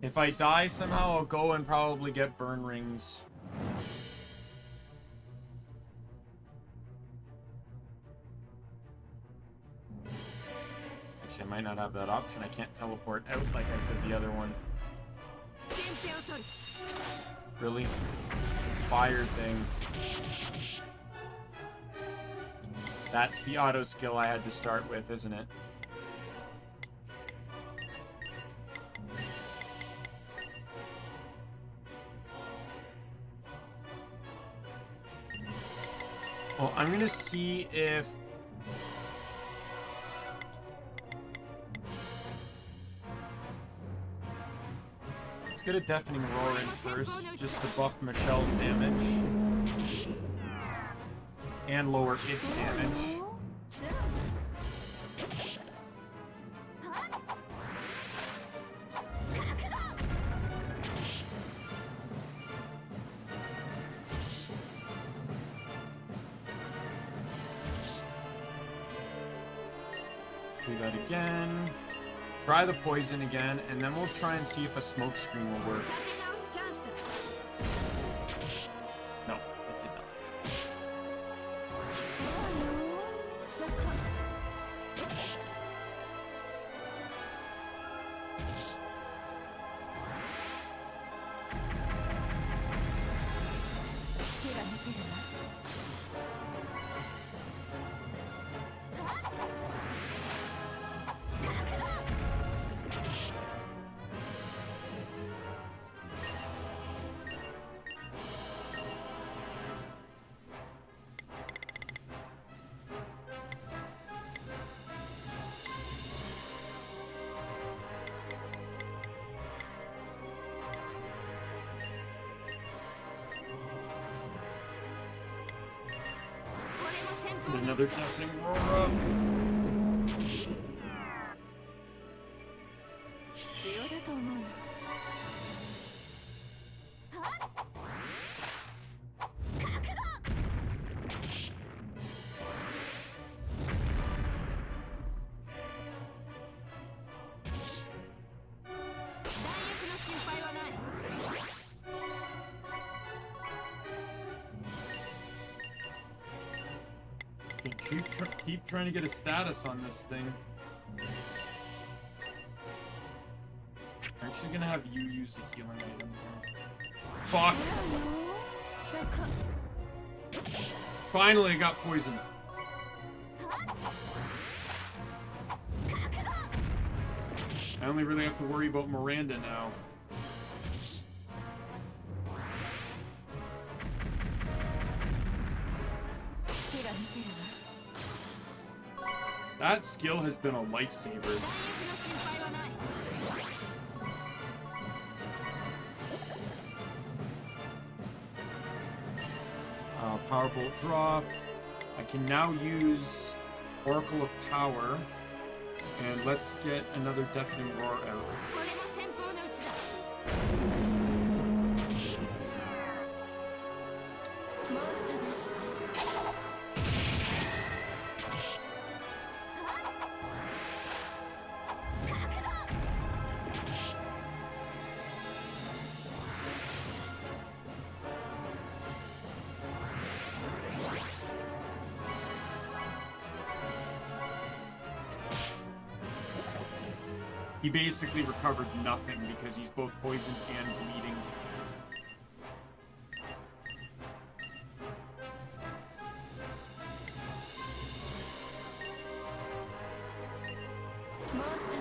If I die somehow, I'll go and probably get burn rings. Actually, I might not have that option. I can't teleport out like I could the other one. Really? Fire thing. That's the auto skill I had to start with, isn't it? Well, I'm gonna see if... Let's get a deafening roar in first, just to buff Michelle's damage. And lower its damage. Do that again. Try the poison again, and then we'll try and see if a smoke screen will work. No, it did not. Another deafening roar up. Keep trying to get a status on this thing. I'm actually gonna have you use a healing item here. Fuck! Finally, I got poisoned. I only really have to worry about Miranda now. That skill has been a lifesaver. Power Bolt drop. I can now use Oracle of Power. And let's get another Deafening Roar out. He basically recovered nothing because he's both poisoned and bleeding.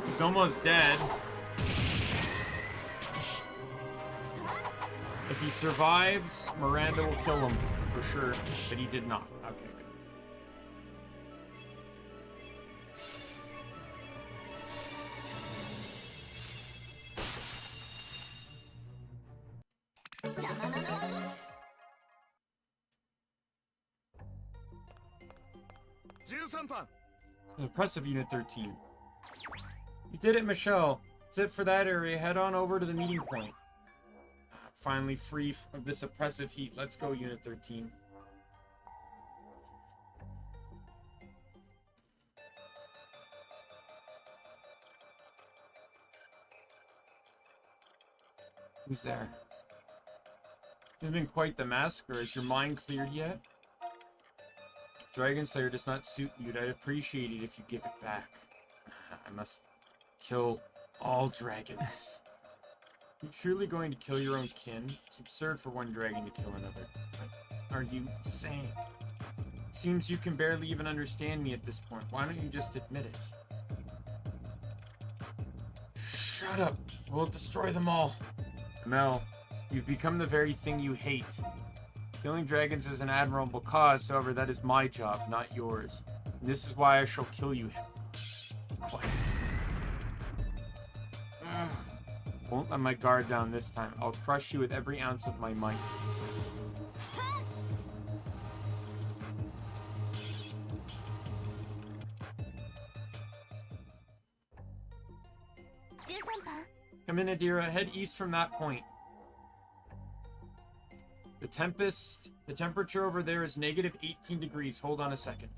He's almost dead. If he survives, Miranda will kill him for sure, but he did not. Okay, good. Impressive, Unit 13. You did it, Michelle. That's it for that area. Head on over to the meeting point. Finally free of this oppressive heat. Let's go, Unit 13. Who's there? It's been quite the massacre. Is your mind cleared yet? Dragon Slayer does not suit you. I'd appreciate it if you give it back. I must kill all dragons. Are you truly going to kill your own kin? It's absurd for one dragon to kill another. What are you saying? Seems you can barely even understand me at this point. Why don't you just admit it? Shut up. We'll destroy them all. Mel, you've become the very thing you hate. Killing dragons is an admirable cause, however, that is my job, not yours. And this is why I shall kill you. Quiet. Won't let my guard down this time. I'll crush you with every ounce of my might. Come in, Adira. Head east from that point. The temperature over there is negative 18 degrees. Hold on a second.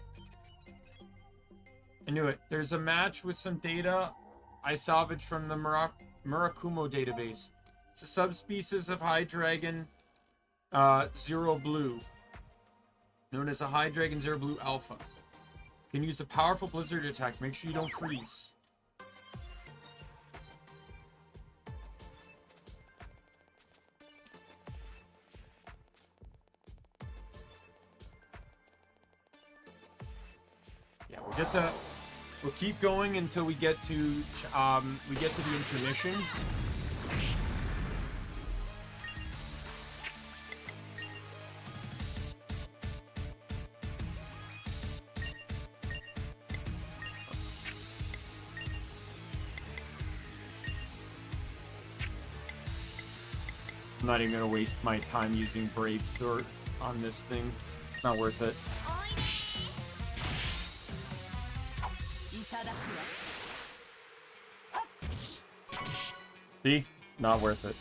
I knew it. There's a match with some data I salvaged from the Murakumo database. It's a subspecies of High Dragon Zero Blue, known as a High Dragon Zero Blue Alpha. You can use the powerful blizzard attack. Make sure you don't freeze. Yeah, we'll keep going until we get to the intermission. I'm not even gonna waste my time using Brave Sword on this thing. It's not worth it. See? Not worth it.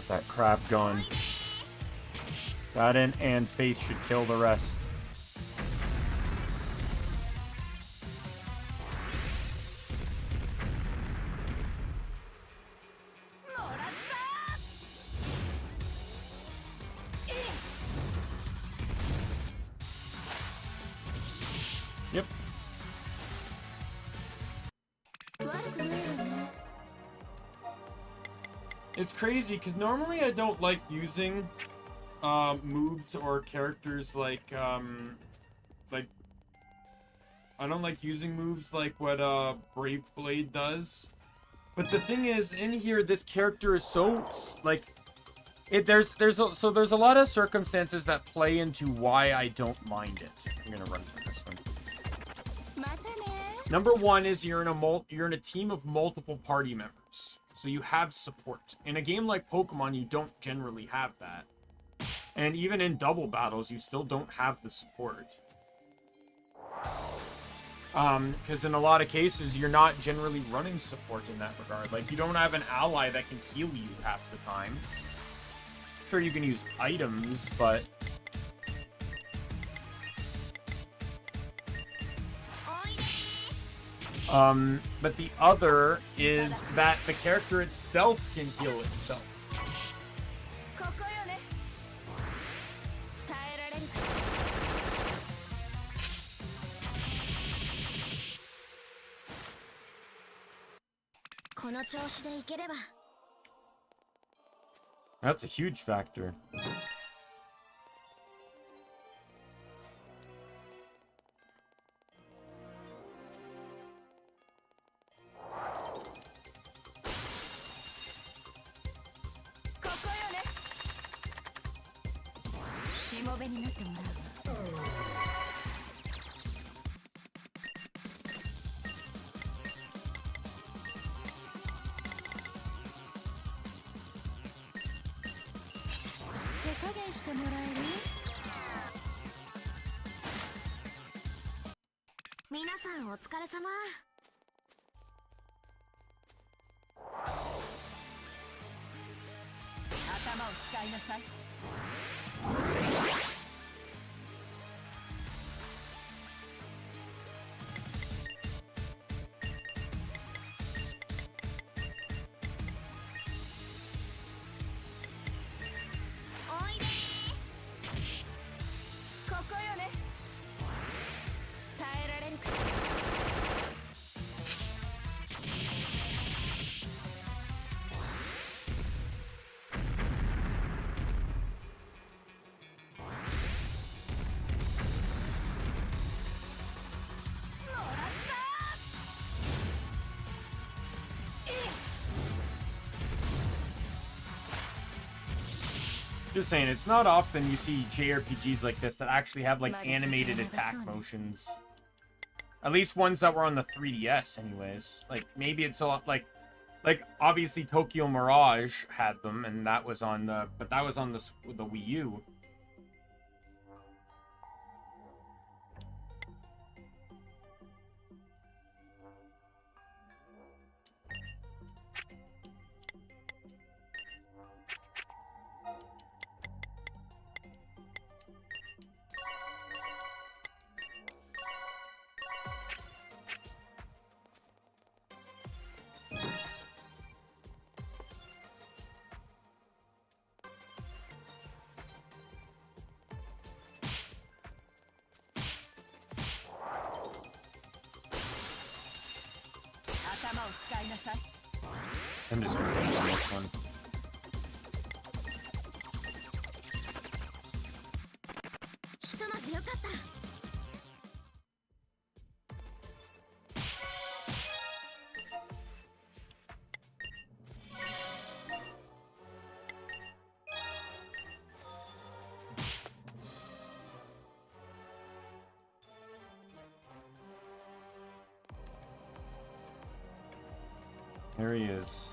That crap gone. That and Faith should kill the rest. It's crazy, because normally I don't like using moves or characters like I don't like using moves like what Brave Blade does. But the thing is, in here, this character is so, like, there's a lot of circumstances that play into why I don't mind it. I'm gonna run through this one. Number one is you're in a team of multiple party members, so you have support. In a game like Pokemon, you don't generally have that, and even in double battles, you still don't have the support. Because in a lot of cases, you're not generally running support in that regard. Like, you don't have an ally that can heal you half the time. Sure, you can use items, but... but the other is that the character itself can heal itself. That's a huge factor. Just saying, it's not often you see JRPGs like this that actually have, like, animated attack motions. At least ones that were on the 3DS, anyways. Like, maybe it's a lot, like, obviously Tokyo Mirage had them, and that was on the, but that was on the Wii U. I'm just gonna take on this one. There he is.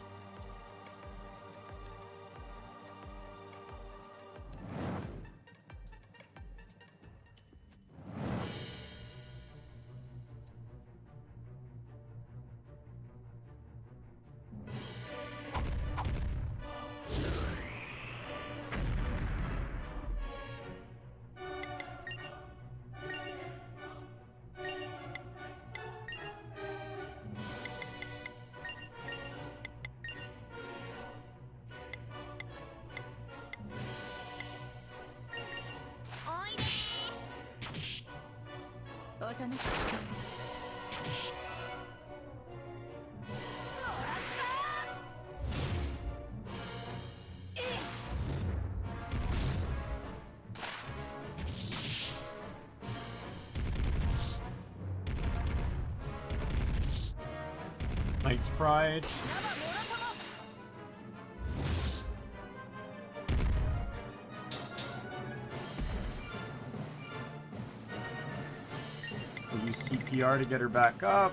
Knight's Pride. We'll use CPR to get her back up.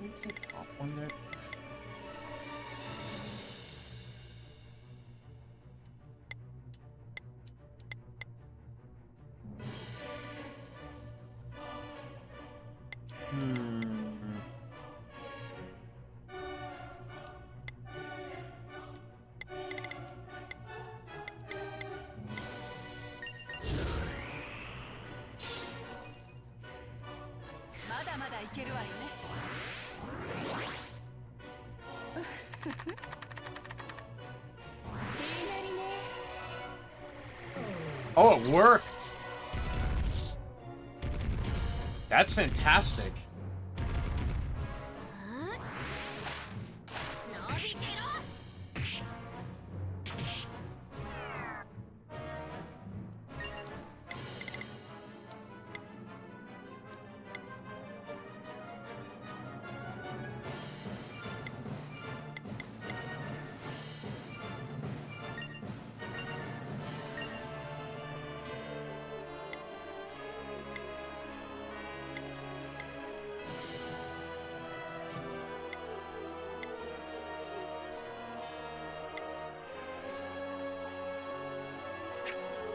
What's the top one there? Oh, it worked! That's fantastic.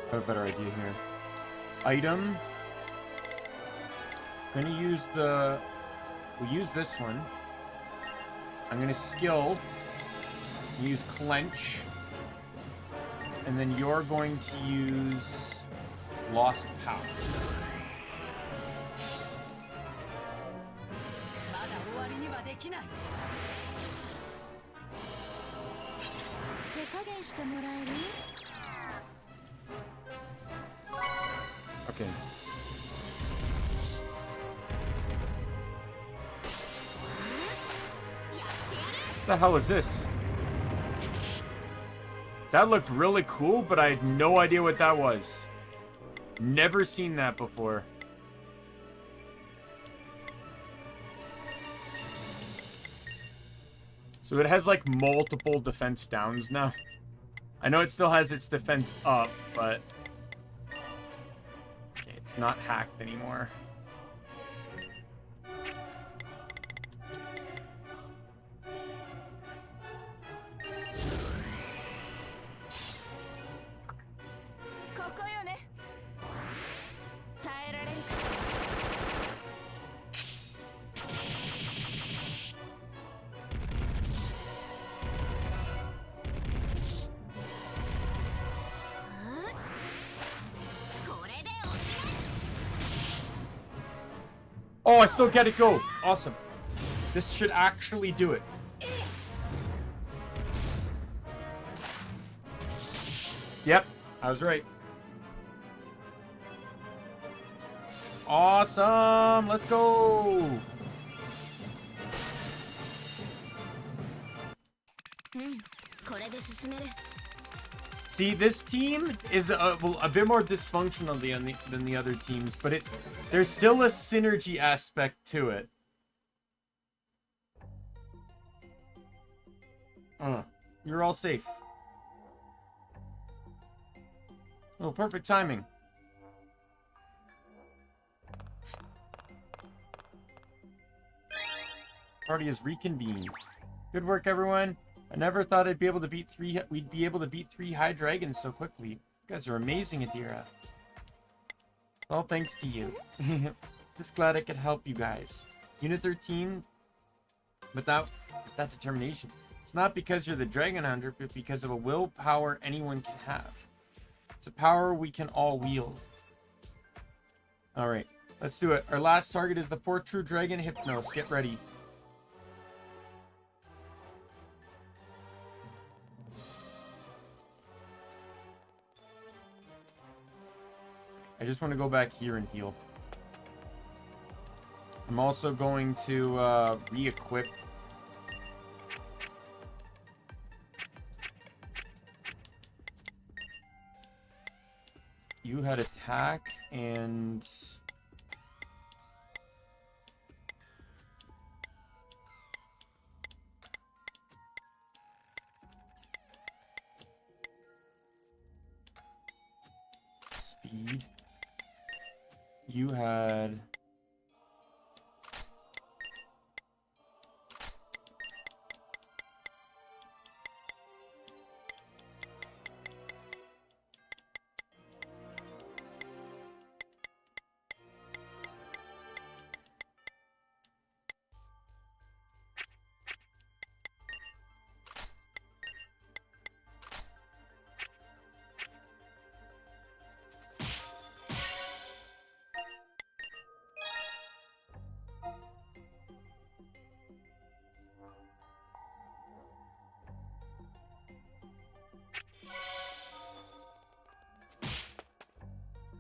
I have a better idea here. Item. I'm gonna use the... We'll use this one. I'm gonna skill. Use clench. And then you're going to use lost power. Okay. What the hell is this? That looked really cool, but I had no idea what that was. Never seen that before. So it has like multiple defense downs now. I know it still has its defense up, but it's not hacked anymore. Oh, I still get it go. Awesome. This should actually do it. Yep, I was right. Awesome. Let's go. See, this team is a bit more dysfunctional than the other teams, but there's still a synergy aspect to it. You're all safe. Oh, perfect timing. Party has reconvened. Good work, everyone. I never thought I'd be able to beat we'd be able to beat 3 high dragons so quickly. You guys are amazing, Adira. All thanks to you. Just glad I could help you guys. Unit 13, without that determination. It's not because you're the dragon hunter, but because of a willpower anyone can have. It's a power we can all wield. Alright, let's do it. Our last target is the 4th true dragon, Hypnos. Get ready. I just want to go back here and heal. I'm also going to re-equip. You had attack and... speed. You had...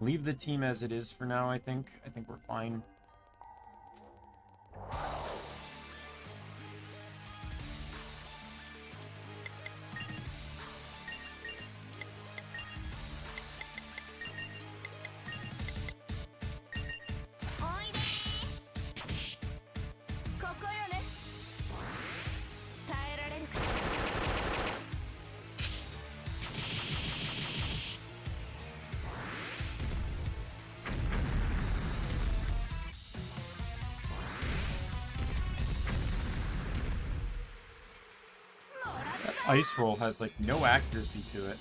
leave the team as it is for now, I think. I think we're fine. Ice roll has like no accuracy to it.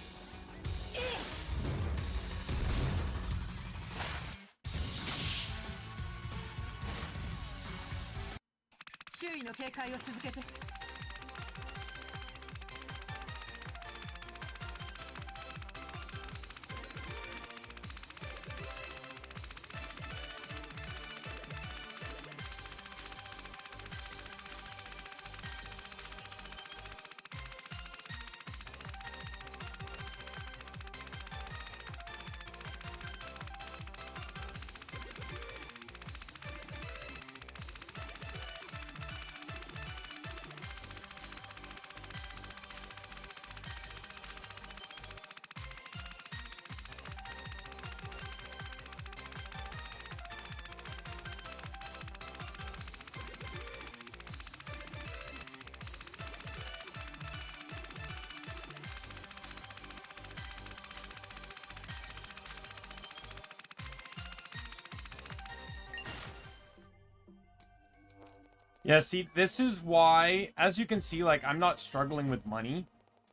Yeah, see, this is why, as you can see, like, I'm not struggling with money.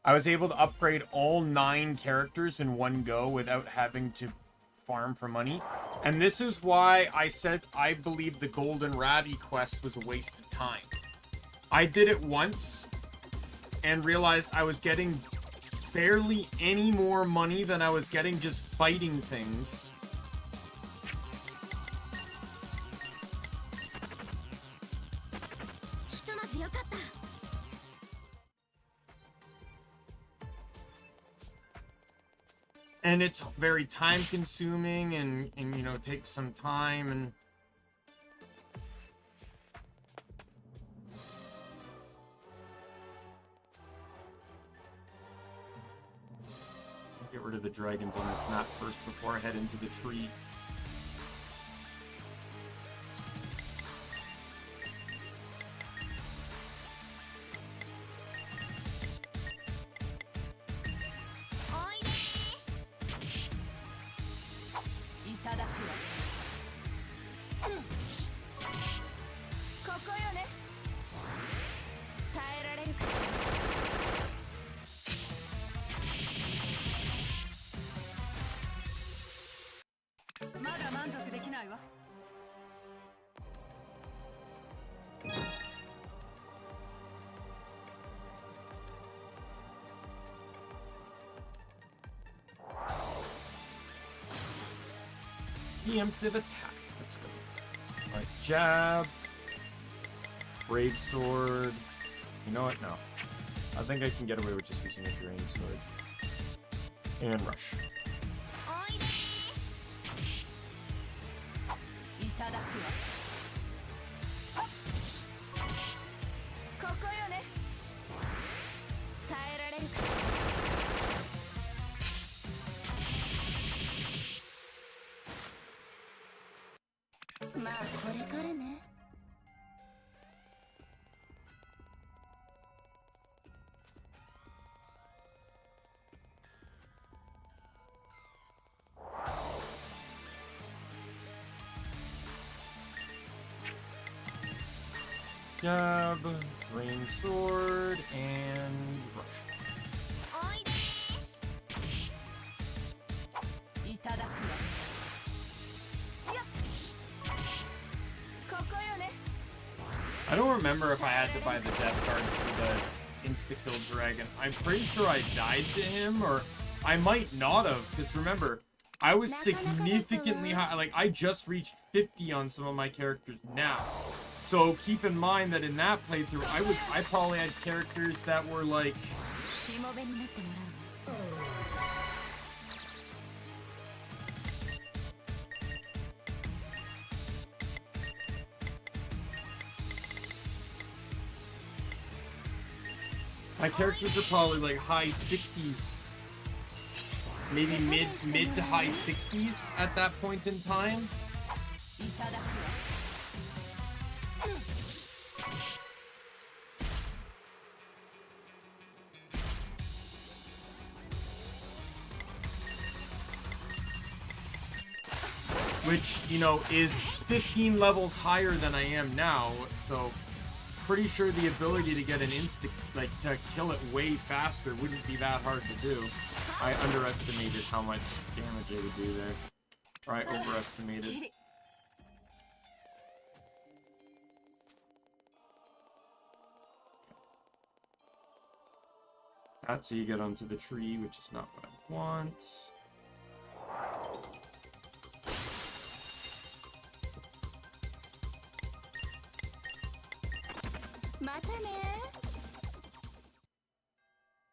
I was able to upgrade all 9 characters in one go without having to farm for money. And this is why I said I believe the Golden Ravi quest was a waste of time. I did it once and realized I was getting barely any more money than I was getting just fighting things. And it's very time consuming and you know, takes some time and get rid of the dragons on this map first before I head into the tree. Preemptive attack. Let's go. Alright, jab. Brave sword. You know what? No. I think I can get away with just using a drain sword. And rush. Jab, rain sword, and rush. I don't remember if I had to buy the death cards for the insta-kill dragon. I'm pretty sure I died to him, or I might not have, because remember, I was significantly high. Like, I just reached 50 on some of my characters now. So keep in mind that in that playthrough, I probably had characters that were like... My characters are probably like high 60s. Maybe mid to high 60s at that point in time. Which, you know, is 15 levels higher than I am now, so pretty sure the ability to get an like, to kill it way faster wouldn't be that hard to do. I underestimated how much damage I would do there. Or I overestimated. That's how you get onto the tree, which is not what I want.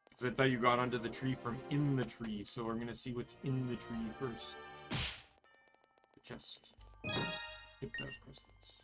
Because I thought you got onto the tree from in the tree, so we're gonna see what's in the tree first. The chest. Hypnos crystals.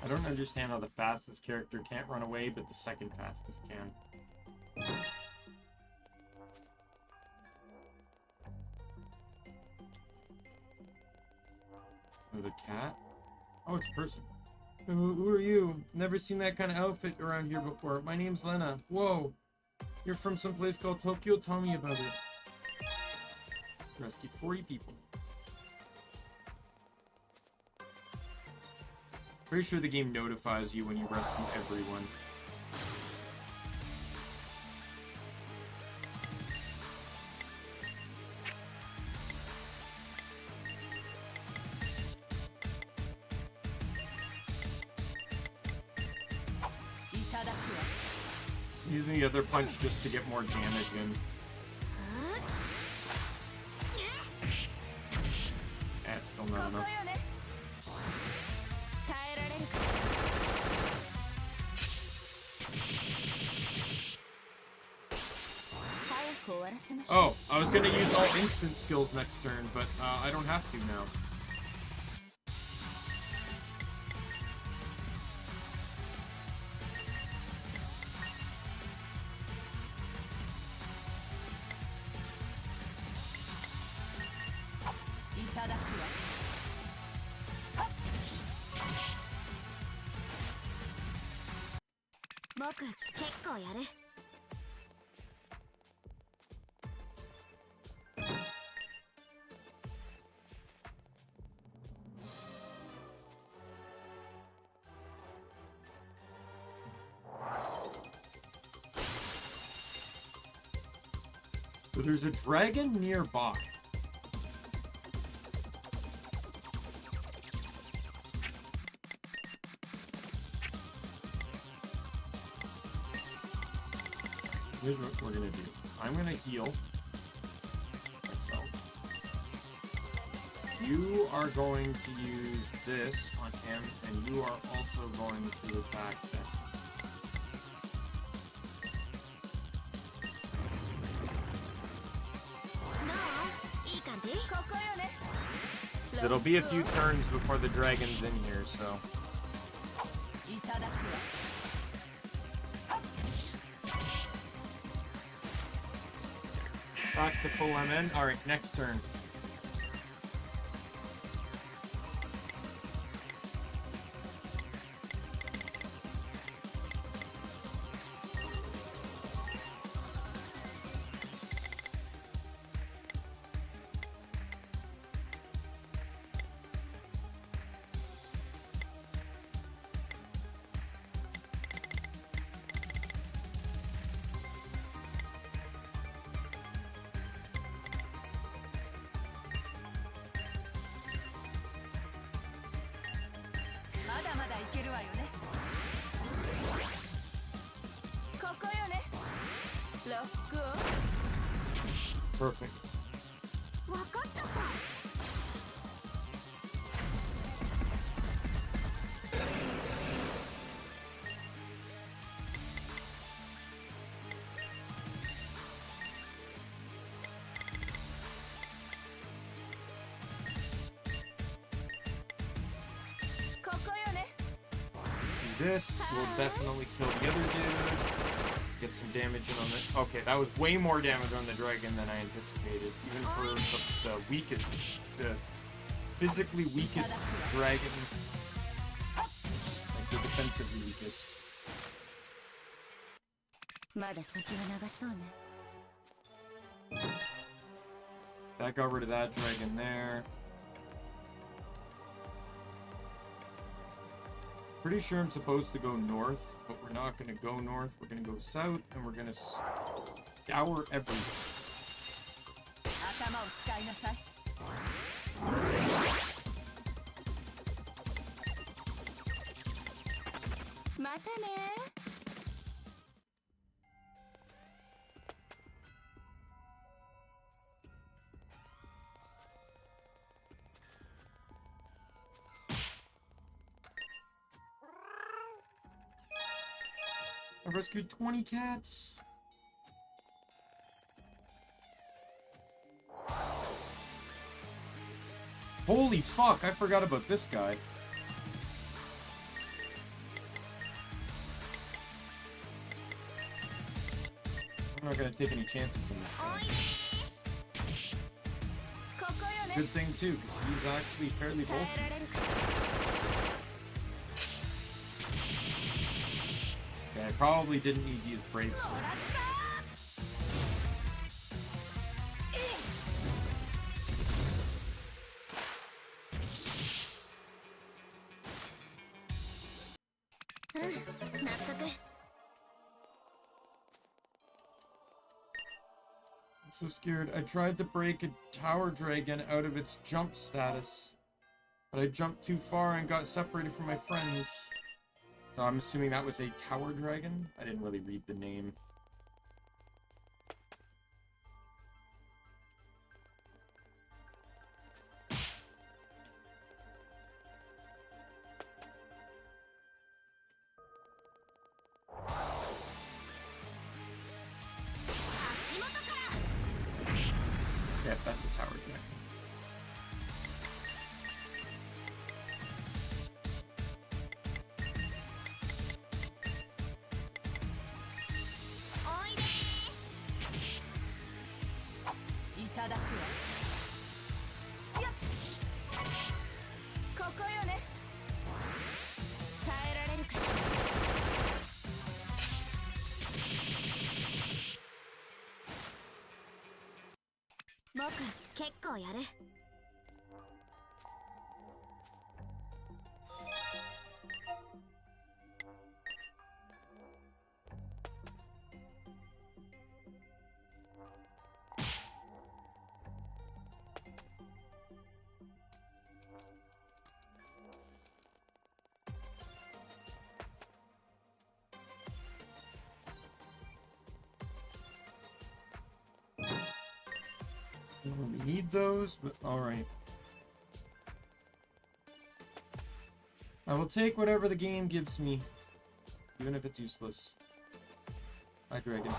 I don't understand how the fastest character can't run away, but the second fastest can. Oh, the cat? Oh, it's a person. Who are you? Never seen that kind of outfit around here before. My name's Lena. Whoa. You're from some place called Tokyo? Tell me about it. Rescued 40 people. Pretty sure the game notifies you when you rescue everyone. Using the other punch just to get more damage in. That's still not enough. Oh, I was gonna use all instant skills next turn, but I don't have to now. So there's a dragon nearby. Here's what we're gonna do. I'm gonna heal myself. You are going to use this on him, and you are also going to attack them. It'll be a few turns before the dragon's in here, so. Back to full MN. Alright, next turn. Perfect. This will definitely kill the other dude. Get some damage in on it. Okay, that was way more damage on the dragon than I anticipated. Even for the weakest, the physically weakest dragon. Like the defensively weakest. That got rid of that dragon there. Pretty sure I'm supposed to go north, but we're not going to go north. We're going to go south, and we're going to scour everything. I rescued 20 cats. Holy fuck, I forgot about this guy. I'm not gonna take any chances on this guy. Good thing too, because he's actually fairly bulky. I probably didn't need to use Brave Sword. I'm so scared. I tried to break a tower dragon out of its jump status, but I jumped too far and got separated from my friends. So I'm assuming that was a tower dragon? I didn't really read the name. Yep, that's a tower dragon. 結構やる。I don't really need those, but alright. I will take whatever the game gives me, even if it's useless. Hi, Dragon.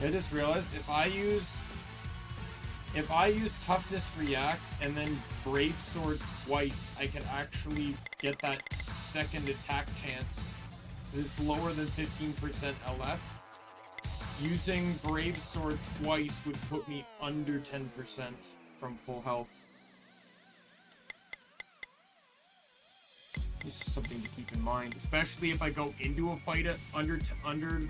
I just realized if I use Toughness React and then Brave Sword twice, I can actually get that second attack chance. It's lower than 15% LF. Using Brave Sword twice would put me under 10% from full health. This is something to keep in mind, especially if I go into a fight at under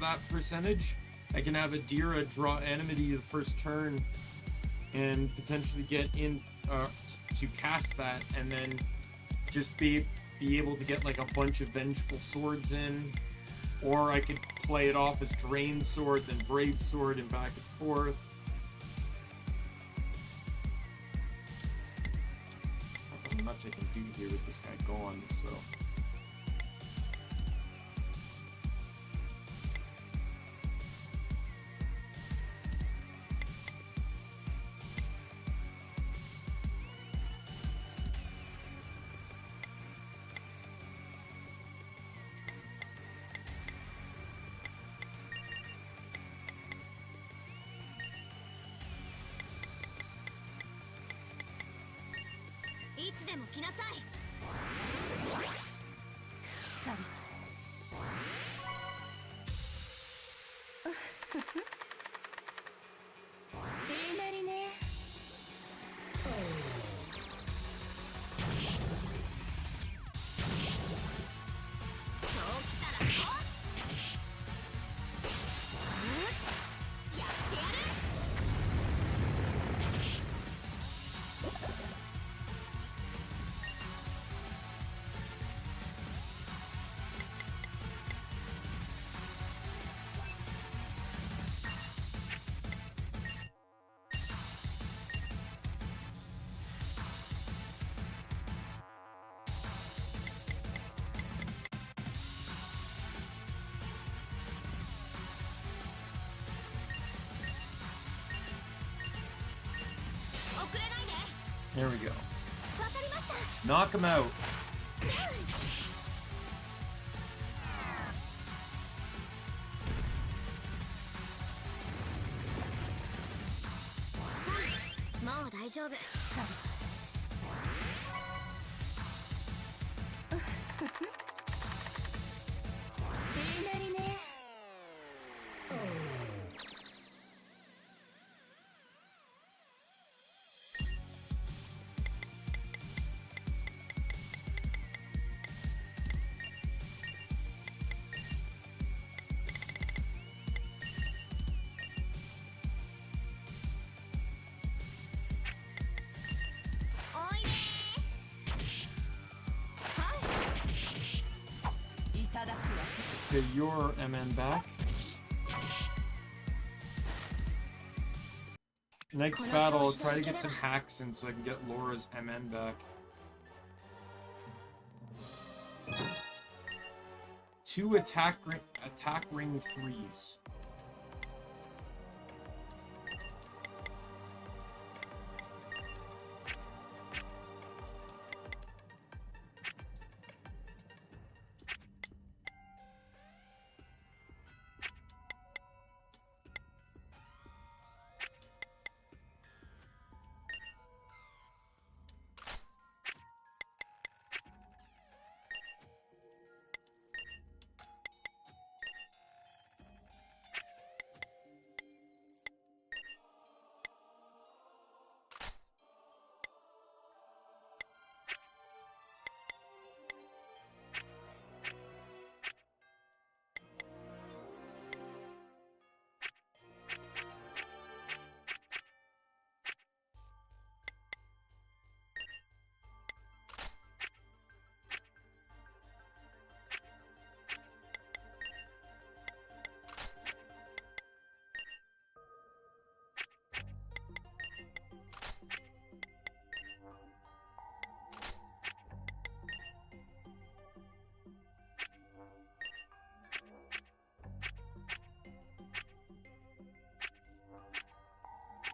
that percentage. I can have Adira draw enmity the first turn and potentially get in to cast that, and then just be able to get like a bunch of Vengeful Swords in, or I could play it off as Drain Sword, then Brave Sword, and back and forth. Not much I can do here with this guy gone, so. There we go. Knock him out. get your MN back. Next battle, I'll try to get some hacks in so I can get Laura's MN back. 2 attack ring 3s.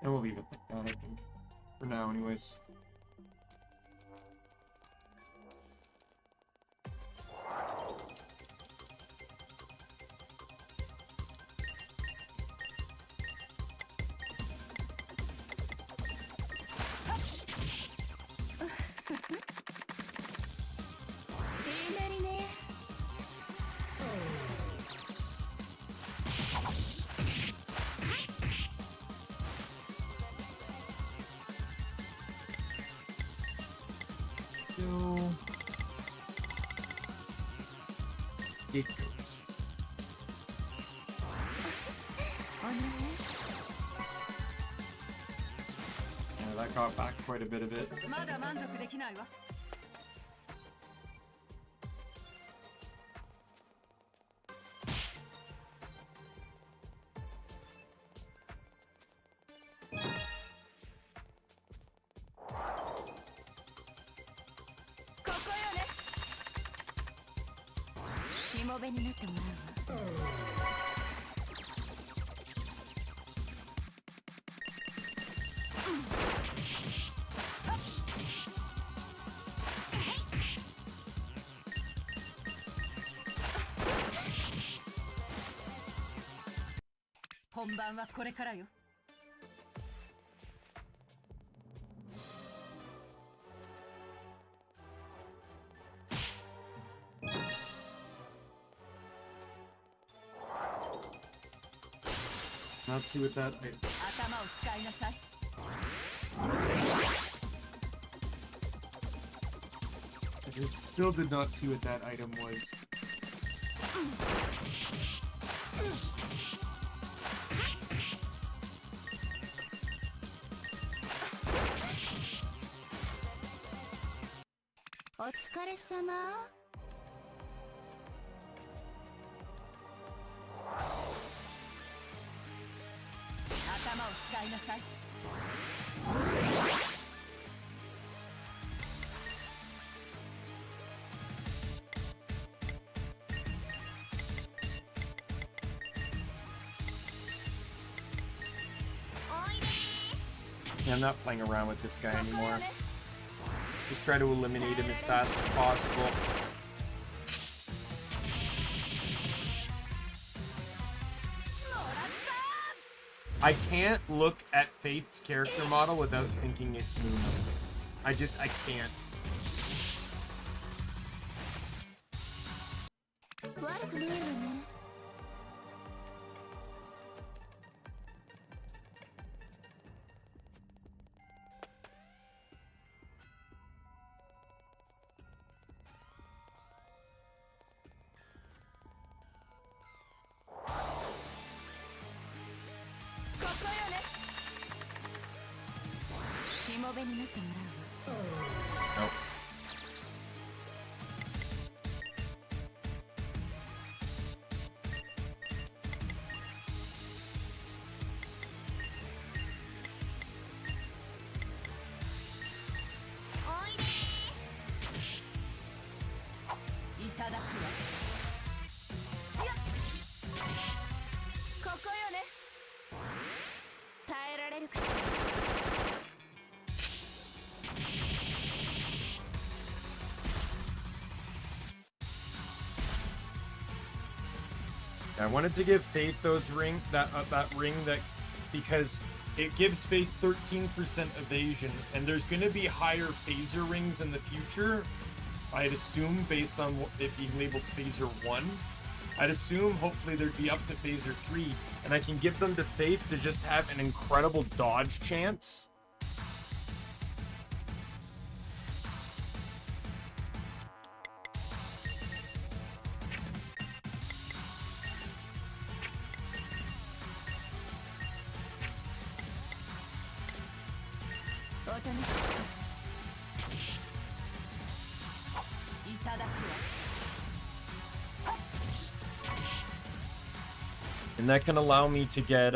And we'll leave it like that, I think. For now, anyways. Yeah, that got back quite a bit of it. Let's see what that. I still did not see what that item was. Yeah, I'm not playing around with this guy anymore. Just try to eliminate him as fast as possible. I can't look at Faith's character model without thinking it's Moon. I can't. Nope. I wanted to give Faith that ring that because it gives Faith 13% evasion, and there's going to be higher phaser rings in the future. I'd assume, based on it being labeled phaser 1. I'd assume hopefully there'd be up to phaser 3, and I can give them to Faith to just have an incredible dodge chance. And that can allow me to get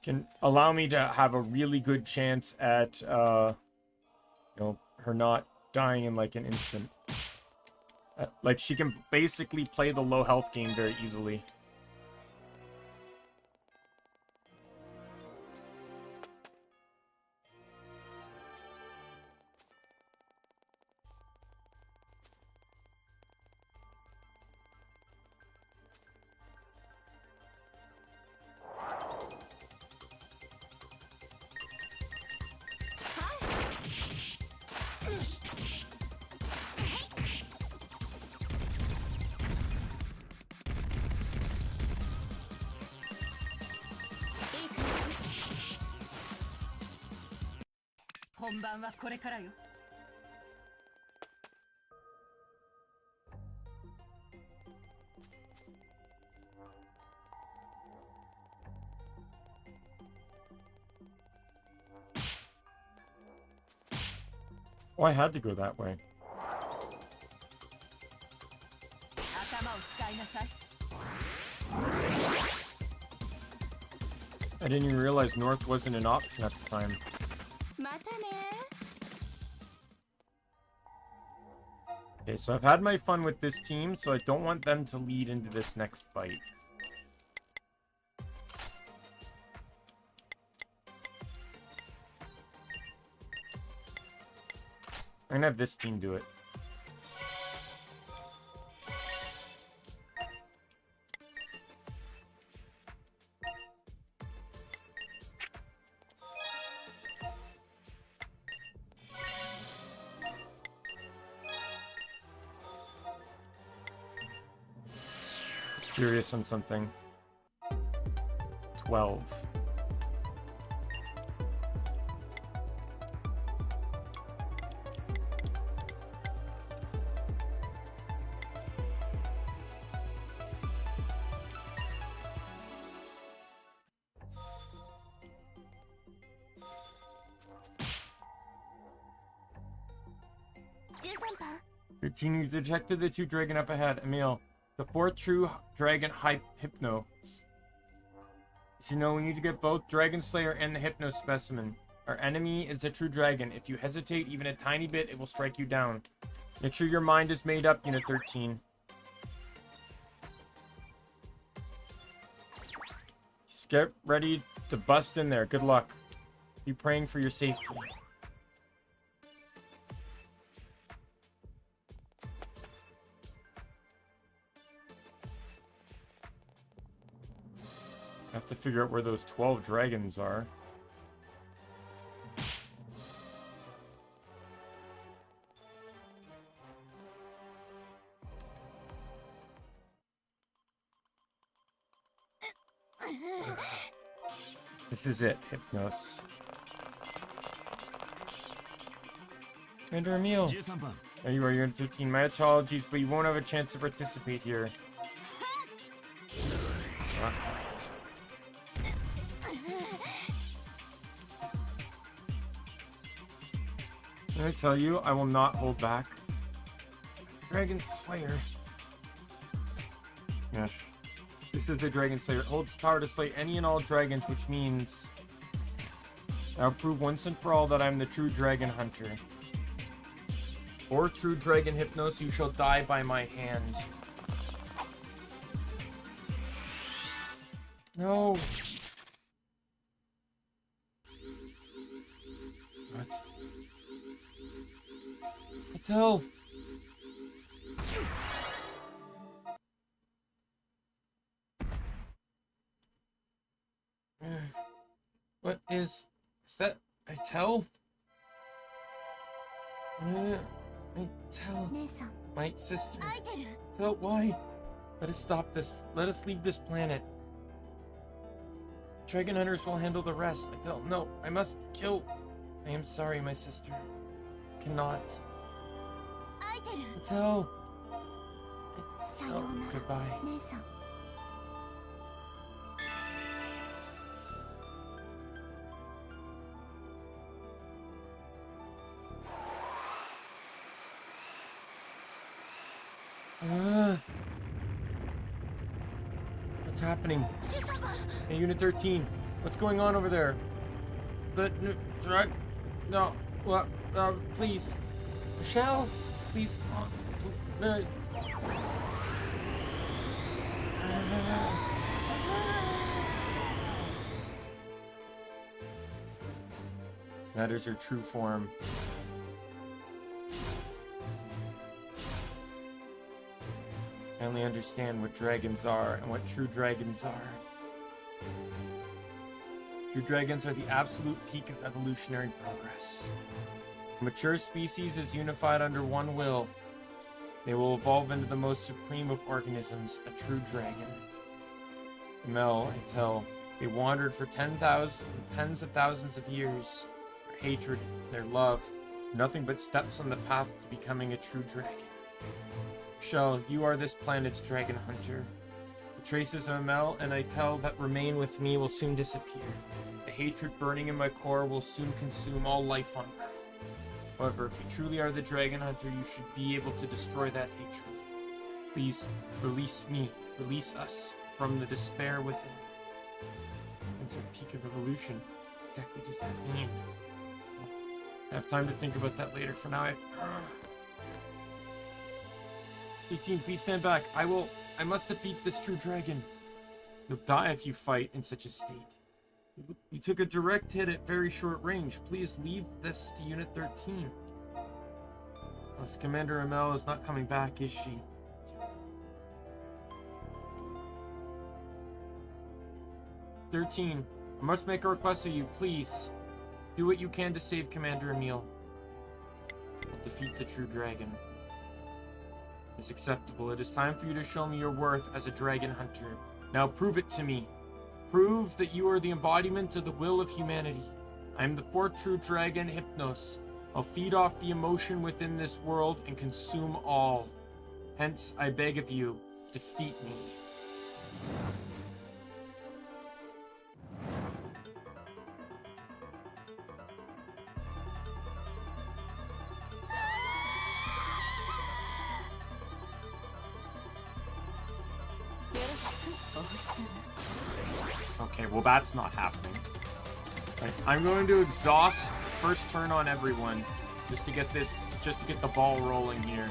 can allow me to have a really good chance at you know, her not dying in like an instant. Like she can basically play the low health game very easily. Oh, I had to go that way. I didn't even realize north wasn't an option at the time. Okay, so I've had my fun with this team, so I don't want them to lead into this next fight. I'm gonna have this team do it. Just curious on something. 12. Your team detected the 2 dragon up ahead. Emil, the 4th true dragon Hypno. You know, we need to get both Dragon Slayer and the Hypno specimen. Our enemy is a true dragon. If you hesitate even a tiny bit, it will strike you down. Make sure your mind is made up, Unit 13. Just get ready to bust in there. Good luck. Be praying for your safety. I have to figure out where those 12 dragons are. This is it, Hypnos. Commander Emil. There you are, you're in 13. My apologies, but you won't have a chance to participate here. Can I tell you, I will not hold back. Dragon Slayer. Yes. This is the Dragon Slayer. It holds power to slay any and all dragons, which means I'll prove once and for all that I'm the true dragon hunter. Or true dragon Hypnos, you shall die by my hand. No. What? Tell. What is that? I tell? I tell. My sister. Tell, why? Let us stop this. Let us leave this planet. Dragon hunters will handle the rest. I tell. No, I must kill. I am sorry, my sister. Cannot. Tell. Tell. Goodbye. What's happening? Hey, Unit 13, what's going on over there? The drug? No, what? Please, Michelle, please. That is her true form. I only understand what dragons are and what true dragons are. True dragons are the absolute peak of evolutionary progress. A mature species is unified under one will. They will evolve into the most supreme of organisms, a true dragon. Mel, I tell, they wandered for tens of thousands of years. Their hatred, their love, nothing but steps on the path to becoming a true dragon. Shell, you are this planet's dragon hunter. The traces of Mel and I tell that remain with me will soon disappear. The hatred burning in my core will soon consume all life on Earth. However, if you truly are the dragon hunter, you should be able to destroy that hatred. Please, release me, release us from the despair within. It's a peak of evolution. Exactly does that mean? I have time to think about that later. For now, I have to... 18, please stand back. I must defeat this true dragon. You'll die if you fight in such a state. You took a direct hit at very short range. Please leave this to Unit 13. Unless Commander Amel is not coming back, is she? 13, I must make a request of you, please. Do what you can to save Commander Emil. Defeat the true dragon. It's acceptable. It is time for you to show me your worth as a dragon hunter. Now prove it to me. Prove that you are the embodiment of the will of humanity. I am the fourth true dragon, Hypnos. I'll feed off the emotion within this world and consume all. Hence, I beg of you, defeat me. Okay, well that's not happening. Right, I'm going to exhaust first turn on everyone just to get the ball rolling here.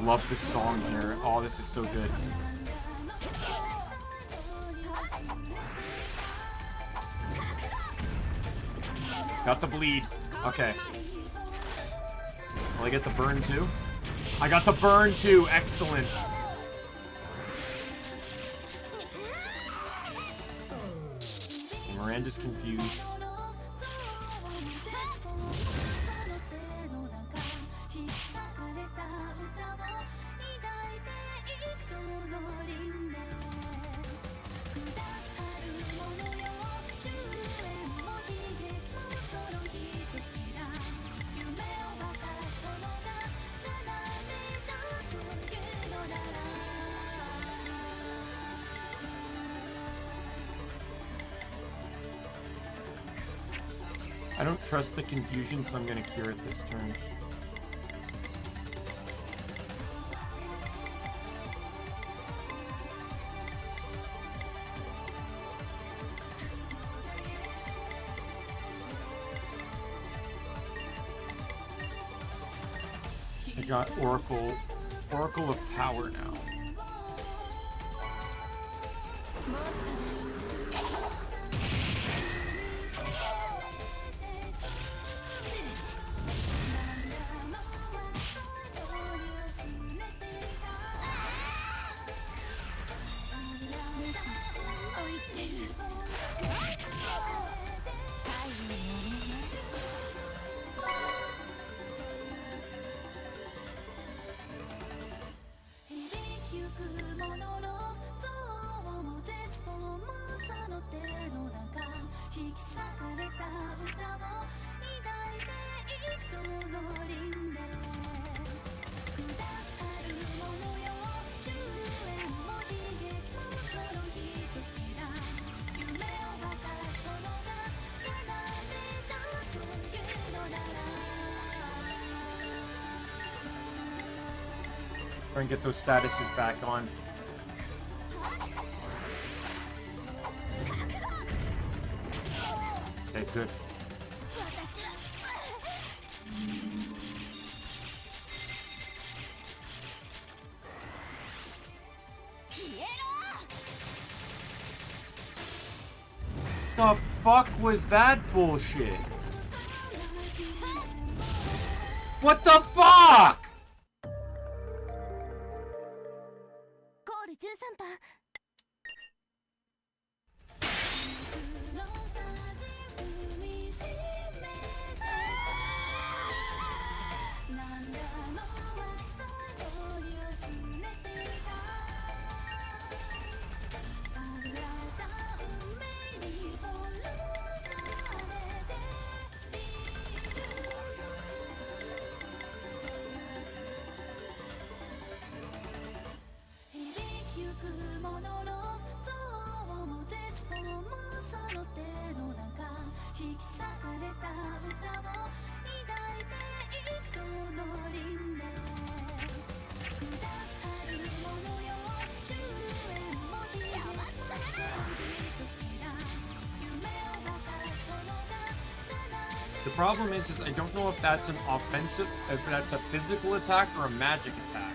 Love this song here. Oh, this is so good. Got the bleed. Okay. Will I get the burn too? I got the burn too. Excellent. Miranda's confused. I don't trust the confusion, so I'm going to cure it this turn. got Oracle of Power now. Try and get those statuses back on. Okay, good. The fuck was that bullshit? What the fuck?! コール13番。The problem is I don't know if that's an offensive, if that's a physical attack or a magic attack.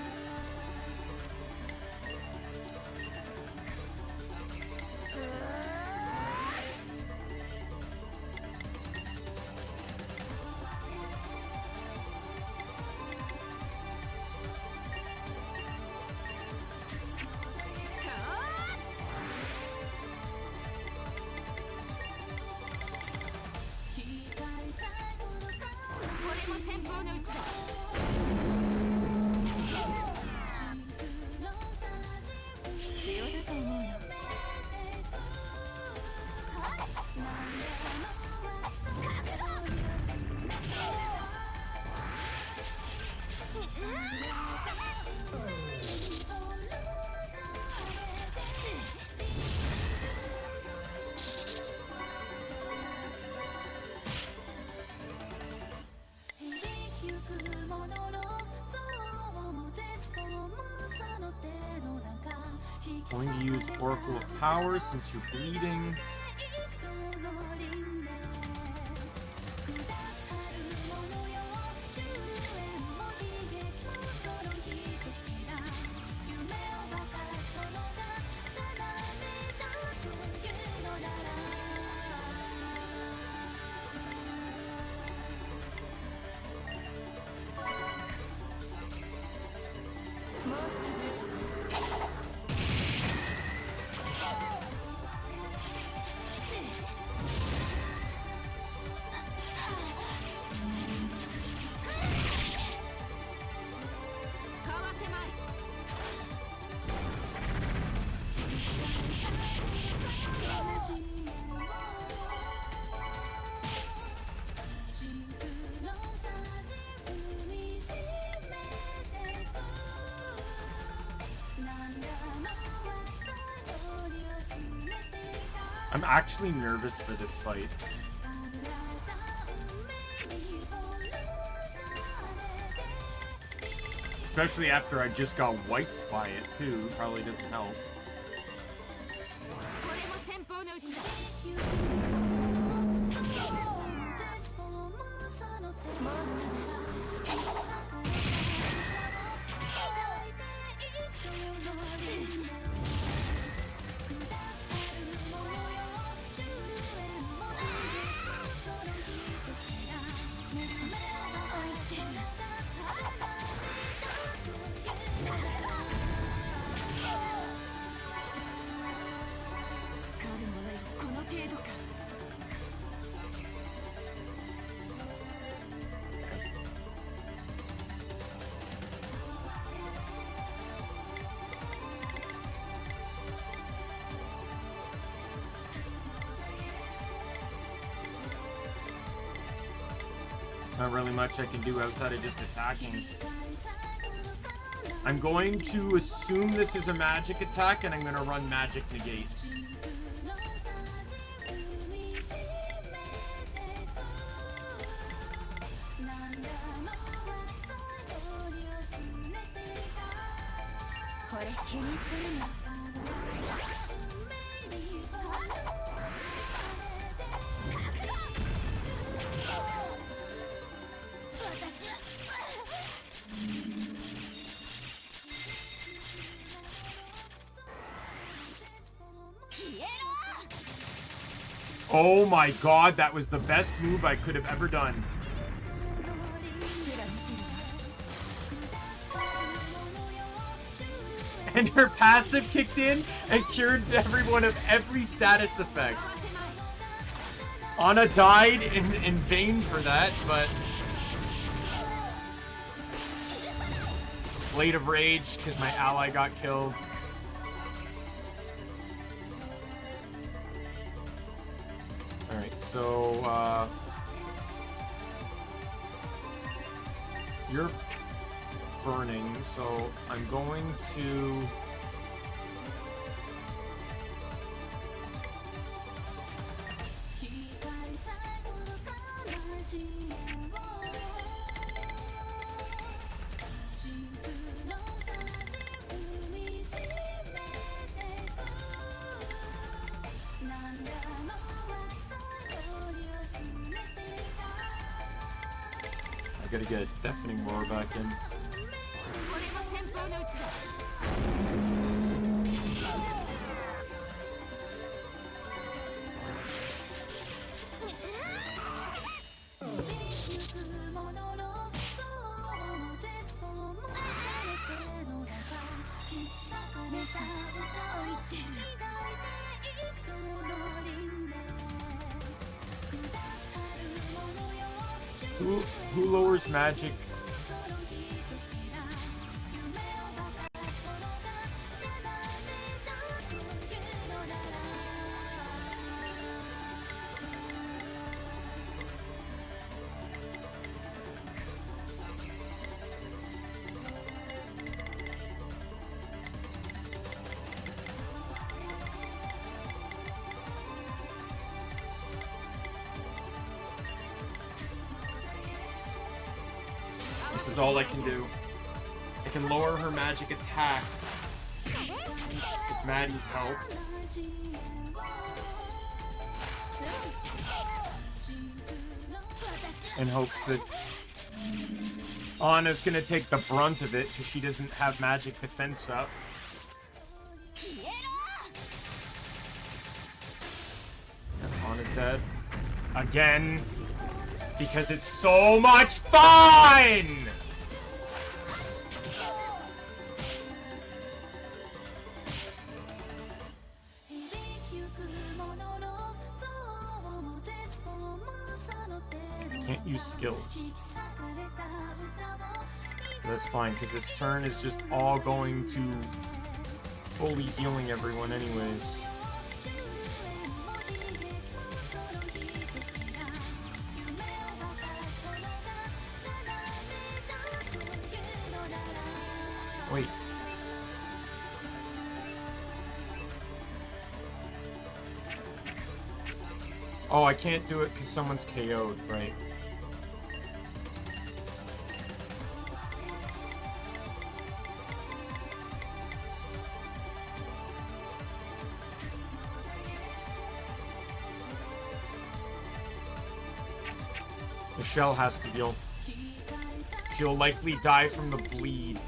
Going to use Oracle of Power since you're bleeding. I'm actually nervous for this fight. Especially after I just got wiped by it too. Probably doesn't help. Not really much I can do outside of just attacking. I'm going to assume this is a magic attack, and I'm going to run magic negate. Oh my god, that was the best move I could have ever done. And her passive kicked in and cured everyone of every status effect. Anna died in vain for that, but... Blade of Rage, because my ally got killed. Alright, so, you're burning, so I'm going to... I gotta get Deafening Roar back in. Who lowers magic? This is all I can do. I can lower her magic attack with Maddie's help. In hopes that Anna's gonna take the brunt of it because she doesn't have magic defense up. Anna's dead. Again. Because it's so much fun! Can't use skills. That's fine, because this turn is just all going to fully healing everyone anyways. Wait. Oh, I can't do it because someone's KO'd, right? Michelle has to deal. She'll likely die from the bleed.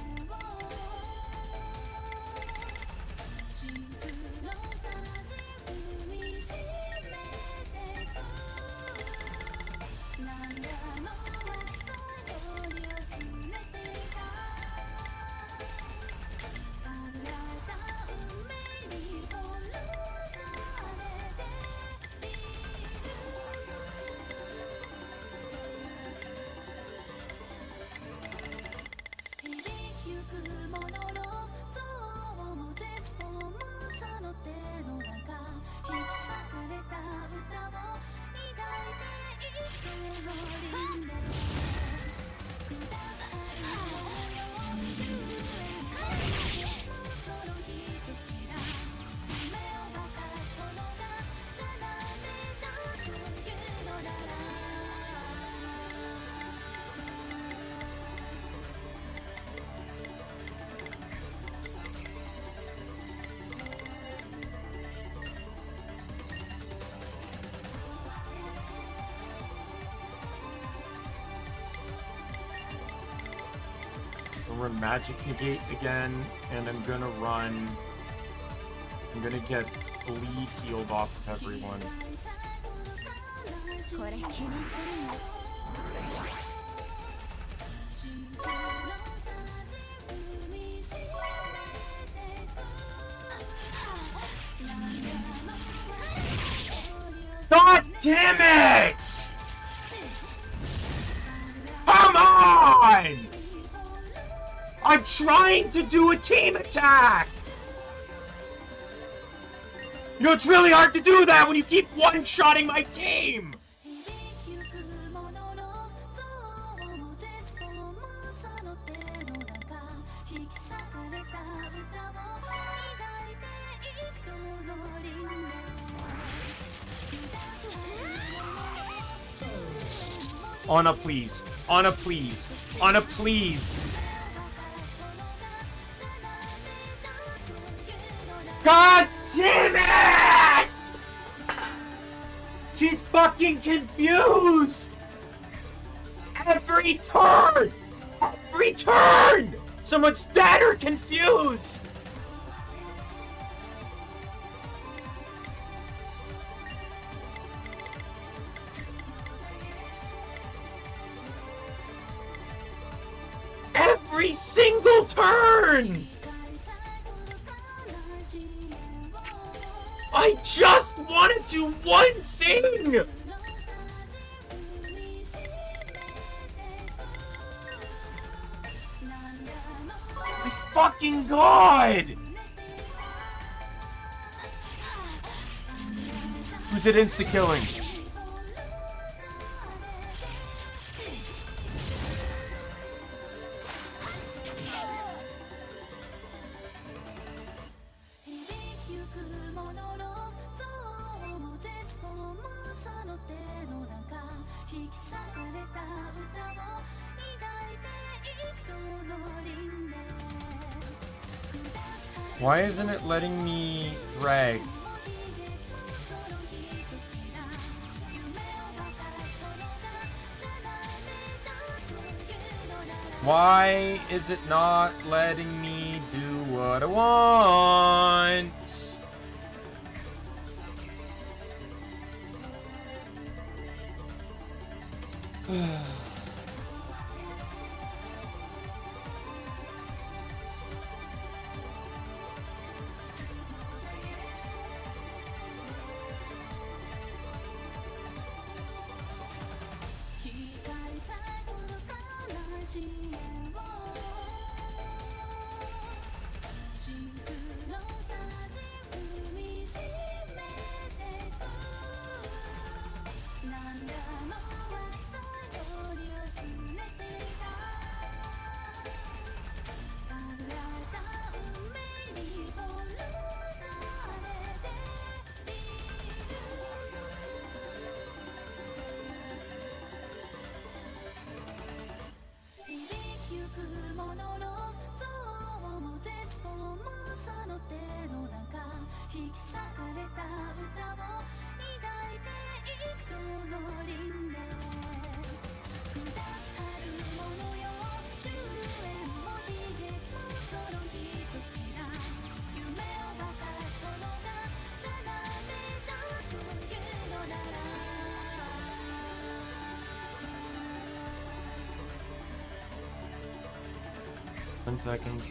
run Magic Negate again, and I'm gonna get Bleed healed off of everyone. God damn it! Come on! I'm trying to do a team attack! You know, it's really hard to do that when you keep one-shotting my team! Anna, please. Anna, please. Anna, please. God damn it! She's fucking confused! Every turn! Every turn! Someone's dead or confused! Every single turn! I just want to do one thing! My fucking god! Who's it insta-killing? Why isn't it letting me drag? Why is it not letting me do what I want? One second.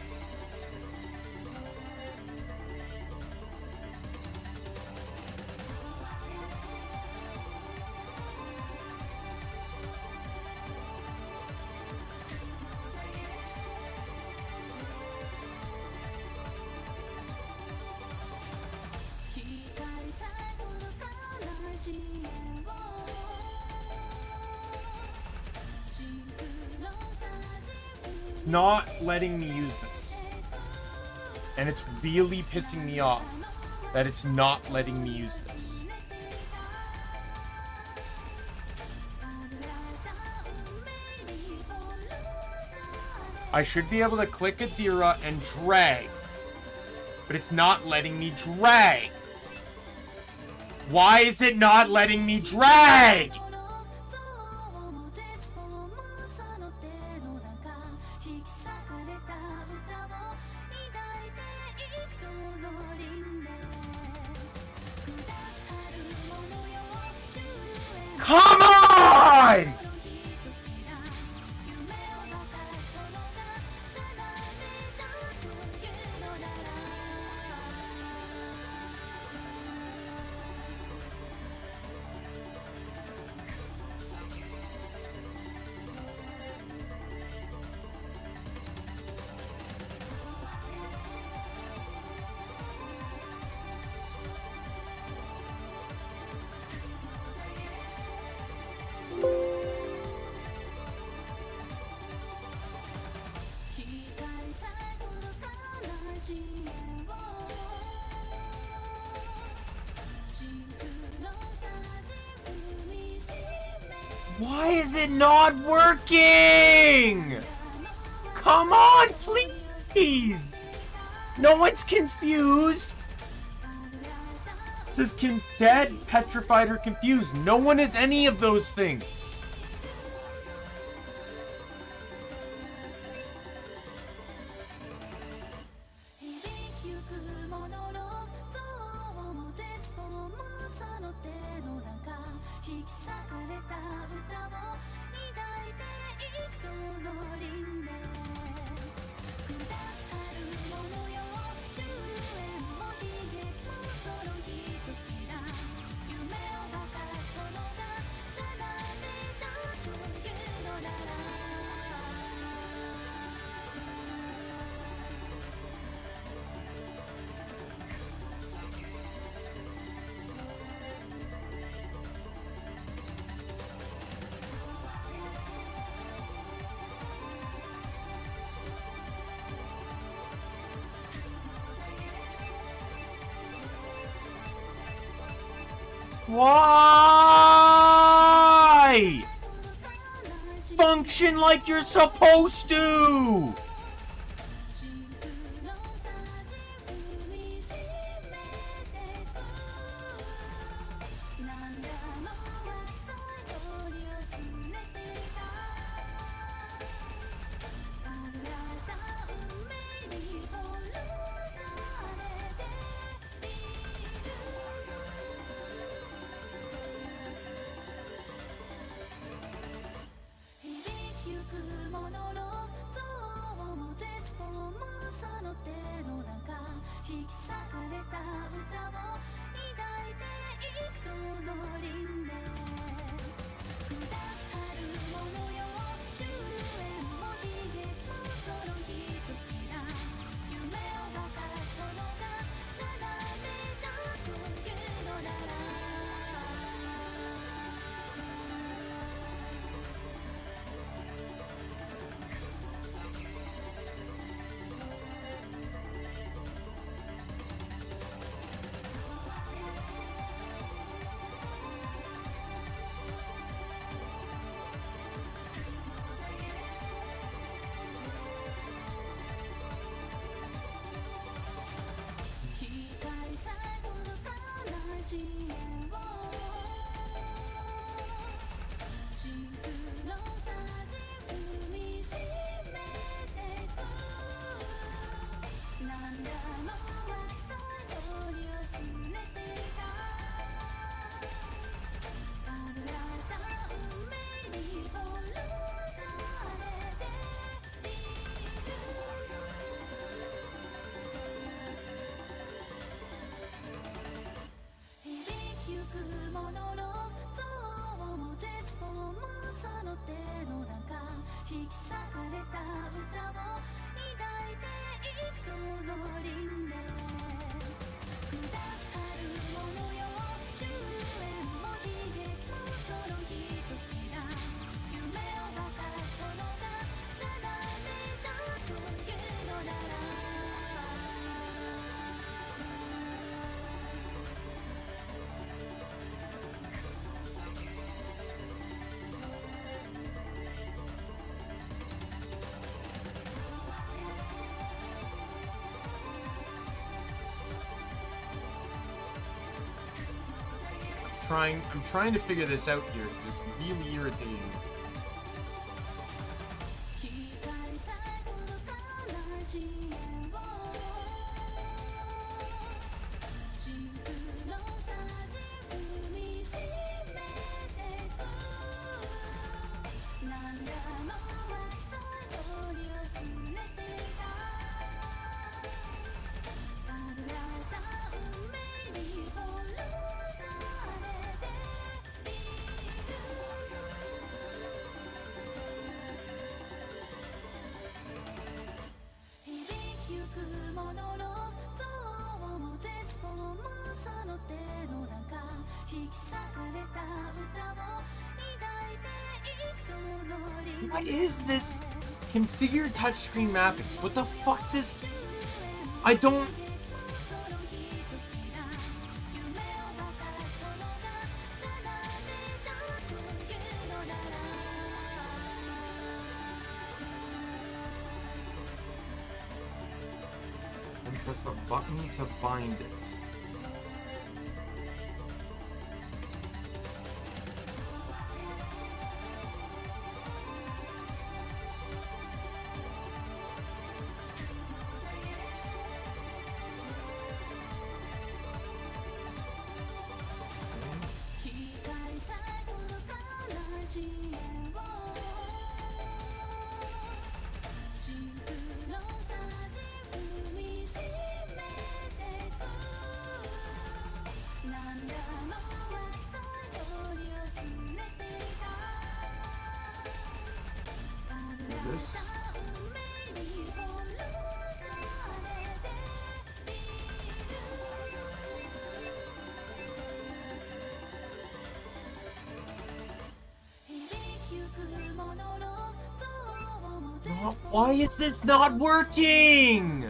Not letting me use this. And it's really pissing me off that it's not letting me use this. I should be able to click Adira and drag, but it's not letting me drag. Why is it not letting me drag? Why is it not working? Come on, please! No one's confused! It says dead, petrified, or confused. No one is any of those things. Why? Function like you're supposed to! I'm trying to figure this out here because it's really irritating. What is this configured touchscreen mappings? What the fuck does... I don't... and press a button to bind it. This. Why is this not working?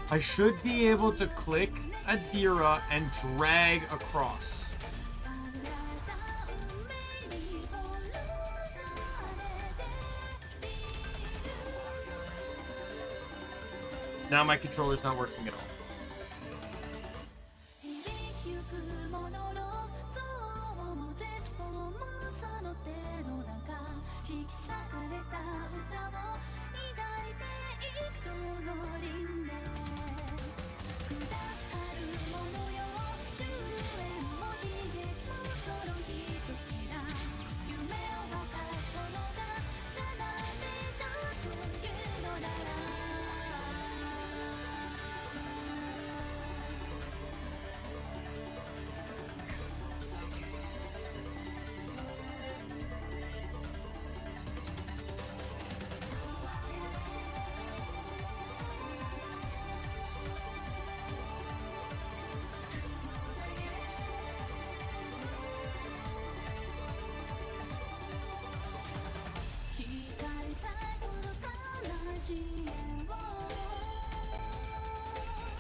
I should be able to click Adira and drag across. Now my controller's not working at all.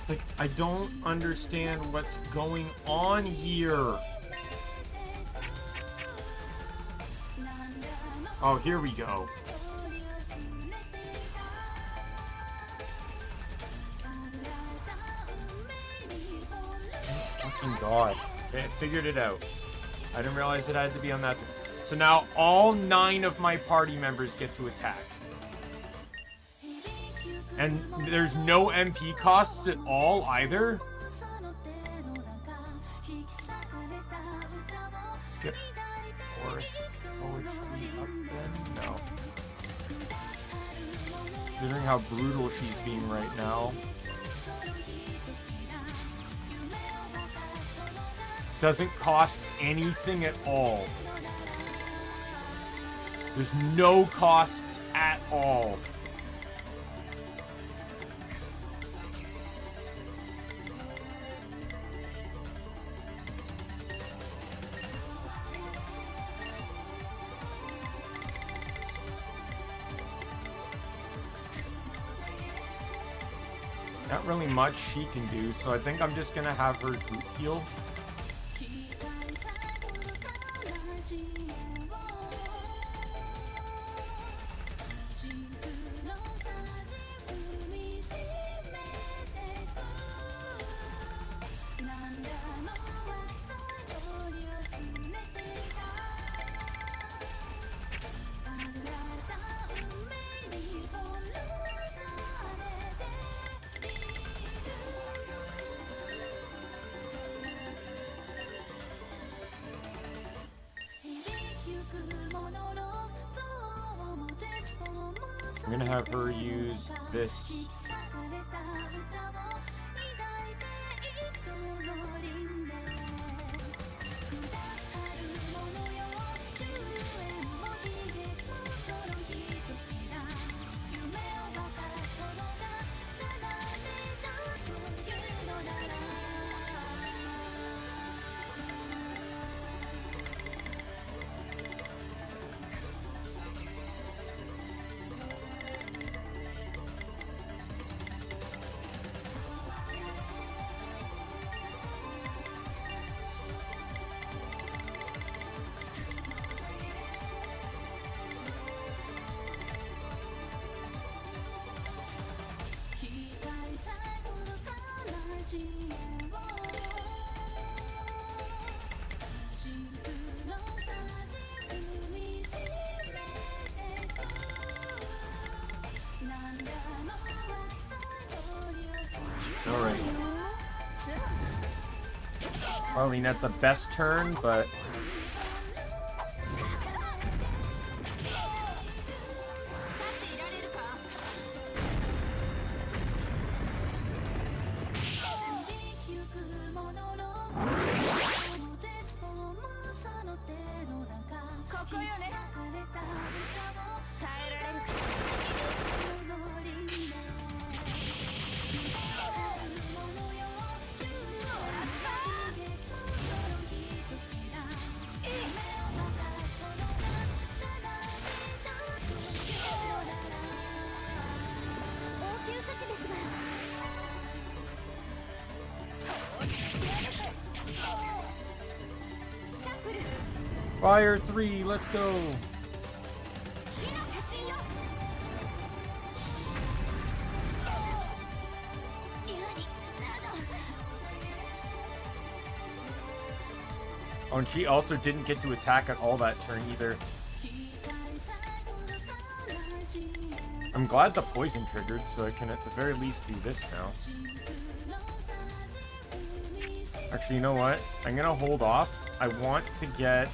Like, I don't understand what's going on here. Oh, here we go. Oh, fucking God. Okay, I figured it out. I didn't realize it had to be on that. So now all 9 of my party members get to attack. And there's no MP costs at all either. Skip forest poetry up then? No. Considering how brutal she's being right now. Doesn't cost anything at all. There's no costs at all. Not really much she can do, so I think I'm just gonna have her group heal. I'm gonna have her use this. Alright. Probably not the best turn, but... Fire 3, let's go! Oh, and she also didn't get to attack at all that turn either. I'm glad the poison triggered, so I can at the very least do this now. Actually, you know what? I'm gonna hold off. I want to get...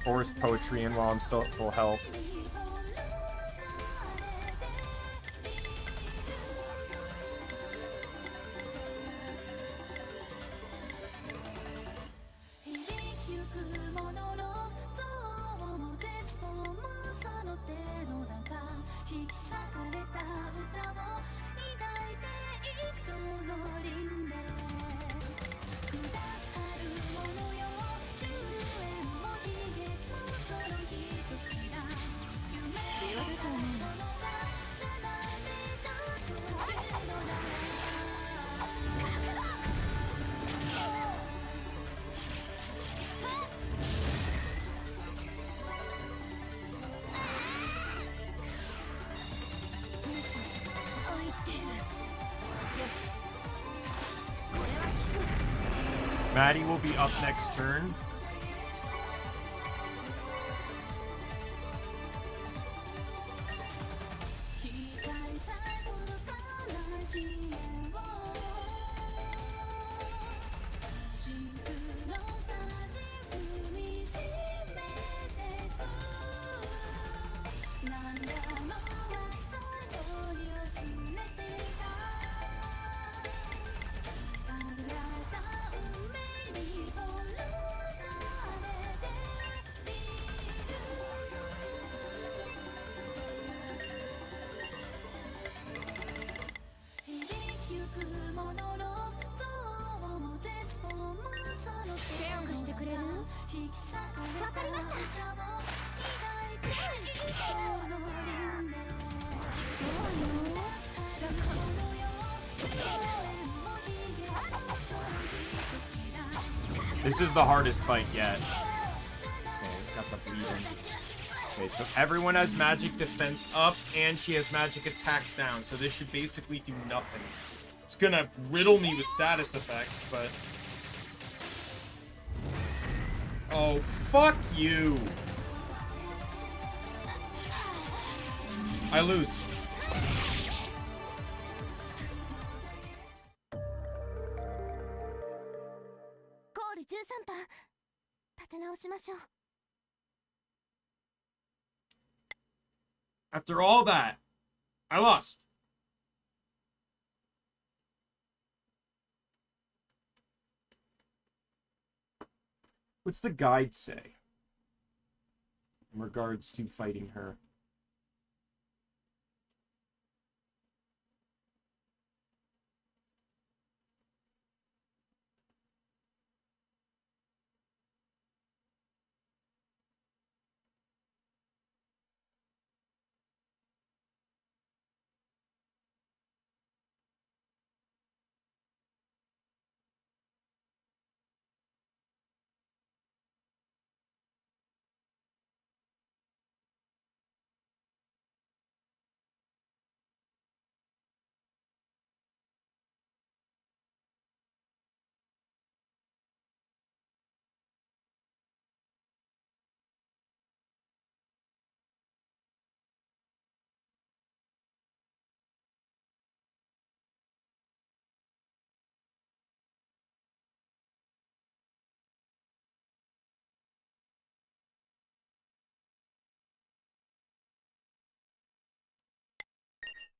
Forest Poetry in while I'm still at full health. Maddie will be up next turn. This is the hardest fight yet. Okay, got the bleeding. Okay, so everyone has magic defense up, and she has magic attack down. So this should basically do nothing. It's gonna riddle me with status effects, but... Oh, fuck you! I lose. After all that, I lost. What's the guide say in regards to fighting her?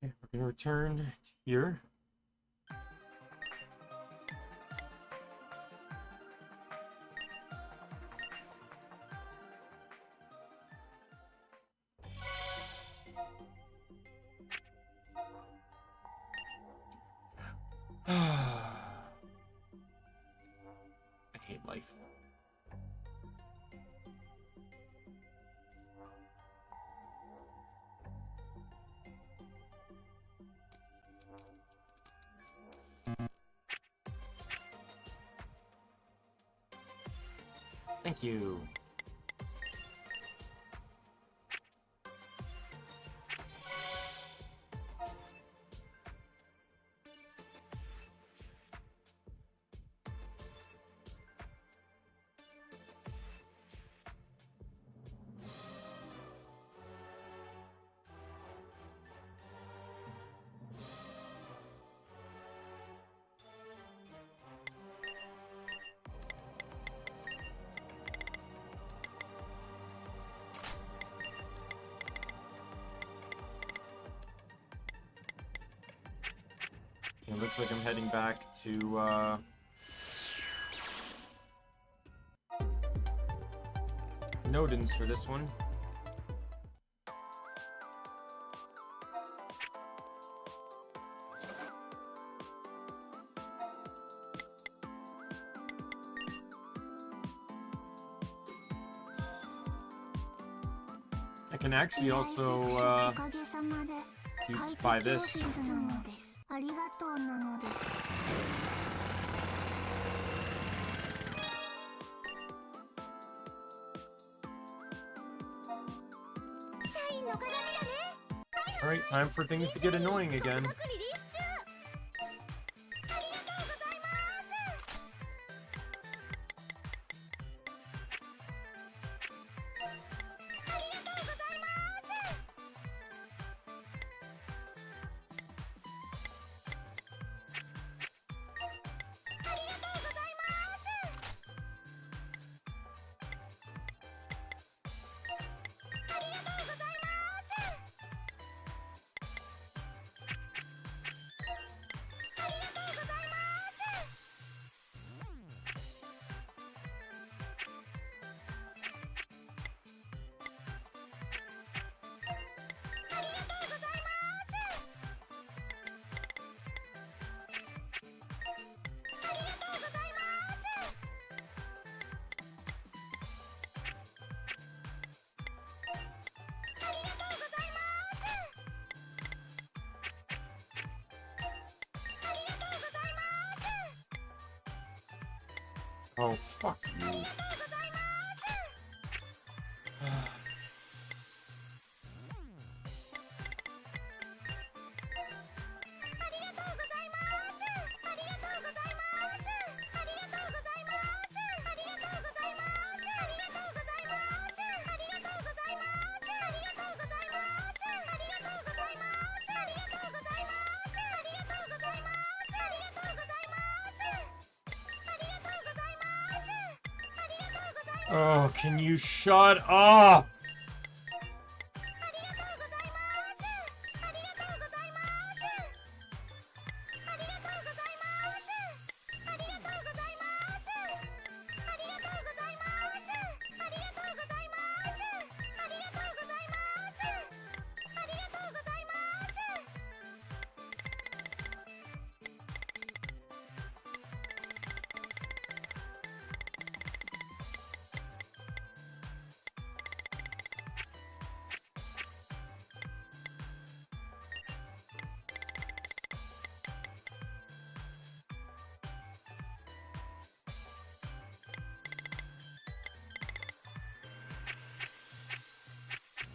Okay, we're gonna return here. I hate life. Thank you. It looks like I'm heading back to, Nodens for this one. I can actually also, buy this. Alright, time for things to get annoying again. Oh, fuck you. Oh, can you shut up?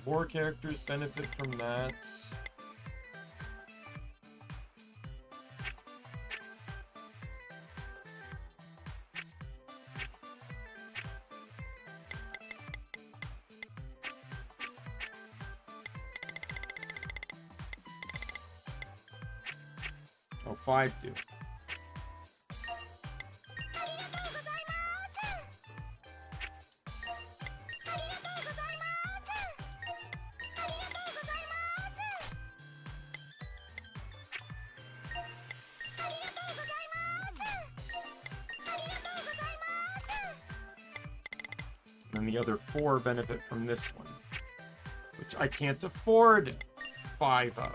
4 characters benefit from that. Oh, 5 do. And the other 4 benefit from this one, which I can't afford 5 of.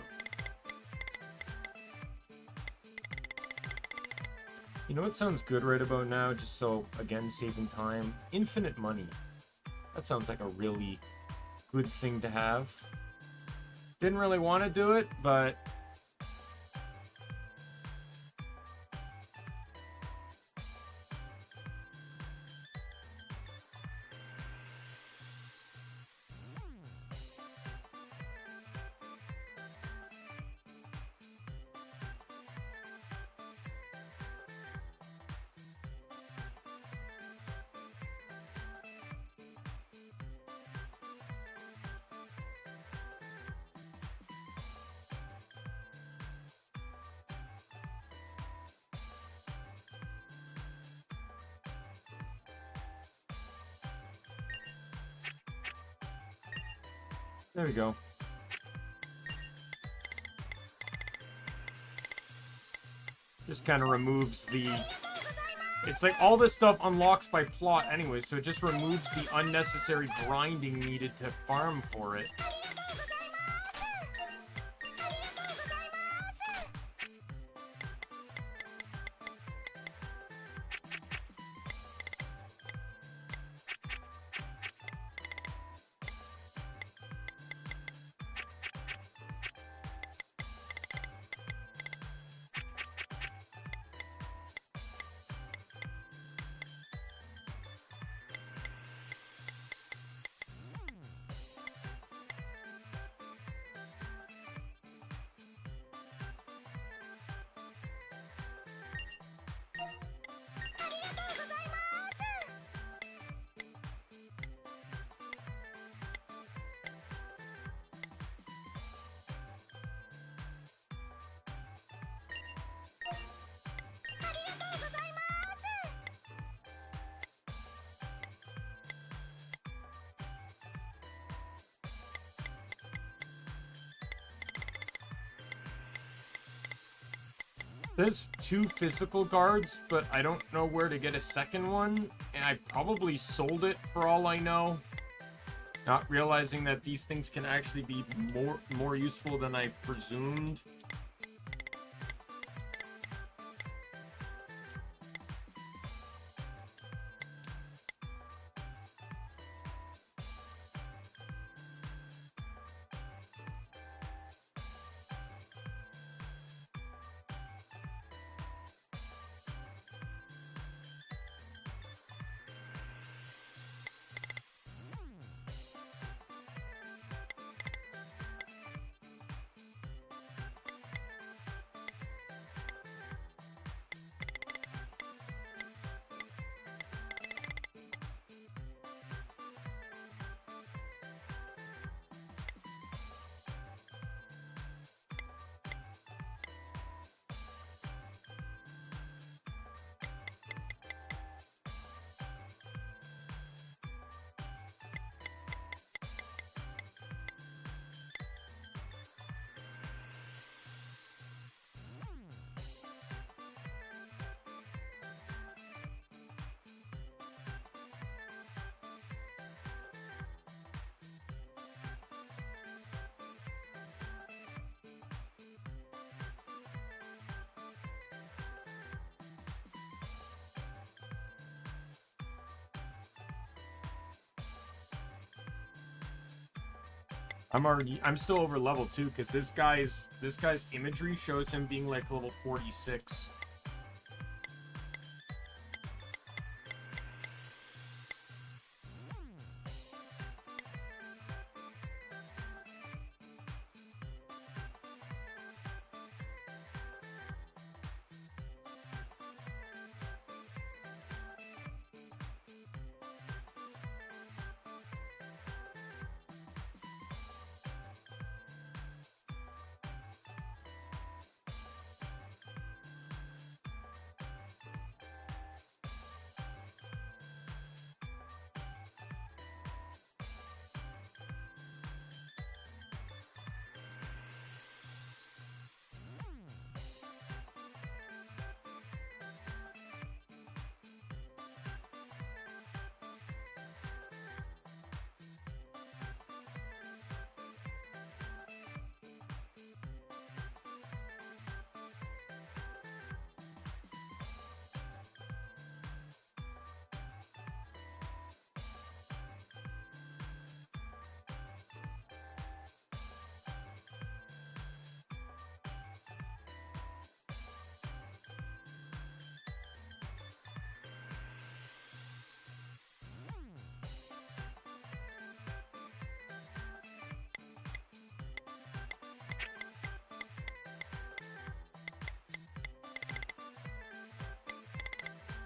You know what sounds good right about now, just so, again, saving time? Infinite money. That sounds like a really good thing to have. Didn't really want to do it, but... There we go. Just kind of removes the... It's like all this stuff unlocks by plot anyway, so it just removes the unnecessary grinding needed to farm for it. There's 2 physical guards, but I don't know where to get a second one, and I probably sold it for all I know. Not realizing that these things can actually be more useful than I presumed. I'm still over level 2 because this guy's imagery shows him being like level 46.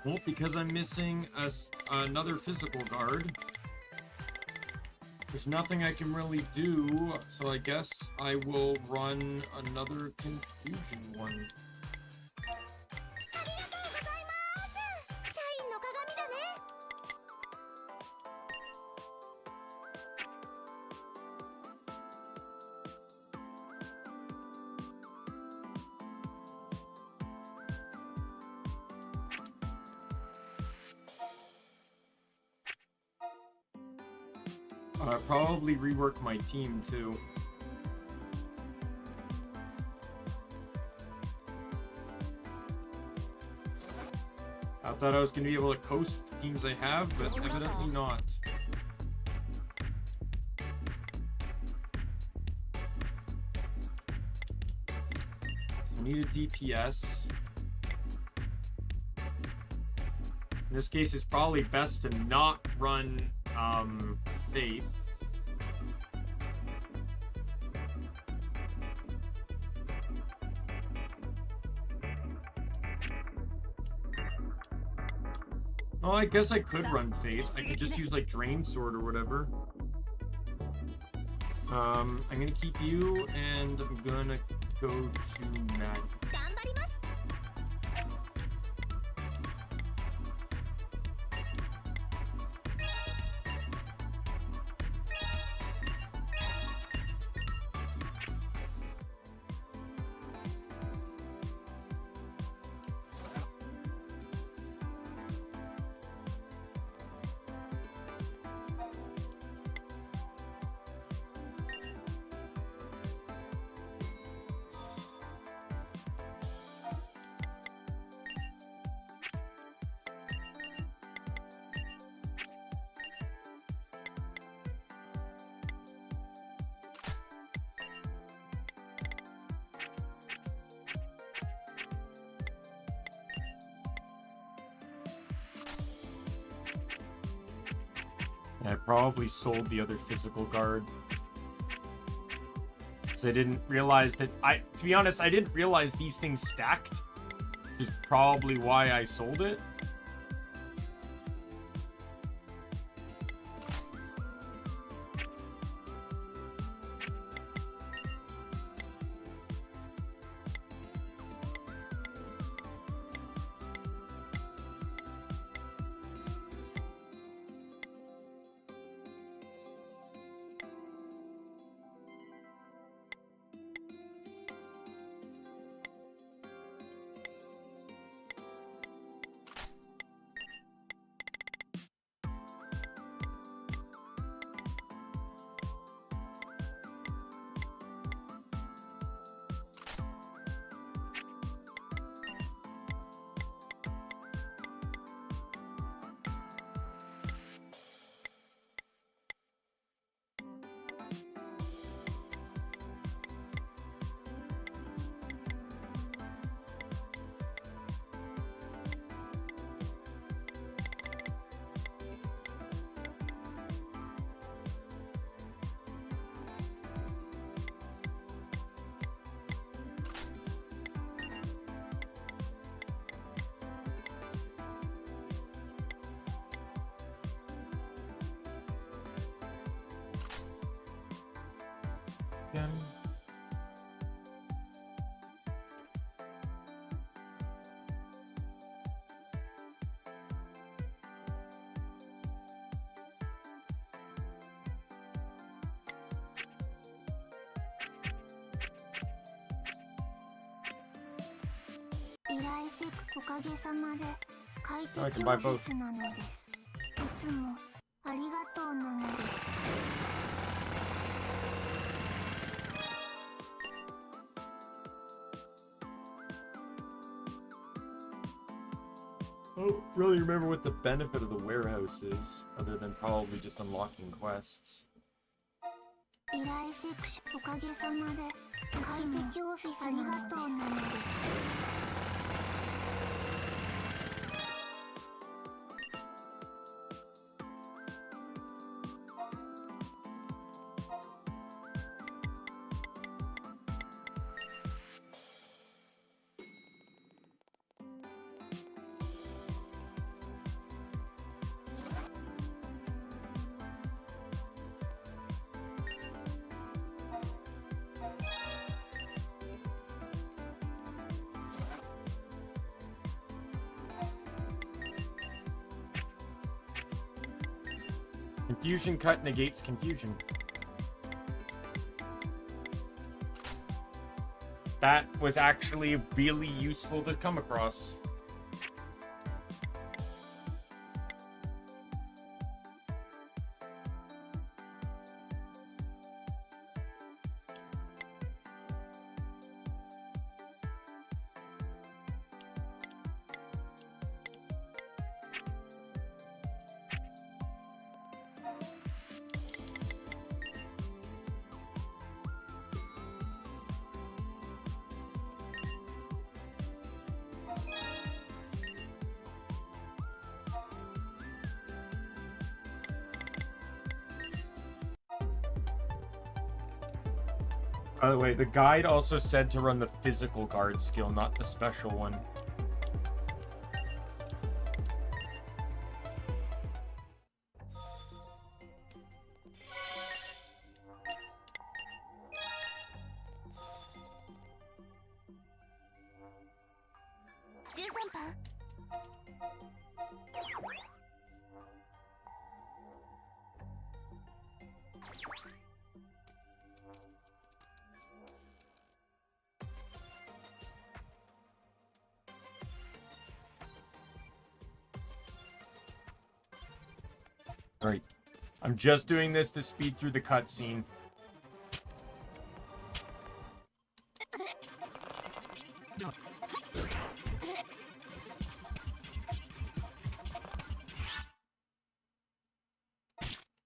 Well, because I'm missing another physical guard, there's nothing I can really do, so I guess I will run another confusion one. Probably rework my team too. I thought I was going to be able to coast with the teams I have, but evidently not. So need a DPS. In this case, it's probably best to not run Faith. Oh, I guess I could run Faith. I could just use like Drain Sword or whatever. I'm gonna keep you, and I'm gonna go to Mag. I probably sold the other physical guard. So I didn't realize that to be honest, I didn't realize these things stacked, which is probably why I sold it. Again. I can buy both. I don't really remember what the benefit of the warehouse is, other than probably just unlocking quests. Confusion cut negates confusion. That was actually really useful to come across. By the way, the guide also said to run the physical guard skill, not the special one. Alright. I'm just doing this to speed through the cutscene. It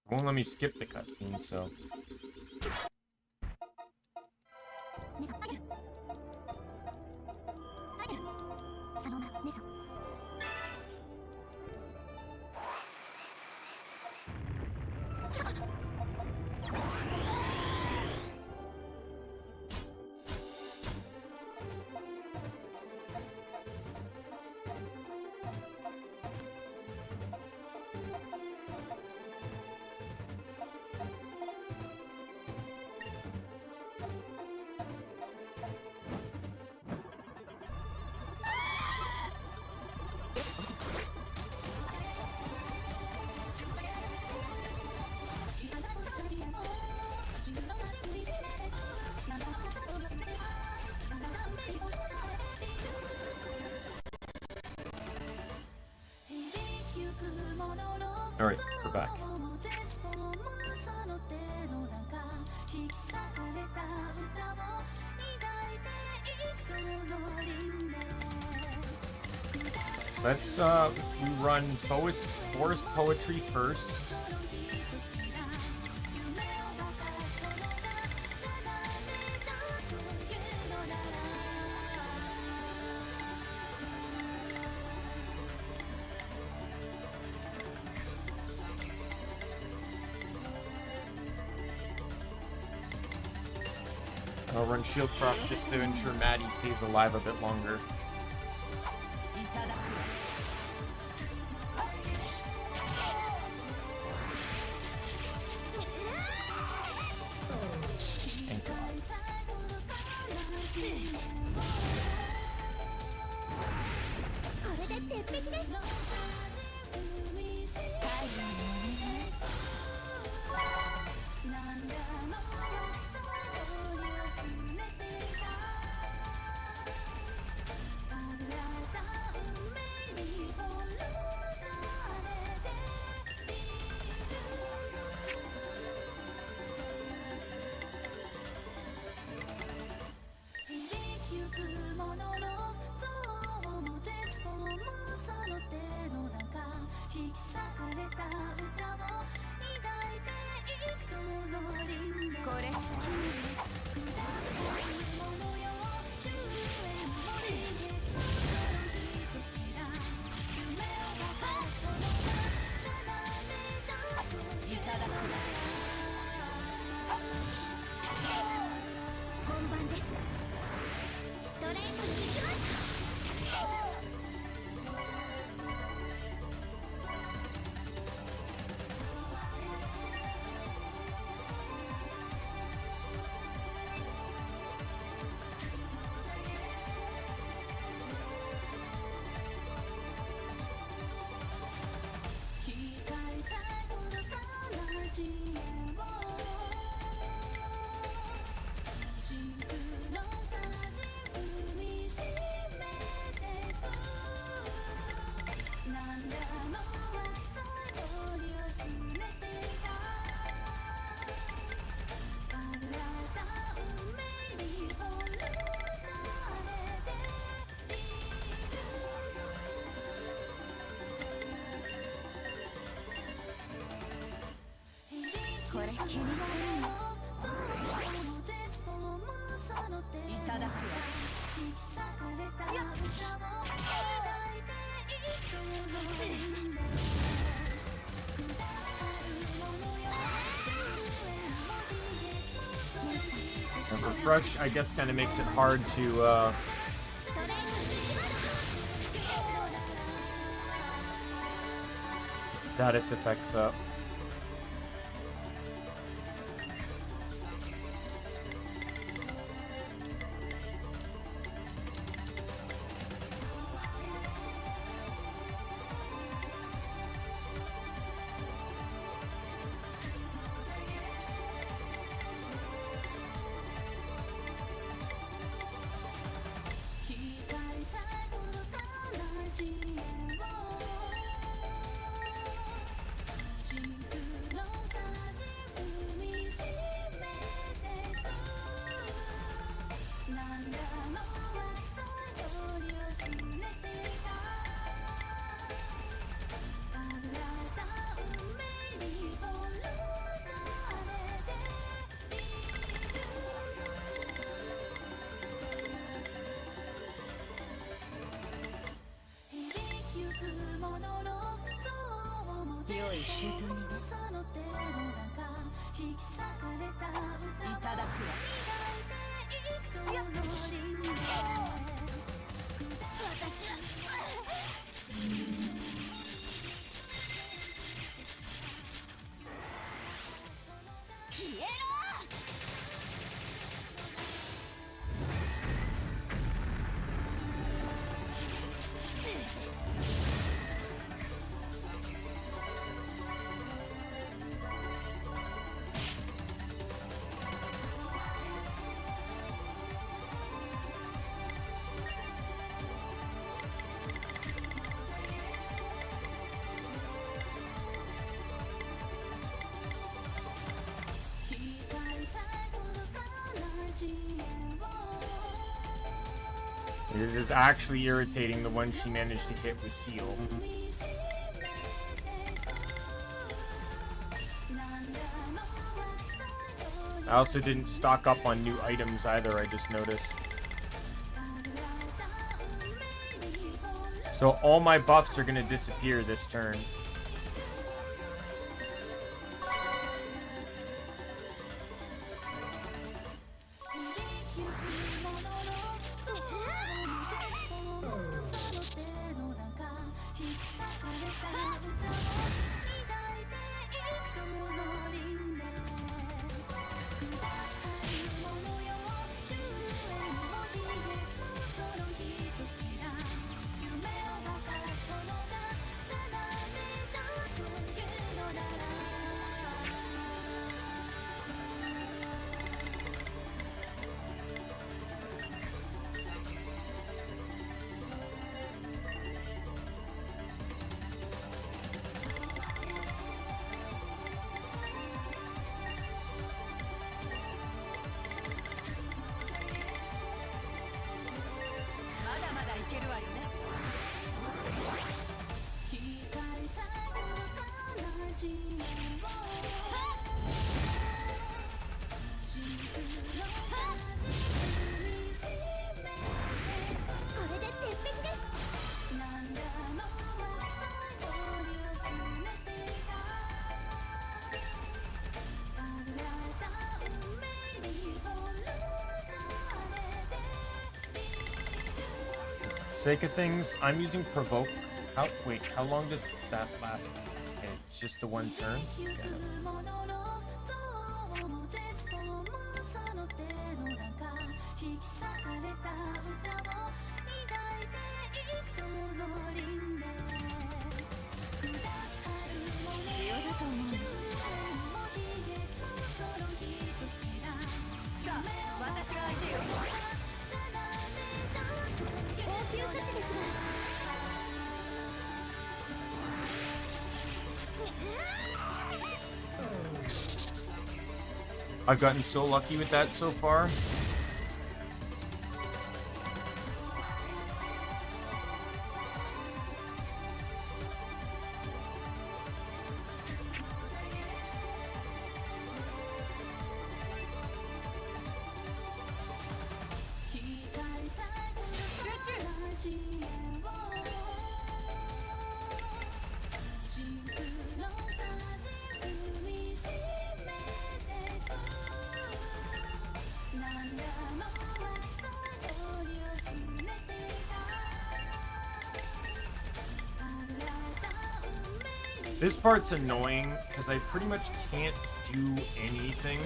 won't let me skip the cutscene, so... Alright, we're back. Let's run forest poetry first. I'll run Shieldcroft just to ensure Maddie stays alive a bit longer. And refresh, I guess, kind of makes it hard to status effects up. It is actually irritating the one she managed to hit with Seal. I also didn't stock up on new items either, I just noticed. So all my buffs are going to disappear this turn. Sake of things, I'm using provoke. Wait, how long does that last? Okay, it's just the one turn. Yeah. I've gotten so lucky with that so far. This part's annoying because I pretty much can't do anything.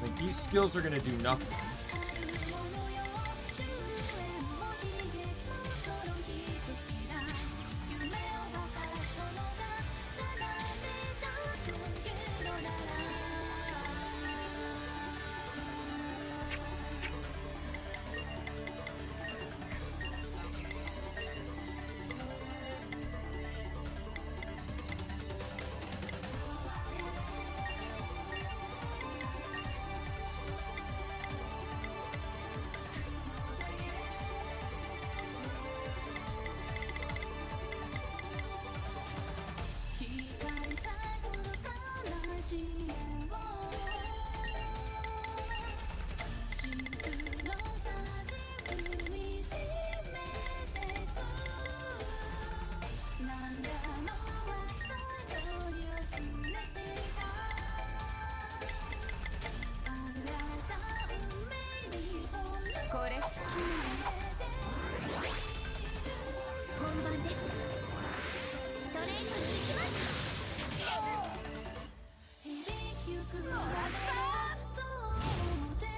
Like, these skills are gonna do nothing.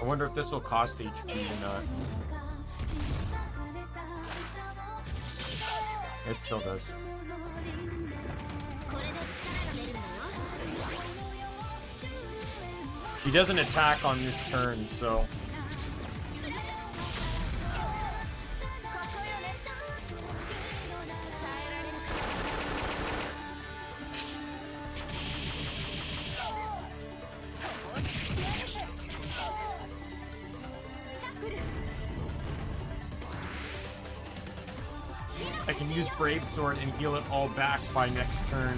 I wonder if this will cost HP or not. It still does. She doesn't attack on this turn, so... I can use Brave Sword and heal it all back by next turn.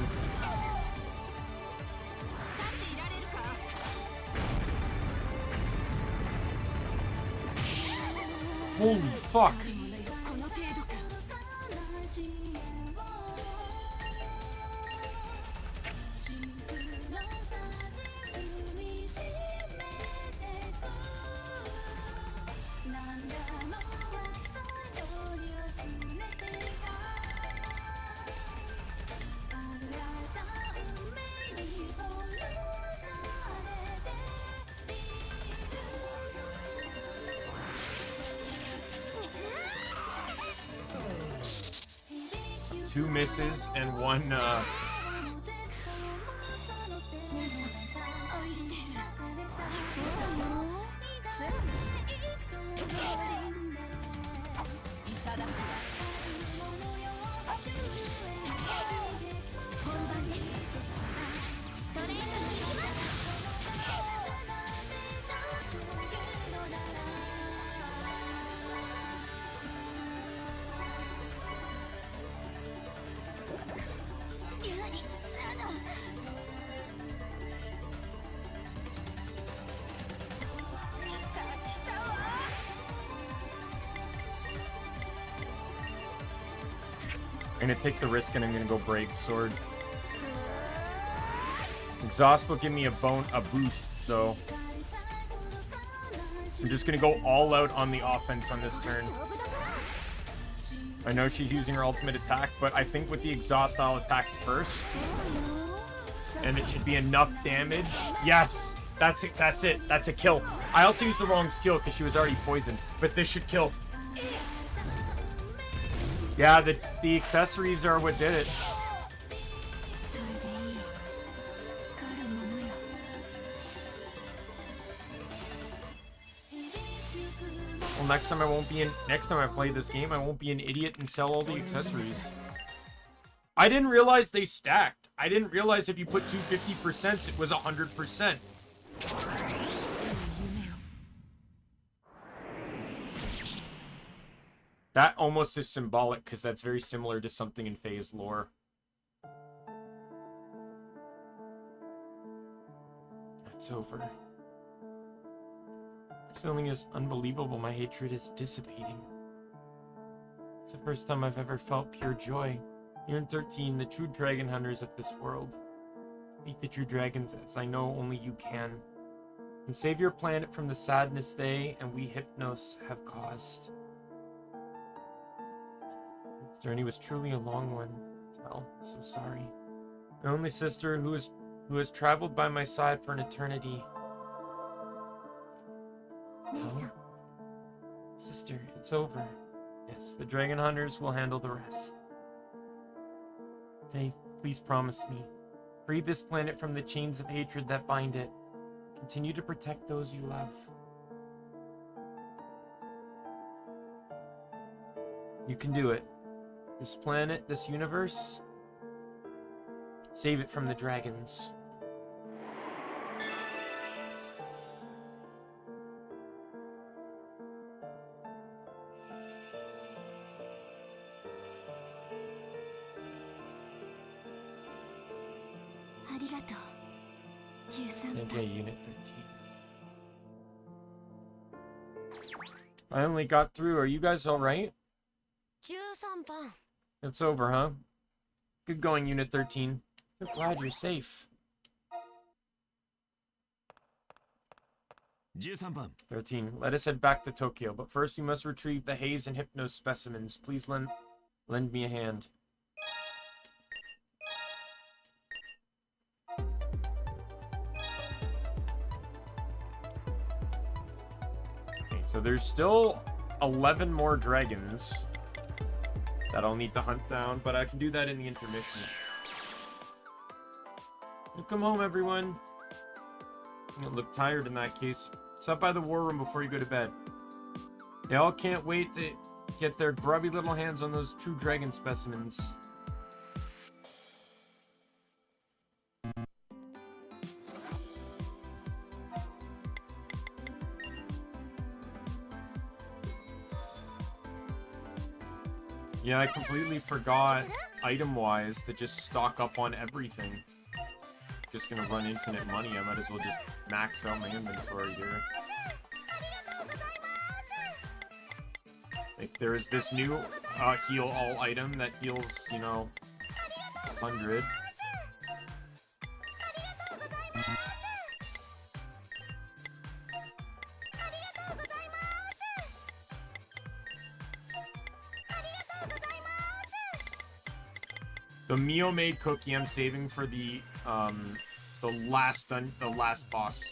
Holy fuck! Two misses and one, I'm gonna take the risk and I'm gonna go Brave Sword. Exhaust will give me a boost, so I'm just gonna go all out on the offense on this turn. I know she's using her ultimate attack, but I think with the exhaust I'll attack first. And it should be enough damage. Yes! That's it, that's it. That's a kill. I also used the wrong skill because she was already poisoned, but this should kill. Yeah, the accessories are what did it. Well, next time I play this game, I won't be an idiot and sell all the accessories. I didn't realize they stacked. I didn't realize if you put 250%, it was 100%. That almost is symbolic, because that's very similar to something in Faye's lore. It's over. This feeling is unbelievable. My hatred is dissipating. It's the first time I've ever felt pure joy. Unit 13, the true dragon hunters of this world. Meet the true dragons as I know only you can. And save your planet from the sadness they and we Hypnos have caused. This journey was truly a long one. Well, I'm so sorry. My only sister who has traveled by my side for an eternity. Oh? Sister, it's over. Yes, the dragon hunters will handle the rest. Faith, please promise me. Free this planet from the chains of hatred that bind it. Continue to protect those you love. You can do it. This planet, this universe, save it from the dragons. Okay, Unit 13. Finally got through. Are you guys alright? It's over, huh? Good going, Unit 13. I'm glad you're safe. 13. Let us head back to Tokyo, but first we must retrieve the Haze and Hypnos specimens. Please lend me a hand. Okay, so there's still 11 more dragons that I'll need to hunt down, but I can do that in the intermission. Welcome home, everyone. You look tired in that case. Stop by the war room before you go to bed. They all can't wait to get their grubby little hands on those true dragon specimens. Yeah, I completely forgot, item-wise, to just stock up on everything. Just gonna run infinite money. I might as well just max out my inventory here. Like, there is this new heal all item that heals, you know, 100. The Mio made cookie I'm saving for the last boss,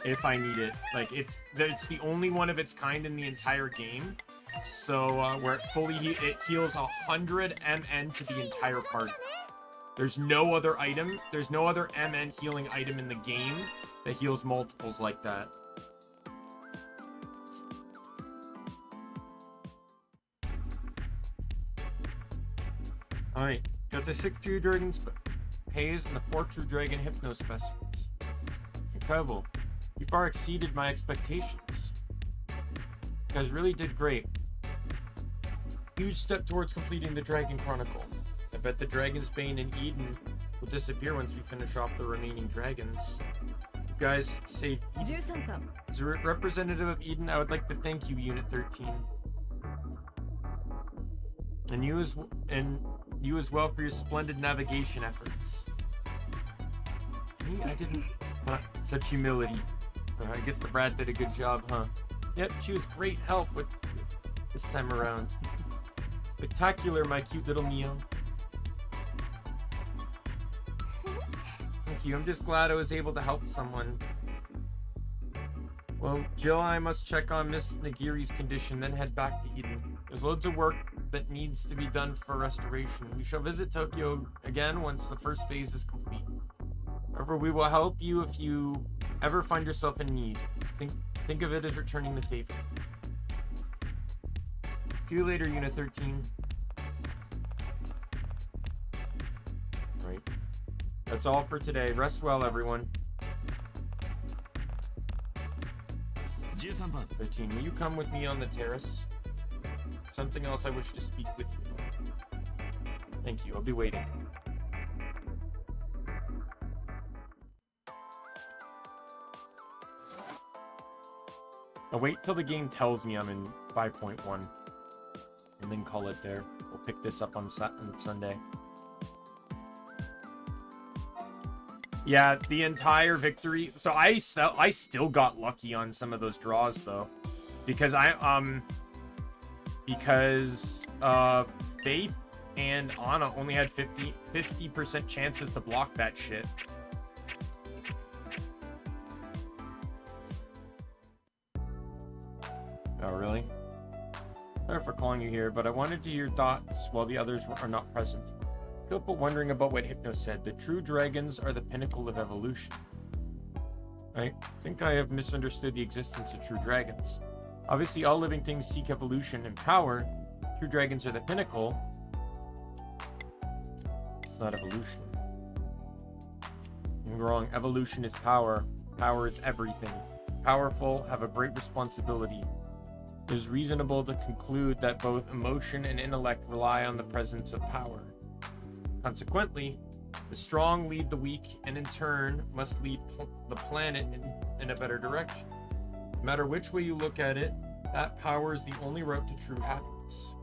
if I need it. Like, it's the only one of its kind in the entire game. So where it heals 100 MN to the entire party. There's no other item. There's no other MN healing item in the game that heals multiples like that. All right. Got the 6 true dragons Haze and the 4 true dragon Hypno specimens. It's incredible. You far exceeded my expectations. You guys really did great. Huge step towards completing the Dragon Chronicle. I bet the Dragon's Bane and Eden will disappear once we finish off the remaining dragons. You guys saved Eden. As a representative of Eden, I would like to thank you, Unit 13. And you as well for your splendid navigation efforts. Me? I didn't... such humility. I guess the brat did a good job, huh? Yep, she was great help with this time around. Spectacular, my cute little Mio. Thank you. I'm just glad I was able to help someone. Well, Jill and I must check on Miss Nagiri's condition, then head back to Eden. There's loads of work that needs to be done for restoration. We shall visit Tokyo again once the first phase is complete. However, we will help you if you ever find yourself in need. Think of it as returning the favor. See you later, Unit 13. Right. That's all for today. Rest well, everyone. 13, will you come with me on the terrace? Something else I wish to speak with you about. Thank you. I'll be waiting. I'll wait till the game tells me I'm in 5.1 and then call it there. We'll pick this up on Sunday. Yeah, the entire victory. So I still got lucky on some of those draws though, because Faith and Anna only had 50% chances to block that shit. Oh, really? Sorry for calling you here, but I wanted to hear your thoughts while the others are not present. Can't help but wondering about what Hypno said. The true dragons are the pinnacle of evolution. I think I have misunderstood the existence of true dragons. Obviously, all living things seek evolution and power. True dragons are the pinnacle. It's not evolution. You're wrong. Evolution is power. Power is everything. Powerful have a great responsibility. It is reasonable to conclude that both emotion and intellect rely on the presence of power. Consequently, the strong lead the weak, and in turn must lead the planet in a better direction. No matter which way you look at it, that power is the only route to true happiness.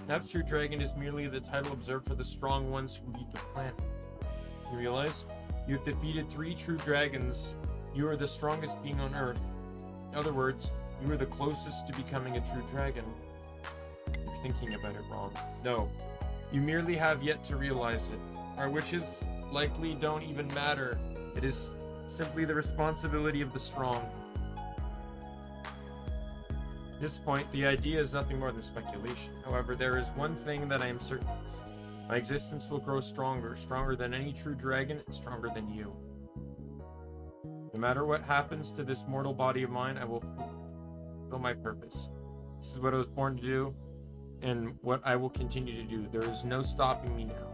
Perhaps True Dragon is merely the title observed for the strong ones who lead the planet. You realize? You have defeated 3 true dragons. You are the strongest being on Earth. In other words, you are the closest to becoming a true dragon. You're thinking about it wrong. No. You merely have yet to realize it. Our wishes likely don't even matter. It is simply the responsibility of the strong. At this point, the idea is nothing more than speculation. However, there is one thing that I am certain of. My existence will grow stronger, stronger than any true dragon, and stronger than you. No matter what happens to this mortal body of mine, I will fulfill my purpose. This is what I was born to do, and what I will continue to do. There is no stopping me now.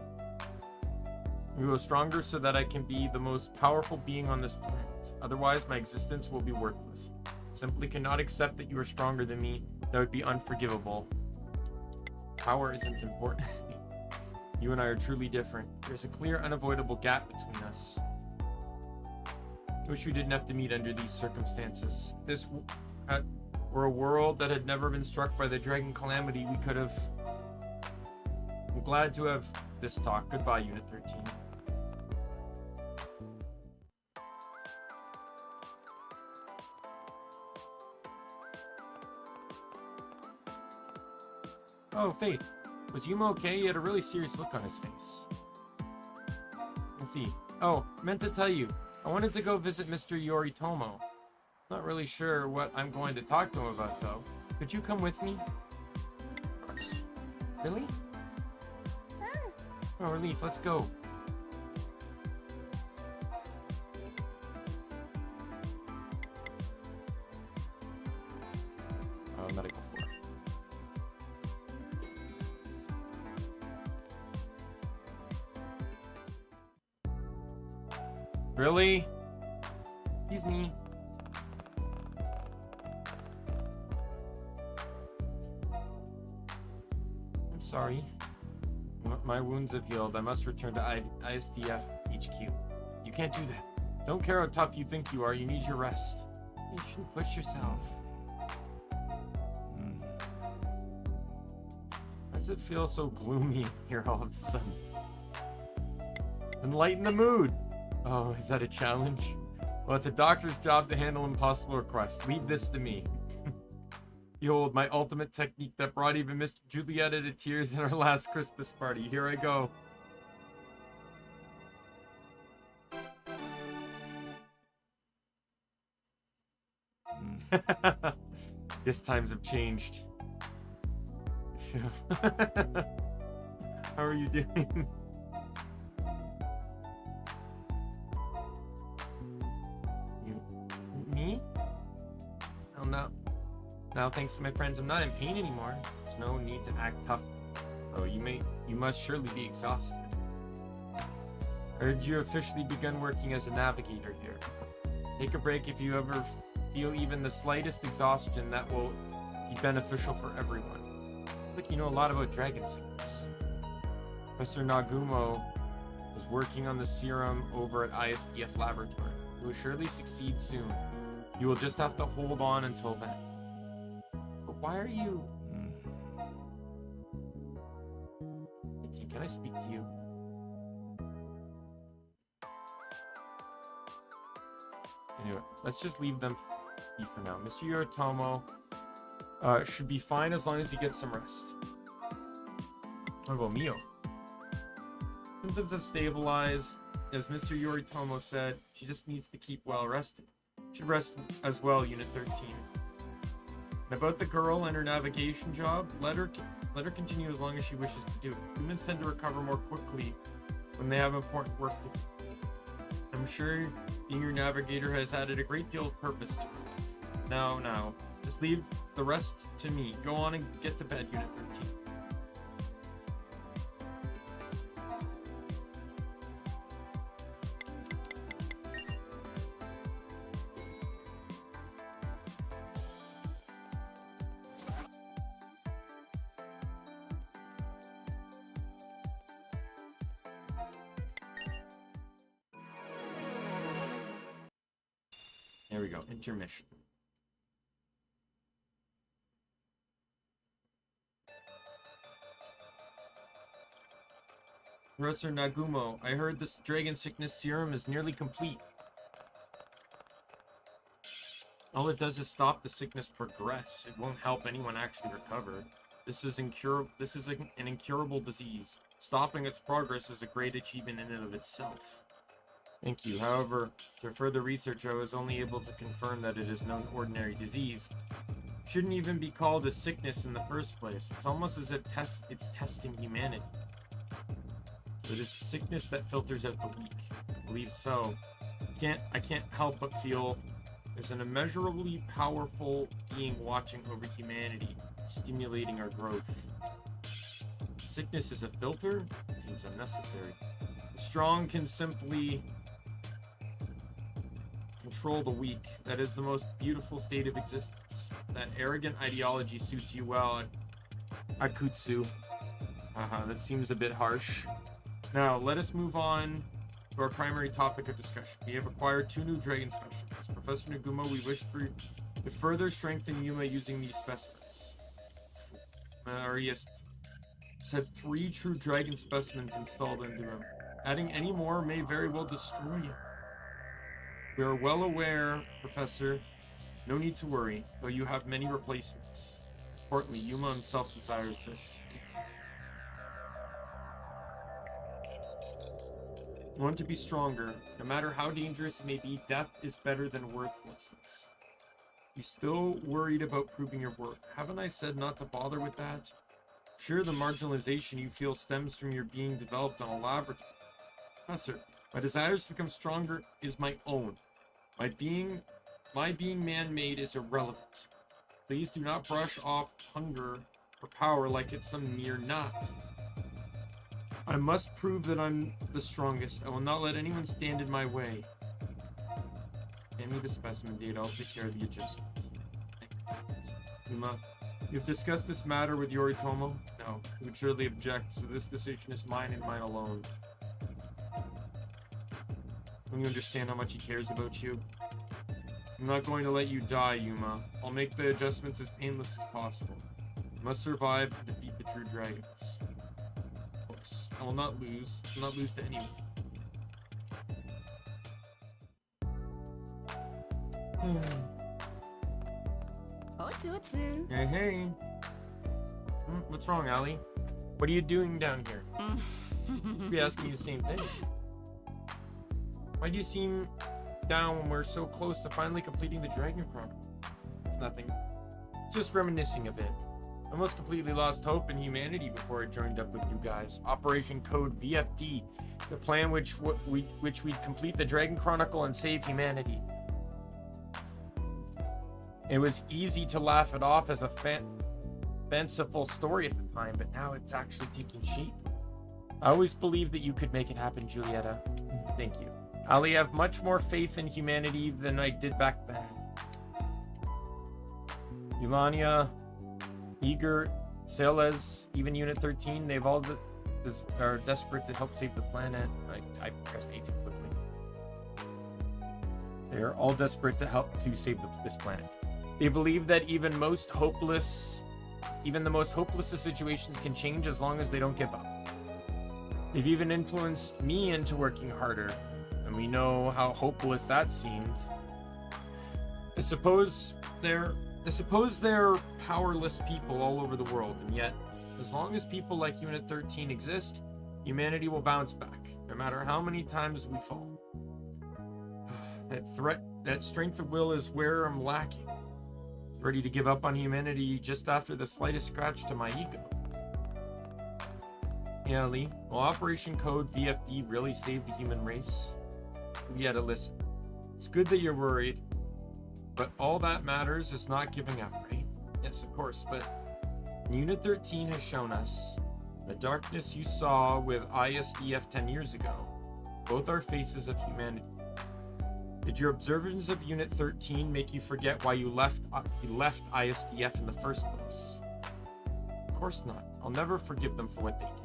We grow stronger so that I can be the most powerful being on this planet. Otherwise, my existence will be worthless. I simply cannot accept that you are stronger than me. That would be unforgivable. Power isn't important to me. You and I are truly different. There's a clear, unavoidable gap between us. I wish we didn't have to meet under these circumstances. This were a world that had never been struck by the dragon calamity. We could have... I'm glad to have this talk. Goodbye, Unit 13. Oh, Faith. Was Yuma okay? He had a really serious look on his face. Let's see. Oh, meant to tell you. I wanted to go visit Mr. Yoritomo. Not really sure what I'm going to talk to him about, though. Could you come with me? Of course. Really? Oh, relief. Let's go. Oh, medical floor. Really? Excuse me. I'm sorry. My wounds have healed. I must return to ISDF HQ. You can't do that. Don't care how tough you think you are. You need your rest. You shouldn't push yourself. Why does it feel so gloomy here all of a sudden? Enlighten the mood. Oh, is that a challenge? Well, it's a doctor's job to handle impossible requests. Leave this to me. Behold, my ultimate technique that brought even Mr. Julietta to tears in our last Christmas party. Here I go. Yes, times have changed. How are you doing? Me? Oh no. Now, thanks to my friends, I'm not in pain anymore. There's no need to act tough. Oh, you must surely be exhausted. I heard you officially begun working as a navigator here. Take a break if you ever feel even the slightest exhaustion. That will be beneficial for everyone. Look, you know a lot about dragon sickness. Professor Nagumo is working on the serum over at ISDF Laboratory. He will surely succeed soon. You will just have to hold on until then. But why are you... Can I speak to you? Anyway, let's just leave them be for now. Mr. Yoritomo should be fine as long as he gets some rest. What about Mio? Symptoms have stabilized. As Mr. Yoritomo said, she just needs to keep well rested. She should rest as well, Unit 13. And about the girl and her navigation job, let her continue as long as she wishes to do it. Humans tend to recover more quickly when they have important work to do. I'm sure being your navigator has added a great deal of purpose to her. Now, just leave the rest to me. Go on and get to bed, Unit 13. There we go, intermission. Professor Nagumo, I heard this dragon sickness serum is nearly complete. All it does is stop the sickness progress. It won't help anyone actually recover. This is an incurable disease. Stopping its progress is a great achievement in and of itself. Thank you. However, through further research, I was only able to confirm that it is no ordinary disease. It shouldn't even be called a sickness in the first place. It's almost as if it's testing humanity. So it is a sickness that filters out the weak. I believe so. I can't help but feel there's an immeasurably powerful being watching over humanity, stimulating our growth. Sickness is a filter? Seems unnecessary. The strong can simply control the weak. That is the most beautiful state of existence. That arrogant ideology suits you well, Akutsu. That seems a bit harsh. Now, let us move on to our primary topic of discussion. We have acquired 2 new dragon specimens. Professor Nagumo, we wish to further strengthen Yuma using these specimens. Marius had 3 true dragon specimens installed into him. Adding any more may very well destroy you. We are well aware, Professor. No need to worry, though you have many replacements. Importantly, Yuma himself desires this. You want to be stronger. No matter how dangerous it may be, death is better than worthlessness. You still worried about proving your worth. Haven't I said not to bother with that? Sure, the marginalization you feel stems from your being developed on a laboratory. Professor, my desires to become stronger is my own. My being man-made is irrelevant. Please do not brush off hunger or power like it's some mere knot. I must prove that I'm the strongest. I will not let anyone stand in my way. Hand me the specimen data. I'll take care of the adjustments. Yuma, you've discussed this matter with Yoritomo? No, he would surely object, so this decision is mine and mine alone. Don't you understand how much he cares about you? I'm not going to let you die, Yuma. I'll make the adjustments as painless as possible. You must survive and defeat the true dragons. Of course, I will not lose. I will not lose to anyone. Hey, hey. What's wrong, Ali? What are you doing down here? I'll be asking you the same thing. Why do you seem down when we're so close to finally completing the Dragon Chronicle? It's nothing. It's just reminiscing a bit. I almost completely lost hope in humanity before I joined up with you guys. Operation Code VFD, the plan which we'd complete the Dragon Chronicle and save humanity. It was easy to laugh it off as a fanciful story at the time, but now it's actually taking shape. I always believed that you could make it happen, Julieta. Thank you. Ali, have much more faith in humanity than I did back then. Eulania, Eager, Celes, even Unit 13, they've all are desperate to help save the planet. I pressed A too quickly. They are all desperate to help to save this planet. They believe that even the most hopeless of situations can change as long as they don't give up. They've even influenced me into working harder, and we know how hopeless that seemed. I suppose they're powerless people all over the world, and yet, as long as people like Unit 13 exist, humanity will bounce back, no matter how many times we fall. That strength of will is where I'm lacking. Ready to give up on humanity just after the slightest scratch to my ego. Yeah, Lee. Will Operation Code VFD really save the human race? We had to listen. It's good that you're worried, but all that matters is not giving up, right? Yes, of course, but Unit 13 has shown us the darkness you saw with ISDF 10 years ago. Both are faces of humanity. Did your observance of Unit 13 make you forget why you left ISDF in the first place? Of course not. I'll never forgive them for what they did.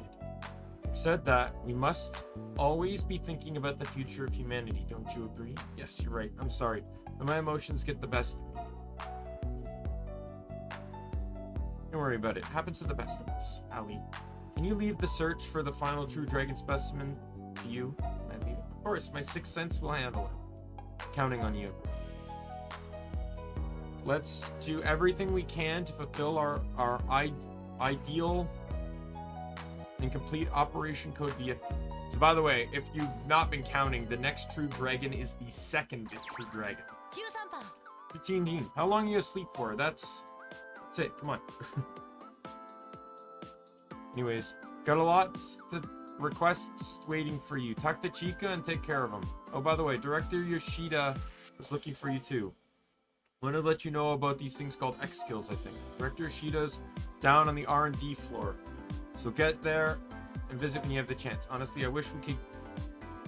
Said that, we must always be thinking about the future of humanity, don't you agree? Yes, you're right. I'm sorry, but my emotions get the best of me. Don't worry about it. Happens to the best of us. Ali, can you leave the search for the final true dragon specimen to you? Of course, my sixth sense will handle it. Counting on you. Let's do everything we can to fulfill our ideal and complete Operation Code VFD. So by the way, if you've not been counting, the next true dragon is the second true dragon. 13. How long are you asleep for? That's it. Come on. Anyways, got a lot to requests waiting for you. Talk to Chica and take care of them. Oh, by the way, Director Yoshida was looking for you too. Wanted to let you know about these things called X skills, I think. Director Yoshida's down on the R&D floor. So get there and visit when you have the chance. Honestly, I wish we could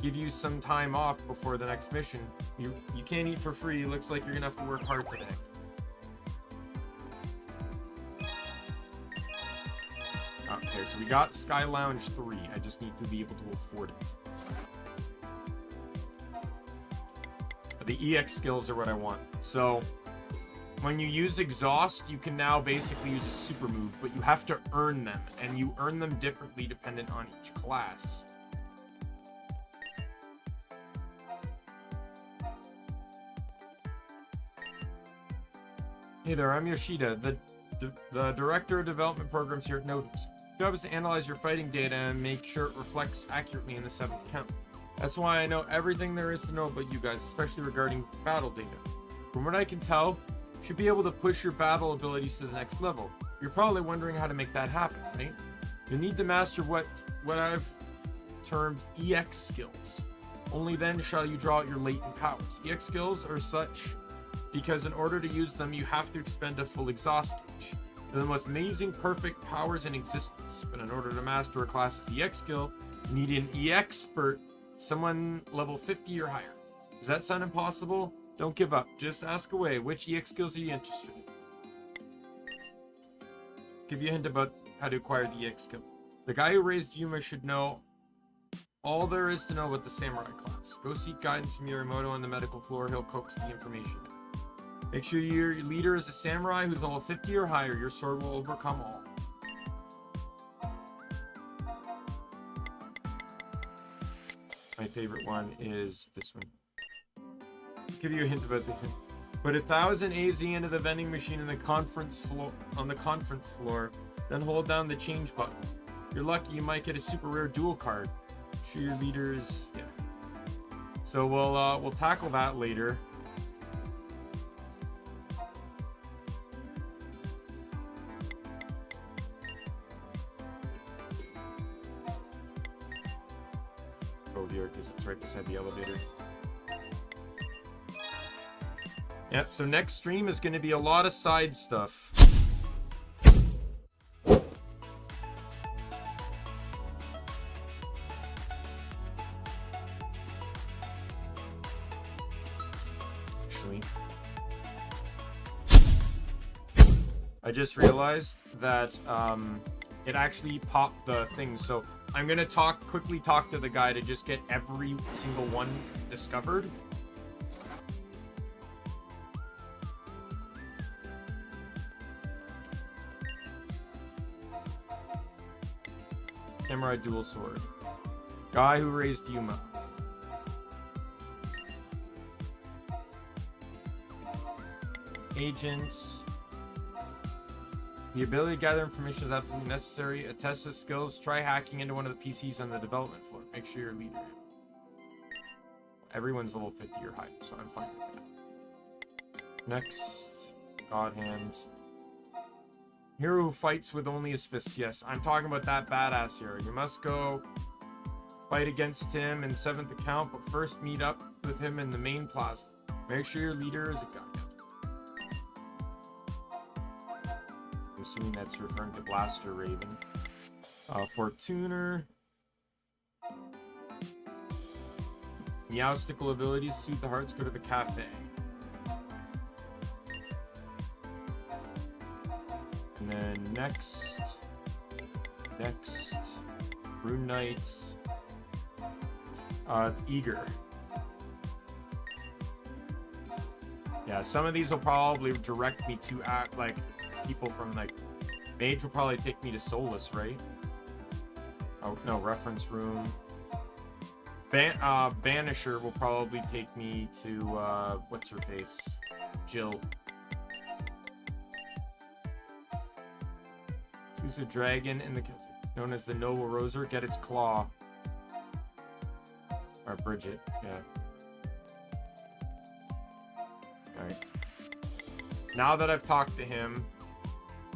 give you some time off before the next mission. You can't eat for free. It looks like you're gonna have to work hard today. Okay, so we got Sky Lounge 3. I just need to be able to afford it. The EX skills are what I want. So when you use exhaust, you can now basically use a super move, but you have to earn them, and you earn them differently dependent on each class. Hey there, I'm Yoshida, the Director of Development Programs here at Notice. My job is to analyze your fighting data and make sure it reflects accurately in the 7th count. That's why I know everything there is to know about you guys, especially regarding battle data. From what I can tell, you should be able to push your battle abilities to the next level. You're probably wondering how to make that happen, right? You need to master what I've termed EX skills. Only then shall you draw out your latent powers. EX skills are such because in order to use them, you have to expend a full exhaust gauge. They're the most amazing, perfect powers in existence. But in order to master a class's EX skill, you need an EXpert, someone level 50 or higher. Does that sound impossible? Don't give up. Just ask away. Which EX skills are you interested in? Give you a hint about how to acquire the EX skill. The guy who raised Yuma should know all there is to know about the samurai class. Go seek guidance from Yorimoto on the medical floor. He'll coax the information. Make sure your leader is a samurai who's level 50 or higher. Your sword will overcome all. My favorite one is this one. I'll give you a hint about the hint. Put 1,000 AZ into the vending machine in the conference floor, then hold down the change button. If you're lucky, you might get a super rare dual card. I'm sure your leader is, yeah. So we'll tackle that later. Because it's right beside the elevator. Yeah, so next stream is going to be a lot of side stuff. Actually, I just realized that it actually popped the thing, so I'm gonna quickly talk to the guy to just get every single one discovered. Samurai dual sword. Guy who raised Yuma. Agents. The ability to gather information is absolutely necessary. Attest his skills. Try hacking into one of the PCs on the development floor. Make sure you're a leader. Everyone's level 50 or higher, so I'm fine with that. Next. God Hand. Hero who fights with only his fists. Yes, I'm talking about that badass hero. You must go fight against him in 7th account, but first meet up with him in the main plaza. Make sure your leader is a guy. I'm assuming that's referring to Blaster Raven. Fortuner. Meowstical abilities soothe the hearts. Go to the cafe. And then next, Rune-knight, Eager. Yeah, some of these will probably direct me to act like people from like Mage will probably take me to Solus, right? Oh no, reference room. Banisher will probably take me to what's her face, Jill. Choose a dragon in the known as the Noble Roser. Get its claw. Or Bridget, yeah. Alright. Now that I've talked to him,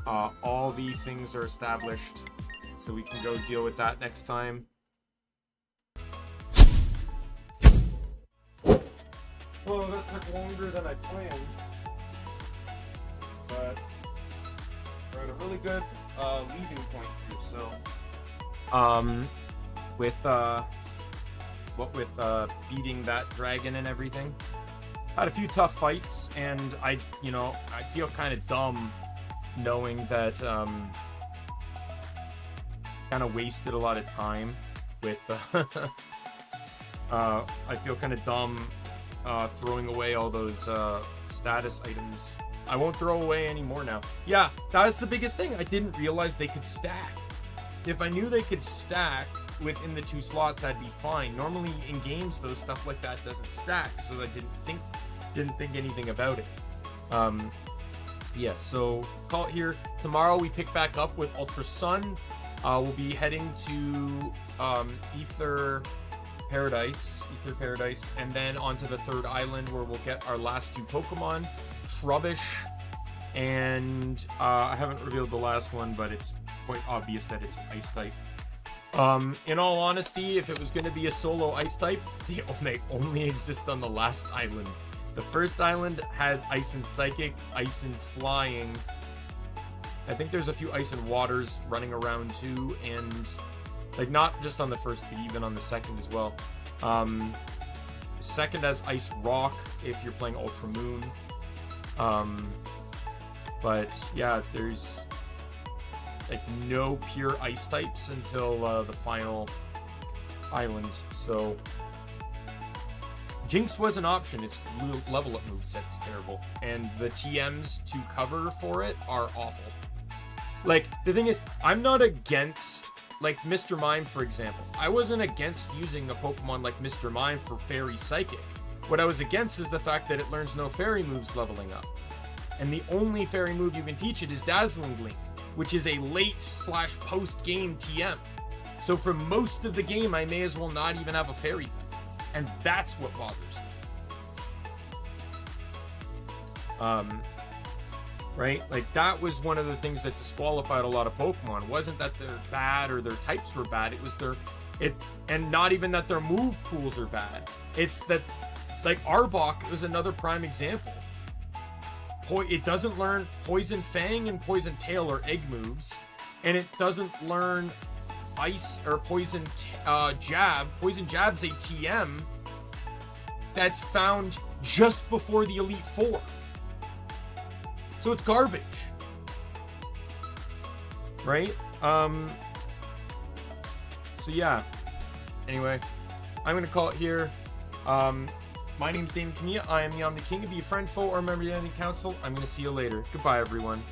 all the things are established, so we can go deal with that next time. Well, that took longer than I planned, but we're at a really good leaving point here. So, with beating that dragon and everything, had a few tough fights, and I feel kind of dumb knowing that kind of wasted a lot of time with. I feel kind of dumb. Throwing away all those status items. I won't throw away any more now. Yeah, that's the biggest thing. I didn't realize they could stack. If I knew they could stack within the 2 slots, I'd be fine. Normally in games, though, stuff like that doesn't stack, so I didn't think anything about it. Yeah, so call it here. Tomorrow we pick back up with Ultra Sun. We'll be heading to Ether Paradise, and then onto the 3rd island where we'll get our last 2 Pokemon, Trubbish, and I haven't revealed the last one, but it's quite obvious that it's Ice type. In all honesty, if it was going to be a solo Ice type, they only exist on the last island. The first island has Ice and Psychic, Ice and Flying. I think there's a few Ice and Waters running around too, and like not just on the first, but even on the second as well. Second has Ice Rock if you're playing Ultra Moon. But yeah, there's like no pure Ice types until the final island. So Jinx was an option. Its level up moveset is terrible, and the TMs to cover for it are awful. Like the thing is, I'm not against. Like Mr. Mime, for example. I wasn't against using a Pokemon like Mr. Mime for Fairy Psychic. What I was against is the fact that it learns no Fairy moves leveling up. And the only Fairy move you can teach it is Dazzling Gleam, which is a late/post-game TM. So for most of the game, I may as well not even have a Fairy type. And that's what bothers me. Right? Like, that was one of the things that disqualified a lot of Pokemon. It wasn't that they're bad or their types were bad. It was and not even that their move pools are bad. It's that, like, Arbok is another prime example. It doesn't learn Poison Fang and Poison Tail or Egg moves, and it doesn't learn Ice or Poison Jab. Poison Jab's a TM that's found just before the Elite Four. So it's garbage, right? So yeah, anyway, I'm going to call it here. My name's Daimien Kamiya. I am the Omni King. Be a friend, foe, or member of the Council. I'm going to see you later. Goodbye, everyone.